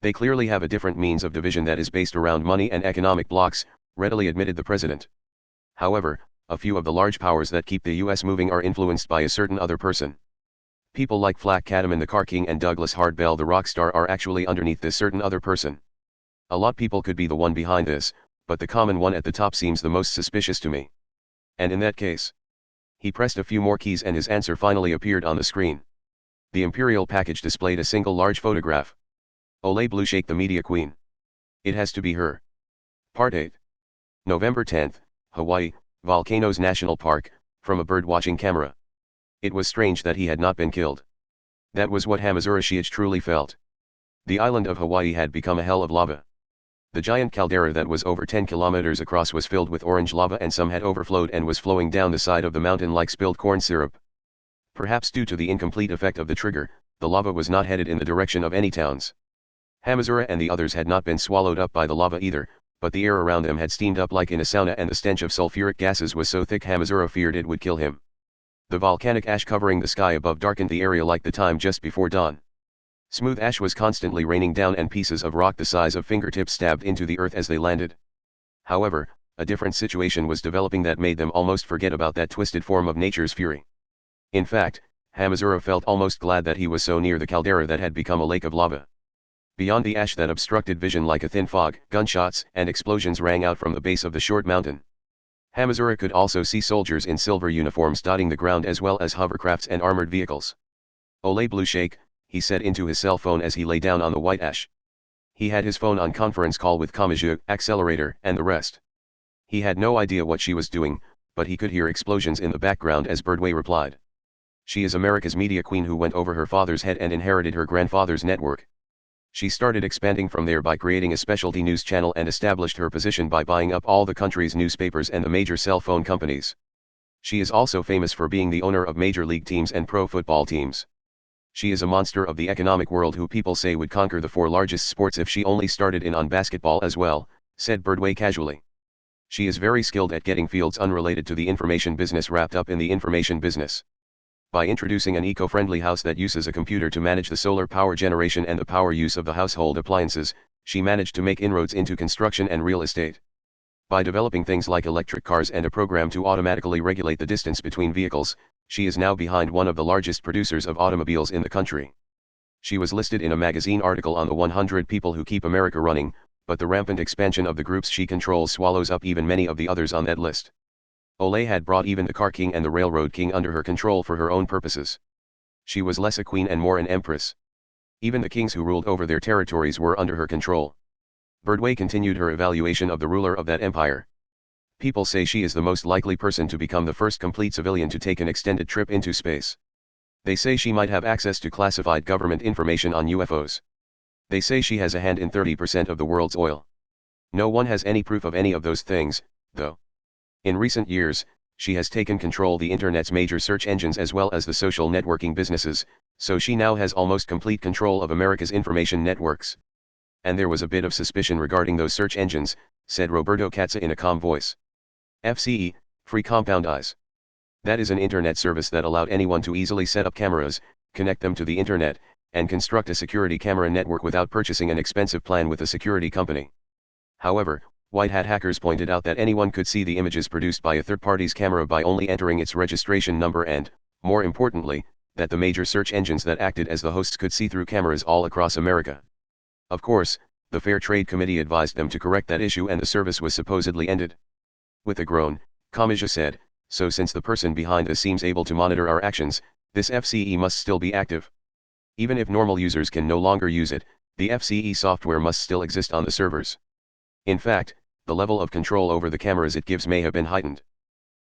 They clearly have a different means of division that is based around money and economic blocks, readily admitted the president. However, a few of the large powers that keep the US moving are influenced by a certain other person. People like Flack Cattleman the Car King and Douglas Hardbell the rock star are actually underneath this certain other person. A lot people could be the one behind this, but the common one at the top seems the most suspicious to me. And in that case, he pressed a few more keys and his answer finally appeared on the screen. The Imperial package displayed a single large photograph. Ole Blueshake the media queen. It has to be her. Part 8. November 10th, Hawaii, Volcanoes National Park, from a bird-watching camera. It was strange that he had not been killed. That was what Hamazura Shiage truly felt. The island of Hawaii had become a hell of lava. The giant caldera that was over 10 kilometers across was filled with orange lava and some had overflowed and was flowing down the side of the mountain like spilled corn syrup. Perhaps due to the incomplete effect of the trigger, the lava was not headed in the direction of any towns. Hamazura and the others had not been swallowed up by the lava either, but the air around them had steamed up like in a sauna and the stench of sulfuric gases was so thick Hamazura feared it would kill him. The volcanic ash covering the sky above darkened the area like the time just before dawn. Smooth ash was constantly raining down and pieces of rock the size of fingertips stabbed into the earth as they landed. However, a different situation was developing that made them almost forget about that twisted form of nature's fury. In fact, Hamazura felt almost glad that he was so near the caldera that had become a lake of lava. Beyond the ash that obstructed vision like a thin fog, gunshots and explosions rang out from the base of the short mountain. Hamazura could also see soldiers in silver uniforms dotting the ground as well as hovercrafts and armored vehicles. Ole Blueshake, he said into his cell phone as he lay down on the white ash. He had his phone on conference call with Kamachi, Accelerator, and the rest. He had no idea what she was doing, but he could hear explosions in the background as Birdway replied. She is America's media queen who went over her father's head and inherited her grandfather's network. She started expanding from there by creating a specialty news channel and established her position by buying up all the country's newspapers and the major cell phone companies. She is also famous for being the owner of major league teams and pro football teams. She is a monster of the economic world who people say would conquer the four largest sports if she only started in on basketball as well, said Birdway casually. She is very skilled at getting fields unrelated to the information business wrapped up in the information business. By introducing an eco-friendly house that uses a computer to manage the solar power generation and the power use of the household appliances, she managed to make inroads into construction and real estate. By developing things like electric cars and a program to automatically regulate the distance between vehicles, she is now behind one of the largest producers of automobiles in the country. She was listed in a magazine article on the 100 people who keep America running, but the rampant expansion of the groups she controls swallows up even many of the others on that list. Olay had brought even the car king and the railroad king under her control for her own purposes. She was less a queen and more an empress. Even the kings who ruled over their territories were under her control. Birdway continued her evaluation of the ruler of that empire. People say she is the most likely person to become the first complete civilian to take an extended trip into space. They say she might have access to classified government information on UFOs. They say she has a hand in 30% of the world's oil. No one has any proof of any of those things, though. In recent years, she has taken control of the internet's major search engines as well as the social networking businesses, so she now has almost complete control of America's information networks. And there was a bit of suspicion regarding those search engines, said Roberto Katza in a calm voice. FCE, Free Compound Eyes. That is an internet service that allowed anyone to easily set up cameras, connect them to the internet, and construct a security camera network without purchasing an expensive plan with a security company. However, white hat hackers pointed out that anyone could see the images produced by a third party's camera by only entering its registration number and, more importantly, that the major search engines that acted as the hosts could see through cameras all across America. Of course, the Fair Trade Committee advised them to correct that issue and the service was supposedly ended. With a groan, Kamachi said, so since the person behind us seems able to monitor our actions, this FCE must still be active. Even if normal users can no longer use it, the FCE software must still exist on the servers. In fact, the level of control over the cameras it gives may have been heightened.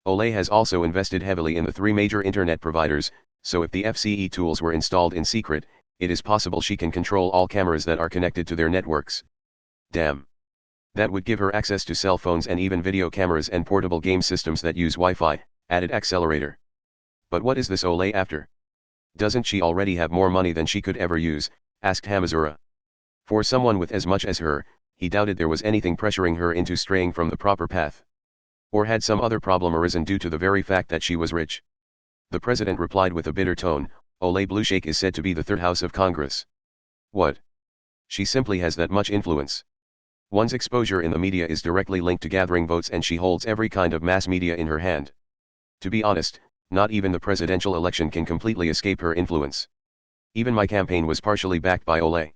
Olay has also invested heavily in the three major internet providers, so if the FCE tools were installed in secret, it is possible she can control all cameras that are connected to their networks. Damn. That would give her access to cell phones and even video cameras and portable game systems that use Wi-Fi, added Accelerator. But what is this Olay after? Doesn't she already have more money than she could ever use, asked Hamazura. For someone with as much as her, he doubted there was anything pressuring her into straying from the proper path. Or had some other problem arisen due to the very fact that she was rich? The president replied with a bitter tone, Olay Blueshake is said to be the third house of Congress. What? She simply has that much influence. One's exposure in the media is directly linked to gathering votes and she holds every kind of mass media in her hand. To be honest, not even the presidential election can completely escape her influence. Even my campaign was partially backed by Olay.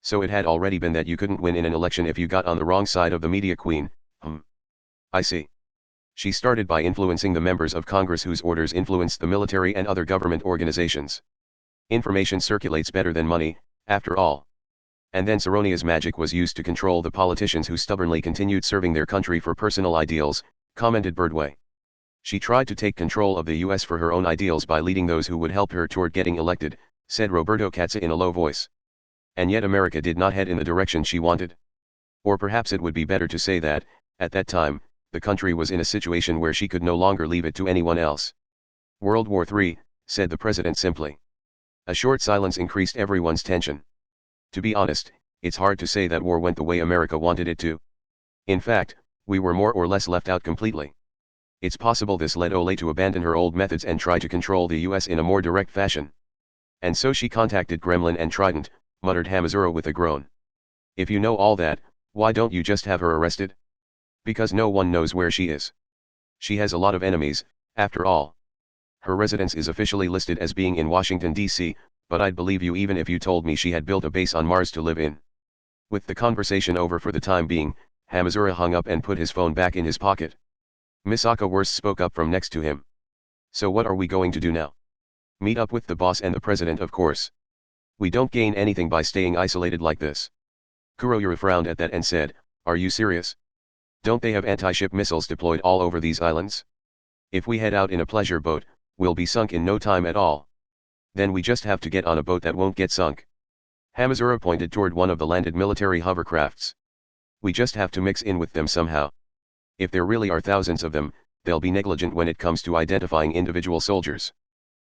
So it had already been that you couldn't win in an election if you got on the wrong side of the media queen. I see. She started by influencing the members of Congress whose orders influenced the military and other government organizations. Information circulates better than money, after all. And then Saronia's magic was used to control the politicians who stubbornly continued serving their country for personal ideals, commented Birdway. She tried to take control of the US for her own ideals by leading those who would help her toward getting elected, said Roberto Katza in a low voice. And yet America did not head in the direction she wanted. Or perhaps it would be better to say that, at that time, the country was in a situation where she could no longer leave it to anyone else. World War III, said the president simply. A short silence increased everyone's tension. To be honest, it's hard to say that war went the way America wanted it to. In fact, we were more or less left out completely. It's possible this led Olay to abandon her old methods and try to control the US in a more direct fashion. And so she contacted Gremlin and Trident, muttered Hamazura with a groan. If you know all that, why don't you just have her arrested? Because no one knows where she is. She has a lot of enemies, after all. Her residence is officially listed as being in Washington, D.C., but I'd believe you even if you told me she had built a base on Mars to live in. With the conversation over for the time being, Hamazura hung up and put his phone back in his pocket. Misaka Wurst spoke up from next to him. So what are we going to do now? Meet up with the boss and the president, of course. We don't gain anything by staying isolated like this. Kuroyura frowned at that and said, are you serious? Don't they have anti-ship missiles deployed all over these islands? If we head out in a pleasure boat, we'll be sunk in no time at all. Then we just have to get on a boat that won't get sunk. Hamazura pointed toward one of the landed military hovercrafts. We just have to mix in with them somehow. If there really are thousands of them, they'll be negligent when it comes to identifying individual soldiers.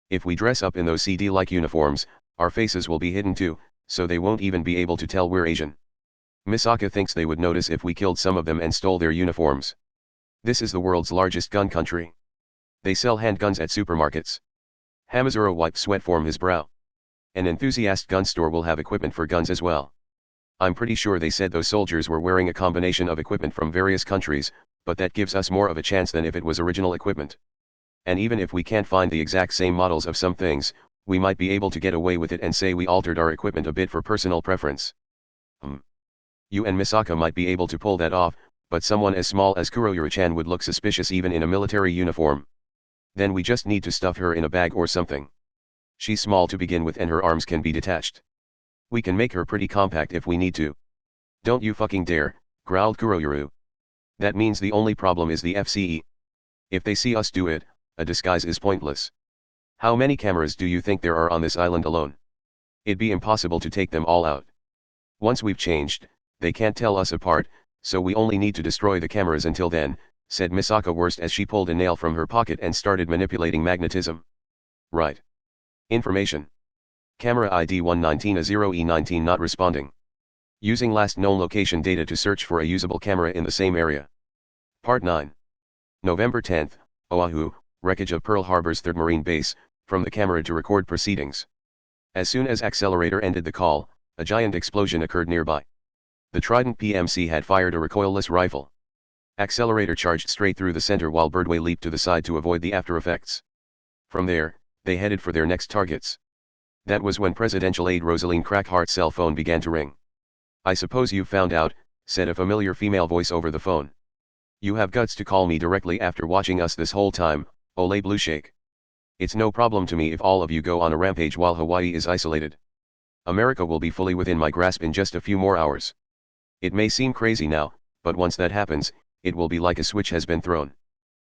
If we dress up in those CD-like uniforms, our faces will be hidden too, so they won't even be able to tell we're Asian. Misaka thinks they would notice if we killed some of them and stole their uniforms. This is the world's largest gun country. They sell handguns at supermarkets. Hamazura wiped sweat from his brow. An enthusiast gun store will have equipment for guns as well. I'm pretty sure they said those soldiers were wearing a combination of equipment from various countries, but that gives us more of a chance than if it was original equipment. And even if we can't find the exact same models of some things, we might be able to get away with it and say we altered our equipment a bit for personal preference. You and Misaka might be able to pull that off, but someone as small as Kuroyuri-chan would look suspicious even in a military uniform. Then we just need to stuff her in a bag or something. She's small to begin with and her arms can be detached. We can make her pretty compact if we need to. Don't you fucking dare, growled Kuroyuri. That means the only problem is the FCE. If they see us do it, a disguise is pointless. How many cameras do you think there are on this island alone? It'd be impossible to take them all out. Once we've changed, they can't tell us apart, so we only need to destroy the cameras until then, said Misaka worst as she pulled a nail from her pocket and started manipulating magnetism. Right. Information. Camera ID 119A0E19 not responding. Using last known location data to search for a usable camera in the same area. Part 9. November 10th, Oahu, wreckage of Pearl Harbor's 3rd Marine Base, from the camera to record proceedings. As soon as Accelerator ended the call, a giant explosion occurred nearby. The Trident PMC had fired a recoilless rifle. Accelerator charged straight through the center while Birdway leaped to the side to avoid the after effects. From there, they headed for their next targets. That was when Presidential aide Rosaline Crackhart's cell phone began to ring. I suppose you've found out, said a familiar female voice over the phone. You have guts to call me directly after watching us this whole time, Ole Blueshake. It's no problem to me if all of you go on a rampage while Hawaii is isolated. America will be fully within my grasp in just a few more hours. It may seem crazy now, but once that happens, it will be like a switch has been thrown.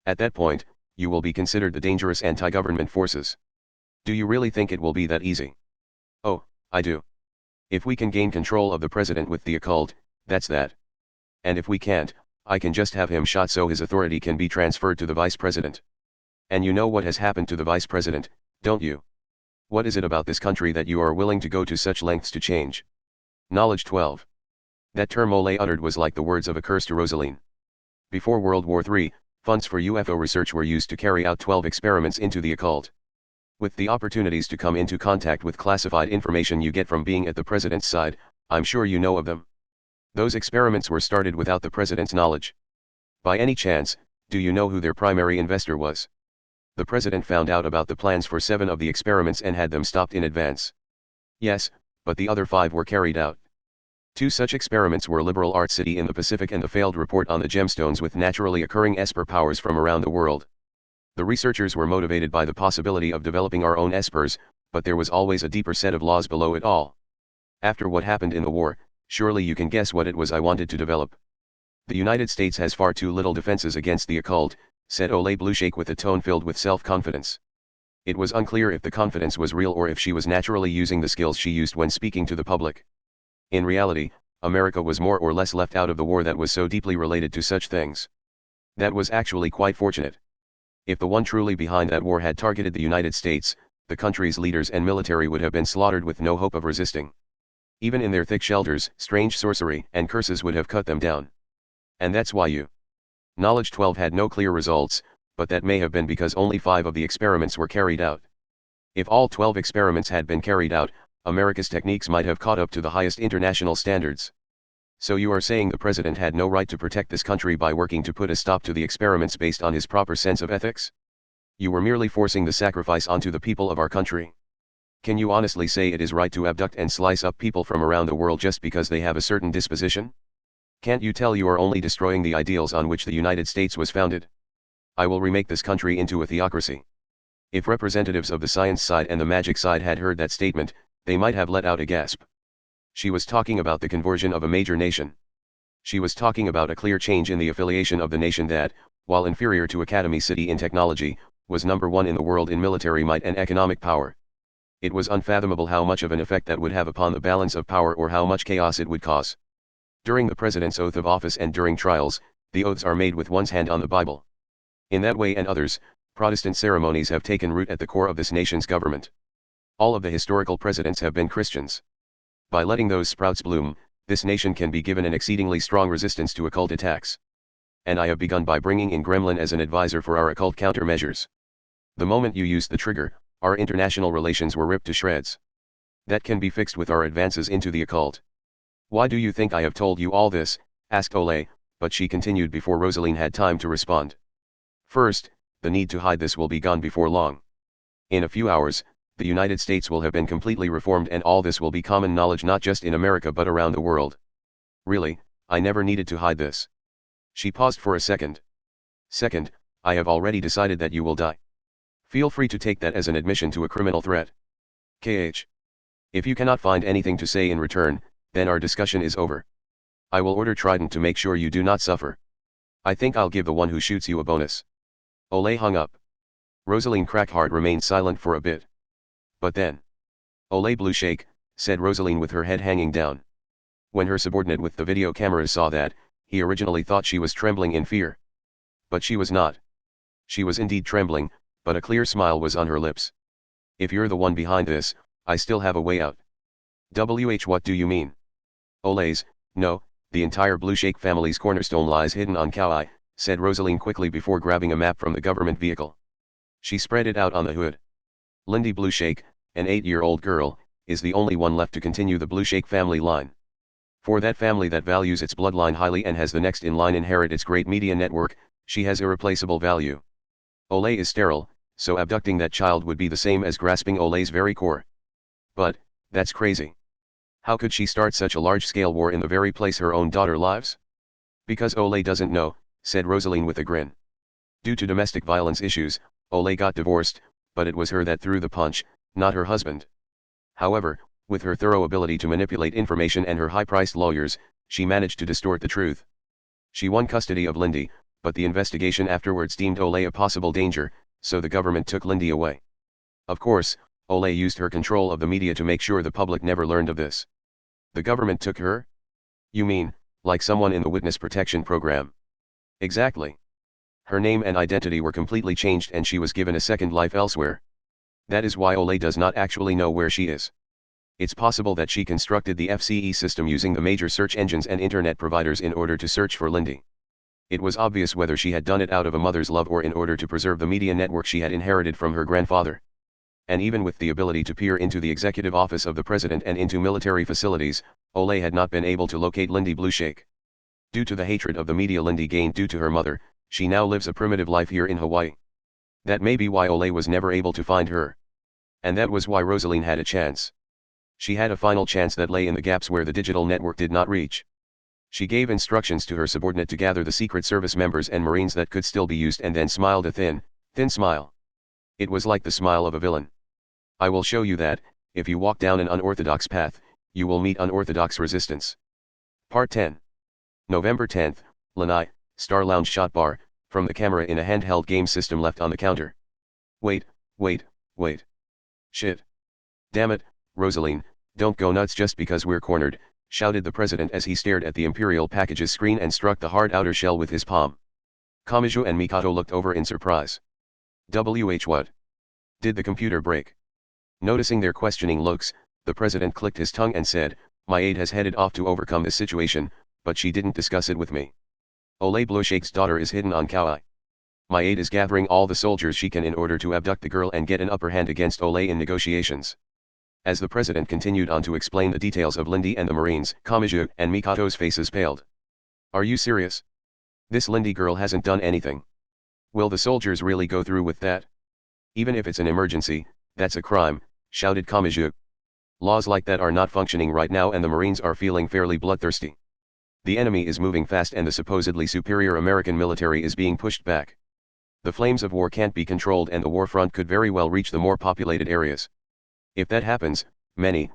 At that point, you will be considered the dangerous anti-government forces. Do you really think it will be that easy? Oh, I do. If we can gain control of the president with the occult, that's that. And if we can't, I can just have him shot so his authority can be transferred to the vice president. And you know what has happened to the vice president, don't you? What is it about this country that you are willing to go to such lengths to change? Knowledge 12. That term Ole uttered was like the words of a curse to Rosaline. Before World War III, funds for UFO research were used to carry out 12 experiments into the occult. With the opportunities to come into contact with classified information you get from being at the president's side, I'm sure you know of them. Those experiments were started without the president's knowledge. By any chance, do you know who their primary investor was? The president found out about the plans for 7 of the experiments and had them stopped in advance. Yes, but the other 5 were carried out. 2 such experiments were Liberal Arts City in the Pacific and the failed report on the gemstones with naturally occurring esper powers from around the world. The researchers were motivated by the possibility of developing our own espers, but there was always a deeper set of laws below it all. After what happened in the war, surely you can guess what it was I wanted to develop. The United States has far too little defenses against the occult, said Ole Blueshake with a tone filled with self-confidence. It was unclear if the confidence was real or if she was naturally using the skills she used when speaking to the public. In reality, America was more or less left out of the war that was so deeply related to such things. That was actually quite fortunate. If the one truly behind that war had targeted the United States, the country's leaders and military would have been slaughtered with no hope of resisting. Even in their thick shelters, strange sorcery and curses would have cut them down. And that's why you. Knowledge 12 had no clear results, but that may have been because only 5 of the experiments were carried out. If all 12 experiments had been carried out, America's techniques might have caught up to the highest international standards. So you are saying the president had no right to protect this country by working to put a stop to the experiments based on his proper sense of ethics? You were merely forcing the sacrifice onto the people of our country. Can you honestly say it is right to abduct and slice up people from around the world just because they have a certain disposition? Can't you tell you are only destroying the ideals on which the United States was founded? I will remake this country into a theocracy. If representatives of the science side and the magic side had heard that statement, they might have let out a gasp. She was talking about the conversion of a major nation. She was talking about a clear change in the affiliation of the nation that, while inferior to Academy City in technology, was number 1 in the world in military might and economic power. It was unfathomable how much of an effect that would have upon the balance of power or how much chaos it would cause. During the president's oath of office and during trials, the oaths are made with one's hand on the Bible. In that way and others, Protestant ceremonies have taken root at the core of this nation's government. All of the historical presidents have been Christians. By letting those sprouts bloom, this nation can be given an exceedingly strong resistance to occult attacks. And I have begun by bringing in Gremlin as an advisor for our occult countermeasures. The moment you used the trigger, our international relations were ripped to shreds. That can be fixed with our advances into the occult. Why do you think I have told you all this? Asked Ole, but she continued before Rosaline had time to respond. First, the need to hide this will be gone before long. In a few hours, the United States will have been completely reformed and all this will be common knowledge not just in America but around the world. Really, I never needed to hide this. She paused for a second. Second, I have already decided that you will die. Feel free to take that as an admission to a criminal threat. KH. If you cannot find anything to say in return, then our discussion is over. I will order Trident to make sure you do not suffer. I think I'll give the one who shoots you a bonus. Ole hung up. Rosaline Crackheart remained silent for a bit. But then. Ole Blue Shake, said Rosaline with her head hanging down. When her subordinate with the video cameras saw that, he originally thought she was trembling in fear. But she was not. She was indeed trembling, but a clear smile was on her lips. If you're the one behind this, I still have a way out. What do you mean? Ole's, no, the entire Blue Shake family's cornerstone lies hidden on Kauai, said Rosaline quickly before grabbing a map from the government vehicle. She spread it out on the hood. Lindy Blue Shake, an 8-year-old girl, is the only one left to continue the Blue Shake family line. For that family that values its bloodline highly and has the next in line inherit its great media network, she has irreplaceable value. Ole is sterile, so abducting that child would be the same as grasping Ole's very core. But, that's crazy. How could she start such a large-scale war in the very place her own daughter lives? Because Ole doesn't know, said Rosaline with a grin. Due to domestic violence issues, Ole got divorced, but it was her that threw the punch, not her husband. However, with her thorough ability to manipulate information and her high-priced lawyers, she managed to distort the truth. She won custody of Lindy, but the investigation afterwards deemed Ole a possible danger, so the government took Lindy away. Of course, Ole used her control of the media to make sure the public never learned of this. The government took her? You mean, like someone in the witness protection program? Exactly. Her name and identity were completely changed and she was given a second life elsewhere. That is why Ole does not actually know where she is. It's possible that she constructed the FCE system using the major search engines and internet providers in order to search for Lindy. It was obvious whether she had done it out of a mother's love or in order to preserve the media network she had inherited from her grandfather. And even with the ability to peer into the executive office of the president and into military facilities, Ole had not been able to locate Lindy Blue Shake. Due to the hatred of the media Lindy gained due to her mother, she now lives a primitive life here in Hawaii. That may be why Ole was never able to find her. And that was why Rosaline had a chance. She had a final chance that lay in the gaps where the digital network did not reach. She gave instructions to her subordinate to gather the Secret Service members and Marines that could still be used and then smiled a thin smile. It was like the smile of a villain. I will show you that, if you walk down an unorthodox path, you will meet unorthodox resistance. Part 10. November 10th, Lanai, Star Lounge Shot Bar, from the camera in a handheld game system left on the counter. Wait. Shit. Damn it, Rosaline, don't go nuts just because we're cornered, shouted the president as he stared at the Imperial package's screen and struck the hard outer shell with his palm. Kamaji and Mikato looked over in surprise. What? Did the computer break? Noticing their questioning looks, the president clicked his tongue and said, my aide has headed off to overcome this situation, but she didn't discuss it with me. Ole Blowshake's daughter is hidden on Kauai. My aide is gathering all the soldiers she can in order to abduct the girl and get an upper hand against Ole in negotiations. As the president continued on to explain the details of Lindy and the Marines, Kamaji and Mikato's faces paled. Are you serious? This Lindy girl hasn't done anything. Will the soldiers really go through with that? Even if it's an emergency, that's a crime, shouted Kamaji. Laws like that are not functioning right now and the Marines are feeling fairly bloodthirsty. The enemy is moving fast and the supposedly superior American military is being pushed back. The flames of war can't be controlled and the war front could very well reach the more populated areas. If that happens, many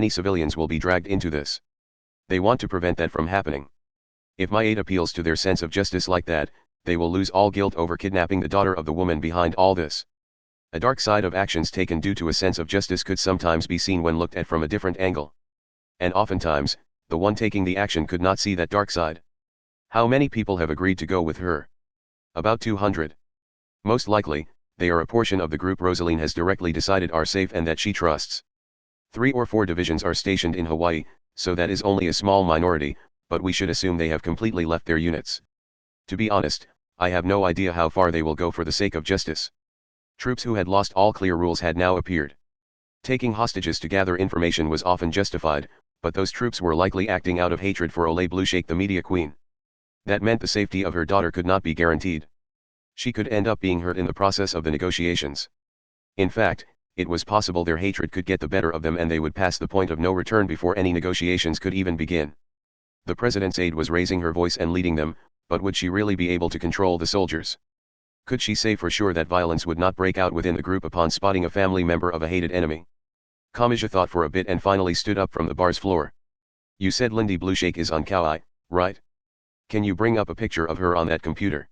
civilians will be dragged into this. They want to prevent that from happening. If my aide appeals to their sense of justice like that, they will lose all guilt over kidnapping the daughter of the woman behind all this. A dark side of actions taken due to a sense of justice could sometimes be seen when looked at from a different angle. And oftentimes, the one taking the action could not see that dark side. How many people have agreed to go with her? About 200. Most likely, they are a portion of the group Rosaline has directly decided are safe and that she trusts. 3 or 4 divisions are stationed in Hawaii, so that is only a small minority, but we should assume they have completely left their units. To be honest, I have no idea how far they will go for the sake of justice. Troops who had lost all clear rules had now appeared. Taking hostages to gather information was often justified, but those troops were likely acting out of hatred for Ole Blueshake, the media queen. That meant the safety of her daughter could not be guaranteed. She could end up being hurt in the process of the negotiations. In fact, it was possible their hatred could get the better of them and they would pass the point of no return before any negotiations could even begin. The president's aide was raising her voice and leading them, but would she really be able to control the soldiers? Could she say for sure that violence would not break out within the group upon spotting a family member of a hated enemy? Kamachi thought for a bit and finally stood up from the bar's floor. You said Lindy Blueshake is on Kauai, right? Can you bring up a picture of her on that computer?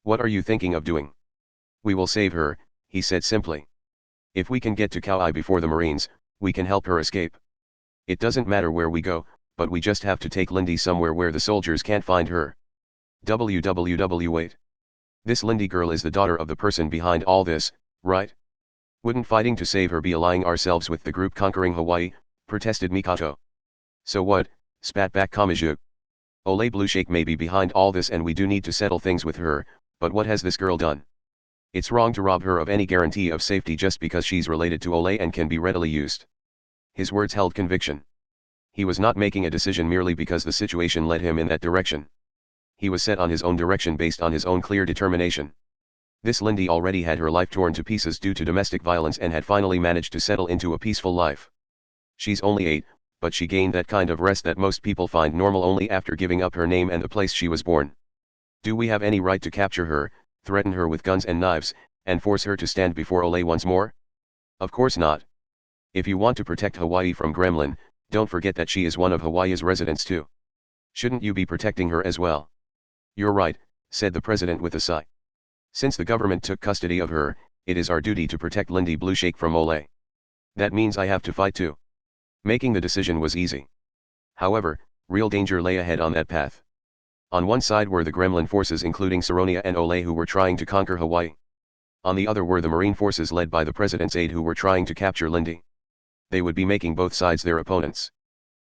What are you thinking of doing? We will save her, he said simply. If we can get to Kauai before the Marines, we can help her escape. It doesn't matter where we go, but we just have to take Lindy somewhere where the soldiers can't find her. Wait. This Lindy girl is the daughter of the person behind all this, right? Wouldn't fighting to save her be allying ourselves with the group conquering Hawaii? Protested Mikato. So what? Spat back Kamachi. Ole Blueshake may be behind all this and we do need to settle things with her, but what has this girl done? It's wrong to rob her of any guarantee of safety just because she's related to Ole and can be readily used. His words held conviction. He was not making a decision merely because the situation led him in that direction. He was set on his own direction based on his own clear determination. This Lindy already had her life torn to pieces due to domestic violence and had finally managed to settle into a peaceful life. She's only 8, but she gained that kind of rest that most people find normal only after giving up her name and the place she was born. Do we have any right to capture her, threaten her with guns and knives, and force her to stand before Ole once more? Of course not. If you want to protect Hawaii from Gremlin, don't forget that she is one of Hawaii's residents too. Shouldn't you be protecting her as well? You're right, said the president with a sigh. Since the government took custody of her, it is our duty to protect Lindy Blueshake from Ole. That means I have to fight too. Making the decision was easy. However, real danger lay ahead on that path. On one side were the Gremlin forces including Saronia and Ole who were trying to conquer Hawaii. On the other were the Marine forces led by the president's aide who were trying to capture Lindy. They would be making both sides their opponents.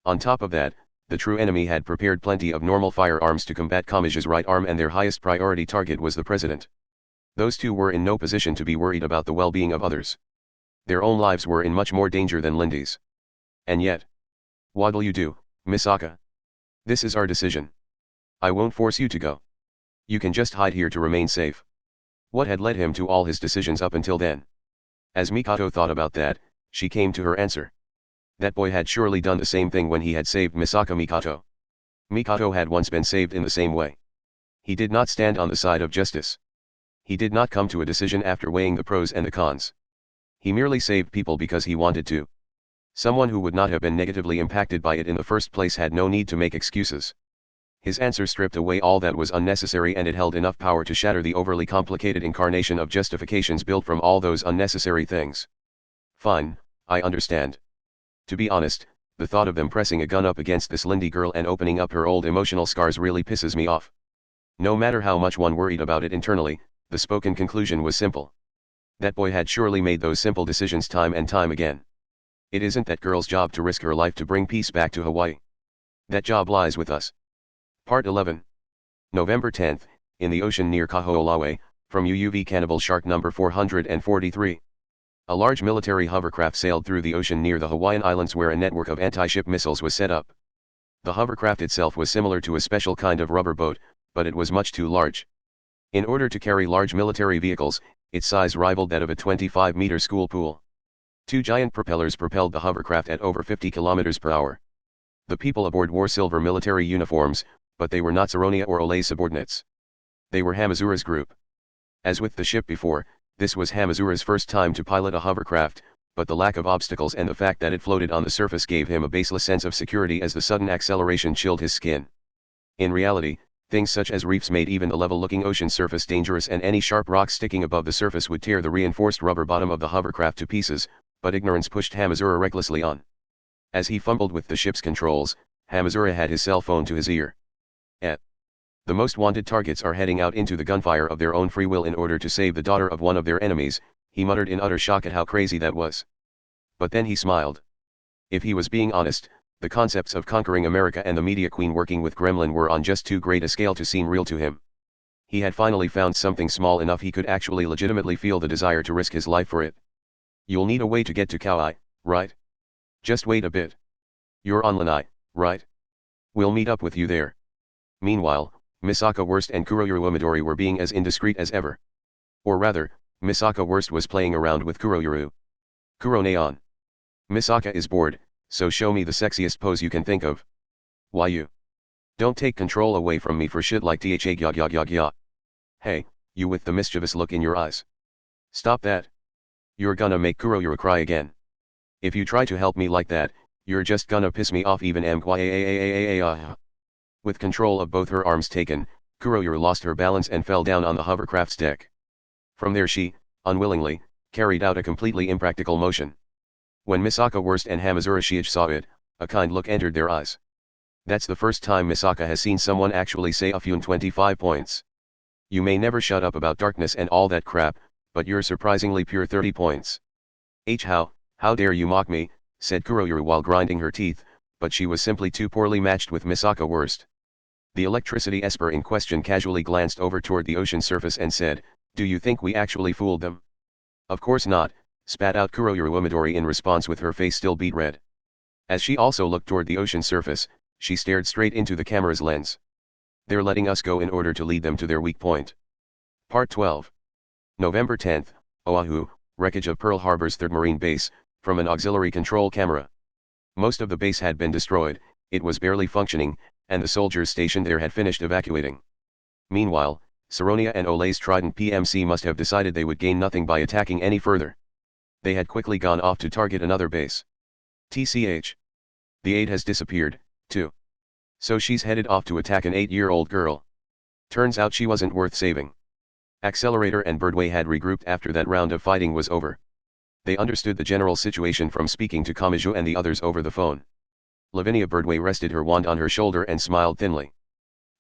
On top of that, the true enemy had prepared plenty of normal firearms to combat Kamachi's right arm and their highest priority target was the president. Those two were in no position to be worried about the well-being of others. Their own lives were in much more danger than Lindy's. And yet, what'll you do, Misaka? This is our decision. I won't force you to go. You can just hide here to remain safe. What had led him to all his decisions up until then? As Mikato thought about that, she came to her answer. That boy had surely done the same thing when he had saved Misaka Mikato. Mikato had once been saved in the same way. He did not stand on the side of justice. He did not come to a decision after weighing the pros and the cons. He merely saved people because he wanted to. Someone who would not have been negatively impacted by it in the first place had no need to make excuses. His answer stripped away all that was unnecessary and it held enough power to shatter the overly complicated incarnation of justifications built from all those unnecessary things. Fine, I understand. To be honest, the thought of them pressing a gun up against this Lindy girl and opening up her old emotional scars really pisses me off. No matter how much one worried about it internally, the spoken conclusion was simple. That boy had surely made those simple decisions time and time again. It isn't that girl's job to risk her life to bring peace back to Hawaii. That job lies with us. Part 11. November 10th, in the ocean near Kahoolawe, from UUV Cannibal Shark number 443. A large military hovercraft sailed through the ocean near the Hawaiian Islands where a network of anti-ship missiles was set up. The hovercraft itself was similar to a special kind of rubber boat, but it was much too large. In order to carry large military vehicles, its size rivaled that of a 25-meter school pool. 2 giant propellers propelled the hovercraft at over 50 kilometers per hour. The people aboard wore silver military uniforms, but they were not Saronia or Ole's subordinates. They were Hamazura's group. As with the ship before, this was Hamazura's first time to pilot a hovercraft, but the lack of obstacles and the fact that it floated on the surface gave him a baseless sense of security as the sudden acceleration chilled his skin. In reality, Things such as reefs made even the level-looking ocean surface dangerous, and any sharp rock sticking above the surface would tear the reinforced rubber bottom of the hovercraft to pieces, but ignorance pushed Hamazura recklessly on. As he fumbled with the ship's controls, Hamazura had his cell phone to his ear. The most wanted targets are heading out into the gunfire of their own free will in order to save the daughter of one of their enemies, he muttered in utter shock at how crazy that was. But then he smiled. If he was being honest, the concepts of conquering America and the media queen working with Gremlin were on just too great a scale to seem real to him. He had finally found something small enough he could actually legitimately feel the desire to risk his life for it. You'll need a way to get to Kauai, right? Just wait a bit. You're on Lanai, right? We'll meet up with you there. Meanwhile, Misaka Worst and Kuroyuru Umidori were being as indiscreet as ever. Or rather, Misaka Worst was playing around with Kuroyuru. Kuro Neon. Misaka is bored, so show me the sexiest pose you can think of. Why you? Don't take control away from me for shit like tha gya. Hey, you with the mischievous look in your eyes. Stop that. You're gonna make Kuroyuru cry again. If you try to help me like that, you're just gonna piss me off even With control of both her arms taken, Kuroyuru lost her balance and fell down on the hovercraft's deck. From there she, unwillingly, carried out a completely impractical motion. When Misaka Worst and Hamazura Shiage saw it, a kind look entered their eyes. That's the first time Misaka has seen someone actually say a few 25 points. You may never shut up about darkness and all that crap, but you're surprisingly pure 30 points. How dare you mock me, said Kuroyuru while grinding her teeth, but she was simply too poorly matched with Misaka Worst. The electricity esper in question casually glanced over toward the ocean surface and said, do you think we actually fooled them? Of course not, spat out Kuroyuru Umidori in response with her face still beet red. As she also looked toward the ocean surface, she stared straight into the camera's lens. They're letting us go in order to lead them to their weak point. Part 12. November 10th, Oahu, wreckage of Pearl Harbor's 3rd Marine Base, from an auxiliary control camera. Most of the base had been destroyed, it was barely functioning, and the soldiers stationed there had finished evacuating. Meanwhile, Saronia and Ole's Trident PMC must have decided they would gain nothing by attacking any further. They had quickly gone off to target another base. TCH. The aide has disappeared, too. So she's headed off to attack an 8-year-old girl. Turns out she wasn't worth saving. Accelerator and Birdway had regrouped after that round of fighting was over. They understood the general situation from speaking to Kamijo and the others over the phone. Lavinia Birdway rested her wand on her shoulder and smiled thinly.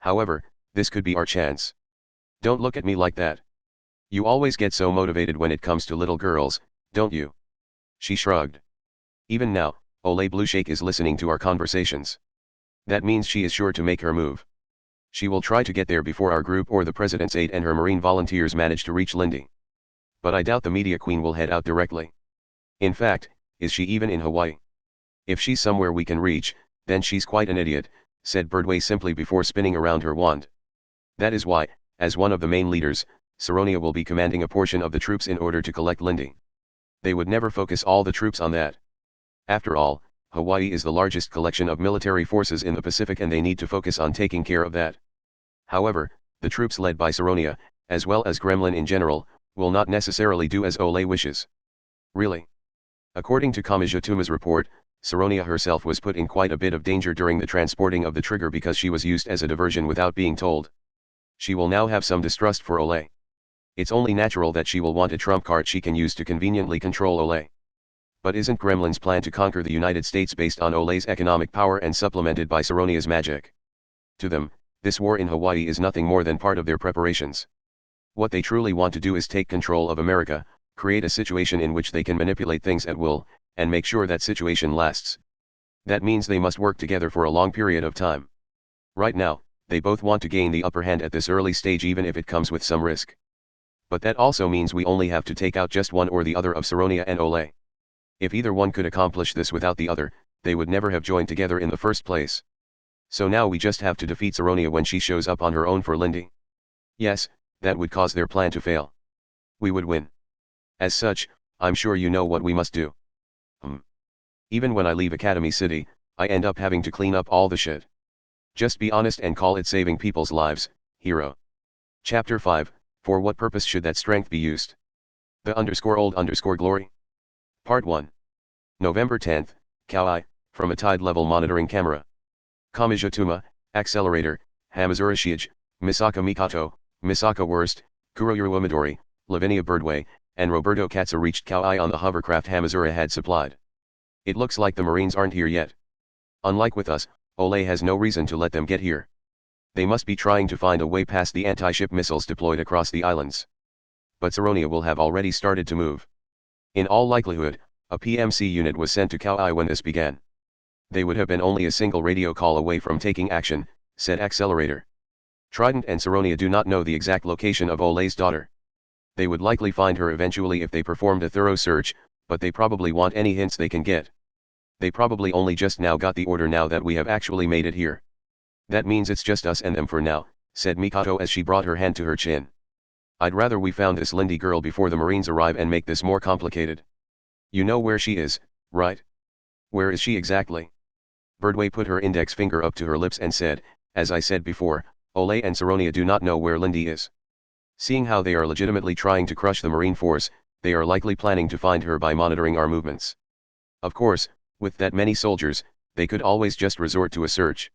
However, this could be our chance. Don't look at me like that. You always get so motivated when it comes to little girls, don't you? She shrugged. Even now, Ole Blueshake is listening to our conversations. That means she is sure to make her move. She will try to get there before our group or the President's aide and her Marine volunteers manage to reach Lindy. But I doubt the media queen will head out directly. In fact, is she even in Hawaii? If she's somewhere we can reach, then she's quite an idiot, said Birdway simply before spinning around her wand. That is why, as one of the main leaders, Saronia will be commanding a portion of the troops in order to collect Lindy. They would never focus all the troops on that. After all, Hawaii is the largest collection of military forces in the Pacific and they need to focus on taking care of that. However, the troops led by Saronia, as well as Gremlin in general, will not necessarily do as Ole wishes. Really? According to Kamijo-tuma's report, Saronia herself was put in quite a bit of danger during the transporting of the trigger because she was used as a diversion without being told. She will now have some distrust for Ole. It's only natural that she will want a trump card she can use to conveniently control Ole. But isn't Gremlin's plan to conquer the United States based on Ole's economic power and supplemented by Saronia's magic? To them, this war in Hawaii is nothing more than part of their preparations. What they truly want to do is take control of America, create a situation in which they can manipulate things at will, and make sure that situation lasts. That means they must work together for a long period of time. Right now, they both want to gain the upper hand at this early stage even if it comes with some risk. But that also means we only have to take out just one or the other of Saronia and Ole. If either one could accomplish this without the other, they would never have joined together in the first place. So now we just have to defeat Saronia when she shows up on her own for Lindy. Yes, that would cause their plan to fail. We would win. As such, I'm sure you know what we must do. Even when I leave Academy City, I end up having to clean up all the shit. Just be honest and call it saving people's lives, hero. Chapter 5, for what purpose should that strength be used? The _old_glory. Part 1. November 10th, Kauai, from a tide level monitoring camera. Kamijo-tuma, Accelerator, Hamazura Shiage, Misaka Mikato, Misaka Wurst, Kuroyuru Midori, Lavinia Birdway, and Roberto Katza reached Kauai on the hovercraft Hamazura had supplied. It looks like the Marines aren't here yet. Unlike with us, Ole has no reason to let them get here. They must be trying to find a way past the anti-ship missiles deployed across the islands. But Saronia will have already started to move. In all likelihood, a PMC unit was sent to Kauai when this began. They would have been only a single radio call away from taking action, said Accelerator. Trident and Saronia do not know the exact location of Ole's daughter. They would likely find her eventually if they performed a thorough search, but they probably want any hints they can get. They probably only just now got the order now that we have actually made it here. That means it's just us and them for now, said Mikato as she brought her hand to her chin. I'd rather we found this Lindy girl before the Marines arrive and make this more complicated. You know where she is, right? Where is she exactly? Birdway put her index finger up to her lips and said, as I said before, Ole and Saronia do not know where Lindy is. Seeing how they are legitimately trying to crush the Marine force, they are likely planning to find her by monitoring our movements. Of course, with that many soldiers, they could always just resort to a search.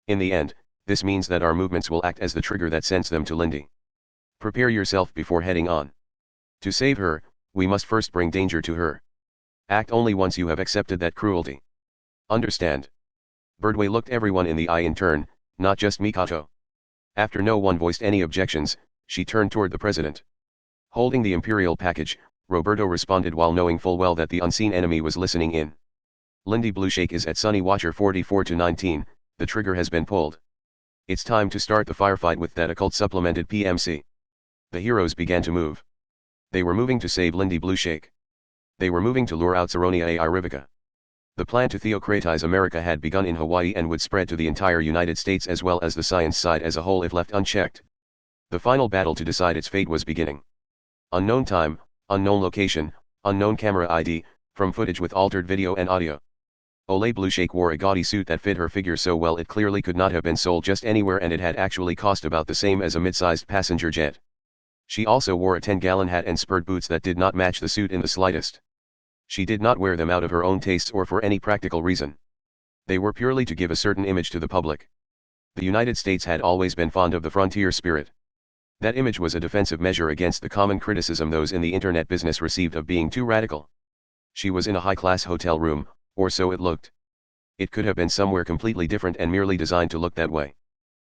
In the end, this means that our movements will act as the trigger that sends them to Lindy. Prepare yourself before heading on. To save her, we must first bring danger to her. Act only once you have accepted that cruelty. Understand? Birdway looked everyone in the eye in turn, not just Mikato. After no one voiced any objections, she turned toward the president. Holding the imperial package, Roberto responded while knowing full well that the unseen enemy was listening in. Lindy Blueshake is at Sunny Watcher 44-19, the trigger has been pulled. It's time to start the firefight with that occult supplemented PMC. The heroes began to move. They were moving to save Lindy Blueshake. They were moving to lure out Saronia A. Irivica. The plan to theocratize America had begun in Hawaii and would spread to the entire United States as well as the science side as a whole if left unchecked. The final battle to decide its fate was beginning. Unknown time, unknown location, unknown camera ID, from footage with altered video and audio. Ole Blueshake wore a gaudy suit that fit her figure so well it clearly could not have been sold just anywhere and it had actually cost about the same as a mid-sized passenger jet. She also wore a 10-gallon hat and spurred boots that did not match the suit in the slightest. She did not wear them out of her own tastes or for any practical reason. They were purely to give a certain image to the public. The United States had always been fond of the frontier spirit. That image was a defensive measure against the common criticism those in the internet business received of being too radical. She was in a high-class hotel room, or so it looked. It could have been somewhere completely different and merely designed to look that way.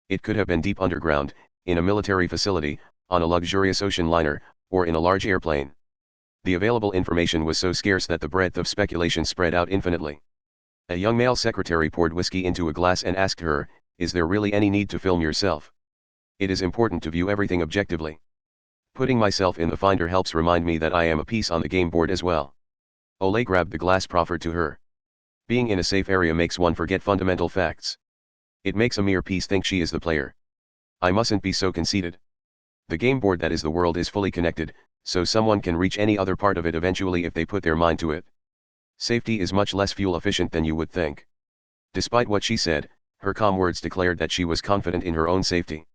It could have been deep underground, in a military facility, on a luxurious ocean liner, or in a large airplane. The available information was so scarce that the breadth of speculation spread out infinitely. A young male secretary poured whiskey into a glass and asked her, "Is there really any need to film yourself? It is important to view everything objectively. Putting myself in the finder helps remind me that I am a piece on the game board as well." Ole grabbed the glass proffered to her. Being in a safe area makes one forget fundamental facts. It makes a mere piece think she is the player. I mustn't be so conceited. The game board that is the world is fully connected, so someone can reach any other part of it eventually if they put their mind to it. Safety is much less fuel efficient than you would think. Despite what she said, her calm words declared that she was confident in her own safety.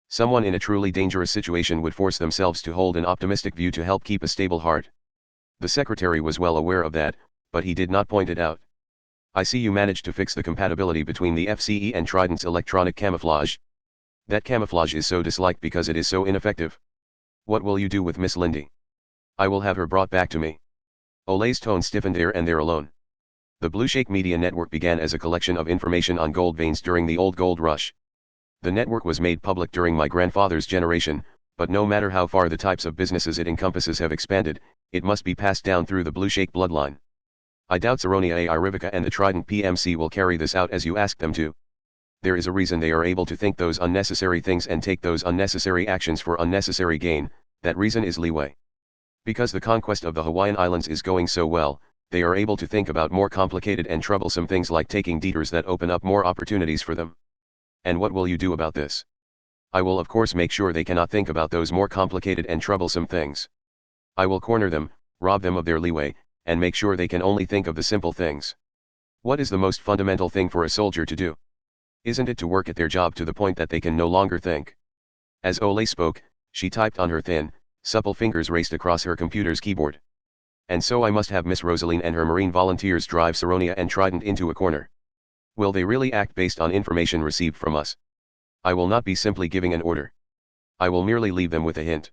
Someone in a truly dangerous situation would force themselves to hold an optimistic view to help keep a stable heart. The secretary was well aware of that, but he did not point it out. "I see you managed to fix the compatibility between the FCE and Trident's electronic camouflage. That camouflage is so disliked because it is so ineffective. What will you do with Miss Lindy?" "I will have her brought back to me." Ole's tone stiffened there and there alone. The Blueshake Media Network began as a collection of information on gold veins during the old gold rush. The network was made public during my grandfather's generation, but no matter how far the types of businesses it encompasses have expanded, it must be passed down through the Blueshake bloodline. I doubt Saronia A. Irivica and the Trident PMC will carry this out as you asked them to. There is a reason they are able to think those unnecessary things and take those unnecessary actions for unnecessary gain. That reason is leeway. Because the conquest of the Hawaiian Islands is going so well, they are able to think about more complicated and troublesome things like taking detours that open up more opportunities for them. And what will you do about this? I will of course make sure they cannot think about those more complicated and troublesome things. I will corner them, rob them of their leeway, and make sure they can only think of the simple things. What is the most fundamental thing for a soldier to do? Isn't it to work at their job to the point that they can no longer think?" As Ole spoke, she typed on her thin, supple fingers raced across her computer's keyboard. "And so I must have Miss Rosaline and her Marine volunteers drive Saronia and Trident into a corner. Will they really act based on information received from us? I will not be simply giving an order. I will merely leave them with a hint.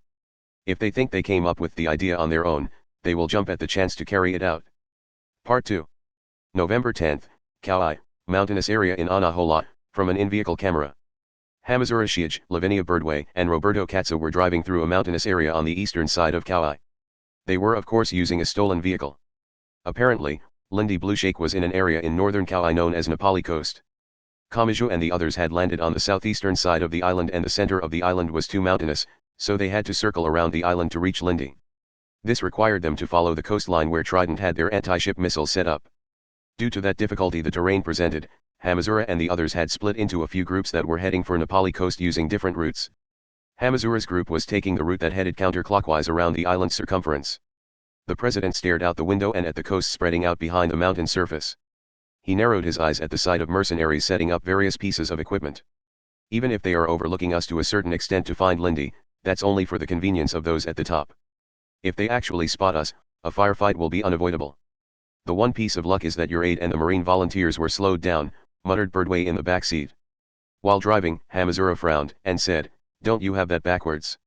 If they think they came up with the idea on their own, they will jump at the chance to carry it out. Part 2. November 10th, Kauai, mountainous area in Anahola, from an in-vehicle camera. Hamazura Shiage, Lavinia Birdway, and Roberto Katza were driving through a mountainous area on the eastern side of Kauai. They were of course using a stolen vehicle. Apparently, Lindy Blueshake was in an area in northern Kauai known as Napali Coast. Kamachi and the others had landed on the southeastern side of the island and the center of the island was too mountainous, so they had to circle around the island to reach Lindy. This required them to follow the coastline where Trident had their anti-ship missiles set up. Due to that difficulty the terrain presented, Hamazura and the others had split into a few groups that were heading for Napali Coast using different routes. Hamazura's group was taking the route that headed counterclockwise around the island's circumference. The president stared out the window and at the coast spreading out behind the mountain surface. He narrowed his eyes at the sight of mercenaries setting up various pieces of equipment. Even if they are overlooking us to a certain extent to find Lindy, that's only for the convenience of those at the top. If they actually spot us, a firefight will be unavoidable. The one piece of luck is that your aide and the Marine volunteers were slowed down, muttered Birdway in the back seat. While driving, Hamazura frowned, and said, "Don't you have that backwards?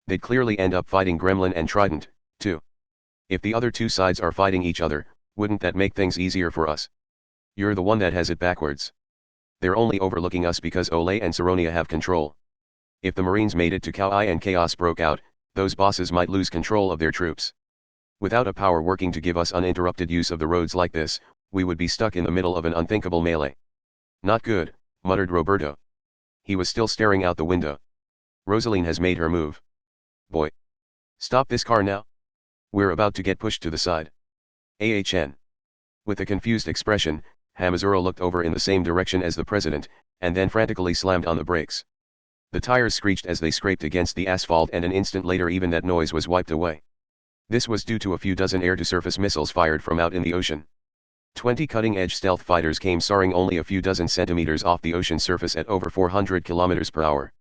They'd clearly end up fighting Gremlin and Trident, too. If the other two sides are fighting each other, wouldn't that make things easier for us? You're the one that has it backwards. They're only overlooking us because Olay and Saronia have control. If the Marines made it to Kauai and chaos broke out, those bosses might lose control of their troops. Without a power working to give us uninterrupted use of the roads like this, we would be stuck in the middle of an unthinkable melee." "Not good," muttered Roberto. He was still staring out the window. "Rosaline has made her move. Boy. Stop this car now. We're about to get pushed to the side. AHN." With a confused expression, Hamazura looked over in the same direction as the president, and then frantically slammed on the brakes. The tires screeched as they scraped against the asphalt and an instant later even that noise was wiped away. This was due to a few dozen air-to-surface missiles fired from out in the ocean. 20 cutting-edge stealth fighters came soaring only a few dozen centimeters off the ocean surface at over 400 kilometers per hour.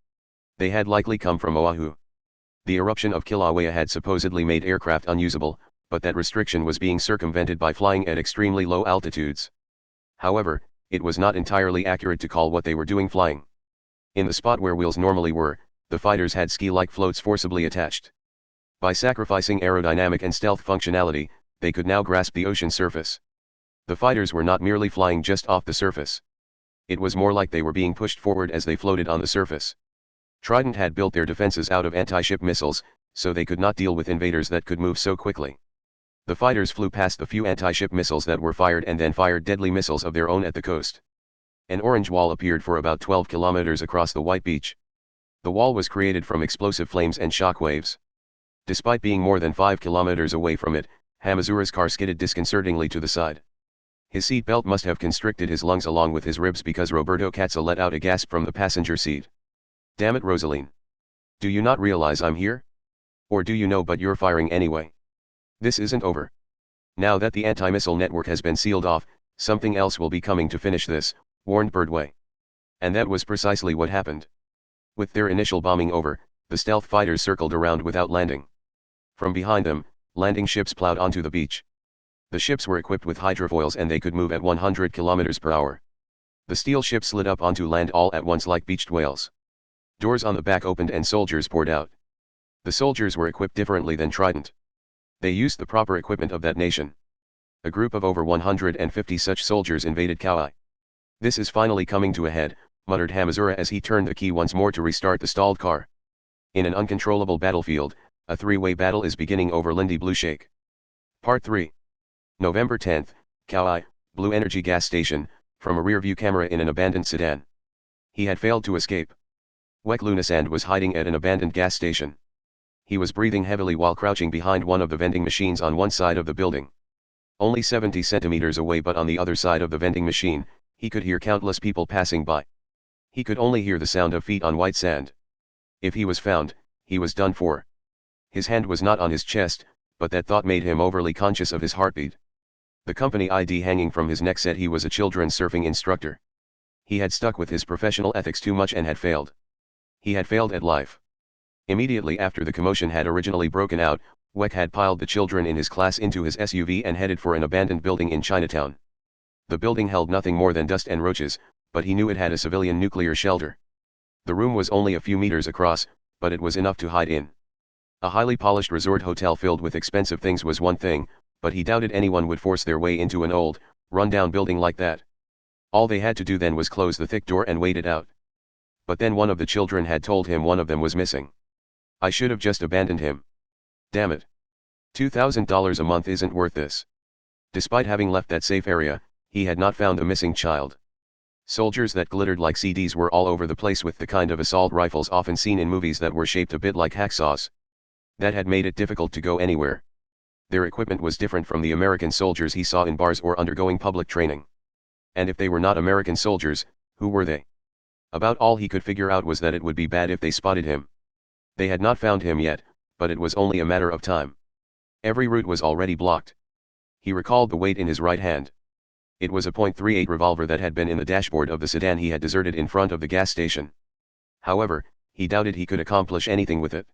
They had likely come from Oahu. The eruption of Kilauea had supposedly made aircraft unusable, but that restriction was being circumvented by flying at extremely low altitudes. However, it was not entirely accurate to call what they were doing flying. In the spot where wheels normally were, the fighters had ski-like floats forcibly attached. By sacrificing aerodynamic and stealth functionality, they could now grasp the ocean surface. The fighters were not merely flying just off the surface. It was more like they were being pushed forward as they floated on the surface. Trident had built their defenses out of anti-ship missiles, so they could not deal with invaders that could move so quickly. The fighters flew past the few anti-ship missiles that were fired and then fired deadly missiles of their own at the coast. An orange wall appeared for about 12 kilometers across the white beach. The wall was created from explosive flames and shock waves. Despite being more than 5 kilometers away from it, Hamazura's car skidded disconcertingly to the side. His seat belt must have constricted his lungs along with his ribs because Roberto Katza let out a gasp from the passenger seat. "Damn it, Rosaline. Do you not realize I'm here? Or do you know but you're firing anyway? This isn't over. Now that the anti-missile network has been sealed off, something else will be coming to finish this," warned Birdway. And that was precisely what happened. With their initial bombing over, the stealth fighters circled around without landing. From behind them, landing ships plowed onto the beach. The ships were equipped with hydrofoils and they could move at 100 kilometers per hour. The steel ships slid up onto land all at once like beached whales. Doors on the back opened and soldiers poured out. The soldiers were equipped differently than Trident. They used the proper equipment of that nation. A group of over 150 such soldiers invaded Kauai. "This is finally coming to a head," muttered Hamazura as he turned the key once more to restart the stalled car. In an uncontrollable battlefield, a three-way battle is beginning over Lindy Blueshake. Part 3. November 10th, Kauai, Blue Energy gas station, from a rear-view camera in an abandoned sedan. He had failed to escape. Wek Lunasand was hiding at an abandoned gas station. He was breathing heavily while crouching behind one of the vending machines on one side of the building. Only 70 centimeters away but on the other side of the vending machine, he could hear countless people passing by. He could only hear the sound of feet on white sand. If he was found, he was done for. His hand was not on his chest, but that thought made him overly conscious of his heartbeat. The company ID hanging from his neck said he was a children's surfing instructor. He had stuck with his professional ethics too much and had failed. He had failed at life. Immediately after the commotion had originally broken out, Wek had piled the children in his class into his SUV and headed for an abandoned building in Chinatown. The building held nothing more than dust and roaches, but he knew it had a civilian nuclear shelter. The room was only a few meters across, but it was enough to hide in. A highly polished resort hotel filled with expensive things was one thing, but he doubted anyone would force their way into an old, run-down building like that. All they had to do then was close the thick door and wait it out. But then one of the children had told him one of them was missing. I should have just abandoned him. Damn it. $2,000 a month isn't worth this. Despite having left that safe area, he had not found the missing child. Soldiers that glittered like CDs were all over the place with the kind of assault rifles often seen in movies that were shaped a bit like hacksaws. That had made it difficult to go anywhere. Their equipment was different from the American soldiers he saw in bars or undergoing public training. And if they were not American soldiers, who were they? About all he could figure out was that it would be bad if they spotted him. They had not found him yet, but it was only a matter of time. Every route was already blocked. He recalled the weight in his right hand. It was a .38 revolver that had been in the dashboard of the sedan he had deserted in front of the gas station. However, he doubted he could accomplish anything with it.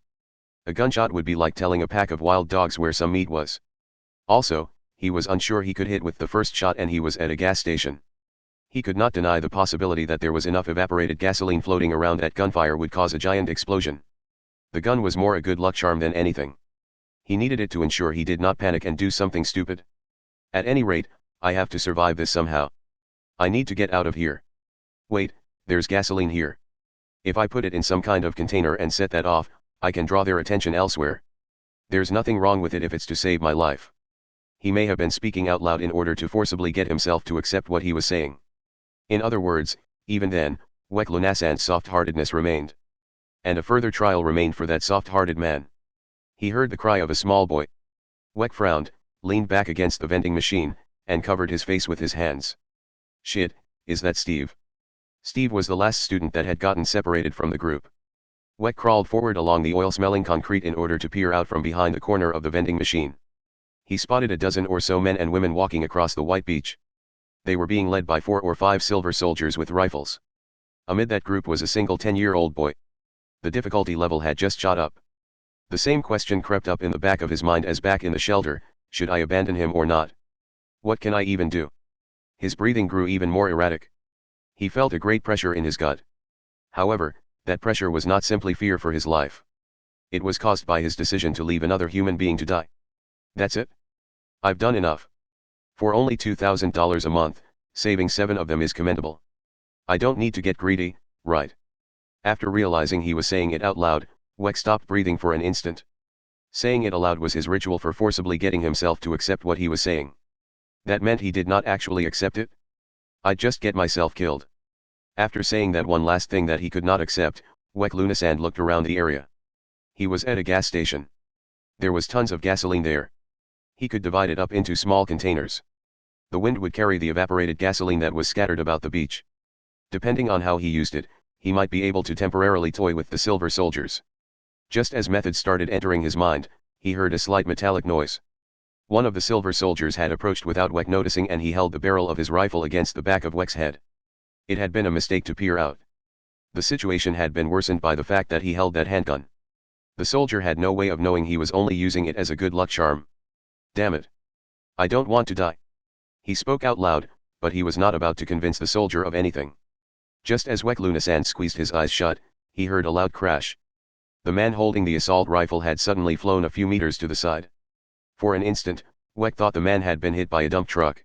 A gunshot would be like telling a pack of wild dogs where some meat was. Also, he was unsure he could hit with the first shot and he was at a gas station. He could not deny the possibility that there was enough evaporated gasoline floating around that gunfire would cause a giant explosion. The gun was more a good luck charm than anything. He needed it to ensure he did not panic and do something stupid. At any rate, I have to survive this somehow. I need to get out of here. Wait, there's gasoline here. If I put it in some kind of container and set that off, I can draw their attention elsewhere. There's nothing wrong with it if it's to save my life. He may have been speaking out loud in order to forcibly get himself to accept what he was saying. In other words, even then, Wek Lunasan's soft-heartedness remained. And a further trial remained for that soft-hearted man. He heard the cry of a small boy. Wek frowned, leaned back against the vending machine, and covered his face with his hands. Shit, is that Steve? Steve was the last student that had gotten separated from the group. Wek crawled forward along the oil-smelling concrete in order to peer out from behind the corner of the vending machine. He spotted a dozen or so men and women walking across the white beach. They were being led by 4 or 5 silver soldiers with rifles. Amid that group was a single 10-year-old boy. The difficulty level had just shot up. The same question crept up in the back of his mind as back in the shelter: should I abandon him or not? What can I even do? His breathing grew even more erratic. He felt a great pressure in his gut. However, that pressure was not simply fear for his life. It was caused by his decision to leave another human being to die. That's it. I've done enough. For only $2,000 a month, saving 7 of them is commendable. I don't need to get greedy, right? After realizing he was saying it out loud, Wek stopped breathing for an instant. Saying it aloud was his ritual for forcibly getting himself to accept what he was saying. That meant he did not actually accept it. I'd just get myself killed. After saying that one last thing that he could not accept, Wek Lunasand looked around the area. He was at a gas station. There was tons of gasoline there. He could divide it up into small containers. The wind would carry the evaporated gasoline that was scattered about the beach. Depending on how he used it, he might be able to temporarily toy with the silver soldiers. Just as methods started entering his mind, he heard a slight metallic noise. One of the silver soldiers had approached without Wek noticing, and he held the barrel of his rifle against the back of Wek's head. It had been a mistake to peer out. The situation had been worsened by the fact that he held that handgun. The soldier had no way of knowing he was only using it as a good luck charm. Damn it. I don't want to die. He spoke out loud, but he was not about to convince the soldier of anything. Just as Wek Lunasand squeezed his eyes shut, he heard a loud crash. The man holding the assault rifle had suddenly flown a few meters to the side. For an instant, Wek thought the man had been hit by a dump truck.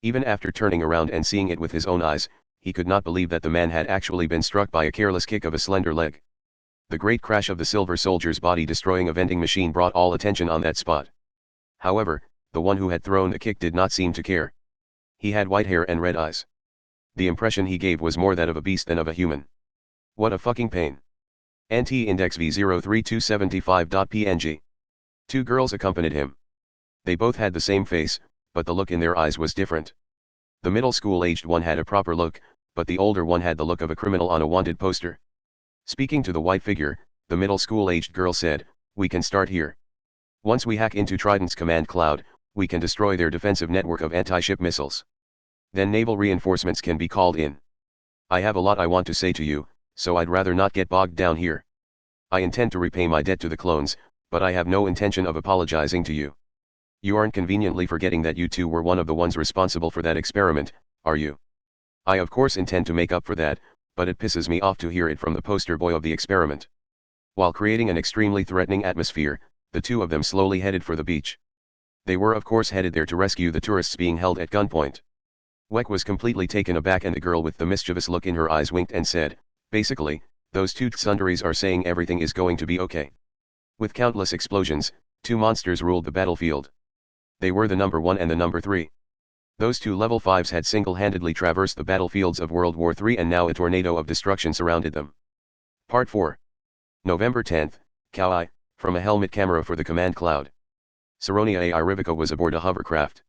Even after turning around and seeing it with his own eyes, he could not believe that the man had actually been struck by a careless kick of a slender leg. The great crash of the silver soldier's body destroying a vending machine brought all attention on that spot. However, the one who had thrown the kick did not seem to care. He had white hair and red eyes. The impression he gave was more that of a beast than of a human. What a fucking pain. NT-index V03275.png. 2 girls accompanied him. They both had the same face, but the look in their eyes was different. The middle school-aged one had a proper look, but the older one had the look of a criminal on a wanted poster. Speaking to the white figure, the middle school-aged girl said, "We can start here. Once we hack into Trident's command cloud, we can destroy their defensive network of anti-ship missiles. Then naval reinforcements can be called in. I have a lot I want to say to you, so I'd rather not get bogged down here. I intend to repay my debt to the clones, but I have no intention of apologizing to you. You aren't conveniently forgetting that you two were one of the ones responsible for that experiment, are you? I of course intend to make up for that, but it pisses me off to hear it from the poster boy of the experiment. While creating an extremely threatening atmosphere, the two of them slowly headed for the beach. They were of course headed there to rescue the tourists being held at gunpoint. Weck was completely taken aback, and the girl with the mischievous look in her eyes winked and said, "Basically, those two tsunderies are saying everything is going to be okay." With countless explosions, two monsters ruled the battlefield. They were the number 1 and the number 3. Those two level 5s had single-handedly traversed the battlefields of World War III, and now a tornado of destruction surrounded them. Part 4. November 10th, Kauai, from a helmet camera for the command cloud. Saronia A. Rivica was aboard a hovercraft.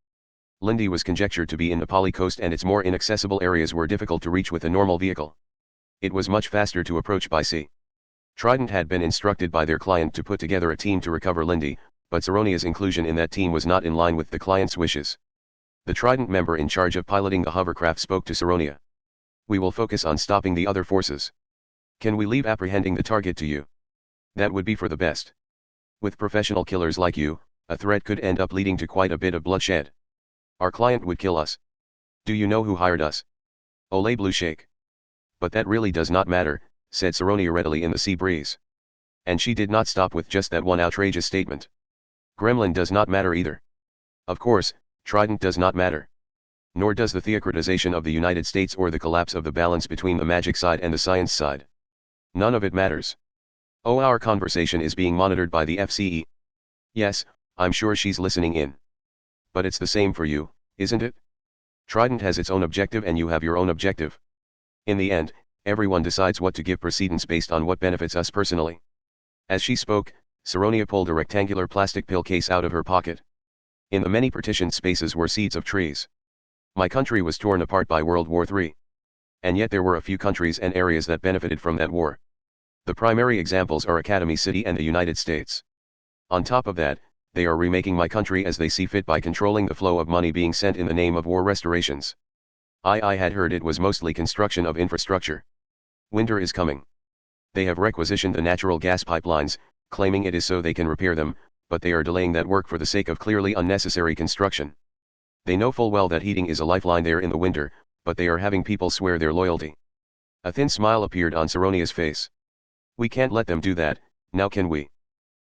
Lindy was conjectured to be in the Pali coast, and its more inaccessible areas were difficult to reach with a normal vehicle. It was much faster to approach by sea. Trident had been instructed by their client to put together a team to recover Lindy, but Saronia's inclusion in that team was not in line with the client's wishes. The Trident member in charge of piloting the hovercraft spoke to Saronia. "We will focus on stopping the other forces. Can we leave apprehending the target to you? That would be for the best. With professional killers like you, a threat could end up leading to quite a bit of bloodshed. Our client would kill us. Do you know who hired us? Ole Blue Shake." "But that really does not matter," said Saronia readily in the sea breeze. And she did not stop with just that one outrageous statement. "Gremlin does not matter either. Of course, Trident does not matter. Nor does the theocratization of the United States or the collapse of the balance between the magic side and the science side. None of it matters. Oh, our conversation is being monitored by the FCE. Yes, I'm sure she's listening in. But it's the same for you, isn't it? Trident has its own objective and you have your own objective. In the end, everyone decides what to give precedence based on what benefits us personally." As she spoke, Saronia pulled a rectangular plastic pill case out of her pocket. In the many partitioned spaces were seeds of trees. My country was torn apart by World War III. And yet there were a few countries and areas that benefited from that war. The primary examples are Academy City and the United States. On top of that, they are remaking my country as they see fit by controlling the flow of money being sent in the name of war restorations. I had heard it was mostly construction of infrastructure. Winter is coming. They have requisitioned the natural gas pipelines, claiming it is so they can repair them, but they are delaying that work for the sake of clearly unnecessary construction. They know full well that heating is a lifeline there in the winter, but they are having people swear their loyalty. A thin smile appeared on Saronia's face. "We can't let them do that, now can we?"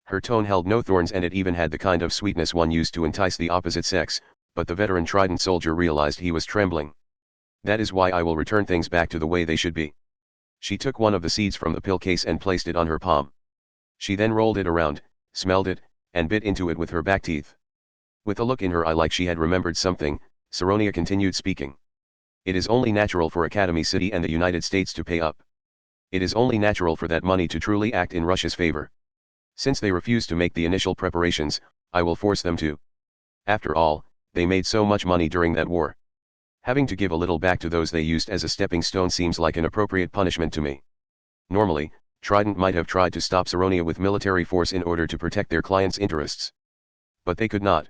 Her tone held no thorns, and it even had the kind of sweetness one used to entice the opposite sex, but the veteran Trident soldier realized he was trembling. "That is why I will return things back to the way they should be." She took one of the seeds from the pill case and placed it on her palm. She then rolled it around, smelled it, and bit into it with her back teeth. With a look in her eye like she had remembered something, Saronia continued speaking. "It is only natural for Academy City and the United States to pay up. It is only natural for that money to truly act in Russia's favor. Since they refuse to make the initial preparations, I will force them to. After all, they made so much money during that war. Having to give a little back to those they used as a stepping stone seems like an appropriate punishment to me." Normally, Trident might have tried to stop Saronia with military force in order to protect their client's interests. But they could not.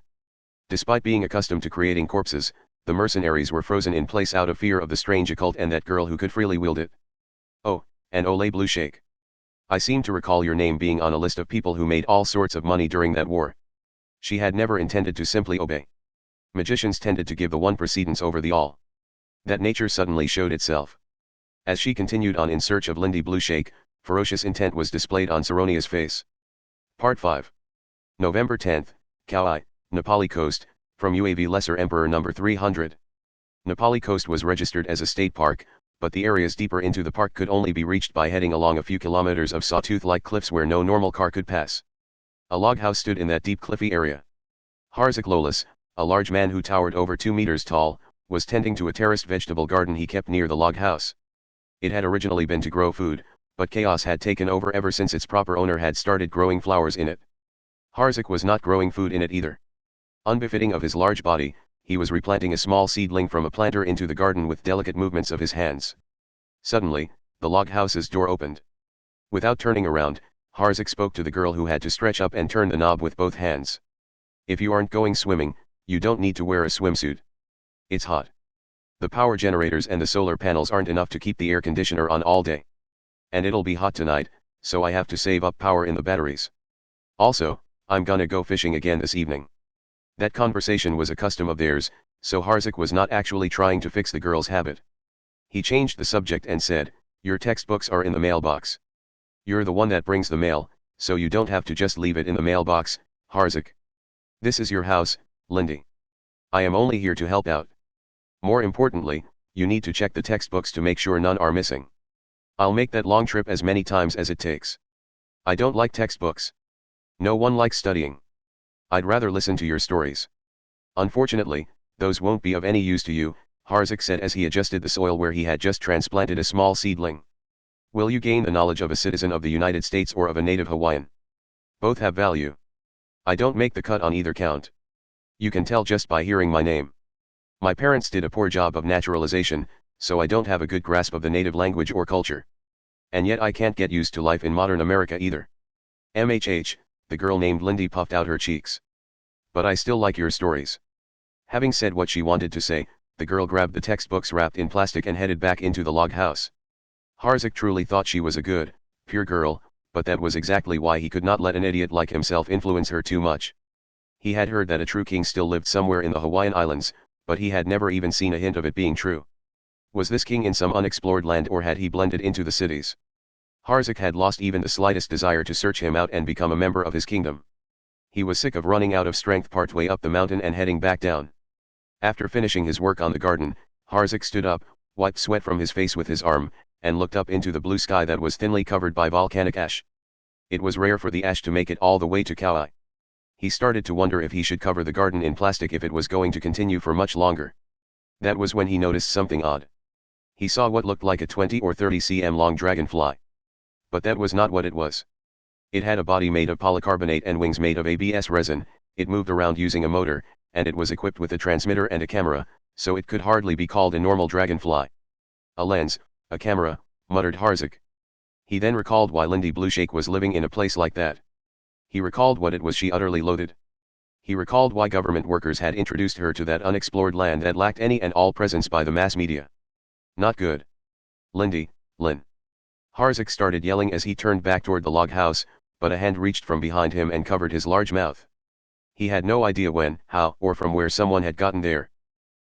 Despite being accustomed to creating corpses, the mercenaries were frozen in place out of fear of the strange occult and that girl who could freely wield it. "Oh, and Ole Blue Shake. I seem to recall your name being on a list of people who made all sorts of money during that war." She had never intended to simply obey. Magicians tended to give the one precedence over the all. That nature suddenly showed itself. As she continued on in search of Lindy Blue Shake, ferocious intent was displayed on Saronia's face. Part 5. November 10th, Kauai, Nepali Coast, from UAV Lesser Emperor number 300. Nepali Coast was registered as a state park, but the areas deeper into the park could only be reached by heading along a few kilometers of sawtooth-like cliffs where no normal car could pass. A log house stood in that deep cliffy area. Harzik Lolis, a large man who towered over 2 meters tall, was tending to a terraced vegetable garden he kept near the log house. It had originally been to grow food, but chaos had taken over ever since its proper owner had started growing flowers in it. Harzik was not growing food in it either. Unbefitting of his large body, he was replanting a small seedling from a planter into the garden with delicate movements of his hands. Suddenly, the log house's door opened. Without turning around, Harzik spoke to the girl who had to stretch up and turn the knob with both hands. "If you aren't going swimming, you don't need to wear a swimsuit. It's hot. The power generators and the solar panels aren't enough to keep the air conditioner on all day. And it'll be hot tonight, so I have to save up power in the batteries. Also, I'm gonna go fishing again this evening." That conversation was a custom of theirs, so Harzik was not actually trying to fix the girl's habit. He changed the subject and said, Your textbooks are in the mailbox. You're the one that brings the mail, so you don't have to just leave it in the mailbox, Harzak. This is your house, Lindy. I am only here to help out. More importantly, you need to check the textbooks to make sure none are missing. I'll make that long trip as many times as it takes. I don't like textbooks. No one likes studying. I'd rather listen to your stories. Unfortunately, those won't be of any use to you, Harzak said as he adjusted the soil where he had just transplanted a small seedling. Will you gain the knowledge of a citizen of the United States or of a native Hawaiian? Both have value. I don't make the cut on either count. You can tell just by hearing my name. My parents did a poor job of naturalization, so I don't have a good grasp of the native language or culture. And yet I can't get used to life in modern America either. MHH, the girl named Lindy puffed out her cheeks. But I still like your stories. Having said what she wanted to say, the girl grabbed the textbooks wrapped in plastic and headed back into the log house. Harzak truly thought she was a good, pure girl, but that was exactly why he could not let an idiot like himself influence her too much. He had heard that a true king still lived somewhere in the Hawaiian Islands, but he had never even seen a hint of it being true. Was this king in some unexplored land or had he blended into the cities? Harzak had lost even the slightest desire to search him out and become a member of his kingdom. He was sick of running out of strength partway up the mountain and heading back down. After finishing his work on the garden, Harzak stood up, wiped sweat from his face with his arm, and looked up into the blue sky that was thinly covered by volcanic ash. It was rare for the ash to make it all the way to Kauai. He started to wonder if he should cover the garden in plastic if it was going to continue for much longer. That was when he noticed something odd. He saw what looked like a 20 or 30 cm long dragonfly. But that was not what it was. It had a body made of polycarbonate and wings made of ABS resin, it moved around using a motor, and it was equipped with a transmitter and a camera, so it could hardly be called a normal dragonfly. A lens, a camera, muttered Harzak. He then recalled why Lindy Blueshake was living in a place like that. He recalled what it was she utterly loathed. He recalled why government workers had introduced her to that unexplored land that lacked any and all presence by the mass media. Not good. Lindy, Lynn. Harzak started yelling as he turned back toward the log house, but a hand reached from behind him and covered his large mouth. He had no idea when, how, or from where someone had gotten there.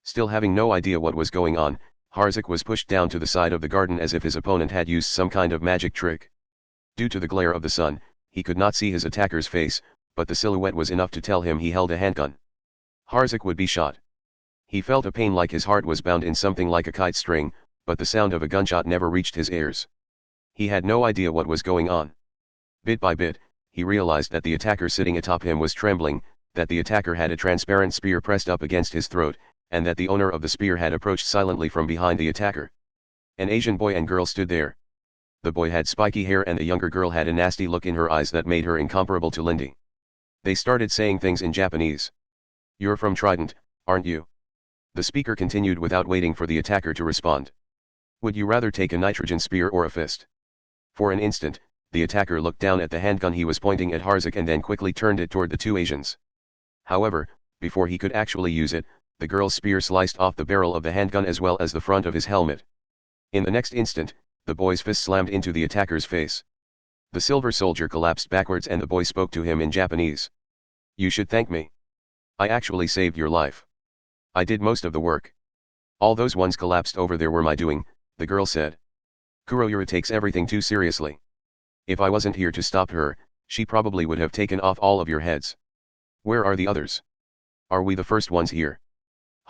Still having no idea what was going on, Harzak was pushed down to the side of the garden as if his opponent had used some kind of magic trick. Due to the glare of the sun, he could not see his attacker's face, but the silhouette was enough to tell him he held a handgun. Harzak would be shot. He felt a pain like his heart was bound in something like a kite string, but the sound of a gunshot never reached his ears. He had no idea what was going on. Bit by bit, he realized that the attacker sitting atop him was trembling, that the attacker had a transparent spear pressed up against his throat, and that the owner of the spear had approached silently from behind the attacker. An Asian boy and girl stood there. The boy had spiky hair and the younger girl had a nasty look in her eyes that made her incomparable to Lindy. They started saying things in Japanese. "You're from Trident, aren't you?" The speaker continued without waiting for the attacker to respond. "Would you rather take a nitrogen spear or a fist?" For an instant, the attacker looked down at the handgun he was pointing at Harzak and then quickly turned it toward the two Asians. However, before he could actually use it, the girl's spear sliced off the barrel of the handgun as well as the front of his helmet. In the next instant, the boy's fist slammed into the attacker's face. The silver soldier collapsed backwards and the boy spoke to him in Japanese. "You should thank me. I actually saved your life. I did most of the work. All those ones collapsed over there were my doing," the girl said. "Kuroyura takes everything too seriously. If I wasn't here to stop her, she probably would have taken off all of your heads. Where are the others? Are we the first ones here?"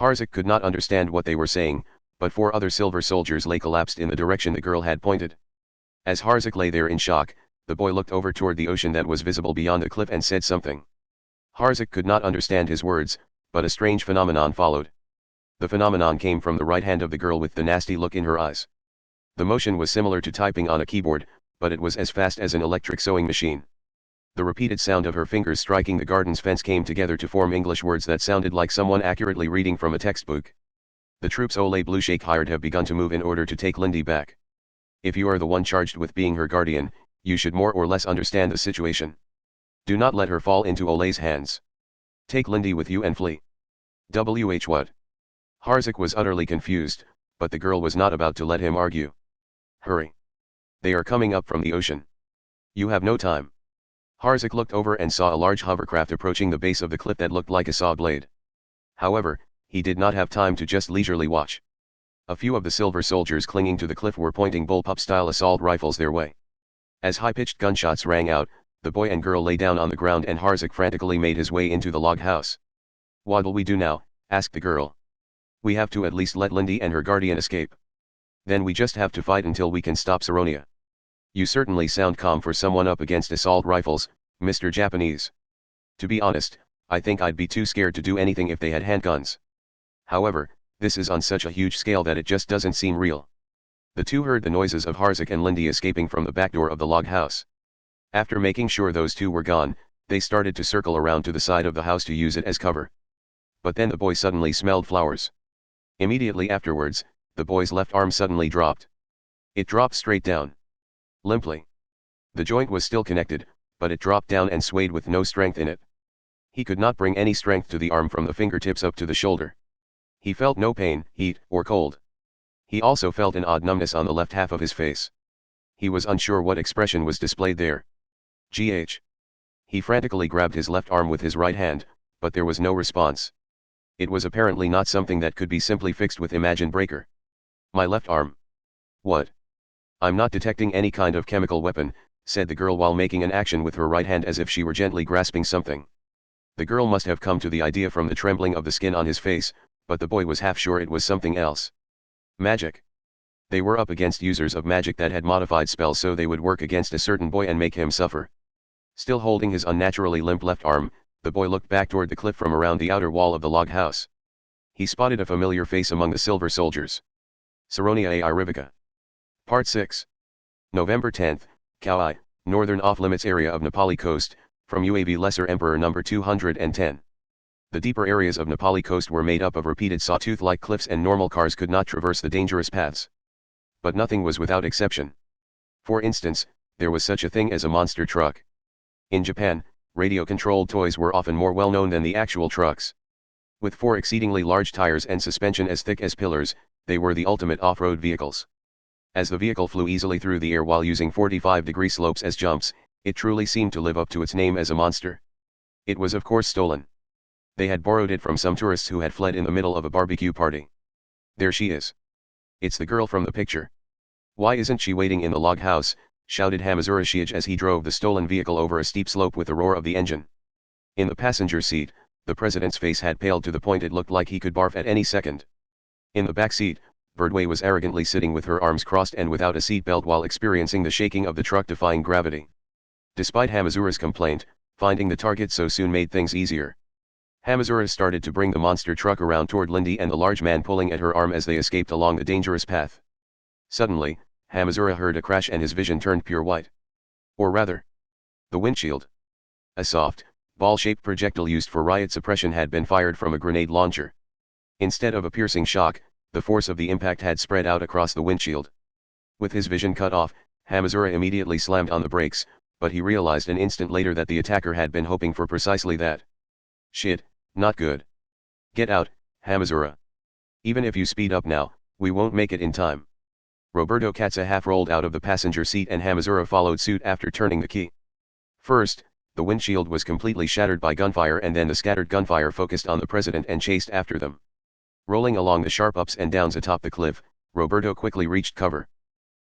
Harzak could not understand what they were saying, but 4 other silver soldiers lay collapsed in the direction the girl had pointed. As Harzak lay there in shock, the boy looked over toward the ocean that was visible beyond the cliff and said something. Harzak could not understand his words, but a strange phenomenon followed. The phenomenon came from the right hand of the girl with the nasty look in her eyes. The motion was similar to typing on a keyboard, but it was as fast as an electric sewing machine. The repeated sound of her fingers striking the garden's fence came together to form English words that sounded like someone accurately reading from a textbook. "The troops Ole Blueshake hired have begun to move in order to take Lindy back. If you are the one charged with being her guardian, you should more or less understand the situation. Do not let her fall into Ole's hands. Take Lindy with you and flee." What? Harzak was utterly confused, but the girl was not about to let him argue. "Hurry. They are coming up from the ocean. You have no time." Harzak looked over and saw a large hovercraft approaching the base of the cliff that looked like a saw blade. However, he did not have time to just leisurely watch. A few of the silver soldiers clinging to the cliff were pointing bullpup-style assault rifles their way. As high-pitched gunshots rang out, the boy and girl lay down on the ground and Harzak frantically made his way into the log house. "What'll we do now?" asked the girl. "We have to at least let Lindy and her guardian escape. Then we just have to fight until we can stop Saronia." "You certainly sound calm for someone up against assault rifles, Mr. Japanese. To be honest, I think I'd be too scared to do anything if they had handguns. However, this is on such a huge scale that it just doesn't seem real." The two heard the noises of Harzak and Lindy escaping from the back door of the log house. After making sure those two were gone, they started to circle around to the side of the house to use it as cover. But then the boy suddenly smelled flowers. Immediately afterwards, the boy's left arm suddenly dropped. It dropped straight down. Limply. The joint was still connected, but it dropped down and swayed with no strength in it. He could not bring any strength to the arm from the fingertips up to the shoulder. He felt no pain, heat, or cold. He also felt an odd numbness on the left half of his face. He was unsure what expression was displayed there. Gh. He frantically grabbed his left arm with his right hand, but there was no response. It was apparently not something that could be simply fixed with Imagine Breaker. "My left arm. What? I'm not detecting any kind of chemical weapon," said the girl while making an action with her right hand as if she were gently grasping something. The girl must have come to the idea from the trembling of the skin on his face, but the boy was half sure it was something else. Magic. They were up against users of magic that had modified spells so they would work against a certain boy and make him suffer. Still holding his unnaturally limp left arm, the boy looked back toward the cliff from around the outer wall of the log house. He spotted a familiar face among the silver soldiers. Saronia A. Rivica. Part 6. November 10, Kauai, northern off-limits area of Nepali coast, from UAV Lesser Emperor number 210. The deeper areas of Nepali coast were made up of repeated sawtooth-like cliffs and normal cars could not traverse the dangerous paths. But nothing was without exception. For instance, there was such a thing as a monster truck. In Japan, radio-controlled toys were often more well-known than the actual trucks. With 4 exceedingly large tires and suspension as thick as pillars, they were the ultimate off-road vehicles. As the vehicle flew easily through the air while using 45-degree slopes as jumps, it truly seemed to live up to its name as a monster. It was of course stolen. They had borrowed it from some tourists who had fled in the middle of a barbecue party. "There she is. It's the girl from the picture. Why isn't she waiting in the log house?" shouted Hamazura Shiage as he drove the stolen vehicle over a steep slope with the roar of the engine. In the passenger seat, the president's face had paled to the point it looked like he could barf at any second. In the back seat, Birdway was arrogantly sitting with her arms crossed and without a seat belt while experiencing the shaking of the truck defying gravity. Despite Hamazura's complaint, finding the target so soon made things easier. Hamazura started to bring the monster truck around toward Lindy and the large man pulling at her arm as they escaped along the dangerous path. Suddenly, Hamazura heard a crash and his vision turned pure white. Or rather, the windshield. A soft, ball-shaped projectile used for riot suppression had been fired from a grenade launcher. Instead of a piercing shock, the force of the impact had spread out across the windshield. With his vision cut off, Hamazura immediately slammed on the brakes, but he realized an instant later that the attacker had been hoping for precisely that. "Shit, not good. Get out, Hamazura. Even if you speed up now, we won't make it in time." Roberto Katza half rolled out of the passenger seat and Hamazura followed suit after turning the key. First, the windshield was completely shattered by gunfire and then the scattered gunfire focused on the president and chased after them. Rolling along the sharp ups and downs atop the cliff, Roberto quickly reached cover.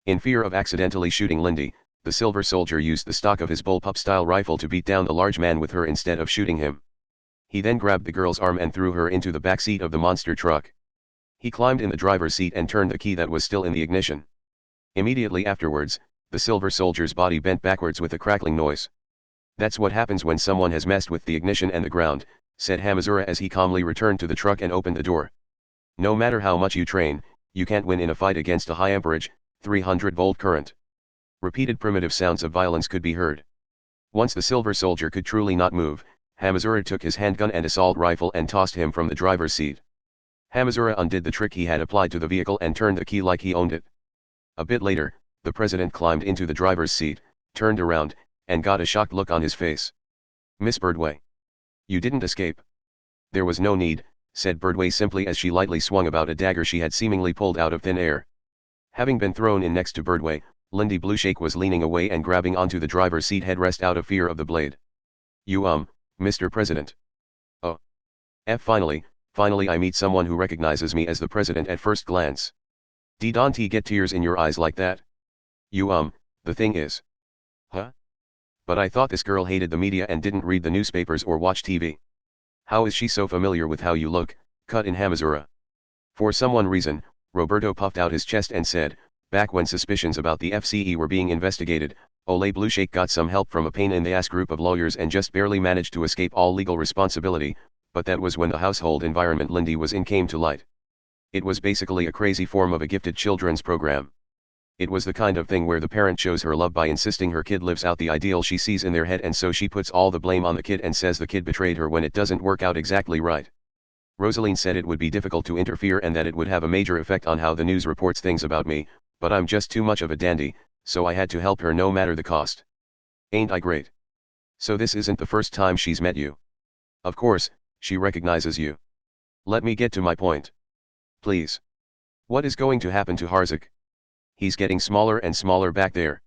In fear of accidentally shooting Lindy, the silver soldier used the stock of his bullpup-style rifle to beat down the large man with her instead of shooting him. He then grabbed the girl's arm and threw her into the back seat of the monster truck. He climbed in the driver's seat and turned the key that was still in the ignition. Immediately afterwards, the silver soldier's body bent backwards with a crackling noise. "That's what happens when someone has messed with the ignition and the ground," said Hamazura as he calmly returned to the truck and opened the door. "No matter how much you train, you can't win in a fight against a high amperage, 300-volt current." Repeated primitive sounds of violence could be heard. Once the silver soldier could truly not move, Hamazura took his handgun and assault rifle and tossed him from the driver's seat. Hamazura undid the trick he had applied to the vehicle and turned the key like he owned it. A bit later, the president climbed into the driver's seat, turned around, and got a shocked look on his face. "Miss Birdway. You didn't escape." "There was no need," said Birdway simply as she lightly swung about a dagger she had seemingly pulled out of thin air. Having been thrown in next to Birdway, Lindy Blueshake was leaning away and grabbing onto the driver's seat headrest out of fear of the blade. "You Mr. President. Oh. Finally I meet someone who recognizes me as the president at first glance." Don't get tears in your eyes like that. You the thing is. Huh? But I thought this girl hated the media and didn't read the newspapers or watch TV. How is she so familiar with how you look, cut in Hamazura? For some reason, Roberto puffed out his chest and said, back when suspicions about the FCE were being investigated, Ole Blueshake got some help from a pain-in-the-ass group of lawyers and just barely managed to escape all legal responsibility, but that was when the household environment Lindy was in came to light. It was basically a crazy form of a gifted children's program. It was the kind of thing where the parent shows her love by insisting her kid lives out the ideal she sees in their head, and so she puts all the blame on the kid and says the kid betrayed her when it doesn't work out exactly right. Rosaline said it would be difficult to interfere and that it would have a major effect on how the news reports things about me, but I'm just too much of a dandy, so I had to help her no matter the cost. Ain't I great? So this isn't the first time she's met you. Of course, she recognizes you. Let me get to my point. Please. What is going to happen to Harzak? He's getting smaller and smaller back there.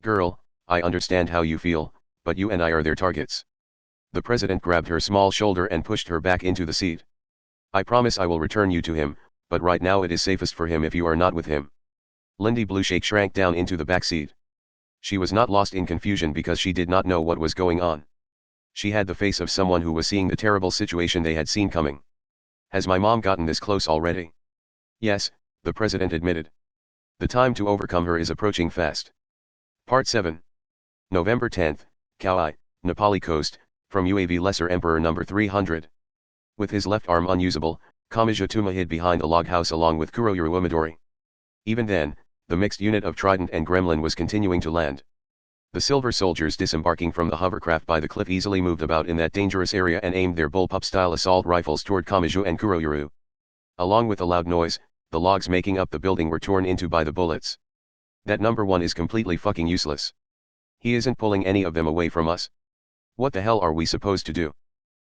Girl, I understand how you feel, but you and I are their targets. The president grabbed her small shoulder and pushed her back into the seat. I promise I will return you to him, but right now it is safest for him if you are not with him. Lindy Blueshake shrank down into the back seat. She was not lost in confusion because she did not know what was going on. She had the face of someone who was seeing the terrible situation they had seen coming. Has my mom gotten this close already? Yes, the president admitted. The time to overcome her is approaching fast. Part 7. November 10th, Kauai, Nepali coast, from UAV Lesser Emperor number 300. With his left arm unusable, Kamaji Tuma hid behind a log house along with Kuroyuru Umidori. Even then, the mixed unit of Trident and Gremlin was continuing to land. The silver soldiers disembarking from the hovercraft by the cliff easily moved about in that dangerous area and aimed their bullpup-style assault rifles toward Kamaji and Kuroyuru. Along with a loud noise, the logs making up the building were torn into by the bullets. That number one is completely fucking useless. He isn't pulling any of them away from us. What the hell are we supposed to do?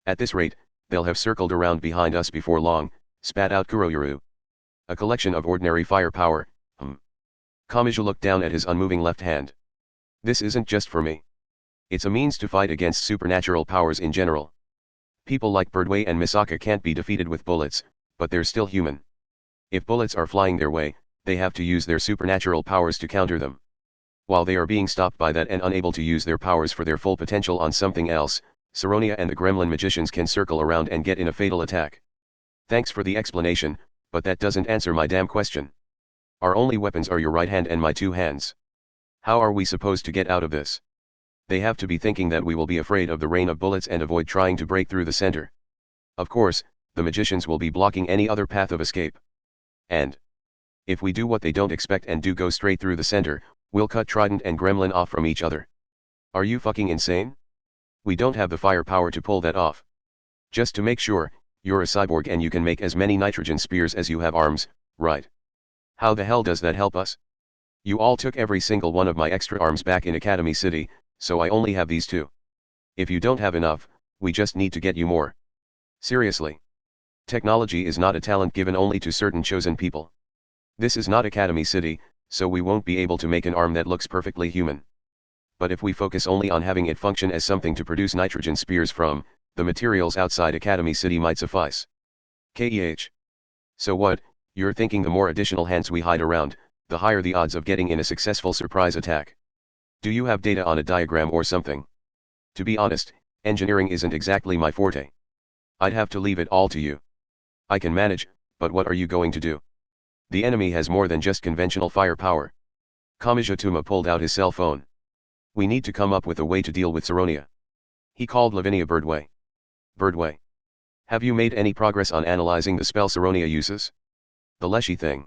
At this rate, they'll have circled around behind us before long, spat out Kuroyuru. A collection of ordinary firepower, Kamaji looked down at his unmoving left hand. This isn't just for me. It's a means to fight against supernatural powers in general. People like Birdway and Misaka can't be defeated with bullets, but they're still human. If bullets are flying their way, they have to use their supernatural powers to counter them. While they are being stopped by that and unable to use their powers for their full potential on something else, Saronia and the Gremlin magicians can circle around and get in a fatal attack. Thanks for the explanation, but that doesn't answer my damn question. Our only weapons are your right hand and my two hands. How are we supposed to get out of this? They have to be thinking that we will be afraid of the rain of bullets and avoid trying to break through the center. Of course, the magicians will be blocking any other path of escape. And if we do what they don't expect and do go straight through the center, we'll cut Trident and Gremlin off from each other. Are you fucking insane? We don't have the firepower to pull that off. Just to make sure, you're a cyborg and you can make as many nitrogen spears as you have arms, right? How the hell does that help us? You all took every single one of my extra arms back in Academy City, so I only have these two. If you don't have enough, we just need to get you more. Seriously. Technology is not a talent given only to certain chosen people. This is not Academy City, so we won't be able to make an arm that looks perfectly human. But if we focus only on having it function as something to produce nitrogen spears from, the materials outside Academy City might suffice. KEH. So what, you're thinking the more additional hands we hide around, the higher the odds of getting in a successful surprise attack. Do you have data on a diagram or something? To be honest, engineering isn't exactly my forte. I'd have to leave it all to you. I can manage, but what are you going to do? The enemy has more than just conventional firepower. Kamaji Tuma pulled out his cell phone. We need to come up with a way to deal with Saronia. He called Lavinia Birdway. Birdway. Have you made any progress on analyzing the spell Saronia uses? The Leshy thing.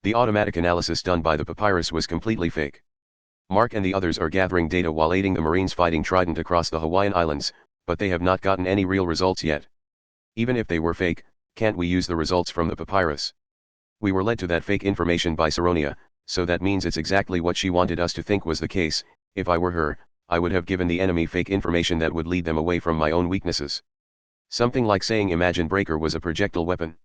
The automatic analysis done by the papyrus was completely fake. Mark and the others are gathering data while aiding the Marines fighting Trident across the Hawaiian Islands, but they have not gotten any real results yet. Even if they were fake, can't we use the results from the papyrus? We were led to that fake information by Saronia, so that means it's exactly what she wanted us to think was the case. If I were her, I would have given the enemy fake information that would lead them away from my own weaknesses. Something like saying Imagine Breaker was a projectile weapon.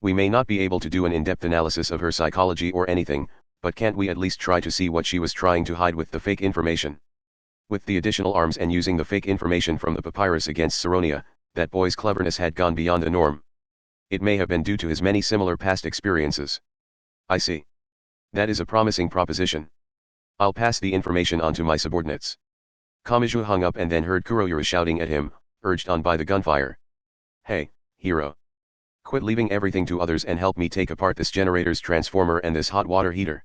We may not be able to do an in-depth analysis of her psychology or anything, but can't we at least try to see what she was trying to hide with the fake information? With the additional arms and using the fake information from the papyrus against Saronia, that boy's cleverness had gone beyond the norm. It may have been due to his many similar past experiences. I see. That is a promising proposition. I'll pass the information on to my subordinates. Kamaji hung up and then heard Kuroyura shouting at him, urged on by the gunfire. Hey, hero. Quit leaving everything to others and help me take apart this generator's transformer and this hot water heater.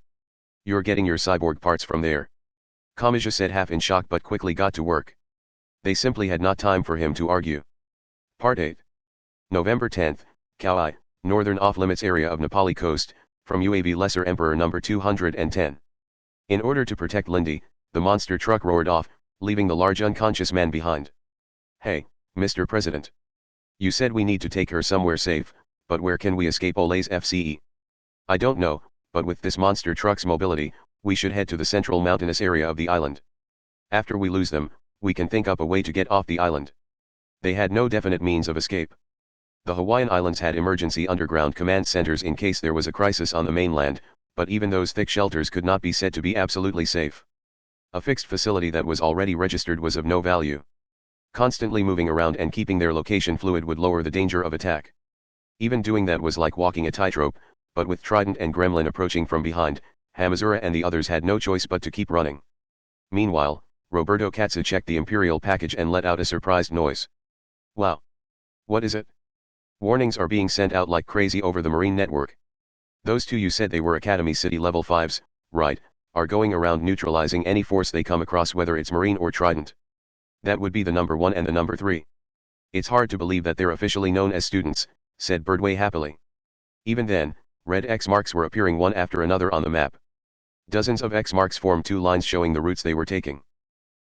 You're getting your cyborg parts from there. Kamaji said, half in shock, but quickly got to work. They simply had not time for him to argue. Part 8. November 10th, Kauai, northern off-limits area of Nepali coast, from UAV Lesser Emperor number 210. In order to protect Lindy, the monster truck roared off, leaving the large unconscious man behind. Hey, Mr. President. You said we need to take her somewhere safe, but where can we escape Ole's FCE? I don't know, but with this monster truck's mobility, we should head to the central mountainous area of the island. After we lose them, we can think up a way to get off the island. They had no definite means of escape. The Hawaiian Islands had emergency underground command centers in case there was a crisis on the mainland, but even those thick shelters could not be said to be absolutely safe. A fixed facility that was already registered was of no value. Constantly moving around and keeping their location fluid would lower the danger of attack. Even doing that was like walking a tightrope, but with Trident and Gremlin approaching from behind, Hamazura and the others had no choice but to keep running. Meanwhile, Roberto Katsu checked the Imperial package and let out a surprised noise. Wow! What is it? Warnings are being sent out like crazy over the Marine network. Those two you said they were Academy City level 5s, right, are going around neutralizing any force they come across, whether it's Marine or Trident. That would be the number 1 and the number 3. It's hard to believe that they're officially known as students, said Birdway happily. Even then, red X marks were appearing one after another on the map. Dozens of X marks formed 2 lines showing the routes they were taking.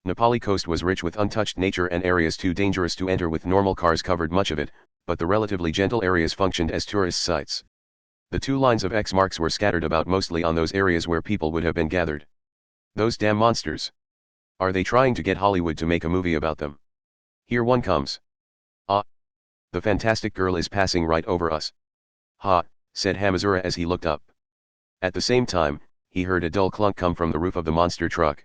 Nepali coast was rich with untouched nature and areas too dangerous to enter with normal cars covered much of it, but the relatively gentle areas functioned as tourist sites. The 2 lines of X marks were scattered about mostly on those areas where people would have been gathered. Those damn monsters. Are they trying to get Hollywood to make a movie about them? Here one comes. Ah! The fantastic girl is passing right over us. Ha! Said Hamazura as he looked up. At the same time, he heard a dull clunk come from the roof of the monster truck.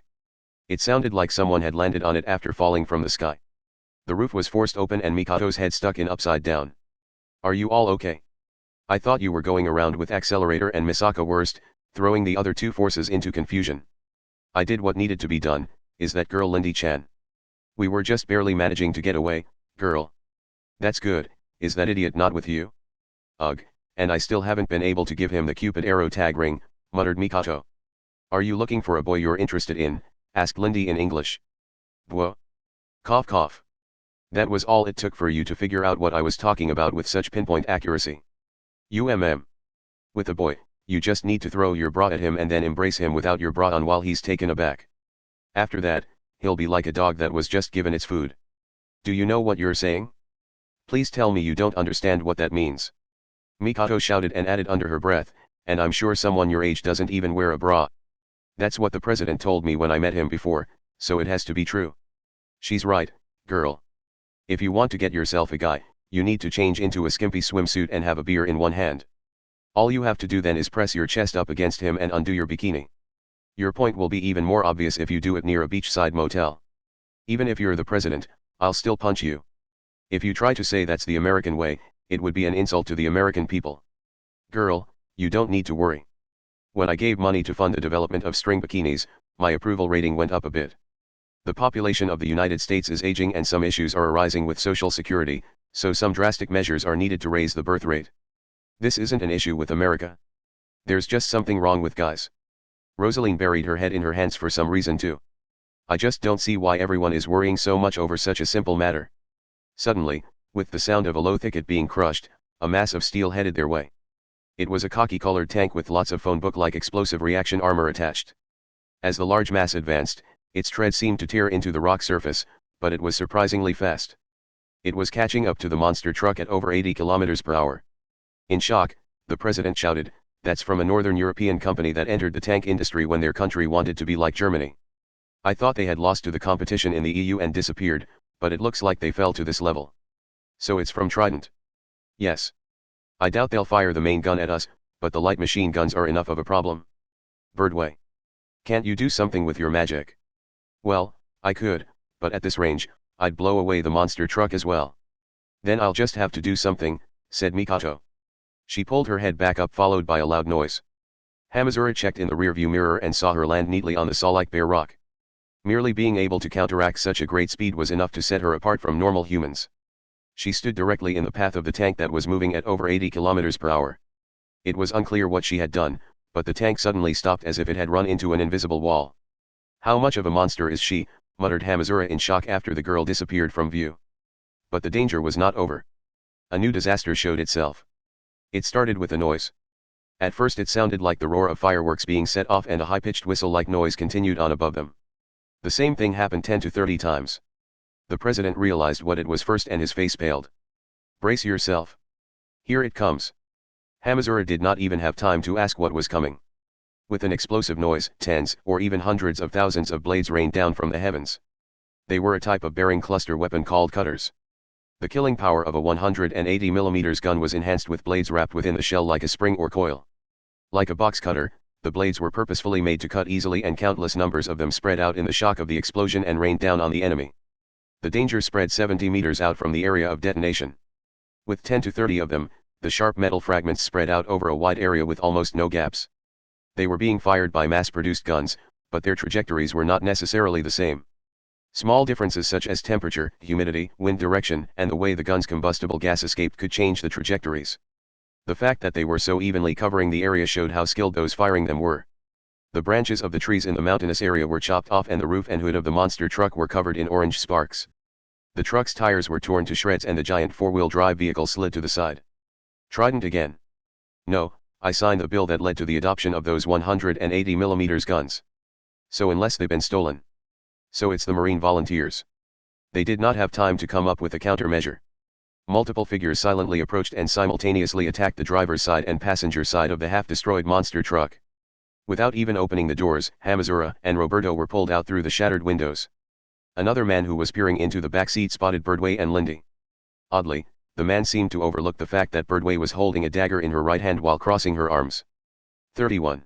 It sounded like someone had landed on it after falling from the sky. The roof was forced open and Mikato's head stuck in upside down. Are you all okay? I thought you were going around with Accelerator and Misaka worst, throwing the other 2 forces into confusion. I did what needed to be done. Is that girl Lindy-chan? We were just barely managing to get away, girl. That's good. Is that idiot not with you? Ugh, and I still haven't been able to give him the Cupid arrow tag ring, muttered Mikato. Are you looking for a boy you're interested in? Asked Lindy in English. Bwah. Cough cough. That was all it took for you to figure out what I was talking about with such pinpoint accuracy. With a boy, you just need to throw your bra at him and then embrace him without your bra on while he's taken aback. After that, he'll be like a dog that was just given its food. Do you know what you're saying? Please tell me you don't understand what that means. Mikato shouted and added under her breath, and I'm sure someone your age doesn't even wear a bra. That's what the president told me when I met him before, so it has to be true. She's right, girl. If you want to get yourself a guy, you need to change into a skimpy swimsuit and have a beer in one hand. All you have to do then is press your chest up against him and undo your bikini. Your point will be even more obvious if you do it near a beachside motel. Even if you're the president, I'll still punch you. If you try to say that's the American way, it would be an insult to the American people. Girl, you don't need to worry. When I gave money to fund the development of string bikinis, my approval rating went up a bit. The population of the United States is aging and some issues are arising with Social Security, so some drastic measures are needed to raise the birth rate. This isn't an issue with America. There's just something wrong with guys. Rosaline buried her head in her hands for some reason too. I just don't see why everyone is worrying so much over such a simple matter. Suddenly, with the sound of a low thicket being crushed, a mass of steel headed their way. It was a khaki-colored tank with lots of phone book-like explosive reaction armor attached. As the large mass advanced, its tread seemed to tear into the rock surface, but it was surprisingly fast. It was catching up to the monster truck at over 80 kilometers per hour. In shock, the president shouted, "That's from a northern European company that entered the tank industry when their country wanted to be like Germany. I thought they had lost to the competition in the EU and disappeared, but it looks like they fell to this level. So it's from Trident." "Yes. I doubt they'll fire the main gun at us, but the light machine guns are enough of a problem." "Birdway. Can't you do something with your magic?" "Well, I could, but at this range, I'd blow away the monster truck as well." "Then I'll just have to do something," said Mikato. She pulled her head back up followed by a loud noise. Hamazura checked in the rearview mirror and saw her land neatly on the saw-like bare rock. Merely being able to counteract such a great speed was enough to set her apart from normal humans. She stood directly in the path of the tank that was moving at over 80 kilometers per hour. It was unclear what she had done, but the tank suddenly stopped as if it had run into an invisible wall. "How much of a monster is she?" muttered Hamazura in shock after the girl disappeared from view. But the danger was not over. A new disaster showed itself. It started with a noise. At first it sounded like the roar of fireworks being set off, and a high-pitched whistle-like noise continued on above them. The same thing happened 10 to 30 times. The president realized what it was first and his face paled. "Brace yourself. Here it comes." Hamazura did not even have time to ask what was coming. With an explosive noise, tens or even hundreds of thousands of blades rained down from the heavens. They were a type of bearing cluster weapon called cutters. The killing power of a 180mm gun was enhanced with blades wrapped within the shell like a spring or coil. Like a box cutter, the blades were purposefully made to cut easily, and countless numbers of them spread out in the shock of the explosion and rained down on the enemy. The danger spread 70 meters out from the area of detonation. With 10 to 30 of them, the sharp metal fragments spread out over a wide area with almost no gaps. They were being fired by mass-produced guns, but their trajectories were not necessarily the same. Small differences such as temperature, humidity, wind direction, and the way the gun's combustible gas escaped could change the trajectories. The fact that they were so evenly covering the area showed how skilled those firing them were. The branches of the trees in the mountainous area were chopped off, and the roof and hood of the monster truck were covered in orange sparks. The truck's tires were torn to shreds, and the giant four-wheel drive vehicle slid to the side. "Trident again." "No, I signed the bill that led to the adoption of those 180mm guns. So unless they've been stolen. So it's the Marine volunteers." They did not have time to come up with a countermeasure. Multiple figures silently approached and simultaneously attacked the driver's side and passenger side of the half-destroyed monster truck. Without even opening the doors, Hamazura and Roberto were pulled out through the shattered windows. Another man who was peering into the back seat spotted Birdway and Lindy. Oddly, the man seemed to overlook the fact that Birdway was holding a dagger in her right hand while crossing her arms. 31.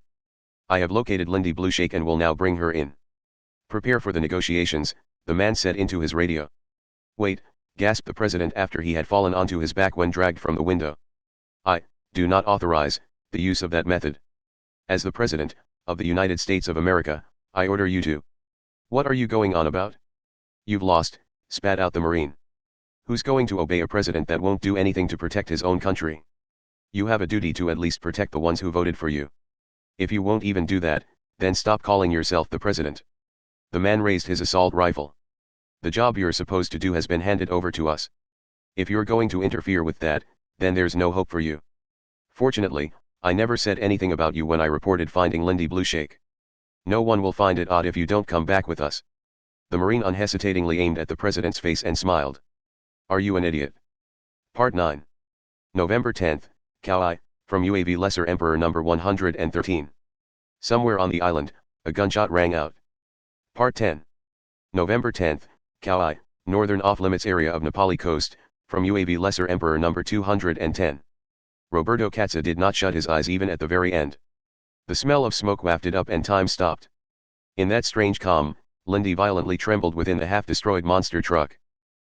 "I have located Lindy Blueshake and will now bring her in. Prepare for the negotiations," the man said into his radio. "Wait," gasped the president after he had fallen onto his back when dragged from the window. "I do not authorize the use of that method. As the President of the United States of America, I order you to." "What are you going on about? You've lost," spat out the Marine. "Who's going to obey a president that won't do anything to protect his own country? You have a duty to at least protect the ones who voted for you. If you won't even do that, then stop calling yourself the president." The man raised his assault rifle. "The job you're supposed to do has been handed over to us. If you're going to interfere with that, then there's no hope for you. Fortunately, I never said anything about you when I reported finding Lindy Blueshake. No one will find it odd if you don't come back with us." The Marine unhesitatingly aimed at the president's face and smiled. "Are you an idiot?" Part 9. November 10th, Kauai, from UAV Lesser Emperor number 113. Somewhere on the island, a gunshot rang out. Part 10. November 10th, Kauai, northern off-limits area of Nepali coast, from UAV Lesser Emperor number 210. Roberto Katza did not shut his eyes even at the very end. The smell of smoke wafted up and time stopped. In that strange calm, Lindy violently trembled within the half-destroyed monster truck.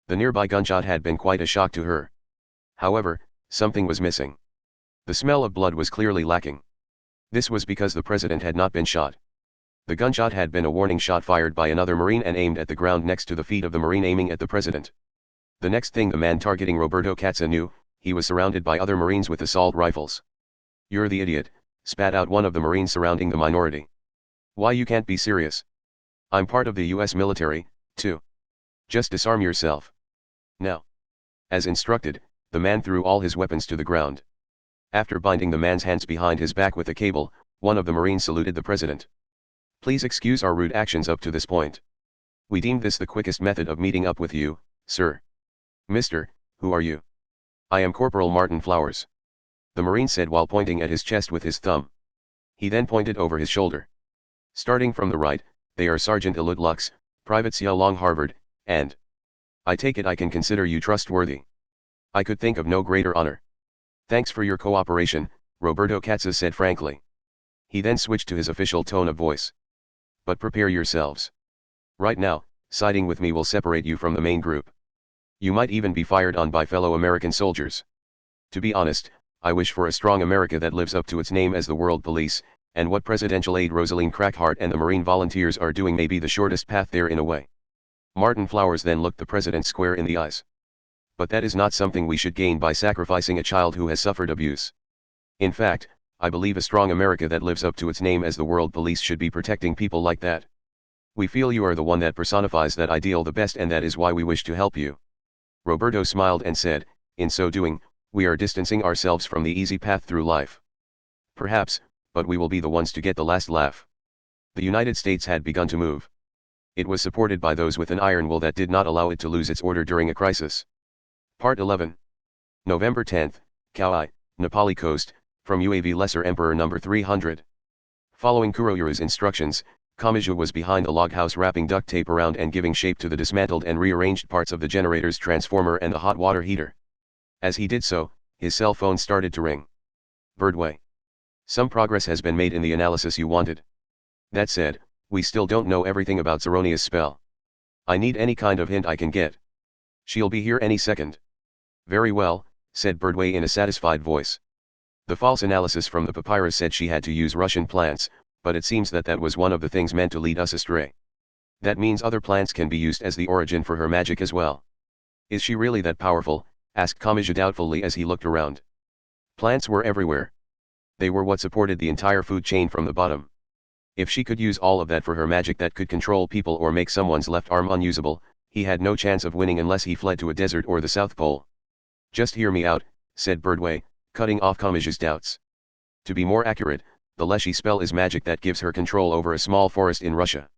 The nearby gunshot had been quite a shock to her. However, something was missing. The smell of blood was clearly lacking. This was because the president had not been shot. The gunshot had been a warning shot fired by another Marine and aimed at the ground next to the feet of the Marine aiming at the president. The next thing the man targeting Roberto Katza knew, he was surrounded by other Marines with assault rifles. "You're the idiot," spat out one of the Marines surrounding the minority. "Why, you can't be serious. I'm part of the US military, too. Just disarm yourself. Now." As instructed, the man threw all his weapons to the ground. After binding the man's hands behind his back with a cable, one of the Marines saluted the president. "Please excuse our rude actions up to this point. We deemed this the quickest method of meeting up with you, sir." "Mister, who are you?" "I am Corporal Martin Flowers," the Marine said while pointing at his chest with his thumb. He then pointed over his shoulder. "Starting from the right, they are Sergeant Elut Lux, Private Sia Long Harvard, and I take it I can consider you trustworthy. I could think of no greater honor." "Thanks for your cooperation," Roberto Katza said frankly. He then switched to his official tone of voice. "But prepare yourselves. Right now, siding with me will separate you from the main group. You might even be fired on by fellow American soldiers. To be honest, I wish for a strong America that lives up to its name as the world police, And what presidential aide Rosaline Crackhart and the Marine volunteers are doing may be the shortest path there in a way. Martin Flowers then looked the president square in the eyes. But that is not something we should gain by sacrificing a child who has suffered abuse. In fact, I believe a strong America that lives up to its name as the world police should be protecting people like that. We feel you are the one that personifies that ideal the best, and that is why we wish to help you. Roberto smiled and said, in so doing, we are distancing ourselves from the easy path through life. Perhaps, but we will be the ones to get the last laugh. The United States had begun to move. It was supported by those with an iron will that did not allow it to lose its order during a crisis. Part 11. November 10, Kauai, Nepali coast, from UAV Lesser Emperor number 300. Following Kuroyuru's instructions, Kamachi was behind the log house wrapping duct tape around and giving shape to the dismantled and rearranged parts of the generator's transformer and the hot water heater. As he did so, his cell phone started to ring. Birdway. Some progress has been made in the analysis you wanted. That said, we still don't know everything about Zeronia's spell. I need any kind of hint I can get. She'll be here any second. Very well, said Birdway in a satisfied voice. The false analysis from the papyrus said she had to use Russian plants, but it seems that was one of the things meant to lead us astray. That means other plants can be used as the origin for her magic as well. Is she really that powerful? Asked Kamachi doubtfully as he looked around. Plants were everywhere. They were what supported the entire food chain from the bottom. If she could use all of that for her magic that could control people or make someone's left arm unusable, he had no chance of winning unless he fled to a desert or the South Pole. Just hear me out, said Birdway, cutting off Kamachi's doubts. To be more accurate, the Leshy spell is magic that gives her control over a small forest in Russia.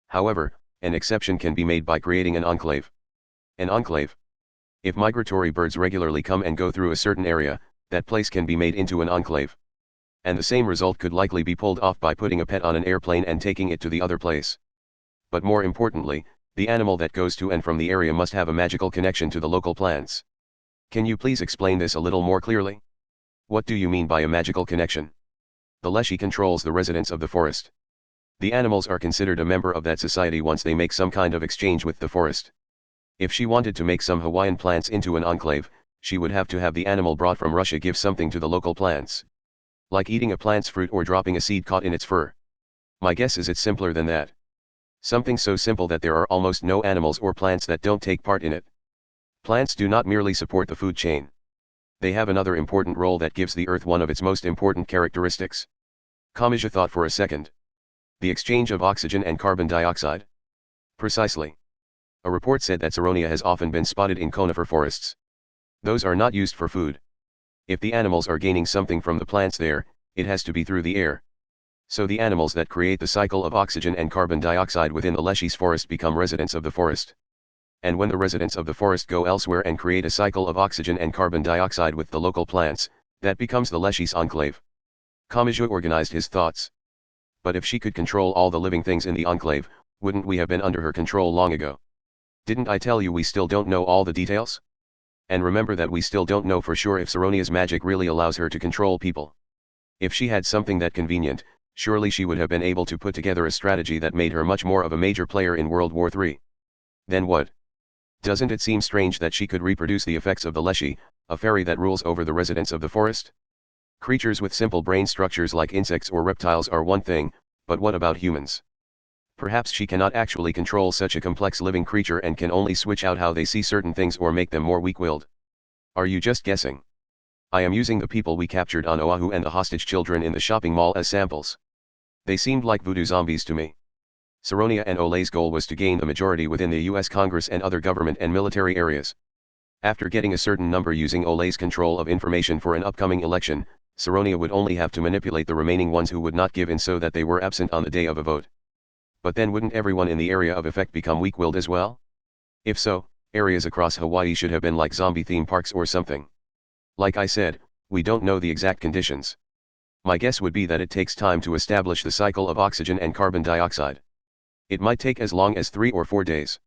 However, an exception can be made by creating an enclave. An enclave. If migratory birds regularly come and go through a certain area, that place can be made into an enclave. And the same result could likely be pulled off by putting a pet on an airplane and taking it to the other place. But more importantly, the animal that goes to and from the area must have a magical connection to the local plants. Can you please explain this a little more clearly? What do you mean by a magical connection? The Leshy controls the residents of the forest. The animals are considered a member of that society once they make some kind of exchange with the forest. If she wanted to make some Hawaiian plants into an enclave, she would have to have the animal brought from Russia give something to the local plants. Like eating a plant's fruit or dropping a seed caught in its fur. My guess is it's simpler than that. Something so simple that there are almost no animals or plants that don't take part in it. Plants do not merely support the food chain. They have another important role that gives the earth one of its most important characteristics. Kamachi thought for a second. The exchange of oxygen and carbon dioxide? Precisely. A report said that Zeronia has often been spotted in conifer forests. Those are not used for food. If the animals are gaining something from the plants there, it has to be through the air. So the animals that create the cycle of oxygen and carbon dioxide within the Leshy's forest become residents of the forest. And when the residents of the forest go elsewhere and create a cycle of oxygen and carbon dioxide with the local plants, that becomes the Leshy's enclave. Kamachi organized his thoughts. But if she could control all the living things in the enclave, wouldn't we have been under her control long ago? Didn't I tell you we still don't know all the details? And remember that we still don't know for sure if Zeronia's magic really allows her to control people. If she had something that convenient, surely she would have been able to put together a strategy that made her much more of a major player in World War III. Then what? Doesn't it seem strange that she could reproduce the effects of the Leshy, a fairy that rules over the residents of the forest? Creatures with simple brain structures like insects or reptiles are one thing, but what about humans? Perhaps she cannot actually control such a complex living creature and can only switch out how they see certain things or make them more weak-willed. Are you just guessing? I am using the people we captured on Oahu and the hostage children in the shopping mall as samples. They seemed like voodoo zombies to me. Zeronia and Ole's goal was to gain the majority within the US Congress and other government and military areas. After getting a certain number using Ole's control of information for an upcoming election, Zeronia would only have to manipulate the remaining ones who would not give in so that they were absent on the day of a vote. But then wouldn't everyone in the area of effect become weak-willed as well? If so, areas across Hawaii should have been like zombie theme parks or something. Like I said, we don't know the exact conditions. My guess would be that it takes time to establish the cycle of oxygen and carbon dioxide. It might take as long as 3 or 4 days.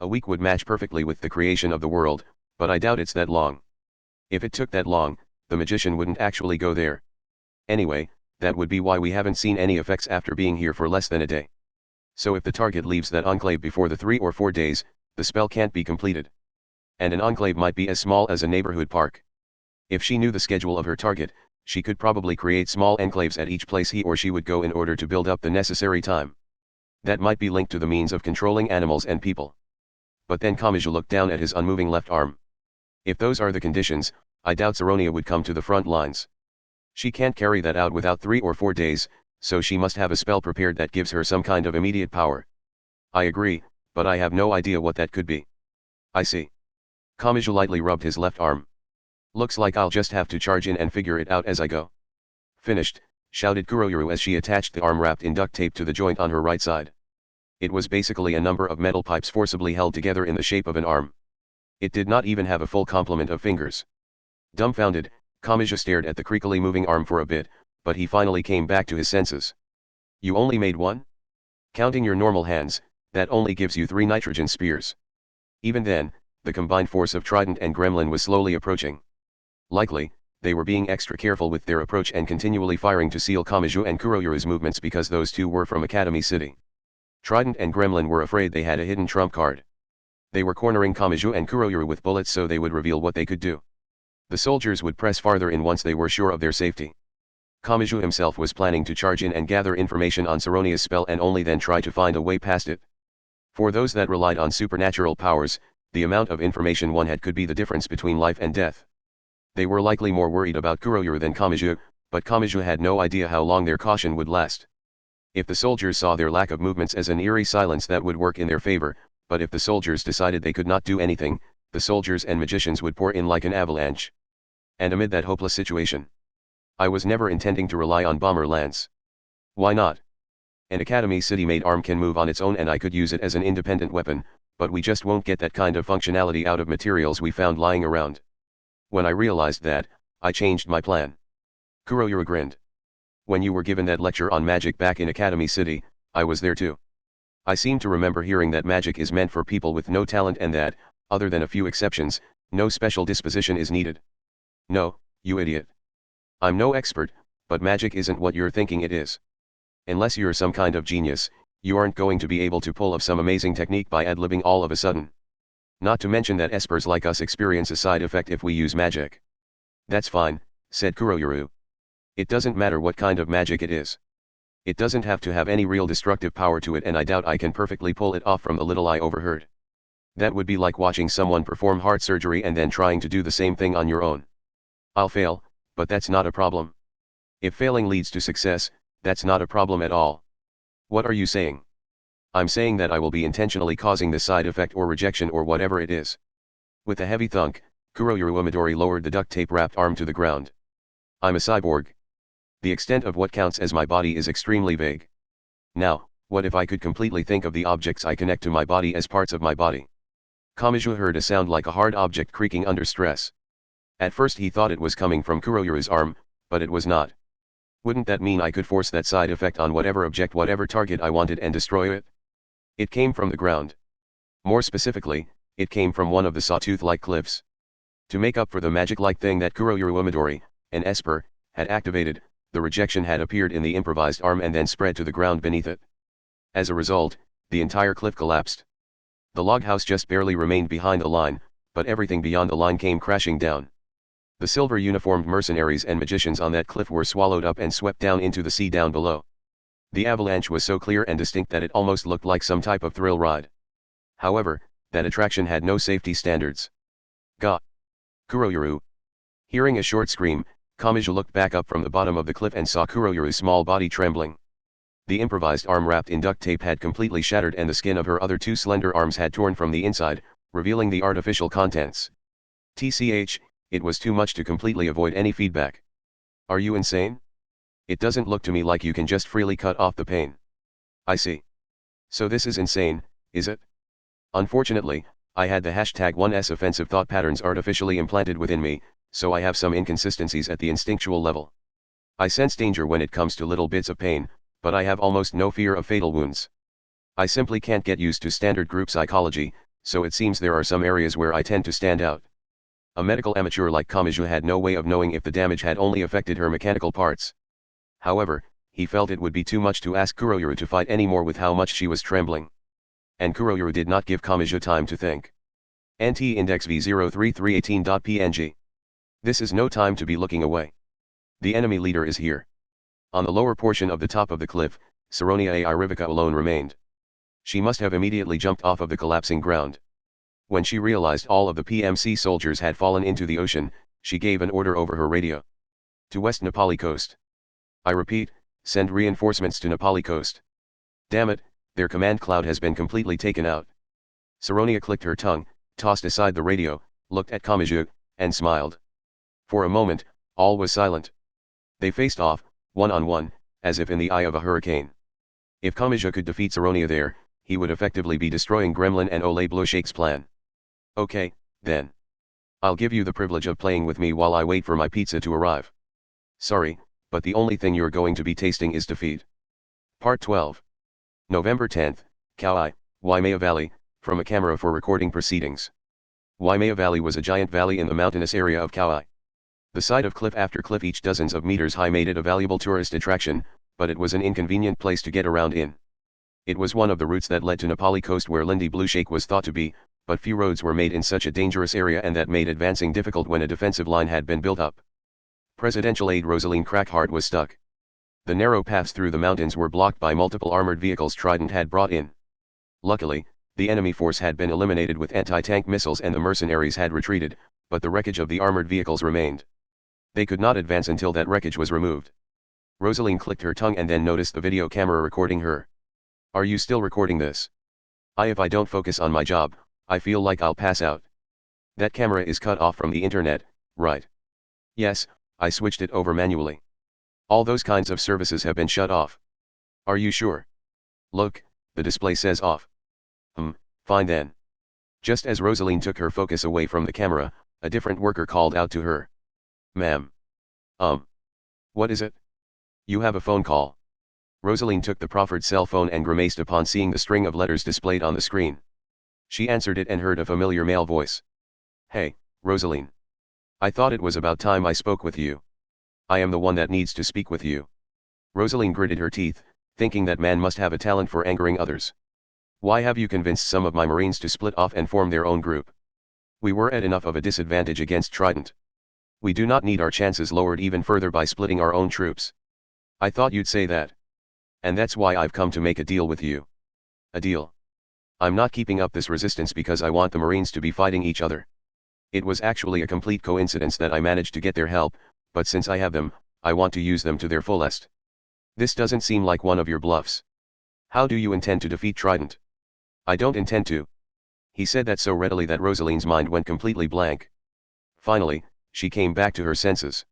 A week would match perfectly with the creation of the world, but I doubt it's that long. If it took that long, the magician wouldn't actually go there. Anyway, that would be why we haven't seen any effects after being here for less than a day. So if the target leaves that enclave before the 3 or 4 days, the spell can't be completed. And an enclave might be as small as a neighborhood park. If she knew the schedule of her target, She could probably create small enclaves at each place he or she would go in order to build up the necessary time. That might be linked to the means of controlling animals and people. But then Kamaji looked down at his unmoving left arm. If those are the conditions, I doubt Saronia would come to the front lines. She can't carry that out without 3 or 4 days, so she must have a spell prepared that gives her some kind of immediate power. I agree, but I have no idea what that could be. I see. Kamaji lightly rubbed his left arm. Looks like I'll just have to charge in and figure it out as I go. Finished, shouted Kuroyuru as she attached the arm wrapped in duct tape to the joint on her right side. It was basically a number of metal pipes forcibly held together in the shape of an arm. It did not even have a full complement of fingers. Dumbfounded, Kamaji stared at the creakily moving arm for a bit, but he finally came back to his senses. You only made one? Counting your normal hands, that only gives you 3 nitrogen spears. Even then, the combined force of Trident and Gremlin was slowly approaching. Likely, they were being extra careful with their approach and continually firing to seal Kamaji and Kuroyuru's movements because those two were from Academy City. Trident and Gremlin were afraid they had a hidden trump card. They were cornering Kamaji and Kuroyuru with bullets so they would reveal what they could do. The soldiers would press farther in once they were sure of their safety. Kamaji himself was planning to charge in and gather information on Saronia's spell and only then try to find a way past it. For those that relied on supernatural powers, the amount of information one had could be the difference between life and death. They were likely more worried about Kuroyuru than Kamaji, but Kamaji had no idea how long their caution would last. If the soldiers saw their lack of movements as an eerie silence, that would work in their favor, but if the soldiers decided they could not do anything, the soldiers and magicians would pour in like an avalanche. And amid that hopeless situation, I was never intending to rely on Bomber Lance. Why not? An Academy City-made arm can move on its own and I could use it as an independent weapon, but we just won't get that kind of functionality out of materials we found lying around. When I realized that, I changed my plan. Kuroyuru grinned. When you were given that lecture on magic back in Academy City, I was there too. I seem to remember hearing that magic is meant for people with no talent and that, other than a few exceptions, no special disposition is needed. No, you idiot. I'm no expert, but magic isn't what you're thinking it is. Unless you're some kind of genius, you aren't going to be able to pull off some amazing technique by ad-libbing all of a sudden. Not to mention that espers like us experience a side effect if we use magic. That's fine, said Kuroyuru. It doesn't matter what kind of magic it is. It doesn't have to have any real destructive power to it, and I doubt I can perfectly pull it off from the little I overheard. That would be like watching someone perform heart surgery and then trying to do the same thing on your own. I'll fail, but that's not a problem. If failing leads to success, that's not a problem at all. What are you saying? I'm saying that I will be intentionally causing the side effect or rejection or whatever it is. With a heavy thunk, Kuroyuru Umidori lowered the duct tape wrapped arm to the ground. I'm a cyborg. The extent of what counts as my body is extremely vague. Now, what if I could completely think of the objects I connect to my body as parts of my body? Kamaji heard a sound like a hard object creaking under stress. At first he thought it was coming from Kuroyuru's arm, but it was not. Wouldn't that mean I could force that side effect on whatever object, whatever target I wanted and destroy it? It came from the ground. More specifically, it came from one of the sawtooth-like cliffs. To make up for the magic-like thing that Kuroyuru Umidori, an esper, had activated, the rejection had appeared in the improvised arm and then spread to the ground beneath it. As a result, the entire cliff collapsed. The log house just barely remained behind the line, but everything beyond the line came crashing down. The silver-uniformed mercenaries and magicians on that cliff were swallowed up and swept down into the sea down below. The avalanche was so clear and distinct that it almost looked like some type of thrill ride. However, that attraction had no safety standards. Gah! Kuroyuru! Hearing a short scream, Kamaji looked back up from the bottom of the cliff and saw Kuroyuru's small body trembling. The improvised arm wrapped in duct tape had completely shattered and the skin of her other 2 slender arms had torn from the inside, revealing the artificial contents. TCH, it was too much to completely avoid any feedback. Are you insane? It doesn't look to me like you can just freely cut off the pain. I see. So this is insane, is it? Unfortunately, I had the #1s offensive thought patterns artificially implanted within me, so I have some inconsistencies at the instinctual level. I sense danger when it comes to little bits of pain, but I have almost no fear of fatal wounds. I simply can't get used to standard group psychology, so it seems there are some areas where I tend to stand out. A medical amateur like Kamaji had no way of knowing if the damage had only affected her mechanical parts. However, he felt it would be too much to ask Kuroyuru to fight any more with how much she was trembling. And Kuroyuru did not give Kamaji time to think. NT index V03318.png. This is no time to be looking away. The enemy leader is here. On the lower portion of the top of the cliff, Saronia A. Irivica alone remained. She must have immediately jumped off of the collapsing ground. When she realized all of the PMC soldiers had fallen into the ocean, she gave an order over her radio. To West Nepali coast. I repeat, send reinforcements to Nepali coast. Damn it, their command cloud has been completely taken out. Saronia clicked her tongue, tossed aside the radio, looked at Kamachi, and smiled. For a moment, all was silent. They faced off, one-on-one, as if in the eye of a hurricane. If Kamachi could defeat Saronia there, he would effectively be destroying Gremlin and Ole Blueshake's plan. Okay, then. I'll give you the privilege of playing with me while I wait for my pizza to arrive. Sorry, but the only thing you're going to be tasting is defeat. Part 12. November 10th, Kauai, Waimea Valley, from a camera for recording proceedings. Waimea Valley was a giant valley in the mountainous area of Kauai. The sight of cliff after cliff each dozens of meters high made it a valuable tourist attraction, but it was an inconvenient place to get around in. It was one of the routes that led to Nepali coast where Lindy Blueshake was thought to be, but few roads were made in such a dangerous area and that made advancing difficult when a defensive line had been built up. Presidential aide Rosaline Crackhart was stuck. The narrow paths through the mountains were blocked by multiple armored vehicles Trident had brought in. Luckily, the enemy force had been eliminated with anti-tank missiles and the mercenaries had retreated, but the wreckage of the armored vehicles remained. They could not advance until that wreckage was removed. Rosaline clicked her tongue and then noticed the video camera recording her. Are you still recording this? If I don't focus on my job, I feel like I'll pass out. That camera is cut off from the internet, right? Yes, I switched it over manually. All those kinds of services have been shut off. Are you sure? Look, the display says off. Fine then. Just as Rosaline took her focus away from the camera, a different worker called out to her. Ma'am. What is it? You have a phone call. Rosaline took the proffered cell phone and grimaced upon seeing the string of letters displayed on the screen. She answered it and heard a familiar male voice. Hey, Rosaline. I thought it was about time I spoke with you. I am the one that needs to speak with you. Rosaline gritted her teeth, thinking that man must have a talent for angering others. Why have you convinced some of my Marines to split off and form their own group? We were at enough of a disadvantage against Trident. We do not need our chances lowered even further by splitting our own troops. I thought you'd say that. And that's why I've come to make a deal with you. A deal. I'm not keeping up this resistance because I want the Marines to be fighting each other. It was actually a complete coincidence that I managed to get their help, but since I have them, I want to use them to their fullest. This doesn't seem like one of your bluffs. How do you intend to defeat Trident? I don't intend to. He said that so readily that Rosaline's mind went completely blank. Finally, she came back to her senses.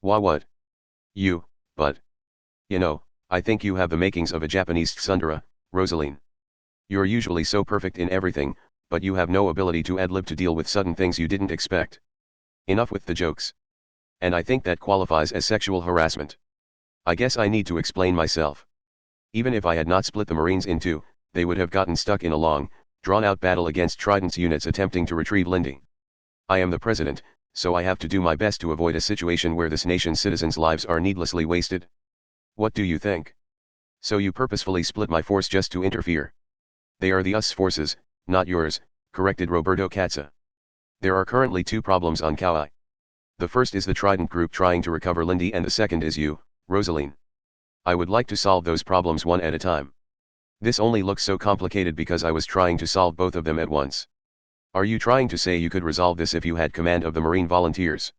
What? But. I think you have the makings of a Japanese tsundere, Rosaline. You're usually so perfect in everything, but you have no ability to ad-lib to deal with sudden things you didn't expect. Enough with the jokes. And I think that qualifies as sexual harassment. I guess I need to explain myself. Even if I had not split the Marines in two, they would have gotten stuck in a long, drawn-out battle against Trident's units attempting to retrieve Lindy. I am the president, so I have to do my best to avoid a situation where this nation's citizens' lives are needlessly wasted. What do you think? So you purposefully split my force just to interfere? They are the US forces, not yours, corrected Roberto Katza. There are currently two problems on Kauai. The first is the Trident group trying to recover Lindy and the second is you, Rosaline. I would like to solve those problems one at a time. This only looks so complicated because I was trying to solve both of them at once. Are you trying to say you could resolve this if you had command of the Marine volunteers?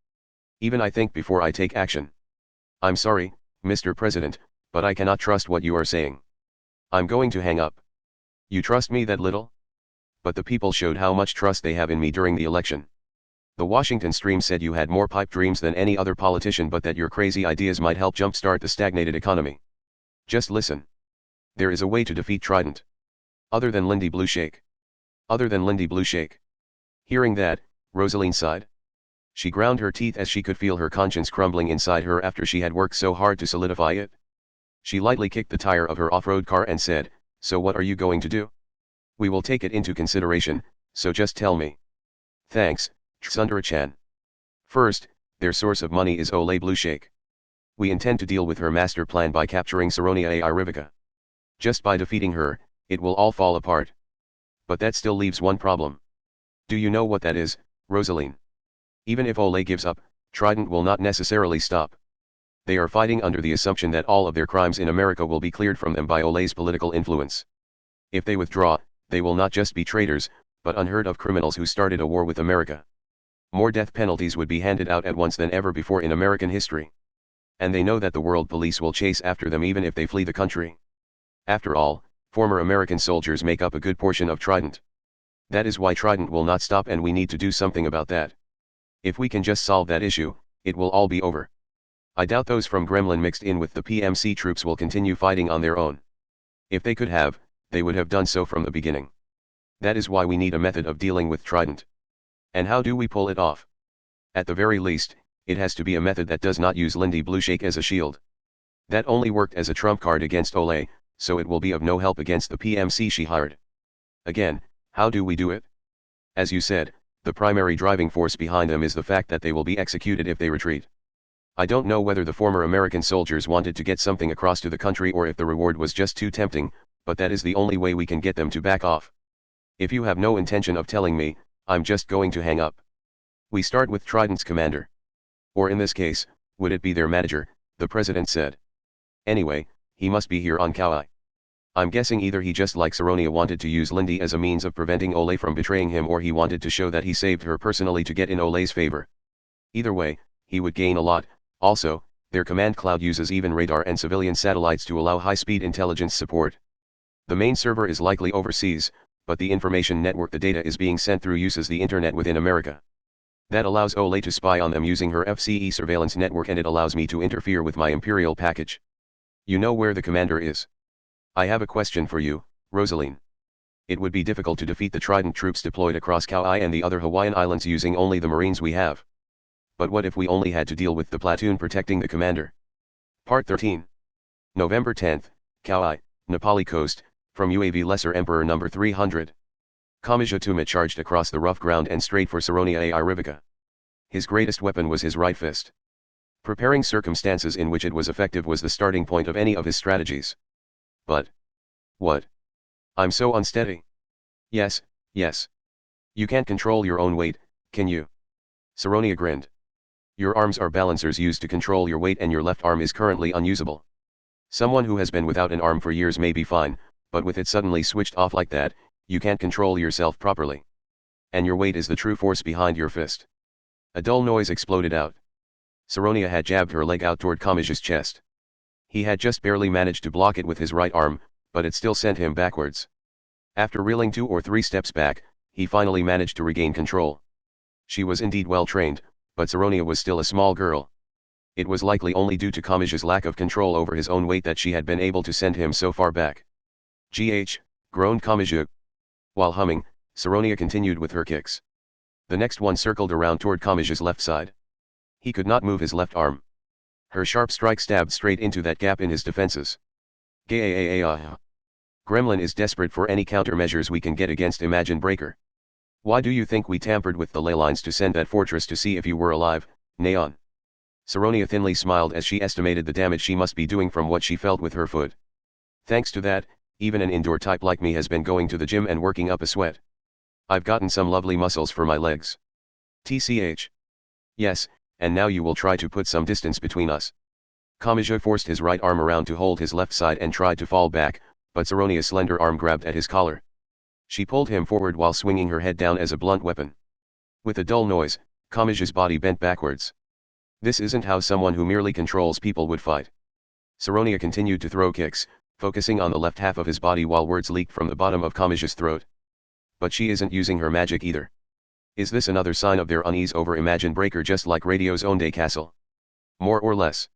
Even I think before I take action. I'm sorry, Mr. President, but I cannot trust what you are saying. I'm going to hang up. You trust me that little? But the people showed how much trust they have in me during the election. The Washington Stream said you had more pipe dreams than any other politician but that your crazy ideas might help jumpstart the stagnated economy. Just listen. There is a way to defeat Trident. Other than Lindy Blueshake. Other than Lindy Blueshake. Hearing that, Rosaline sighed. She ground her teeth as she could feel her conscience crumbling inside her after she had worked so hard to solidify it. She lightly kicked the tire of her off-road car and said, so what are you going to do? We will take it into consideration, so just tell me. Thanks, Tsundere-chan. First, their source of money is Ole Blueshake. We intend to deal with her master plan by capturing Saronia A. Irivica. Just by defeating her, it will all fall apart. But that still leaves one problem. Do you know what that is, Rosaline? Even if Ole gives up, Trident will not necessarily stop. They are fighting under the assumption that all of their crimes in America will be cleared from them by Ole's political influence. If they withdraw, they will not just be traitors, but unheard of criminals who started a war with America. More death penalties would be handed out at once than ever before in American history. And they know that the world police will chase after them even if they flee the country. After all, former American soldiers make up a good portion of Trident. That is why Trident will not stop, and we need to do something about that. If we can just solve that issue, it will all be over. I doubt those from Gremlin mixed in with the PMC troops will continue fighting on their own. If they could have, they would have done so from the beginning. That is why we need a method of dealing with Trident. And how do we pull it off? At the very least, it has to be a method that does not use Lindy Blueshake as a shield. That only worked as a trump card against Ole, so it will be of no help against the PMC she hired. Again, how do we do it? As you said, the primary driving force behind them is the fact that they will be executed if they retreat. I don't know whether the former American soldiers wanted to get something across to the country or if the reward was just too tempting, but that is the only way we can get them to back off. If you have no intention of telling me, I'm just going to hang up. We start with Trident's commander. Or in this case, would it be their manager, the president said. Anyway, he must be here on Kauai. I'm guessing either he just like Saronia wanted to use Lindy as a means of preventing Ole from betraying him, or he wanted to show that he saved her personally to get in Ole's favor. Either way, he would gain a lot. Also, their command cloud uses even radar and civilian satellites to allow high-speed intelligence support. The main server is likely overseas, but the information network the data is being sent through uses the internet within America. That allows Ole to spy on them using her FCE surveillance network, and it allows me to interfere with my Imperial package. You know where the commander is. I have a question for you, Rosaline. It would be difficult to defeat the Trident troops deployed across Kauai and the other Hawaiian islands using only the Marines we have. But what if we only had to deal with the platoon protecting the commander? Part 13. November 10th, Kauai, Nepali coast, from UAV Lesser Emperor number 300. Kamija Tuma charged across the rough ground and straight for Saronia Ai Rivica. His greatest weapon was his right fist. Preparing circumstances in which it was effective was the starting point of any of his strategies. But what? I'm so unsteady. Yes. You can't control your own weight, can you? Saronia grinned. Your arms are balancers used to control your weight, and your left arm is currently unusable. Someone who has been without an arm for years may be fine, but with it suddenly switched off like that, you can't control yourself properly. And your weight is the true force behind your fist. A dull noise exploded out. Saronia had jabbed her leg out toward Kamija's chest. He had just barely managed to block it with his right arm, but it still sent him backwards. After reeling 2 or 3 steps back, he finally managed to regain control. She was indeed well trained, but Saronia was still a small girl. It was likely only due to Kamija's lack of control over his own weight that she had been able to send him so far back. "GH," groaned Kamija. While humming, Saronia continued with her kicks. The next one circled around toward Kamija's left side. He could not move his left arm. Her sharp strike stabbed straight into that gap in his defenses. Gremlin is desperate for any countermeasures we can get against Imagine Breaker. Why do you think we tampered with the ley lines to send that fortress to see if you were alive, Neon? Saronia thinly smiled as she estimated the damage she must be doing from what she felt with her foot. Thanks to that, even an indoor type like me has been going to the gym and working up a sweat. I've gotten some lovely muscles for my legs. TCH. Yes, and now you will try to put some distance between us. Kamija forced his right arm around to hold his left side and tried to fall back, but Saronia's slender arm grabbed at his collar. She pulled him forward while swinging her head down as a blunt weapon. With a dull noise, Kamija's body bent backwards. This isn't how someone who merely controls people would fight. Saronia continued to throw kicks, focusing on the left half of his body while words leaked from the bottom of Kamija's throat. But she isn't using her magic either. Is this another sign of their unease over Imagine Breaker, just like Radio's Onde Castle? More or less.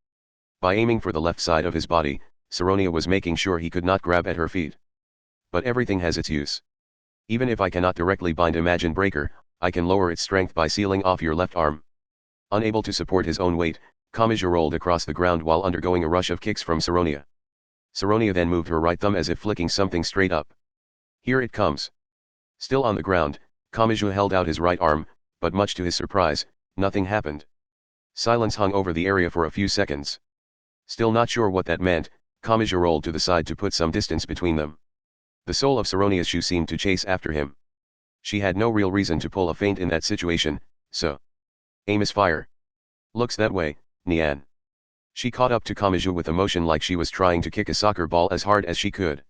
By aiming for the left side of his body, Saronia was making sure he could not grab at her feet. But everything has its use. Even if I cannot directly bind Imagine Breaker, I can lower its strength by sealing off your left arm. Unable to support his own weight, Kamija rolled across the ground while undergoing a rush of kicks from Saronia. Saronia then moved her right thumb as if flicking something straight up. Here it comes. Still on the ground, Kamija held out his right arm, but much to his surprise, nothing happened. Silence hung over the area for a few seconds. Still not sure what that meant, Kamija rolled to the side to put some distance between them. The sole of Saronia's shoe seemed to chase after him. She had no real reason to pull a feint in that situation, so. Aim is fire. Looks that way, Nian. She caught up to Kamachi with a motion like she was trying to kick a soccer ball as hard as she could.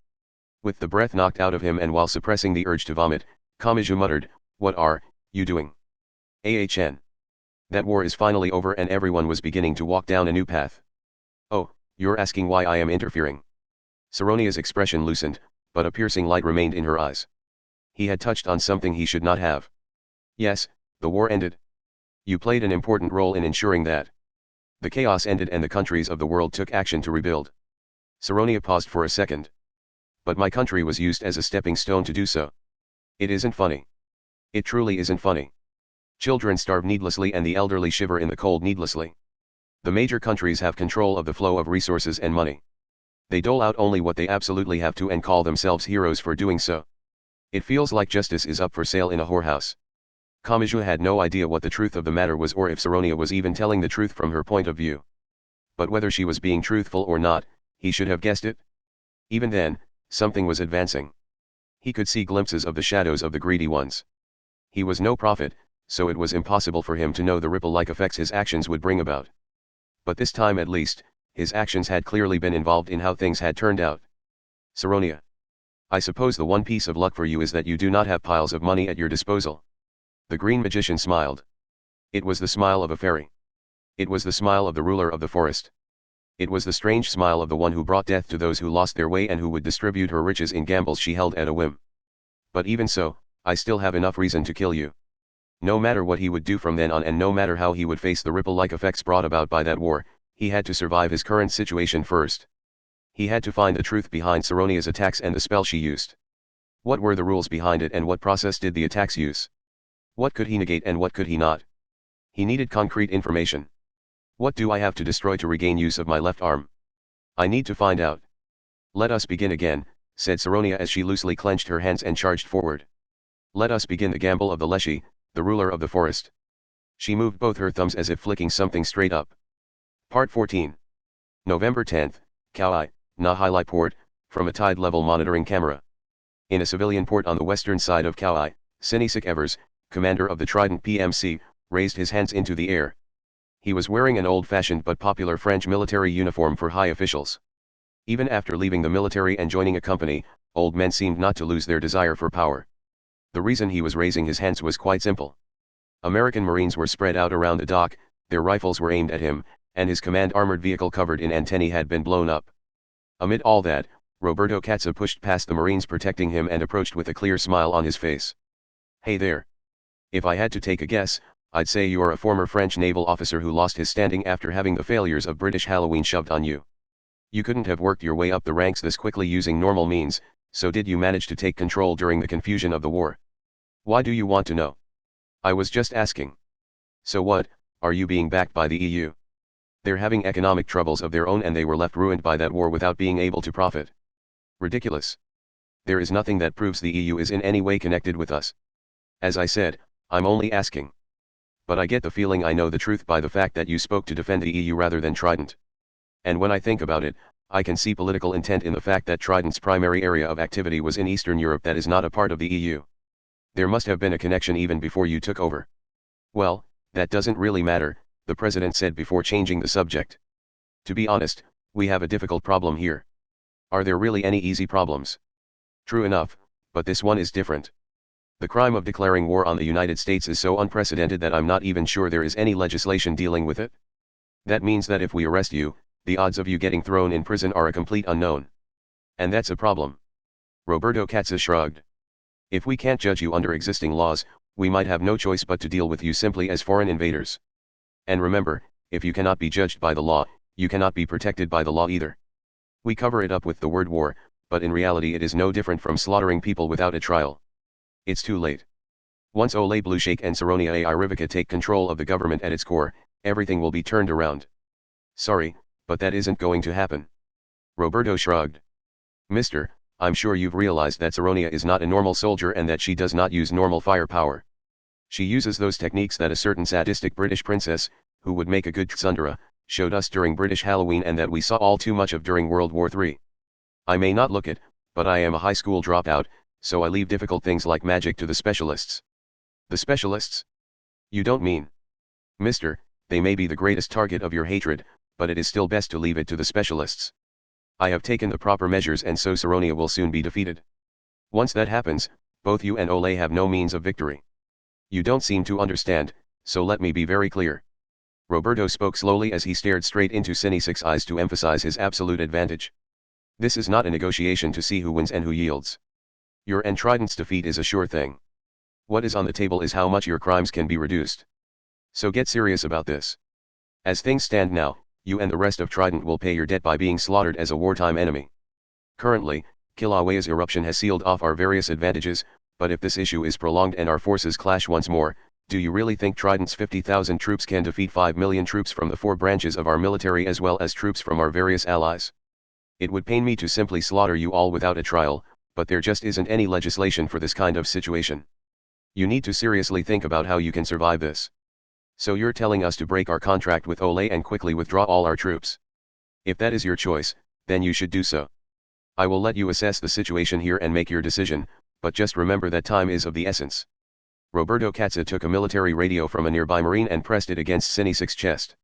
With the breath knocked out of him and while suppressing the urge to vomit, Kamachi muttered, "What are you doing? AHN. That war is finally over and everyone was beginning to walk down a new path. Oh, you're asking why I am interfering." Saronia's expression loosened, but a piercing light remained in her eyes. He had touched on something he should not have. Yes, the war ended. You played an important role in ensuring that. The chaos ended and the countries of the world took action to rebuild. Saronia paused for a second. But my country was used as a stepping stone to do so. It isn't funny. It truly isn't funny. Children starve needlessly and the elderly shiver in the cold needlessly. The major countries have control of the flow of resources and money. They dole out only what they absolutely have to and call themselves heroes for doing so. It feels like justice is up for sale in a whorehouse. Kamachi had no idea what the truth of the matter was or if Saronia was even telling the truth from her point of view. But whether she was being truthful or not, he should have guessed it. Even then, something was advancing. He could see glimpses of the shadows of the greedy ones. He was no prophet, so it was impossible for him to know the ripple-like effects his actions would bring about. But this time at least, his actions had clearly been involved in how things had turned out. Saronia. I suppose the one piece of luck for you is that you do not have piles of money at your disposal. The green magician smiled. It was the smile of a fairy. It was the smile of the ruler of the forest. It was the strange smile of the one who brought death to those who lost their way and who would distribute her riches in gambles she held at a whim. But even so, I still have enough reason to kill you. No matter what he would do from then on and no matter how he would face the ripple-like effects brought about by that war, he had to survive his current situation first. He had to find the truth behind Saronia's attacks and the spell she used. What were the rules behind it and what process did the attacks use? What could he negate and what could he not? He needed concrete information. What do I have to destroy to regain use of my left arm? I need to find out. Let us begin again, said Saronia as she loosely clenched her hands and charged forward. Let us begin the gamble of the Leshy, the ruler of the forest. She moved both her thumbs as if flicking something straight up. Part 14. November 10th, Kauai, Nahilai Port, from a tide level monitoring camera. In a civilian port on the western side of Kauai, Sinisik Evers, commander of the Trident PMC, raised his hands into the air. He was wearing an old-fashioned but popular French military uniform for high officials. Even after leaving the military and joining a company, old men seemed not to lose their desire for power. The reason he was raising his hands was quite simple. American Marines were spread out around the dock, their rifles were aimed at him, and his command armored vehicle covered in antennae had been blown up. Amid all that, Roberto Katza pushed past the Marines protecting him and approached with a clear smile on his face. Hey there. If I had to take a guess, I'd say you are a former French naval officer who lost his standing after having the failures of British Halloween shoved on you. You couldn't have worked your way up the ranks this quickly using normal means, so did you manage to take control during the confusion of the war? Why do you want to know? I was just asking. So what, are you being backed by the EU? They're having economic troubles of their own and they were left ruined by that war without being able to profit. Ridiculous. There is nothing that proves the EU is in any way connected with us. As I said, I'm only asking. But I get the feeling I know the truth by the fact that you spoke to defend the EU rather than Trident. And when I think about it, I can see political intent in the fact that Trident's primary area of activity was in Eastern Europe that is not a part of the EU. There must have been a connection even before you took over. Well, that doesn't really matter, the president said before changing the subject. To be honest, we have a difficult problem here. Are there really any easy problems? True enough, but this one is different. The crime of declaring war on the United States is so unprecedented that I'm not even sure there is any legislation dealing with it. That means that if we arrest you, the odds of you getting thrown in prison are a complete unknown. And that's a problem. Roberto Katza shrugged. If we can't judge you under existing laws, we might have no choice but to deal with you simply as foreign invaders. And remember, if you cannot be judged by the law, you cannot be protected by the law either. We cover it up with the word war, but in reality it is no different from slaughtering people without a trial. It's too late. Once Ole Blue Shake and Saronia A. Irivica take control of the government at its core, everything will be turned around. Sorry, but that isn't going to happen. Roberto shrugged. Mister, I'm sure you've realized that Saronia is not a normal soldier and that she does not use normal firepower. She uses those techniques that a certain sadistic British princess, who would make a good tsundere, showed us during British Halloween and that we saw all too much of during World War III. I may not look it, but I am a high school dropout, so I leave difficult things like magic to the specialists. The specialists? You don't mean? Mister, they may be the greatest target of your hatred, but it is still best to leave it to the specialists. I have taken the proper measures and so Saronia will soon be defeated. Once that happens, both you and Ole have no means of victory. You don't seem to understand, so let me be very clear. Roberto spoke slowly as he stared straight into Sinisic's eyes to emphasize his absolute advantage. This is not a negotiation to see who wins and who yields. Your and Trident's defeat is a sure thing. What is on the table is how much your crimes can be reduced. So get serious about this. As things stand now, you and the rest of Trident will pay your debt by being slaughtered as a wartime enemy. Currently, Kilauea's eruption has sealed off our various advantages, but if this issue is prolonged and our forces clash once more, do you really think Trident's 50,000 troops can defeat 5 million troops from the 4 branches of our military as well as troops from our various allies? It would pain me to simply slaughter you all without a trial, but there just isn't any legislation for this kind of situation. You need to seriously think about how you can survive this. So you're telling us to break our contract with Ole and quickly withdraw all our troops? If that is your choice, then you should do so. I will let you assess the situation here and make your decision, but just remember that time is of the essence. Roberto Katza took a military radio from a nearby marine and pressed it against Sinisic's chest.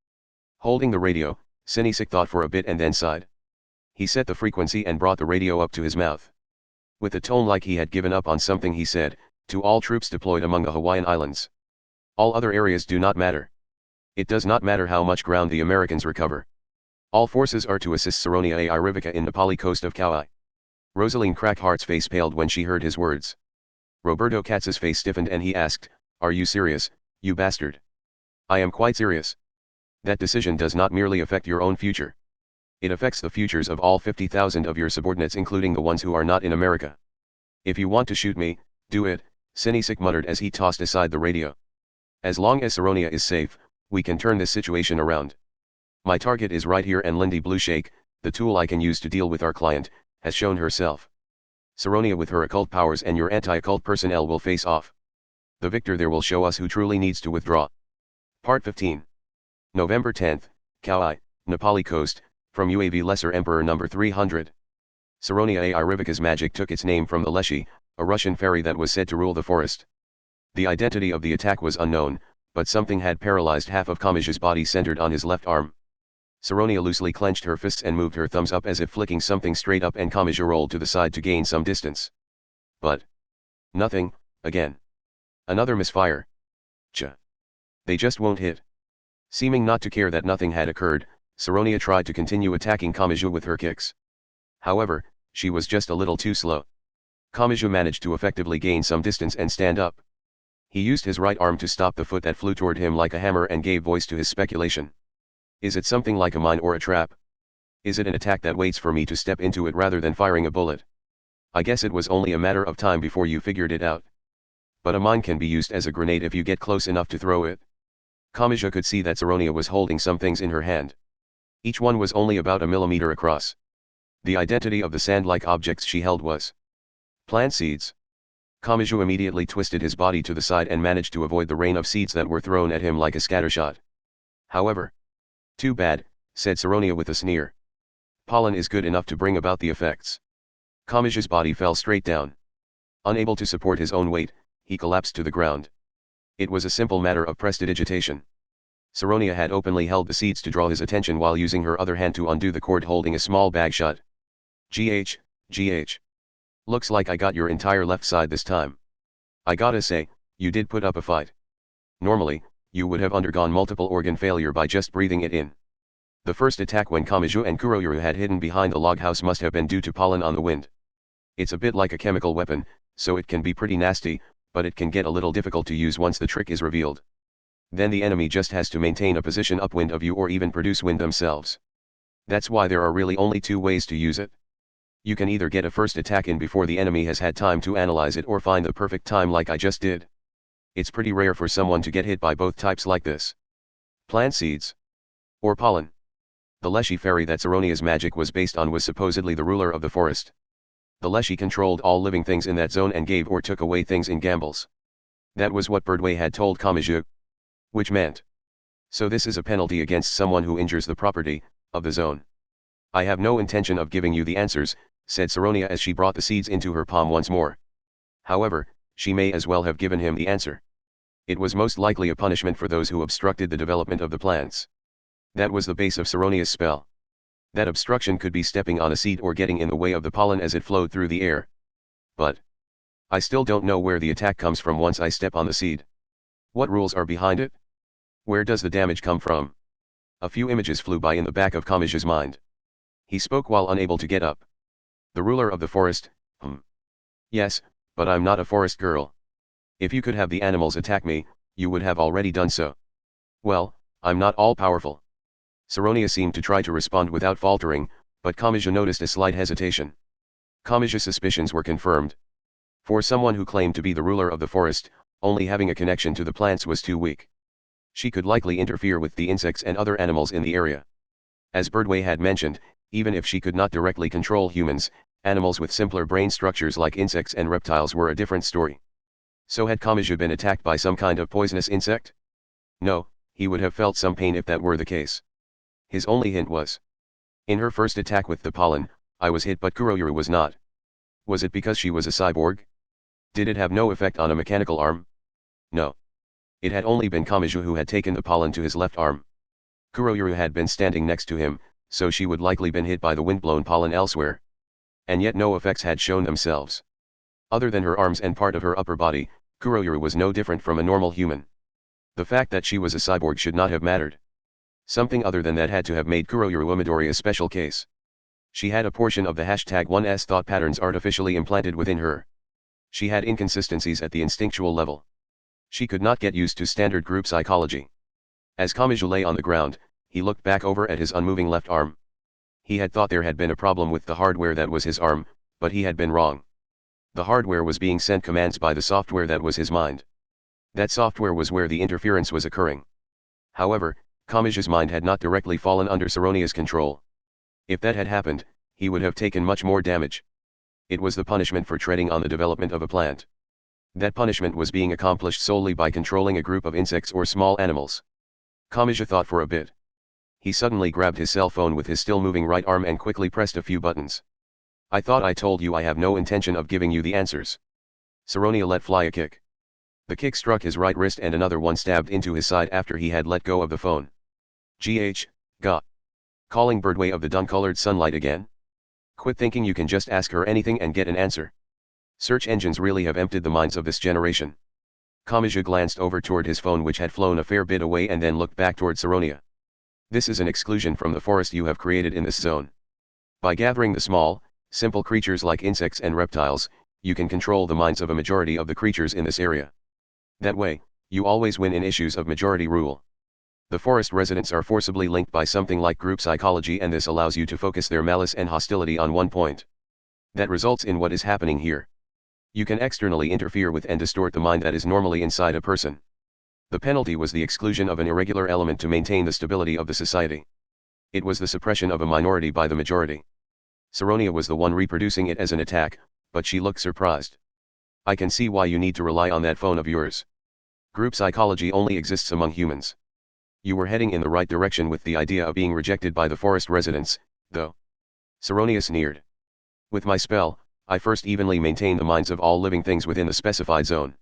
Holding the radio, Sinisic thought for a bit and then sighed. He set the frequency and brought the radio up to his mouth. With a tone like he had given up on something he said, "To all troops deployed among the Hawaiian Islands. All other areas do not matter. It does not matter how much ground the Americans recover. All forces are to assist Saronia A. Irivica in the Pali coast of Kauai." Rosaline Crackhart's face paled when she heard his words. Roberto Katza's face stiffened and he asked, "Are you serious, you bastard?" "I am quite serious. That decision does not merely affect your own future. It affects the futures of all 50,000 of your subordinates including the ones who are not in America. If you want to shoot me, do it," Sinisic muttered as he tossed aside the radio. "As long as Saronia is safe, we can turn this situation around. My target is right here and Lindy Blueshake, the tool I can use to deal with our client, has shown herself. Saronia with her occult powers and your anti-occult personnel will face off. The victor there will show us who truly needs to withdraw." Part 15. November 10, Kauai, Nepali coast, from UAV Lesser Emperor number 300. Saronia A. Irivica's magic took its name from the Leshy, a Russian fairy that was said to rule the forest. The identity of the attack was unknown, but something had paralyzed half of Kamaju's body centered on his left arm. Saronia loosely clenched her fists and moved her thumbs up as if flicking something straight up and Kamaju rolled to the side to gain some distance. But nothing, again. Another misfire. They just won't hit. Seeming not to care that nothing had occurred, Saronia tried to continue attacking Kamaju with her kicks. However, she was just a little too slow. Kamaju managed to effectively gain some distance and stand up. He used his right arm to stop the foot that flew toward him like a hammer and gave voice to his speculation. Is it something like a mine or a trap? Is it an attack that waits for me to step into it rather than firing a bullet? I guess it was only a matter of time before you figured it out. But a mine can be used as a grenade if you get close enough to throw it. Kamaja could see that Saronia was holding some things in her hand. Each one was only about a millimeter across. The identity of the sand-like objects she held was plant seeds. Kamaju immediately twisted his body to the side and managed to avoid the rain of seeds that were thrown at him like a scattershot. However, "Too bad," said Saronia with a sneer. "Pollen is good enough to bring about the effects." Kamaju's body fell straight down. Unable to support his own weight, he collapsed to the ground. It was a simple matter of prestidigitation. Saronia had openly held the seeds to draw his attention while using her other hand to undo the cord holding a small bag shut. GH. Looks like I got your entire left side this time. I gotta say, you did put up a fight. Normally, you would have undergone multiple organ failure by just breathing it in. The first attack when Kamaju and Kuroyuru had hidden behind the log house must have been due to pollen on the wind. It's a bit like a chemical weapon, so it can be pretty nasty, but it can get a little difficult to use once the trick is revealed. Then the enemy just has to maintain a position upwind of you or even produce wind themselves. That's why there are really only two ways to use it. You can either get a first attack in before the enemy has had time to analyze it or find the perfect time like I just did. It's pretty rare for someone to get hit by both types like this. Plant seeds. Or pollen. The Leshy fairy that Saronia's magic was based on was supposedly the ruler of the forest. The Leshy controlled all living things in that zone and gave or took away things in gambles. That was what Birdway had told Kamaju. Which meant. So this is a penalty against someone who injures the property of the zone. I have no intention of giving you the answers, said Saronia as she brought the seeds into her palm once more. However, she may as well have given him the answer. It was most likely a punishment for those who obstructed the development of the plants. That was the base of Saronia's spell. That obstruction could be stepping on a seed or getting in the way of the pollen as it flowed through the air. But I still don't know where the attack comes from once I step on the seed. What rules are behind it? Where does the damage come from? A few images flew by in the back of Kamachi's mind. He spoke while unable to get up. The ruler of the forest, Yes, but I'm not a forest girl. If you could have the animals attack me, you would have already done so. Well, I'm not all-powerful. Saronia seemed to try to respond without faltering, but Kamachi noticed a slight hesitation. Kamachi's suspicions were confirmed. For someone who claimed to be the ruler of the forest, only having a connection to the plants was too weak. She could likely interfere with the insects and other animals in the area. As Birdway had mentioned, even if she could not directly control humans, animals with simpler brain structures like insects and reptiles were a different story. So had Kamachi been attacked by some kind of poisonous insect? No, he would have felt some pain if that were the case. His only hint was, in her first attack with the pollen, I was hit but Kuroyuru was not. Was it because she was a cyborg? Did it have no effect on a mechanical arm? No. It had only been Kamachi who had taken the pollen to his left arm. Kuroyuru had been standing next to him, so she would likely been hit by the windblown pollen elsewhere. And yet no effects had shown themselves. Other than her arms and part of her upper body, Kuroyuru was no different from a normal human. The fact that she was a cyborg should not have mattered. Something other than that had to have made Kuroyuru Midori a special case. She had a portion of the #1's thought patterns artificially implanted within her. She had inconsistencies at the instinctual level. She could not get used to standard group psychology. As Kamachi lay on the ground, he looked back over at his unmoving left arm. He had thought there had been a problem with the hardware that was his arm, but he had been wrong. The hardware was being sent commands by the software that was his mind. That software was where the interference was occurring. However, Kamachi's mind had not directly fallen under Saronia's control. If that had happened, he would have taken much more damage. It was the punishment for treading on the development of a plant. That punishment was being accomplished solely by controlling a group of insects or small animals. Kamachi thought for a bit. He suddenly grabbed his cell phone with his still moving right arm and quickly pressed a few buttons. I thought I told you I have no intention of giving you the answers. Saronia let fly a kick. The kick struck his right wrist and another one stabbed into his side after he had let go of the phone. Gah. Calling Birdway of the dun-colored sunlight again? Quit thinking you can just ask her anything and get an answer. Search engines really have emptied the minds of this generation. Kamachi glanced over toward his phone which had flown a fair bit away and then looked back toward Saronia. This is an exclusion from the forest you have created in this zone. By gathering the small, simple creatures like insects and reptiles, you can control the minds of a majority of the creatures in this area. That way, you always win in issues of majority rule. The forest residents are forcibly linked by something like group psychology and this allows you to focus their malice and hostility on one point. That results in what is happening here. You can externally interfere with and distort the mind that is normally inside a person. The penalty was the exclusion of an irregular element to maintain the stability of the society. It was the suppression of a minority by the majority. Saronia was the one reproducing it as an attack, but she looked surprised. I can see why you need to rely on that phone of yours. Group psychology only exists among humans. You were heading in the right direction with the idea of being rejected by the forest residents, though. Saronia sneered. With my spell, I first evenly maintain the minds of all living things within the specified zone.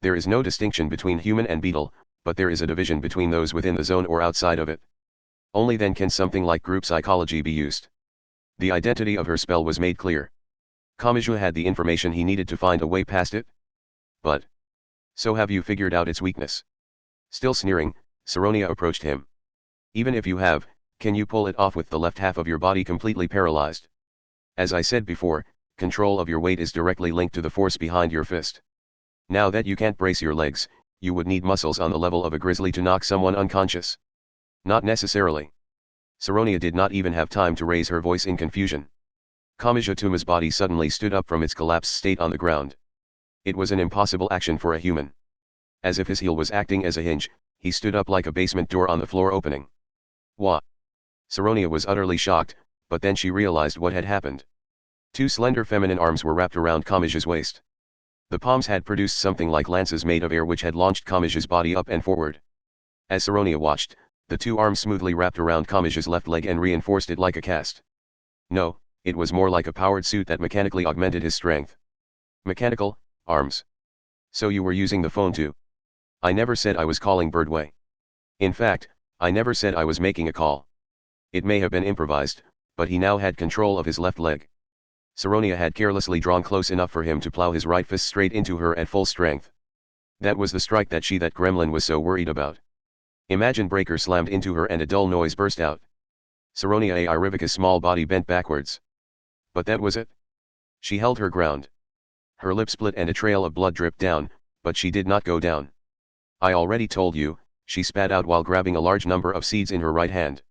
There is no distinction between human and beetle, but there is a division between those within the zone or outside of it. Only then can something like group psychology be used. The identity of her spell was made clear. Kamachi had the information he needed to find a way past it. But so have you figured out its weakness? Still sneering, Saronia approached him. Even if you have, can you pull it off with the left half of your body completely paralyzed? As I said before, control of your weight is directly linked to the force behind your fist. Now that you can't brace your legs, you would need muscles on the level of a grizzly to knock someone unconscious. Not necessarily. Saronia did not even have time to raise her voice in confusion. Kamijituma's body suddenly stood up from its collapsed state on the ground. It was an impossible action for a human. As if his heel was acting as a hinge, he stood up like a basement door on the floor opening. What? Saronia was utterly shocked, but then she realized what had happened. Two slender feminine arms were wrapped around Kamachi's waist. The palms had produced something like lances made of air which had launched Kamachi's body up and forward. As Saronia watched, the two arms smoothly wrapped around Kamachi's left leg and reinforced it like a cast. No, it was more like a powered suit that mechanically augmented his strength. Mechanical arms. So you were using the phone too? I never said I was calling Birdway. In fact, I never said I was making a call. It may have been improvised, but he now had control of his left leg. Saronia had carelessly drawn close enough for him to plow his right fist straight into her at full strength. That was the strike that gremlin was so worried about. Imagine breaker slammed into her and a dull noise burst out. Saronia Irivica's small body bent backwards. But that was it. She held her ground. Her lip split and a trail of blood dripped down, but she did not go down. I already told you, she spat out while grabbing a large number of seeds in her right hand.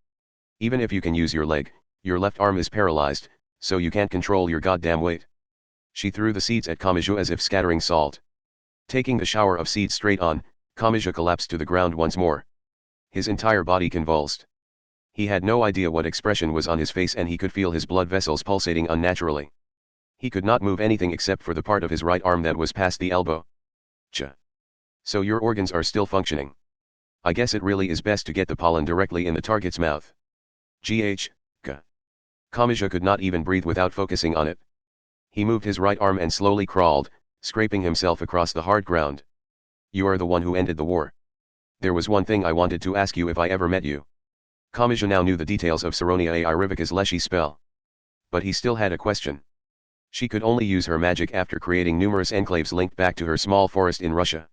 Even if you can use your leg, your left arm is paralyzed, so you can't control your goddamn weight. She threw the seeds at Kamaji as if scattering salt. Taking the shower of seeds straight on, Kamaji collapsed to the ground once more. His entire body convulsed. He had no idea what expression was on his face and he could feel his blood vessels pulsating unnaturally. He could not move anything except for the part of his right arm that was past the elbow. So your organs are still functioning. I guess it really is best to get the pollen directly in the target's mouth. Kamaji could not even breathe without focusing on it. He moved his right arm and slowly crawled, scraping himself across the hard ground. You are the one who ended the war. There was one thing I wanted to ask you if I ever met you. Kamaji now knew the details of Saronia Irivica's Leshy spell. But he still had a question. She could only use her magic after creating numerous enclaves linked back to her small forest in Russia.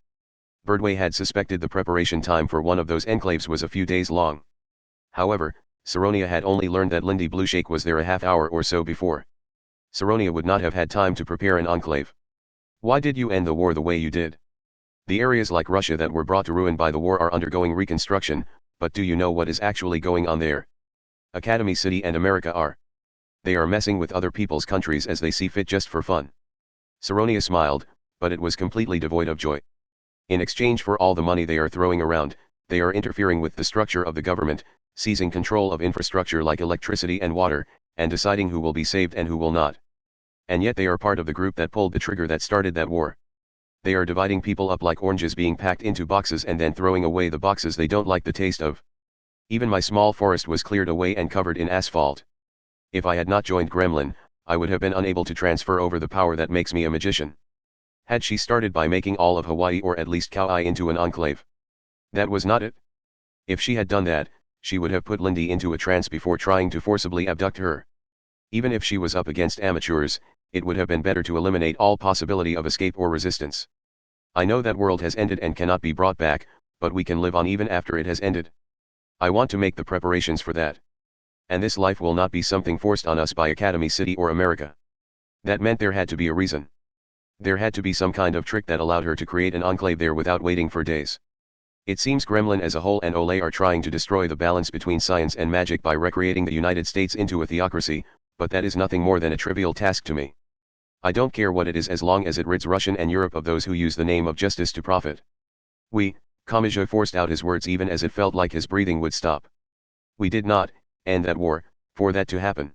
Birdway had suspected the preparation time for one of those enclaves was a few days long. However, Saronia had only learned that Lindy Blueshake was there a half hour or so before. Saronia would not have had time to prepare an enclave. Why did you end the war the way you did? The areas like Russia that were brought to ruin by the war are undergoing reconstruction, but do you know what is actually going on there? Academy City and America are. They are messing with other people's countries as they see fit just for fun. Saronia smiled, but it was completely devoid of joy. In exchange for all the money they are throwing around, they are interfering with the structure of the government, seizing control of infrastructure like electricity and water, and deciding who will be saved and who will not. And yet they are part of the group that pulled the trigger that started that war. They are dividing people up like oranges being packed into boxes and then throwing away the boxes they don't like the taste of. Even my small forest was cleared away and covered in asphalt. If I had not joined Gremlin, I would have been unable to transfer over the power that makes me a magician. Had she started by making all of Hawaii or at least Kauai into an enclave? That was not it. If she had done that, she would have put Lindy into a trance before trying to forcibly abduct her. Even if she was up against amateurs, it would have been better to eliminate all possibility of escape or resistance. I know that world has ended and cannot be brought back, but we can live on even after it has ended. I want to make the preparations for that. And this life will not be something forced on us by Academy City or America. That meant there had to be a reason. There had to be some kind of trick that allowed her to create an enclave there without waiting for days. It seems Gremlin as a whole and Olay are trying to destroy the balance between science and magic by recreating the United States into a theocracy, but that is nothing more than a trivial task to me. I don't care what it is as long as it rids Russian and Europe of those who use the name of justice to profit. Kamaji forced out his words even as it felt like his breathing would stop. We did not end that war, for that to happen.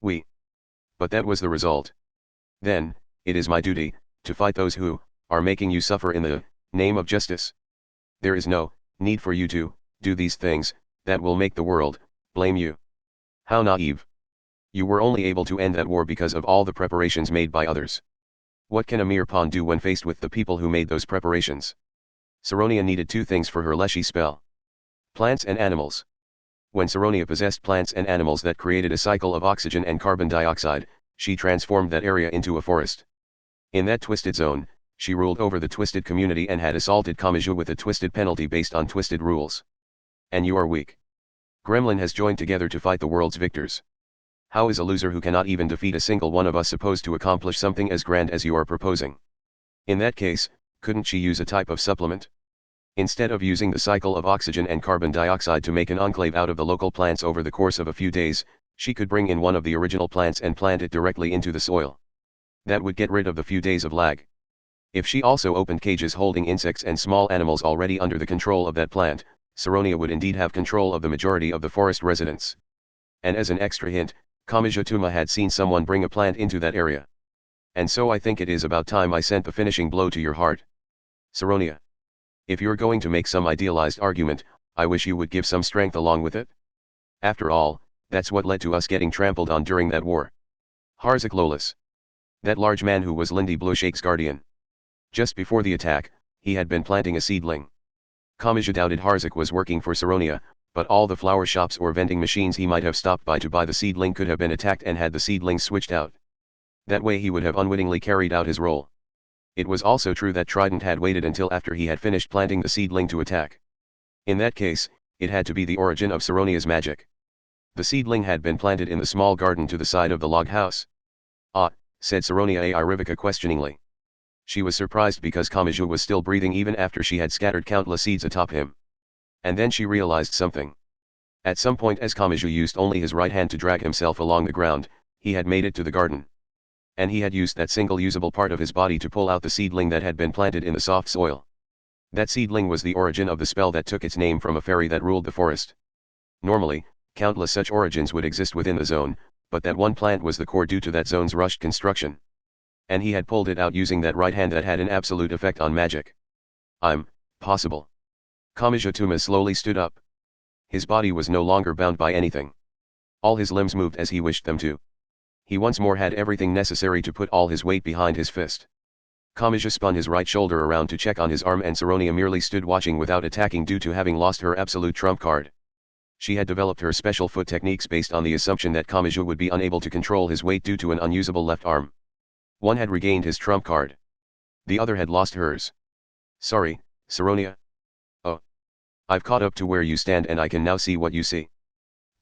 But that was the result. Then, it is my duty, to fight those who are making you suffer in the name of justice. There is no need for you to do these things that will make the world blame you. How naive. You were only able to end that war because of all the preparations made by others. What can a mere pawn do when faced with the people who made those preparations? Saronia needed two things for her Leshy spell. Plants and animals. When Saronia possessed plants and animals that created a cycle of oxygen and carbon dioxide, she transformed that area into a forest. In that twisted zone, she ruled over the twisted community and had assaulted Kamaji with a twisted penalty based on twisted rules. And you are weak. Gremlin has joined together to fight the world's victors. How is a loser who cannot even defeat a single one of us supposed to accomplish something as grand as you are proposing? In that case, couldn't she use a type of supplement? Instead of using the cycle of oxygen and carbon dioxide to make an enclave out of the local plants over the course of a few days, she could bring in one of the original plants and plant it directly into the soil. That would get rid of the few days of lag. If she also opened cages holding insects and small animals already under the control of that plant, Saronia would indeed have control of the majority of the forest residents. And as an extra hint, Kamijatuma had seen someone bring a plant into that area. And so I think it is about time I sent the finishing blow to your heart. Saronia. If you're going to make some idealized argument, I wish you would give some strength along with it. After all, that's what led to us getting trampled on during that war. Harzak Lolis. That large man who was Lindy Blueshake's guardian. Just before the attack, he had been planting a seedling. Kamaji doubted Harzak was working for Saronia, But all the flower shops or vending machines he might have stopped by to buy the seedling could have been attacked and had the seedlings switched out. That way he would have unwittingly carried out his role. It was also true that Trident had waited until after he had finished planting the seedling to attack. In that case, it had to be the origin of Saronia's magic. The seedling had been planted in the small garden to the side of the log house. Ah, said Saronia Rivika questioningly. She was surprised because Kamiju was still breathing even after she had scattered countless seeds atop him. And then she realized something. At some point as Kamiju used only his right hand to drag himself along the ground, he had made it to the garden. And he had used that single usable part of his body to pull out the seedling that had been planted in the soft soil. That seedling was the origin of the spell that took its name from a fairy that ruled the forest. Normally, countless such origins would exist within the zone, but that one plant was the core due to that zone's rushed construction. And he had pulled it out using that right hand that had an absolute effect on magic. Possible. Kamijutuma slowly stood up. His body was no longer bound by anything. All his limbs moved as he wished them to. He once more had everything necessary to put all his weight behind his fist. Kamija spun his right shoulder around to check on his arm and Saronia merely stood watching without attacking due to having lost her absolute trump card. She had developed her special foot techniques based on the assumption that Kamija would be unable to control his weight due to an unusable left arm. One had regained his trump card. The other had lost hers. Sorry, Saronia. Oh. I've caught up to where you stand and I can now see what you see.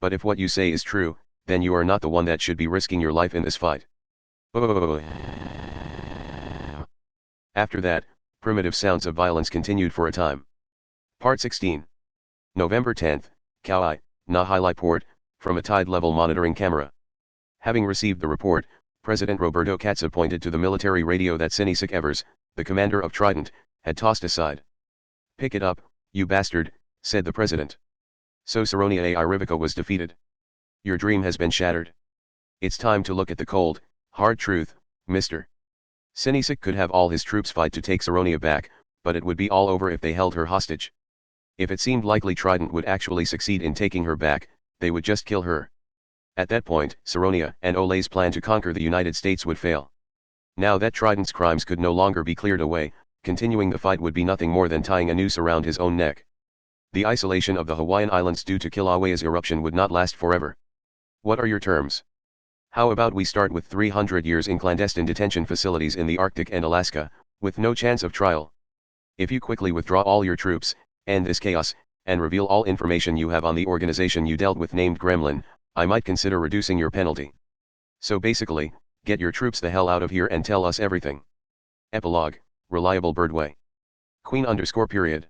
But if what you say is true, then you are not the one that should be risking your life in this fight. After that, primitive sounds of violence continued for a time. Part 16. November 10th, Kauai, Nahili Port, from a tide level monitoring camera. Having received the report, President Roberto Katz pointed to the military radio that Sinisik Evers, the commander of Trident, had tossed aside. Pick it up, you bastard, said the president. So Saronia Rivika was defeated. Your dream has been shattered. It's time to look at the cold, hard truth, Mr. Sinisik could have all his troops fight to take Saronia back, but it would be all over if they held her hostage. If it seemed likely Trident would actually succeed in taking her back, they would just kill her. At that point, Saronia and Ole's plan to conquer the United States would fail. Now that Trident's crimes could no longer be cleared away, continuing the fight would be nothing more than tying a noose around his own neck. The isolation of the Hawaiian Islands due to Kilauea's eruption would not last forever. What are your terms? How about we start with 300 years in clandestine detention facilities in the Arctic and Alaska, with no chance of trial? If you quickly withdraw all your troops, end this chaos, and reveal all information you have on the organization you dealt with named Gremlin, I might consider reducing your penalty. So basically, get your troops the hell out of here and tell us everything. Epilogue, Reliable Birdway. Queen_.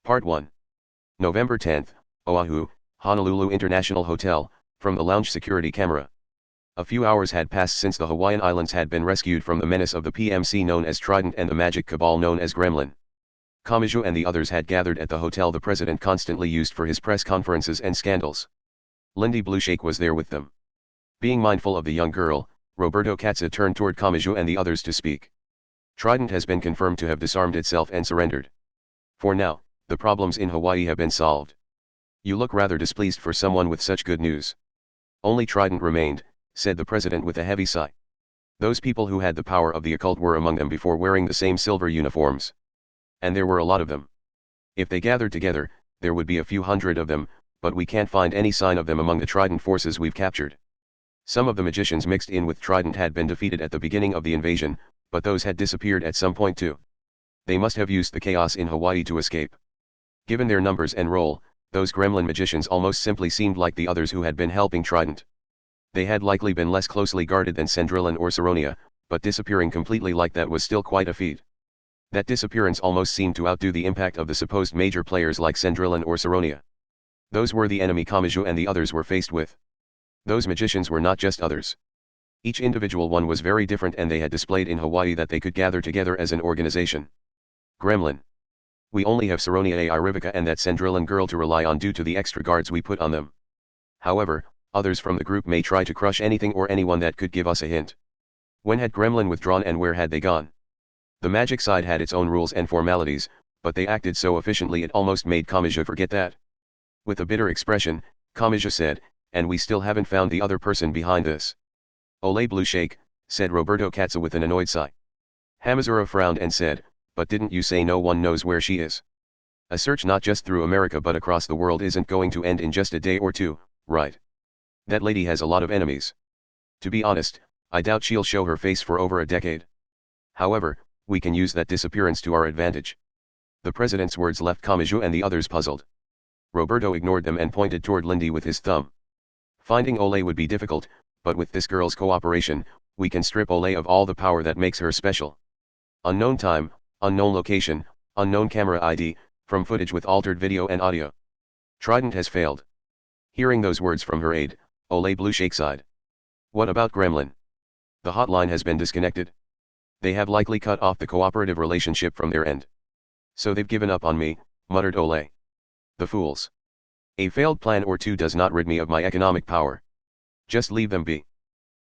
Part 1. November 10th, Oahu, Honolulu International Hotel, from the lounge security camera. A few hours had passed since the Hawaiian Islands had been rescued from the menace of the PMC known as Trident and the magic cabal known as Gremlin. Kamiju and the others had gathered at the hotel the president constantly used for his press conferences and scandals. Lindy Blueshake was there with them. Being mindful of the young girl, Roberto Katz turned toward Kamiju and the others to speak. Trident has been confirmed to have disarmed itself and surrendered. For now, the problems in Hawaii have been solved. You look rather displeased for someone with such good news. Only Trident remained, said the president with a heavy sigh. Those people who had the power of the occult were among them before wearing the same silver uniforms. And there were a lot of them. If they gathered together, there would be a few hundred of them, but we can't find any sign of them among the Trident forces we've captured. Some of the magicians mixed in with Trident had been defeated at the beginning of the invasion, but those had disappeared at some point too. They must have used the chaos in Hawaii to escape. Given their numbers and role, those Gremlin magicians almost simply seemed like the others who had been helping Trident. They had likely been less closely guarded than Sandrillan or Saronia, but disappearing completely like that was still quite a feat. That disappearance almost seemed to outdo the impact of the supposed major players like Sandrillan or Saronia. Those were the enemy Kamiju and the others were faced with. Those magicians were not just others. Each individual one was very different and they had displayed in Hawaii that they could gather together as an organization. Gremlin. We only have Saronia Rivika and that Sandrillan girl to rely on due to the extra guards we put on them. However, others from the group may try to crush anything or anyone that could give us a hint. When had Gremlin withdrawn and where had they gone? The magic side had its own rules and formalities, but they acted so efficiently it almost made Kamija forget that. With a bitter expression, Kamija said, and we still haven't found the other person behind this. Ole Blueshake, said Roberto Katza with an annoyed sigh. Hamazura frowned and said, but didn't you say no one knows where she is? A search not just through America but across the world isn't going to end in just a day or two, right? That lady has a lot of enemies. To be honest, I doubt she'll show her face for over a decade. However, we can use that disappearance to our advantage. The president's words left Kamachi and the others puzzled. Roberto ignored them and pointed toward Lindy with his thumb. Finding Olay would be difficult, but with this girl's cooperation, we can strip Olay of all the power that makes her special. Unknown time, unknown location, unknown camera ID, from footage with altered video and audio. Trident has failed. Hearing those words from her aide, Olay blew shake-side. What about Gremlin? The hotline has been disconnected. They have likely cut off the cooperative relationship from their end. So they've given up on me, muttered Olay. The fools. A failed plan or two does not rid me of my economic power. Just leave them be.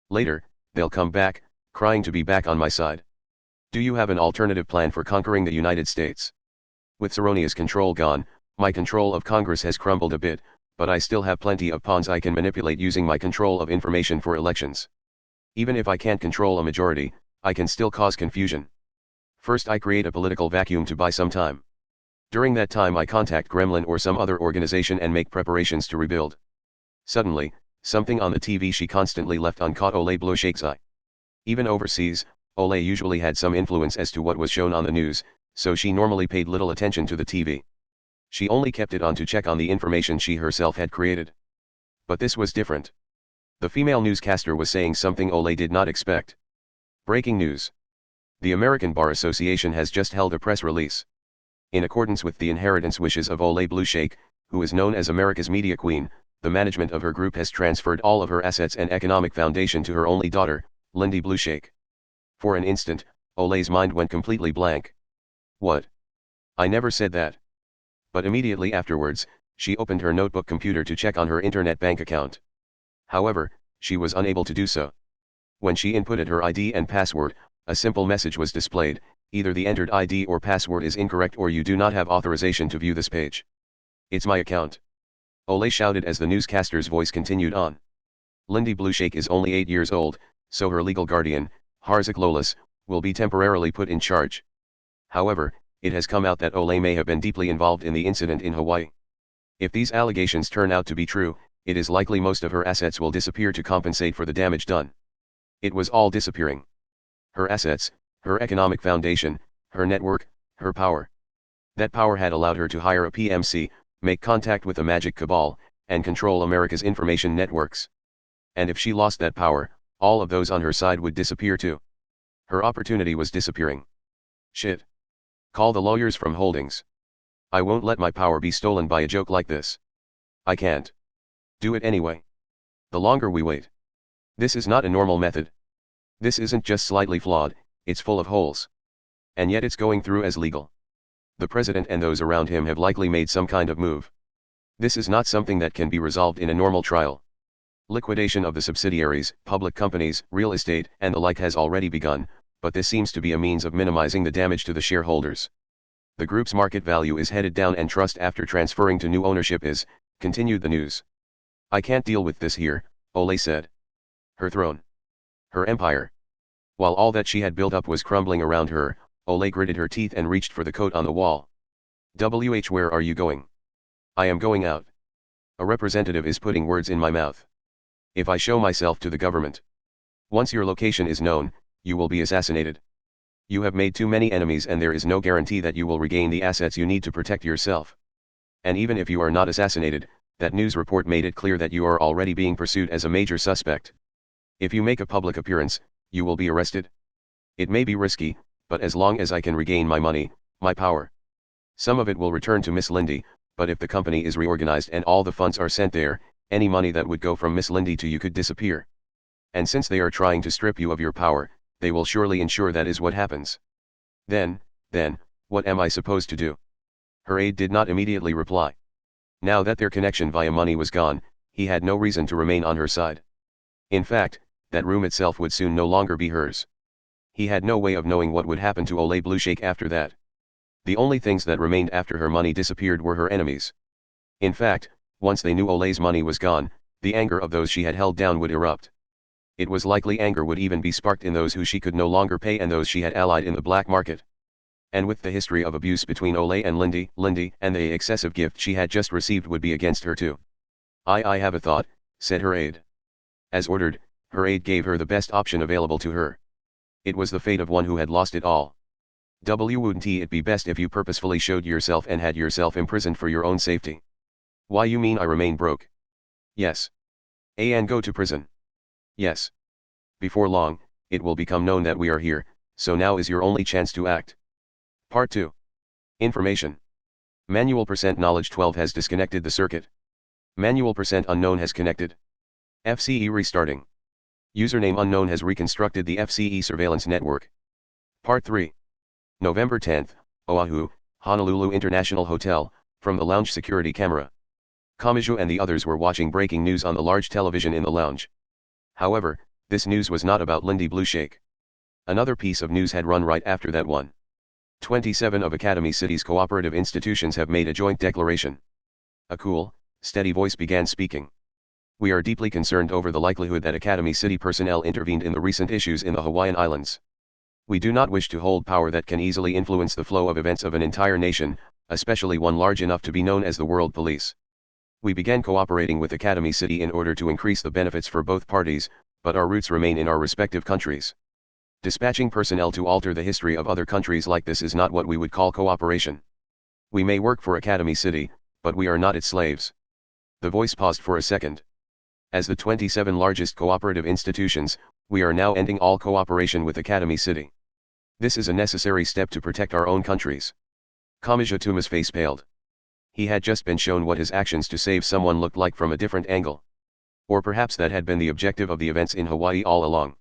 Later, they'll come back, crying to be back on my side. Do you have an alternative plan for conquering the United States? With Saronia's control gone, my control of Congress has crumbled a bit, but I still have plenty of pawns I can manipulate using my control of information for elections. Even if I can't control a majority, I can still cause confusion. First I create a political vacuum to buy some time. During that time I contact Gremlin or some other organization and make preparations to rebuild. Suddenly, something on the TV she constantly left on caught Olay blew shake's eye. Even overseas, Olay usually had some influence as to what was shown on the news, so she normally paid little attention to the TV. She only kept it on to check on the information she herself had created. But this was different. The female newscaster was saying something Olay did not expect. Breaking news. The American Bar Association has just held a press release. In accordance with the inheritance wishes of Olay Blueshake, who is known as America's media queen, the management of her group has transferred all of her assets and economic foundation to her only daughter, Lindy Blueshake. For an instant, Olay's mind went completely blank. What? I never said that. But immediately afterwards, she opened her notebook computer to check on her internet bank account. However, she was unable to do so. When she inputted her ID and password, a simple message was displayed: either the entered ID or password is incorrect or you do not have authorization to view this page. It's my account. Olay shouted as the newscaster's voice continued on. Lindy Blueshake is only 8 years old, so her legal guardian, Harzik Lolis, will be temporarily put in charge. However, it has come out that Olay may have been deeply involved in the incident in Hawaii. If these allegations turn out to be true, it is likely most of her assets will disappear to compensate for the damage done. It was all disappearing. Her assets, her economic foundation, her network, her power. That power had allowed her to hire a PMC, make contact with a magic cabal, and control America's information networks. And if she lost that power, all of those on her side would disappear too. Her opportunity was disappearing. Shit. Call the lawyers from Holdings. I won't let my power be stolen by a joke like this. I can't. Do it anyway. The longer we wait. This is not a normal method. This isn't just slightly flawed, it's full of holes. And yet it's going through as legal. The president and those around him have likely made some kind of move. This is not something that can be resolved in a normal trial. Liquidation of the subsidiaries, public companies, real estate, and the like has already begun, but this seems to be a means of minimizing the damage to the shareholders. The group's market value is headed down and trust after transferring to new ownership is, continued the news. I can't deal with this here, Olay said. Her throne. Her empire. While all that she had built up was crumbling around her, Olay gritted her teeth and reached for the coat on the wall. Where are you going? I am going out. A representative is putting words in my mouth. If I show myself to the government. Once your location is known, you will be assassinated. You have made too many enemies and there is no guarantee that you will regain the assets you need to protect yourself. And even if you are not assassinated, that news report made it clear that you are already being pursued as a major suspect. If you make a public appearance, you will be arrested. It may be risky, but as long as I can regain my money, my power. Some of it will return to Miss Lindy, but if the company is reorganized and all the funds are sent there, any money that would go from Miss Lindy to you could disappear. And since they are trying to strip you of your power, they will surely ensure that is what happens. Then, what am I supposed to do? Her aide did not immediately reply. Now that their connection via money was gone, he had no reason to remain on her side. In fact, that room itself would soon no longer be hers. He had no way of knowing what would happen to Olay Blueshake after that. The only things that remained after her money disappeared were her enemies. In fact, once they knew Olay's money was gone, the anger of those she had held down would erupt. It was likely anger would even be sparked in those who she could no longer pay and those she had allied in the black market. And with the history of abuse between Ole and Lindy, and the excessive gift she had just received would be against her too. I have a thought, said her aide. As ordered, her aide gave her the best option available to her. It was the fate of one who had lost it all. Wouldn't it be best if you purposefully showed yourself and had yourself imprisoned for your own safety? Why, you mean I remain broke? Yes. And go to prison? Yes. Before long, it will become known that we are here, so now is your only chance to act. Part 2. Information. Manual %knowledge 12 has disconnected the circuit. Manual %unknown has connected. FCE restarting. Username unknown has reconstructed the FCE surveillance network. Part 3. November 10th, Oahu, Honolulu International Hotel, from the lounge security camera. Kamachi and the others were watching breaking news on the large television in the lounge. However, this news was not about Lindy Blueshake. Another piece of news had run right after that one. 27 of Academy City's cooperative institutions have made a joint declaration. A cool, steady voice began speaking. We are deeply concerned over the likelihood that Academy City personnel intervened in the recent issues in the Hawaiian Islands. We do not wish to hold power that can easily influence the flow of events of an entire nation, especially one large enough to be known as the World Police. We began cooperating with Academy City in order to increase the benefits for both parties, but our roots remain in our respective countries. Dispatching personnel to alter the history of other countries like this is not what we would call cooperation. We may work for Academy City, but we are not its slaves. The voice paused for a second. As the 27 largest cooperative institutions, we are now ending all cooperation with Academy City. This is a necessary step to protect our own countries. Kamijituma's face paled. He had just been shown what his actions to save someone looked like from a different angle. Or perhaps that had been the objective of the events in Hawaii all along.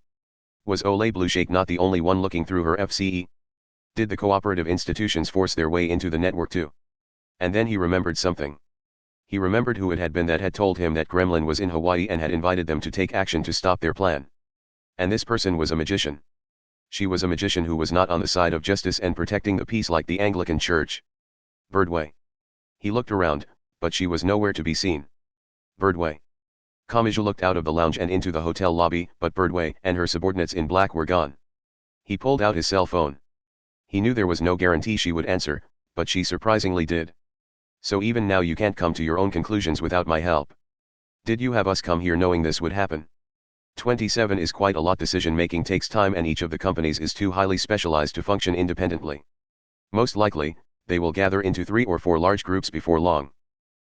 Was Ole Blueshake not the only one looking through her FCE? Did the cooperative institutions force their way into the network too? And then he remembered something. He remembered who it had been that had told him that Gremlin was in Hawaii and had invited them to take action to stop their plan. And this person was a magician. She was a magician who was not on the side of justice and protecting the peace like the Anglican Church. Birdway. He looked around, but she was nowhere to be seen. Birdway. Kamachi looked out of the lounge and into the hotel lobby, but Birdway and her subordinates in black were gone. He pulled out his cell phone. He knew there was no guarantee she would answer, but she surprisingly did. So even now you can't come to your own conclusions without my help. Did you have us come here knowing this would happen? 27 is quite a lot. Decision making takes time and each of the companies is too highly specialized to function independently. Most likely, they will gather into 3 or 4 large groups before long.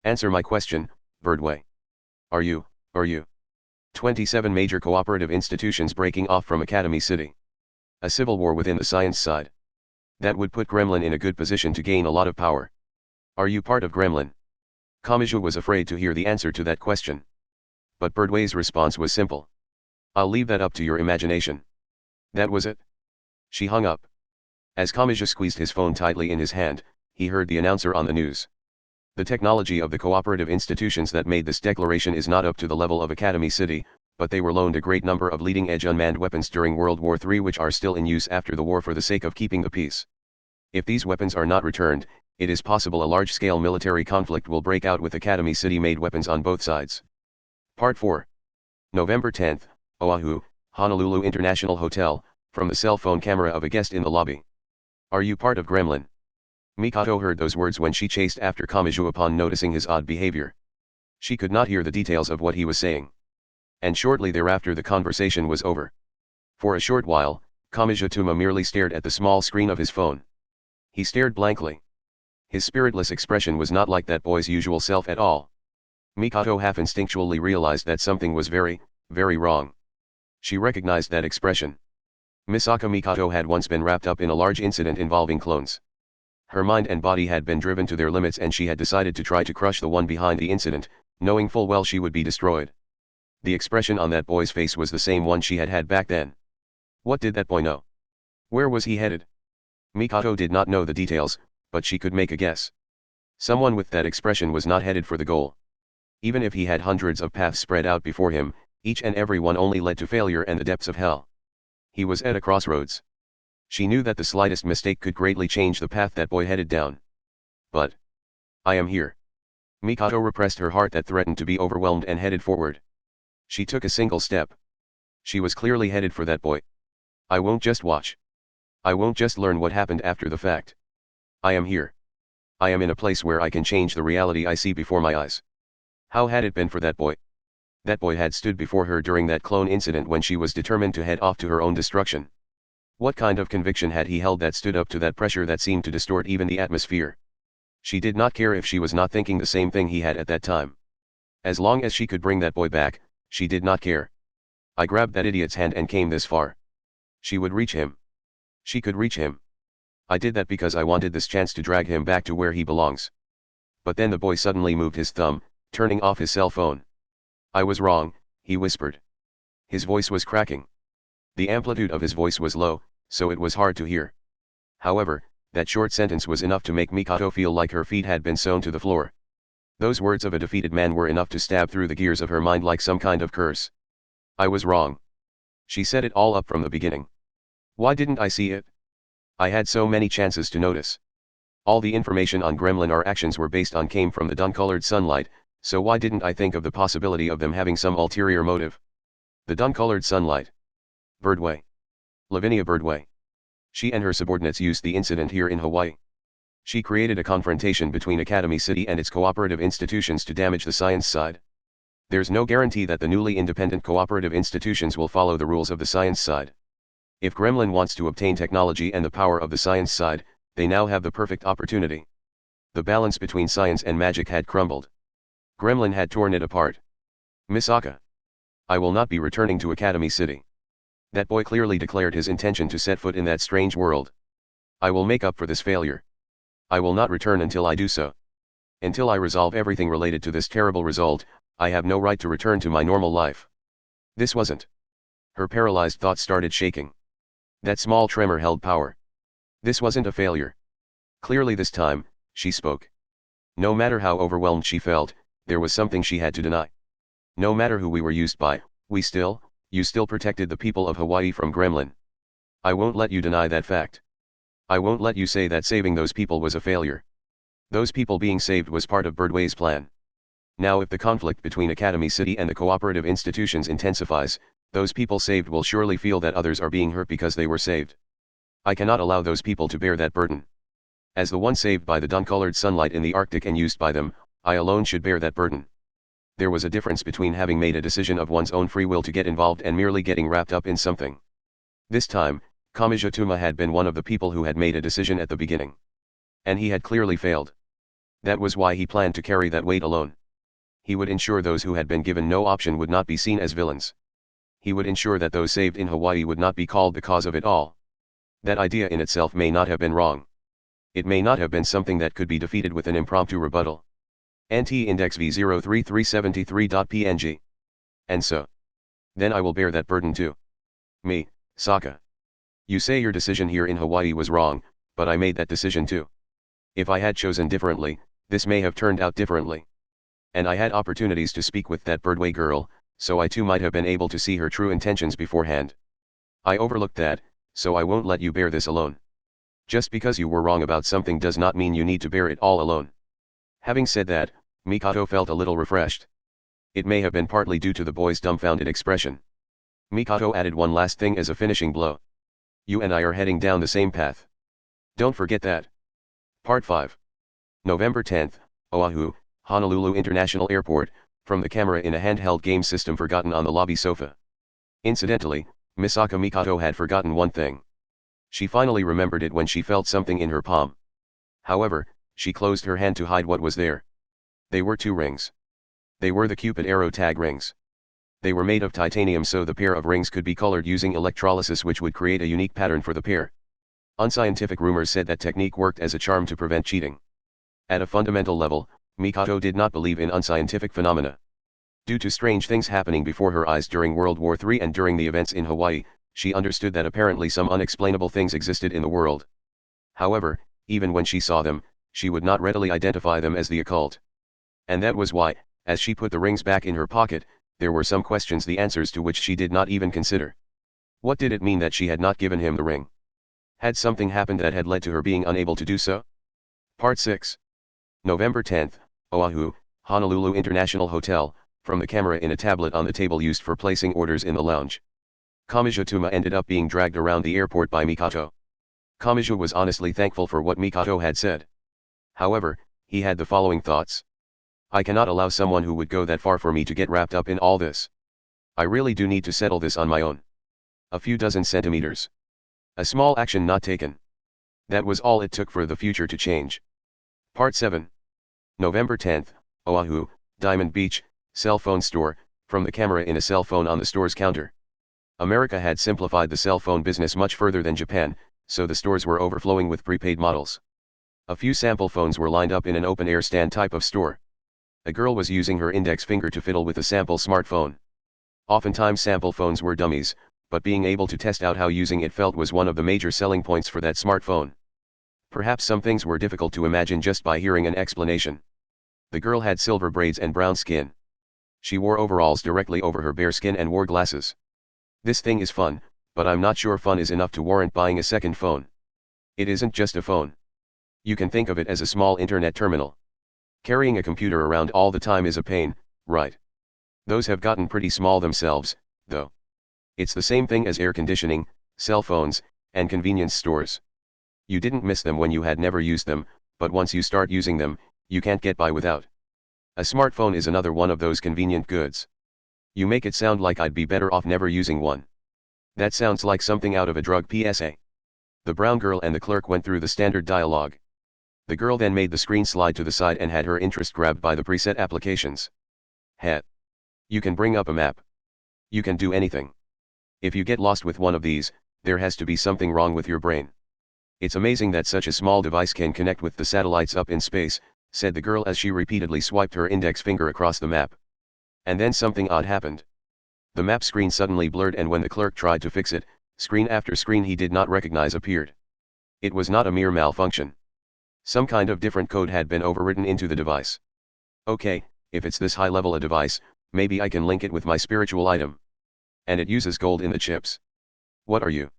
Answer my question, Birdway. Are you 27 major cooperative institutions breaking off from Academy City? A civil war within the science side. That would put Gremlin in a good position to gain a lot of power. Are you part of Gremlin? Kamachi was afraid to hear the answer to that question. But Birdway's response was simple. I'll leave that up to your imagination. That was it. She hung up. As Kamachi squeezed his phone tightly in his hand, he heard the announcer on the news. The technology of the cooperative institutions that made this declaration is not up to the level of Academy City, but they were loaned a great number of leading-edge unmanned weapons during World War III which are still in use after the war for the sake of keeping the peace. If these weapons are not returned, it is possible a large-scale military conflict will break out with Academy City-made weapons on both sides. Part 4. November 10th, Oahu, Honolulu International Hotel, from the cell phone camera of a guest in the lobby. Are you part of Gremlin? Mikoto heard those words when she chased after Kamachi upon noticing his odd behavior. She could not hear the details of what he was saying. And shortly thereafter the conversation was over. For a short while, Kamijituma merely stared at the small screen of his phone. He stared blankly. His spiritless expression was not like that boy's usual self at all. Mikoto half instinctually realized that something was very, very wrong. She recognized that expression. Misaka Mikoto had once been wrapped up in a large incident involving clones. Her mind and body had been driven to their limits and she had decided to try to crush the one behind the incident, knowing full well she would be destroyed. The expression on that boy's face was the same one she had had back then. What did that boy know? Where was he headed? Mikoto did not know the details, but she could make a guess. Someone with that expression was not headed for the goal. Even if he had hundreds of paths spread out before him, each and every one only led to failure and the depths of hell. He was at a crossroads. She knew that the slightest mistake could greatly change the path that boy headed down. But I am here. Mikoto repressed her heart that threatened to be overwhelmed and headed forward. She took a single step. She was clearly headed for that boy. I won't just watch. I won't just learn what happened after the fact. I am here. I am in a place where I can change the reality I see before my eyes. How had it been for that boy? That boy had stood before her during that clone incident when she was determined to head off to her own destruction. What kind of conviction had he held that stood up to that pressure that seemed to distort even the atmosphere? She did not care if she was not thinking the same thing he had at that time. As long as she could bring that boy back, she did not care. I grabbed that idiot's hand and came this far. She would reach him. She could reach him. I did that because I wanted this chance to drag him back to where he belongs. But then the boy suddenly moved his thumb, turning off his cell phone. I was wrong, he whispered. His voice was cracking. The amplitude of his voice was low, so it was hard to hear. However, that short sentence was enough to make Mikoto feel like her feet had been sewn to the floor. Those words of a defeated man were enough to stab through the gears of her mind like some kind of curse. I was wrong. She set it all up from the beginning. Why didn't I see it? I had so many chances to notice. All the information on Gremlin our actions were based on came from the dun-colored sunlight, so why didn't I think of the possibility of them having some ulterior motive? The dun-colored sunlight. Birdway. Lavinia Birdway. She and her subordinates used the incident here in Hawaii. She created a confrontation between Academy City and its cooperative institutions to damage the science side. There's no guarantee that the newly independent cooperative institutions will follow the rules of the science side. If Gremlin wants to obtain technology and the power of the science side, they now have the perfect opportunity. The balance between science and magic had crumbled. Gremlin had torn it apart. Misaka. I will not be returning to Academy City. That boy clearly declared his intention to set foot in that strange world. I will make up for this failure. I will not return until I do so. Until I resolve everything related to this terrible result, I have no right to return to my normal life. This wasn't. Her paralyzed thoughts started shaking. That small tremor held power. This wasn't a failure. Clearly this time, she spoke. No matter how overwhelmed she felt, there was something she had to deny. No matter who we were used by, you still protected the people of Hawaii from Gremlin. I won't let you deny that fact. I won't let you say that saving those people was a failure. Those people being saved was part of Birdway's plan. Now if the conflict between Academy City and the cooperative institutions intensifies, those people saved will surely feel that others are being hurt because they were saved. I cannot allow those people to bear that burden. As the one saved by the dun-colored sunlight in the Arctic and used by them, I alone should bear that burden. There was a difference between having made a decision of one's own free will to get involved and merely getting wrapped up in something. This time, Kamijituma had been one of the people who had made a decision at the beginning. And he had clearly failed. That was why he planned to carry that weight alone. He would ensure those who had been given no option would not be seen as villains. He would ensure that those saved in Hawaii would not be called the cause of it all. That idea in itself may not have been wrong. It may not have been something that could be defeated with an impromptu rebuttal. NT-index V03373.png. And so. Then I will bear that burden too. Me, Saka. You say your decision here in Hawaii was wrong, but I made that decision too. If I had chosen differently, this may have turned out differently. And I had opportunities to speak with that Birdway girl, so I too might have been able to see her true intentions beforehand. I overlooked that, so I won't let you bear this alone. Just because you were wrong about something does not mean you need to bear it all alone. Having said that, Mikoto felt a little refreshed. It may have been partly due to the boy's dumbfounded expression. Mikoto added one last thing as a finishing blow. You and I are heading down the same path. Don't forget that. Part 5. November 10th, Oahu, Honolulu International Airport, from the camera in a handheld game system forgotten on the lobby sofa. Incidentally, Misaka Mikoto had forgotten one thing. She finally remembered it when she felt something in her palm. However, she closed her hand to hide what was there. They were 2 rings. They were the Cupid arrow tag rings. They were made of titanium so the pair of rings could be colored using electrolysis which would create a unique pattern for the pair. Unscientific rumors said that technique worked as a charm to prevent cheating. At a fundamental level, Mikoto did not believe in unscientific phenomena. Due to strange things happening before her eyes during World War III and during the events in Hawaii, she understood that apparently some unexplainable things existed in the world. However, even when she saw them, she would not readily identify them as the occult. And that was why, as she put the rings back in her pocket, there were some questions the answers to which she did not even consider. What did it mean that she had not given him the ring? Had something happened that had led to her being unable to do so? Part 6. November 10th, Oahu, Honolulu International Hotel, from the camera in a tablet on the table used for placing orders in the lounge. Kamijituma ended up being dragged around the airport by Mikoto. Kamachi was honestly thankful for what Mikoto had said. However, he had the following thoughts. I cannot allow someone who would go that far for me to get wrapped up in all this. I really do need to settle this on my own. A few dozen centimeters. A small action not taken. That was all it took for the future to change. Part 7. November 10th, Oahu, Diamond Beach, cell phone store, from the camera in a cell phone on the store's counter. America had simplified the cell phone business much further than Japan, so the stores were overflowing with prepaid models. A few sample phones were lined up in an open-air stand type of store. A girl was using her index finger to fiddle with a sample smartphone. Oftentimes sample phones were dummies, but being able to test out how using it felt was one of the major selling points for that smartphone. Perhaps some things were difficult to imagine just by hearing an explanation. The girl had silver braids and brown skin. She wore overalls directly over her bare skin and wore glasses. This thing is fun, but I'm not sure fun is enough to warrant buying a second phone. It isn't just a phone. You can think of it as a small internet terminal. Carrying a computer around all the time is a pain, right? Those have gotten pretty small themselves, though. It's the same thing as air conditioning, cell phones, and convenience stores. You didn't miss them when you had never used them, but once you start using them, you can't get by without. A smartphone is another one of those convenient goods. You make it sound like I'd be better off never using one. That sounds like something out of a drug PSA. The brown girl and the clerk went through the standard dialogue. The girl then made the screen slide to the side and had her interest grabbed by the preset applications. Heh. You can bring up a map. You can do anything. If you get lost with one of these, there has to be something wrong with your brain. It's amazing that such a small device can connect with the satellites up in space, said the girl as she repeatedly swiped her index finger across the map. And then something odd happened. The map screen suddenly blurred, and when the clerk tried to fix it, screen after screen he did not recognize appeared. It was not a mere malfunction. Some kind of different code had been overwritten into the device. Okay, if it's this high level a device, maybe I can link it with my spiritual item. And it uses gold in the chips. What are you?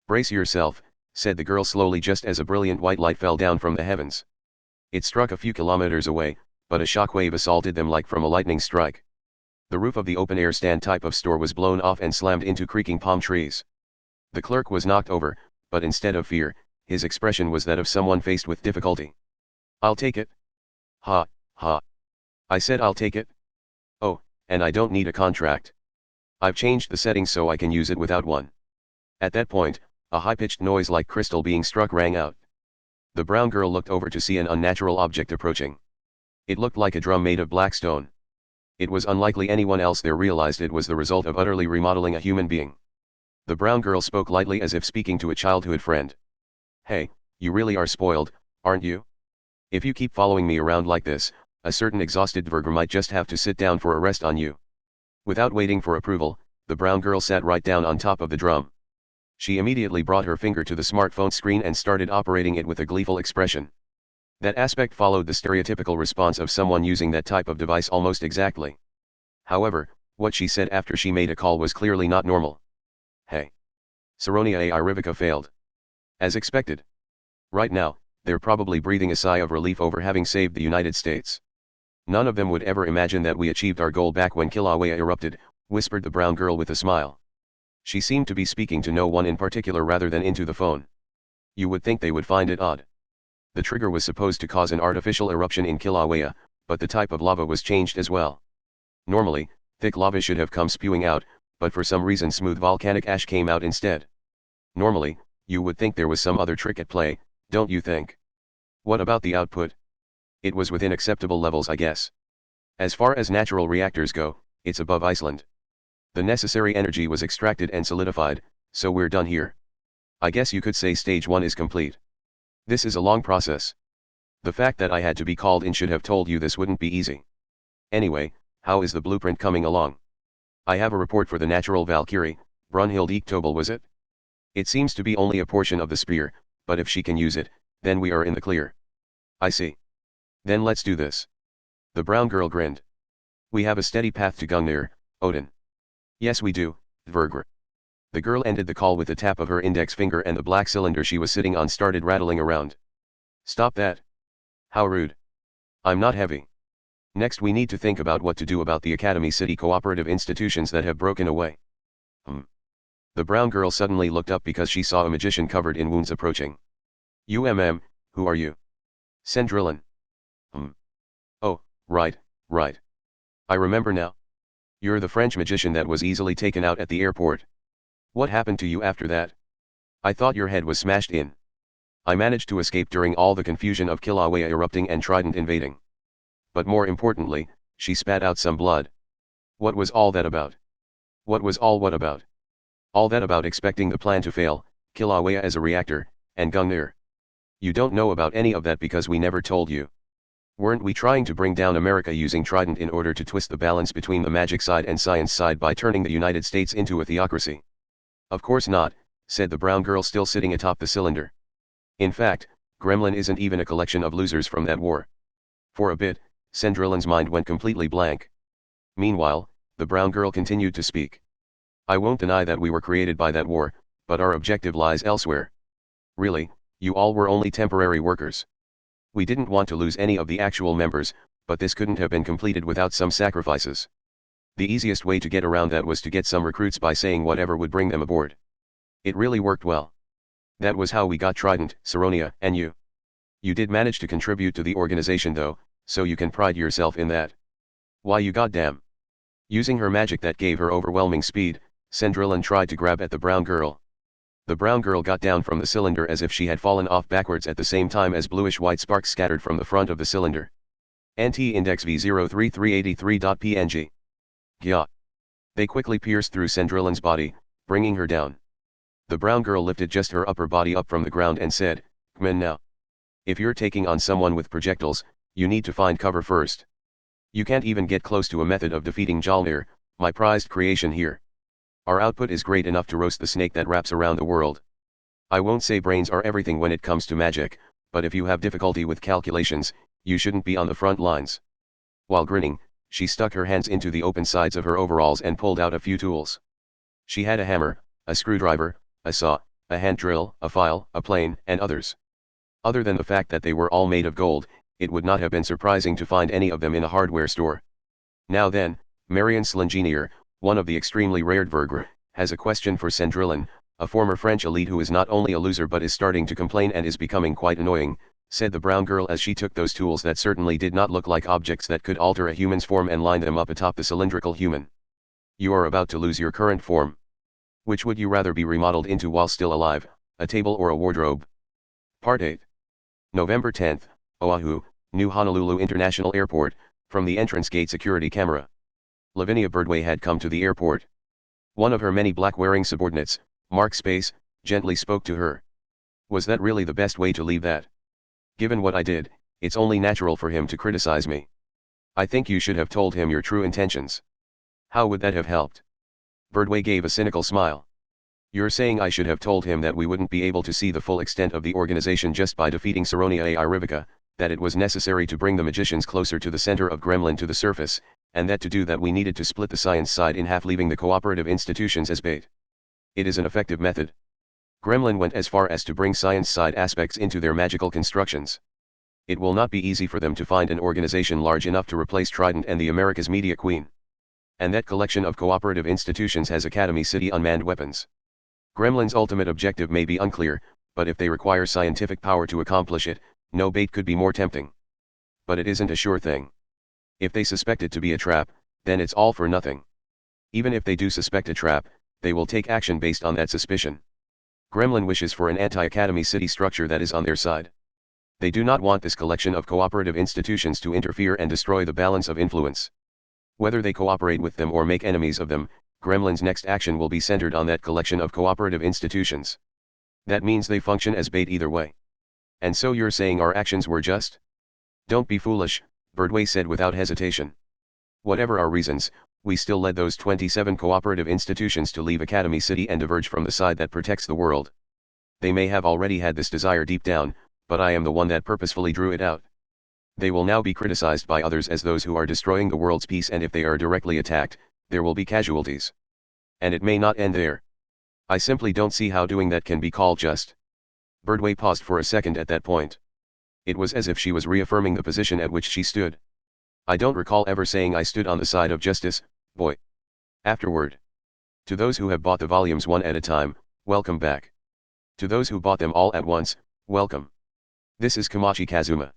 Brace yourself, said the girl slowly just as a brilliant white light fell down from the heavens. It struck a few kilometers away, but a shockwave assaulted them like from a lightning strike. The roof of the open-air stand type of store was blown off and slammed into creaking palm trees. The clerk was knocked over, but instead of fear, his expression was that of someone faced with difficulty. I'll take it. Ha, ha. I said I'll take it. Oh, and I don't need a contract. I've changed the settings so I can use it without one. At that point, a high-pitched noise like crystal being struck rang out. The brown girl looked over to see an unnatural object approaching. It looked like a drum made of black stone. It was unlikely anyone else there realized it was the result of utterly remodeling a human being. The brown girl spoke lightly as if speaking to a childhood friend. Hey, you really are spoiled, aren't you? If you keep following me around like this, a certain exhausted dvergr might just have to sit down for a rest on you. Without waiting for approval, the brown girl sat right down on top of the drum. She immediately brought her finger to the smartphone screen and started operating it with a gleeful expression. That aspect followed the stereotypical response of someone using that type of device almost exactly. However, what she said after she made a call was clearly not normal. Hey. Saronia Irivica failed. As expected. Right now, they're probably breathing a sigh of relief over having saved the United States. None of them would ever imagine that we achieved our goal back when Kilauea erupted, whispered the brown girl with a smile. She seemed to be speaking to no one in particular rather than into the phone. You would think they would find it odd. The trigger was supposed to cause an artificial eruption in Kilauea, but the type of lava was changed as well. Normally, thick lava should have come spewing out, but for some reason smooth volcanic ash came out instead. Normally, you would think there was some other trick at play, don't you think? What about the output? It was within acceptable levels, I guess. As far as natural reactors go, it's above Iceland. The necessary energy was extracted and solidified, so we're done here. I guess you could say stage 1 is complete. This is a long process. The fact that I had to be called in should have told you this wouldn't be easy. Anyway, how is the blueprint coming along? I have a report for the natural Valkyrie, Brunhild Echtobel, was it? It seems to be only a portion of the spear, but if she can use it, then we are in the clear. I see. Then let's do this. The brown girl grinned. We have a steady path to Gungnir, Odin. Yes we do, Dvergr. The girl ended the call with a tap of her index finger and the black cylinder she was sitting on started rattling around. Stop that. How rude. I'm not heavy. Next we need to think about what to do about the Academy City cooperative institutions that have broken away. The brown girl suddenly looked up because she saw a magician covered in wounds approaching. Who are you? Cendrillon. Oh, right, right. I remember now. You're the French magician that was easily taken out at the airport. What happened to you after that? I thought your head was smashed in. I managed to escape during all the confusion of Kilauea erupting and Trident invading. But more importantly, she spat out some blood. What was all that about? What was all what about? All that about expecting the plan to fail, Kilauea as a reactor, and Gungnir. You don't know about any of that because we never told you. Weren't we trying to bring down America using Trident in order to twist the balance between the magic side and science side by turning the United States into a theocracy? Of course not, said the brown girl still sitting atop the cylinder. In fact, Gremlin isn't even a collection of losers from that war. For a bit, Cendrillon's mind went completely blank. Meanwhile, the brown girl continued to speak. I won't deny that we were created by that war, but our objective lies elsewhere. Really, you all were only temporary workers. We didn't want to lose any of the actual members, but this couldn't have been completed without some sacrifices. The easiest way to get around that was to get some recruits by saying whatever would bring them aboard. It really worked well. That was how we got Trident, Saronia, and you. You did manage to contribute to the organization though, so you can pride yourself in that. Why you goddamn. Using her magic that gave her overwhelming speed, Cendrillon tried to grab at the brown girl. The brown girl got down from the cylinder as if she had fallen off backwards at the same time as bluish-white sparks scattered from the front of the cylinder. NT-index V03383.png. Gya. They quickly pierced through Cendrillon's body, bringing her down. The brown girl lifted just her upper body up from the ground and said, "Come now. If you're taking on someone with projectiles, you need to find cover first. You can't even get close to a method of defeating Jalnir, my prized creation here. Our output is great enough to roast the snake that wraps around the world. I won't say brains are everything when it comes to magic, but if you have difficulty with calculations, you shouldn't be on the front lines." While grinning, she stuck her hands into the open sides of her overalls and pulled out a few tools. She had a hammer, a screwdriver, a saw, a hand drill, a file, a plane, and others. Other than the fact that they were all made of gold, it would not have been surprising to find any of them in a hardware store. Now then, Marion Slingenier, one of the extremely rared Vergre, has a question for Cendrillon, a former French elite who is not only a loser but is starting to complain and is becoming quite annoying, said the brown girl as she took those tools that certainly did not look like objects that could alter a human's form and line them up atop the cylindrical human. You are about to lose your current form. Which would you rather be remodeled into while still alive, a table or a wardrobe? Part 8. November 10, Oahu, New Honolulu International Airport, from the entrance gate security camera. Lavinia Birdway had come to the airport. One of her many black-wearing subordinates, Mark Space, gently spoke to her. Was that really the best way to leave that? Given what I did, it's only natural for him to criticize me. I think you should have told him your true intentions. How would that have helped? Birdway gave a cynical smile. You're saying I should have told him that we wouldn't be able to see the full extent of the organization just by defeating Saronia Ai Rivica, that it was necessary to bring the magicians closer to the center of Gremlin to the surface, and that to do that we needed to split the science side in half, leaving the cooperative institutions as bait. It is an effective method. Gremlin went as far as to bring science side aspects into their magical constructions. It will not be easy for them to find an organization large enough to replace Trident and the America's Media Queen. And that collection of cooperative institutions has Academy City unmanned weapons. Gremlin's ultimate objective may be unclear, but if they require scientific power to accomplish it, no bait could be more tempting. But it isn't a sure thing. If they suspect it to be a trap, then it's all for nothing. Even if they do suspect a trap, they will take action based on that suspicion. Gremlin wishes for an anti-Academy City structure that is on their side. They do not want this collection of cooperative institutions to interfere and destroy the balance of influence. Whether they cooperate with them or make enemies of them, Gremlin's next action will be centered on that collection of cooperative institutions. That means they function as bait either way. And so you're saying our actions were just? Don't be foolish, Birdway said without hesitation. Whatever our reasons, we still led those 27 cooperative institutions to leave Academy City and diverge from the side that protects the world. They may have already had this desire deep down, but I am the one that purposefully drew it out. They will now be criticized by others as those who are destroying the world's peace, and if they are directly attacked, there will be casualties. And it may not end there. I simply don't see how doing that can be called just. Birdway paused for a second at that point. It was as if she was reaffirming the position at which she stood. I don't recall ever saying I stood on the side of justice, boy. Afterward. To those who have bought the volumes one at a time, welcome back. To those who bought them all at once, welcome. This is Kamachi Kazuma.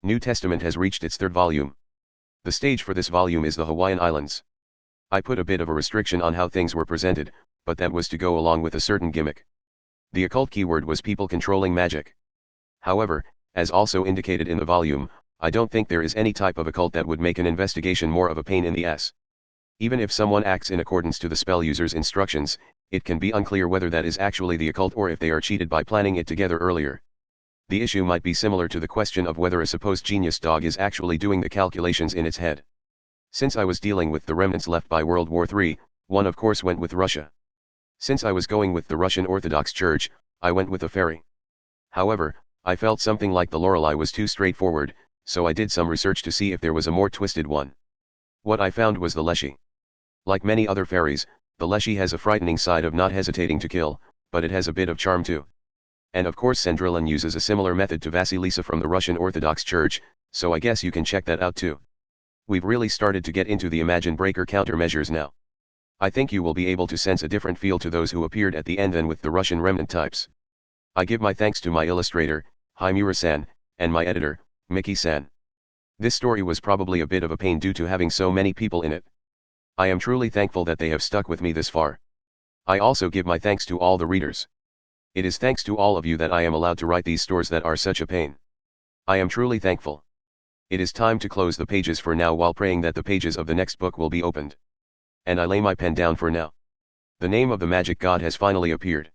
New Testament has reached its third volume. The stage for this volume is the Hawaiian Islands. I put a bit of a restriction on how things were presented, but that was to go along with a certain gimmick. The occult keyword was people controlling magic. However, as also indicated in the volume, I don't think there is any type of occult that would make an investigation more of a pain in the ass. Even if someone acts in accordance to the spell user's instructions, it can be unclear whether that is actually the occult or if they are cheated by planning it together earlier. The issue might be similar to the question of whether a supposed genius dog is actually doing the calculations in its head. Since I was dealing with the remnants left by World War III, one of course went with Russia. Since I was going with the Russian Orthodox Church, I went with a fairy. However, I felt something like the Lorelei was too straightforward, so I did some research to see if there was a more twisted one. What I found was the Leshy. Like many other fairies, the Leshy has a frightening side of not hesitating to kill, but it has a bit of charm too. And of course Sandrillan uses a similar method to Vasilisa from the Russian Orthodox Church, so I guess you can check that out too. We've really started to get into the Imagine Breaker countermeasures now. I think you will be able to sense a different feel to those who appeared at the end than with the Russian remnant types. I give my thanks to my illustrator, Haimura-san, and my editor, Miki-san. This story was probably a bit of a pain due to having so many people in it. I am truly thankful that they have stuck with me this far. I also give my thanks to all the readers. It is thanks to all of you that I am allowed to write these stories that are such a pain. I am truly thankful. It is time to close the pages for now while praying that the pages of the next book will be opened. And I lay my pen down for now. The name of the magic god has finally appeared.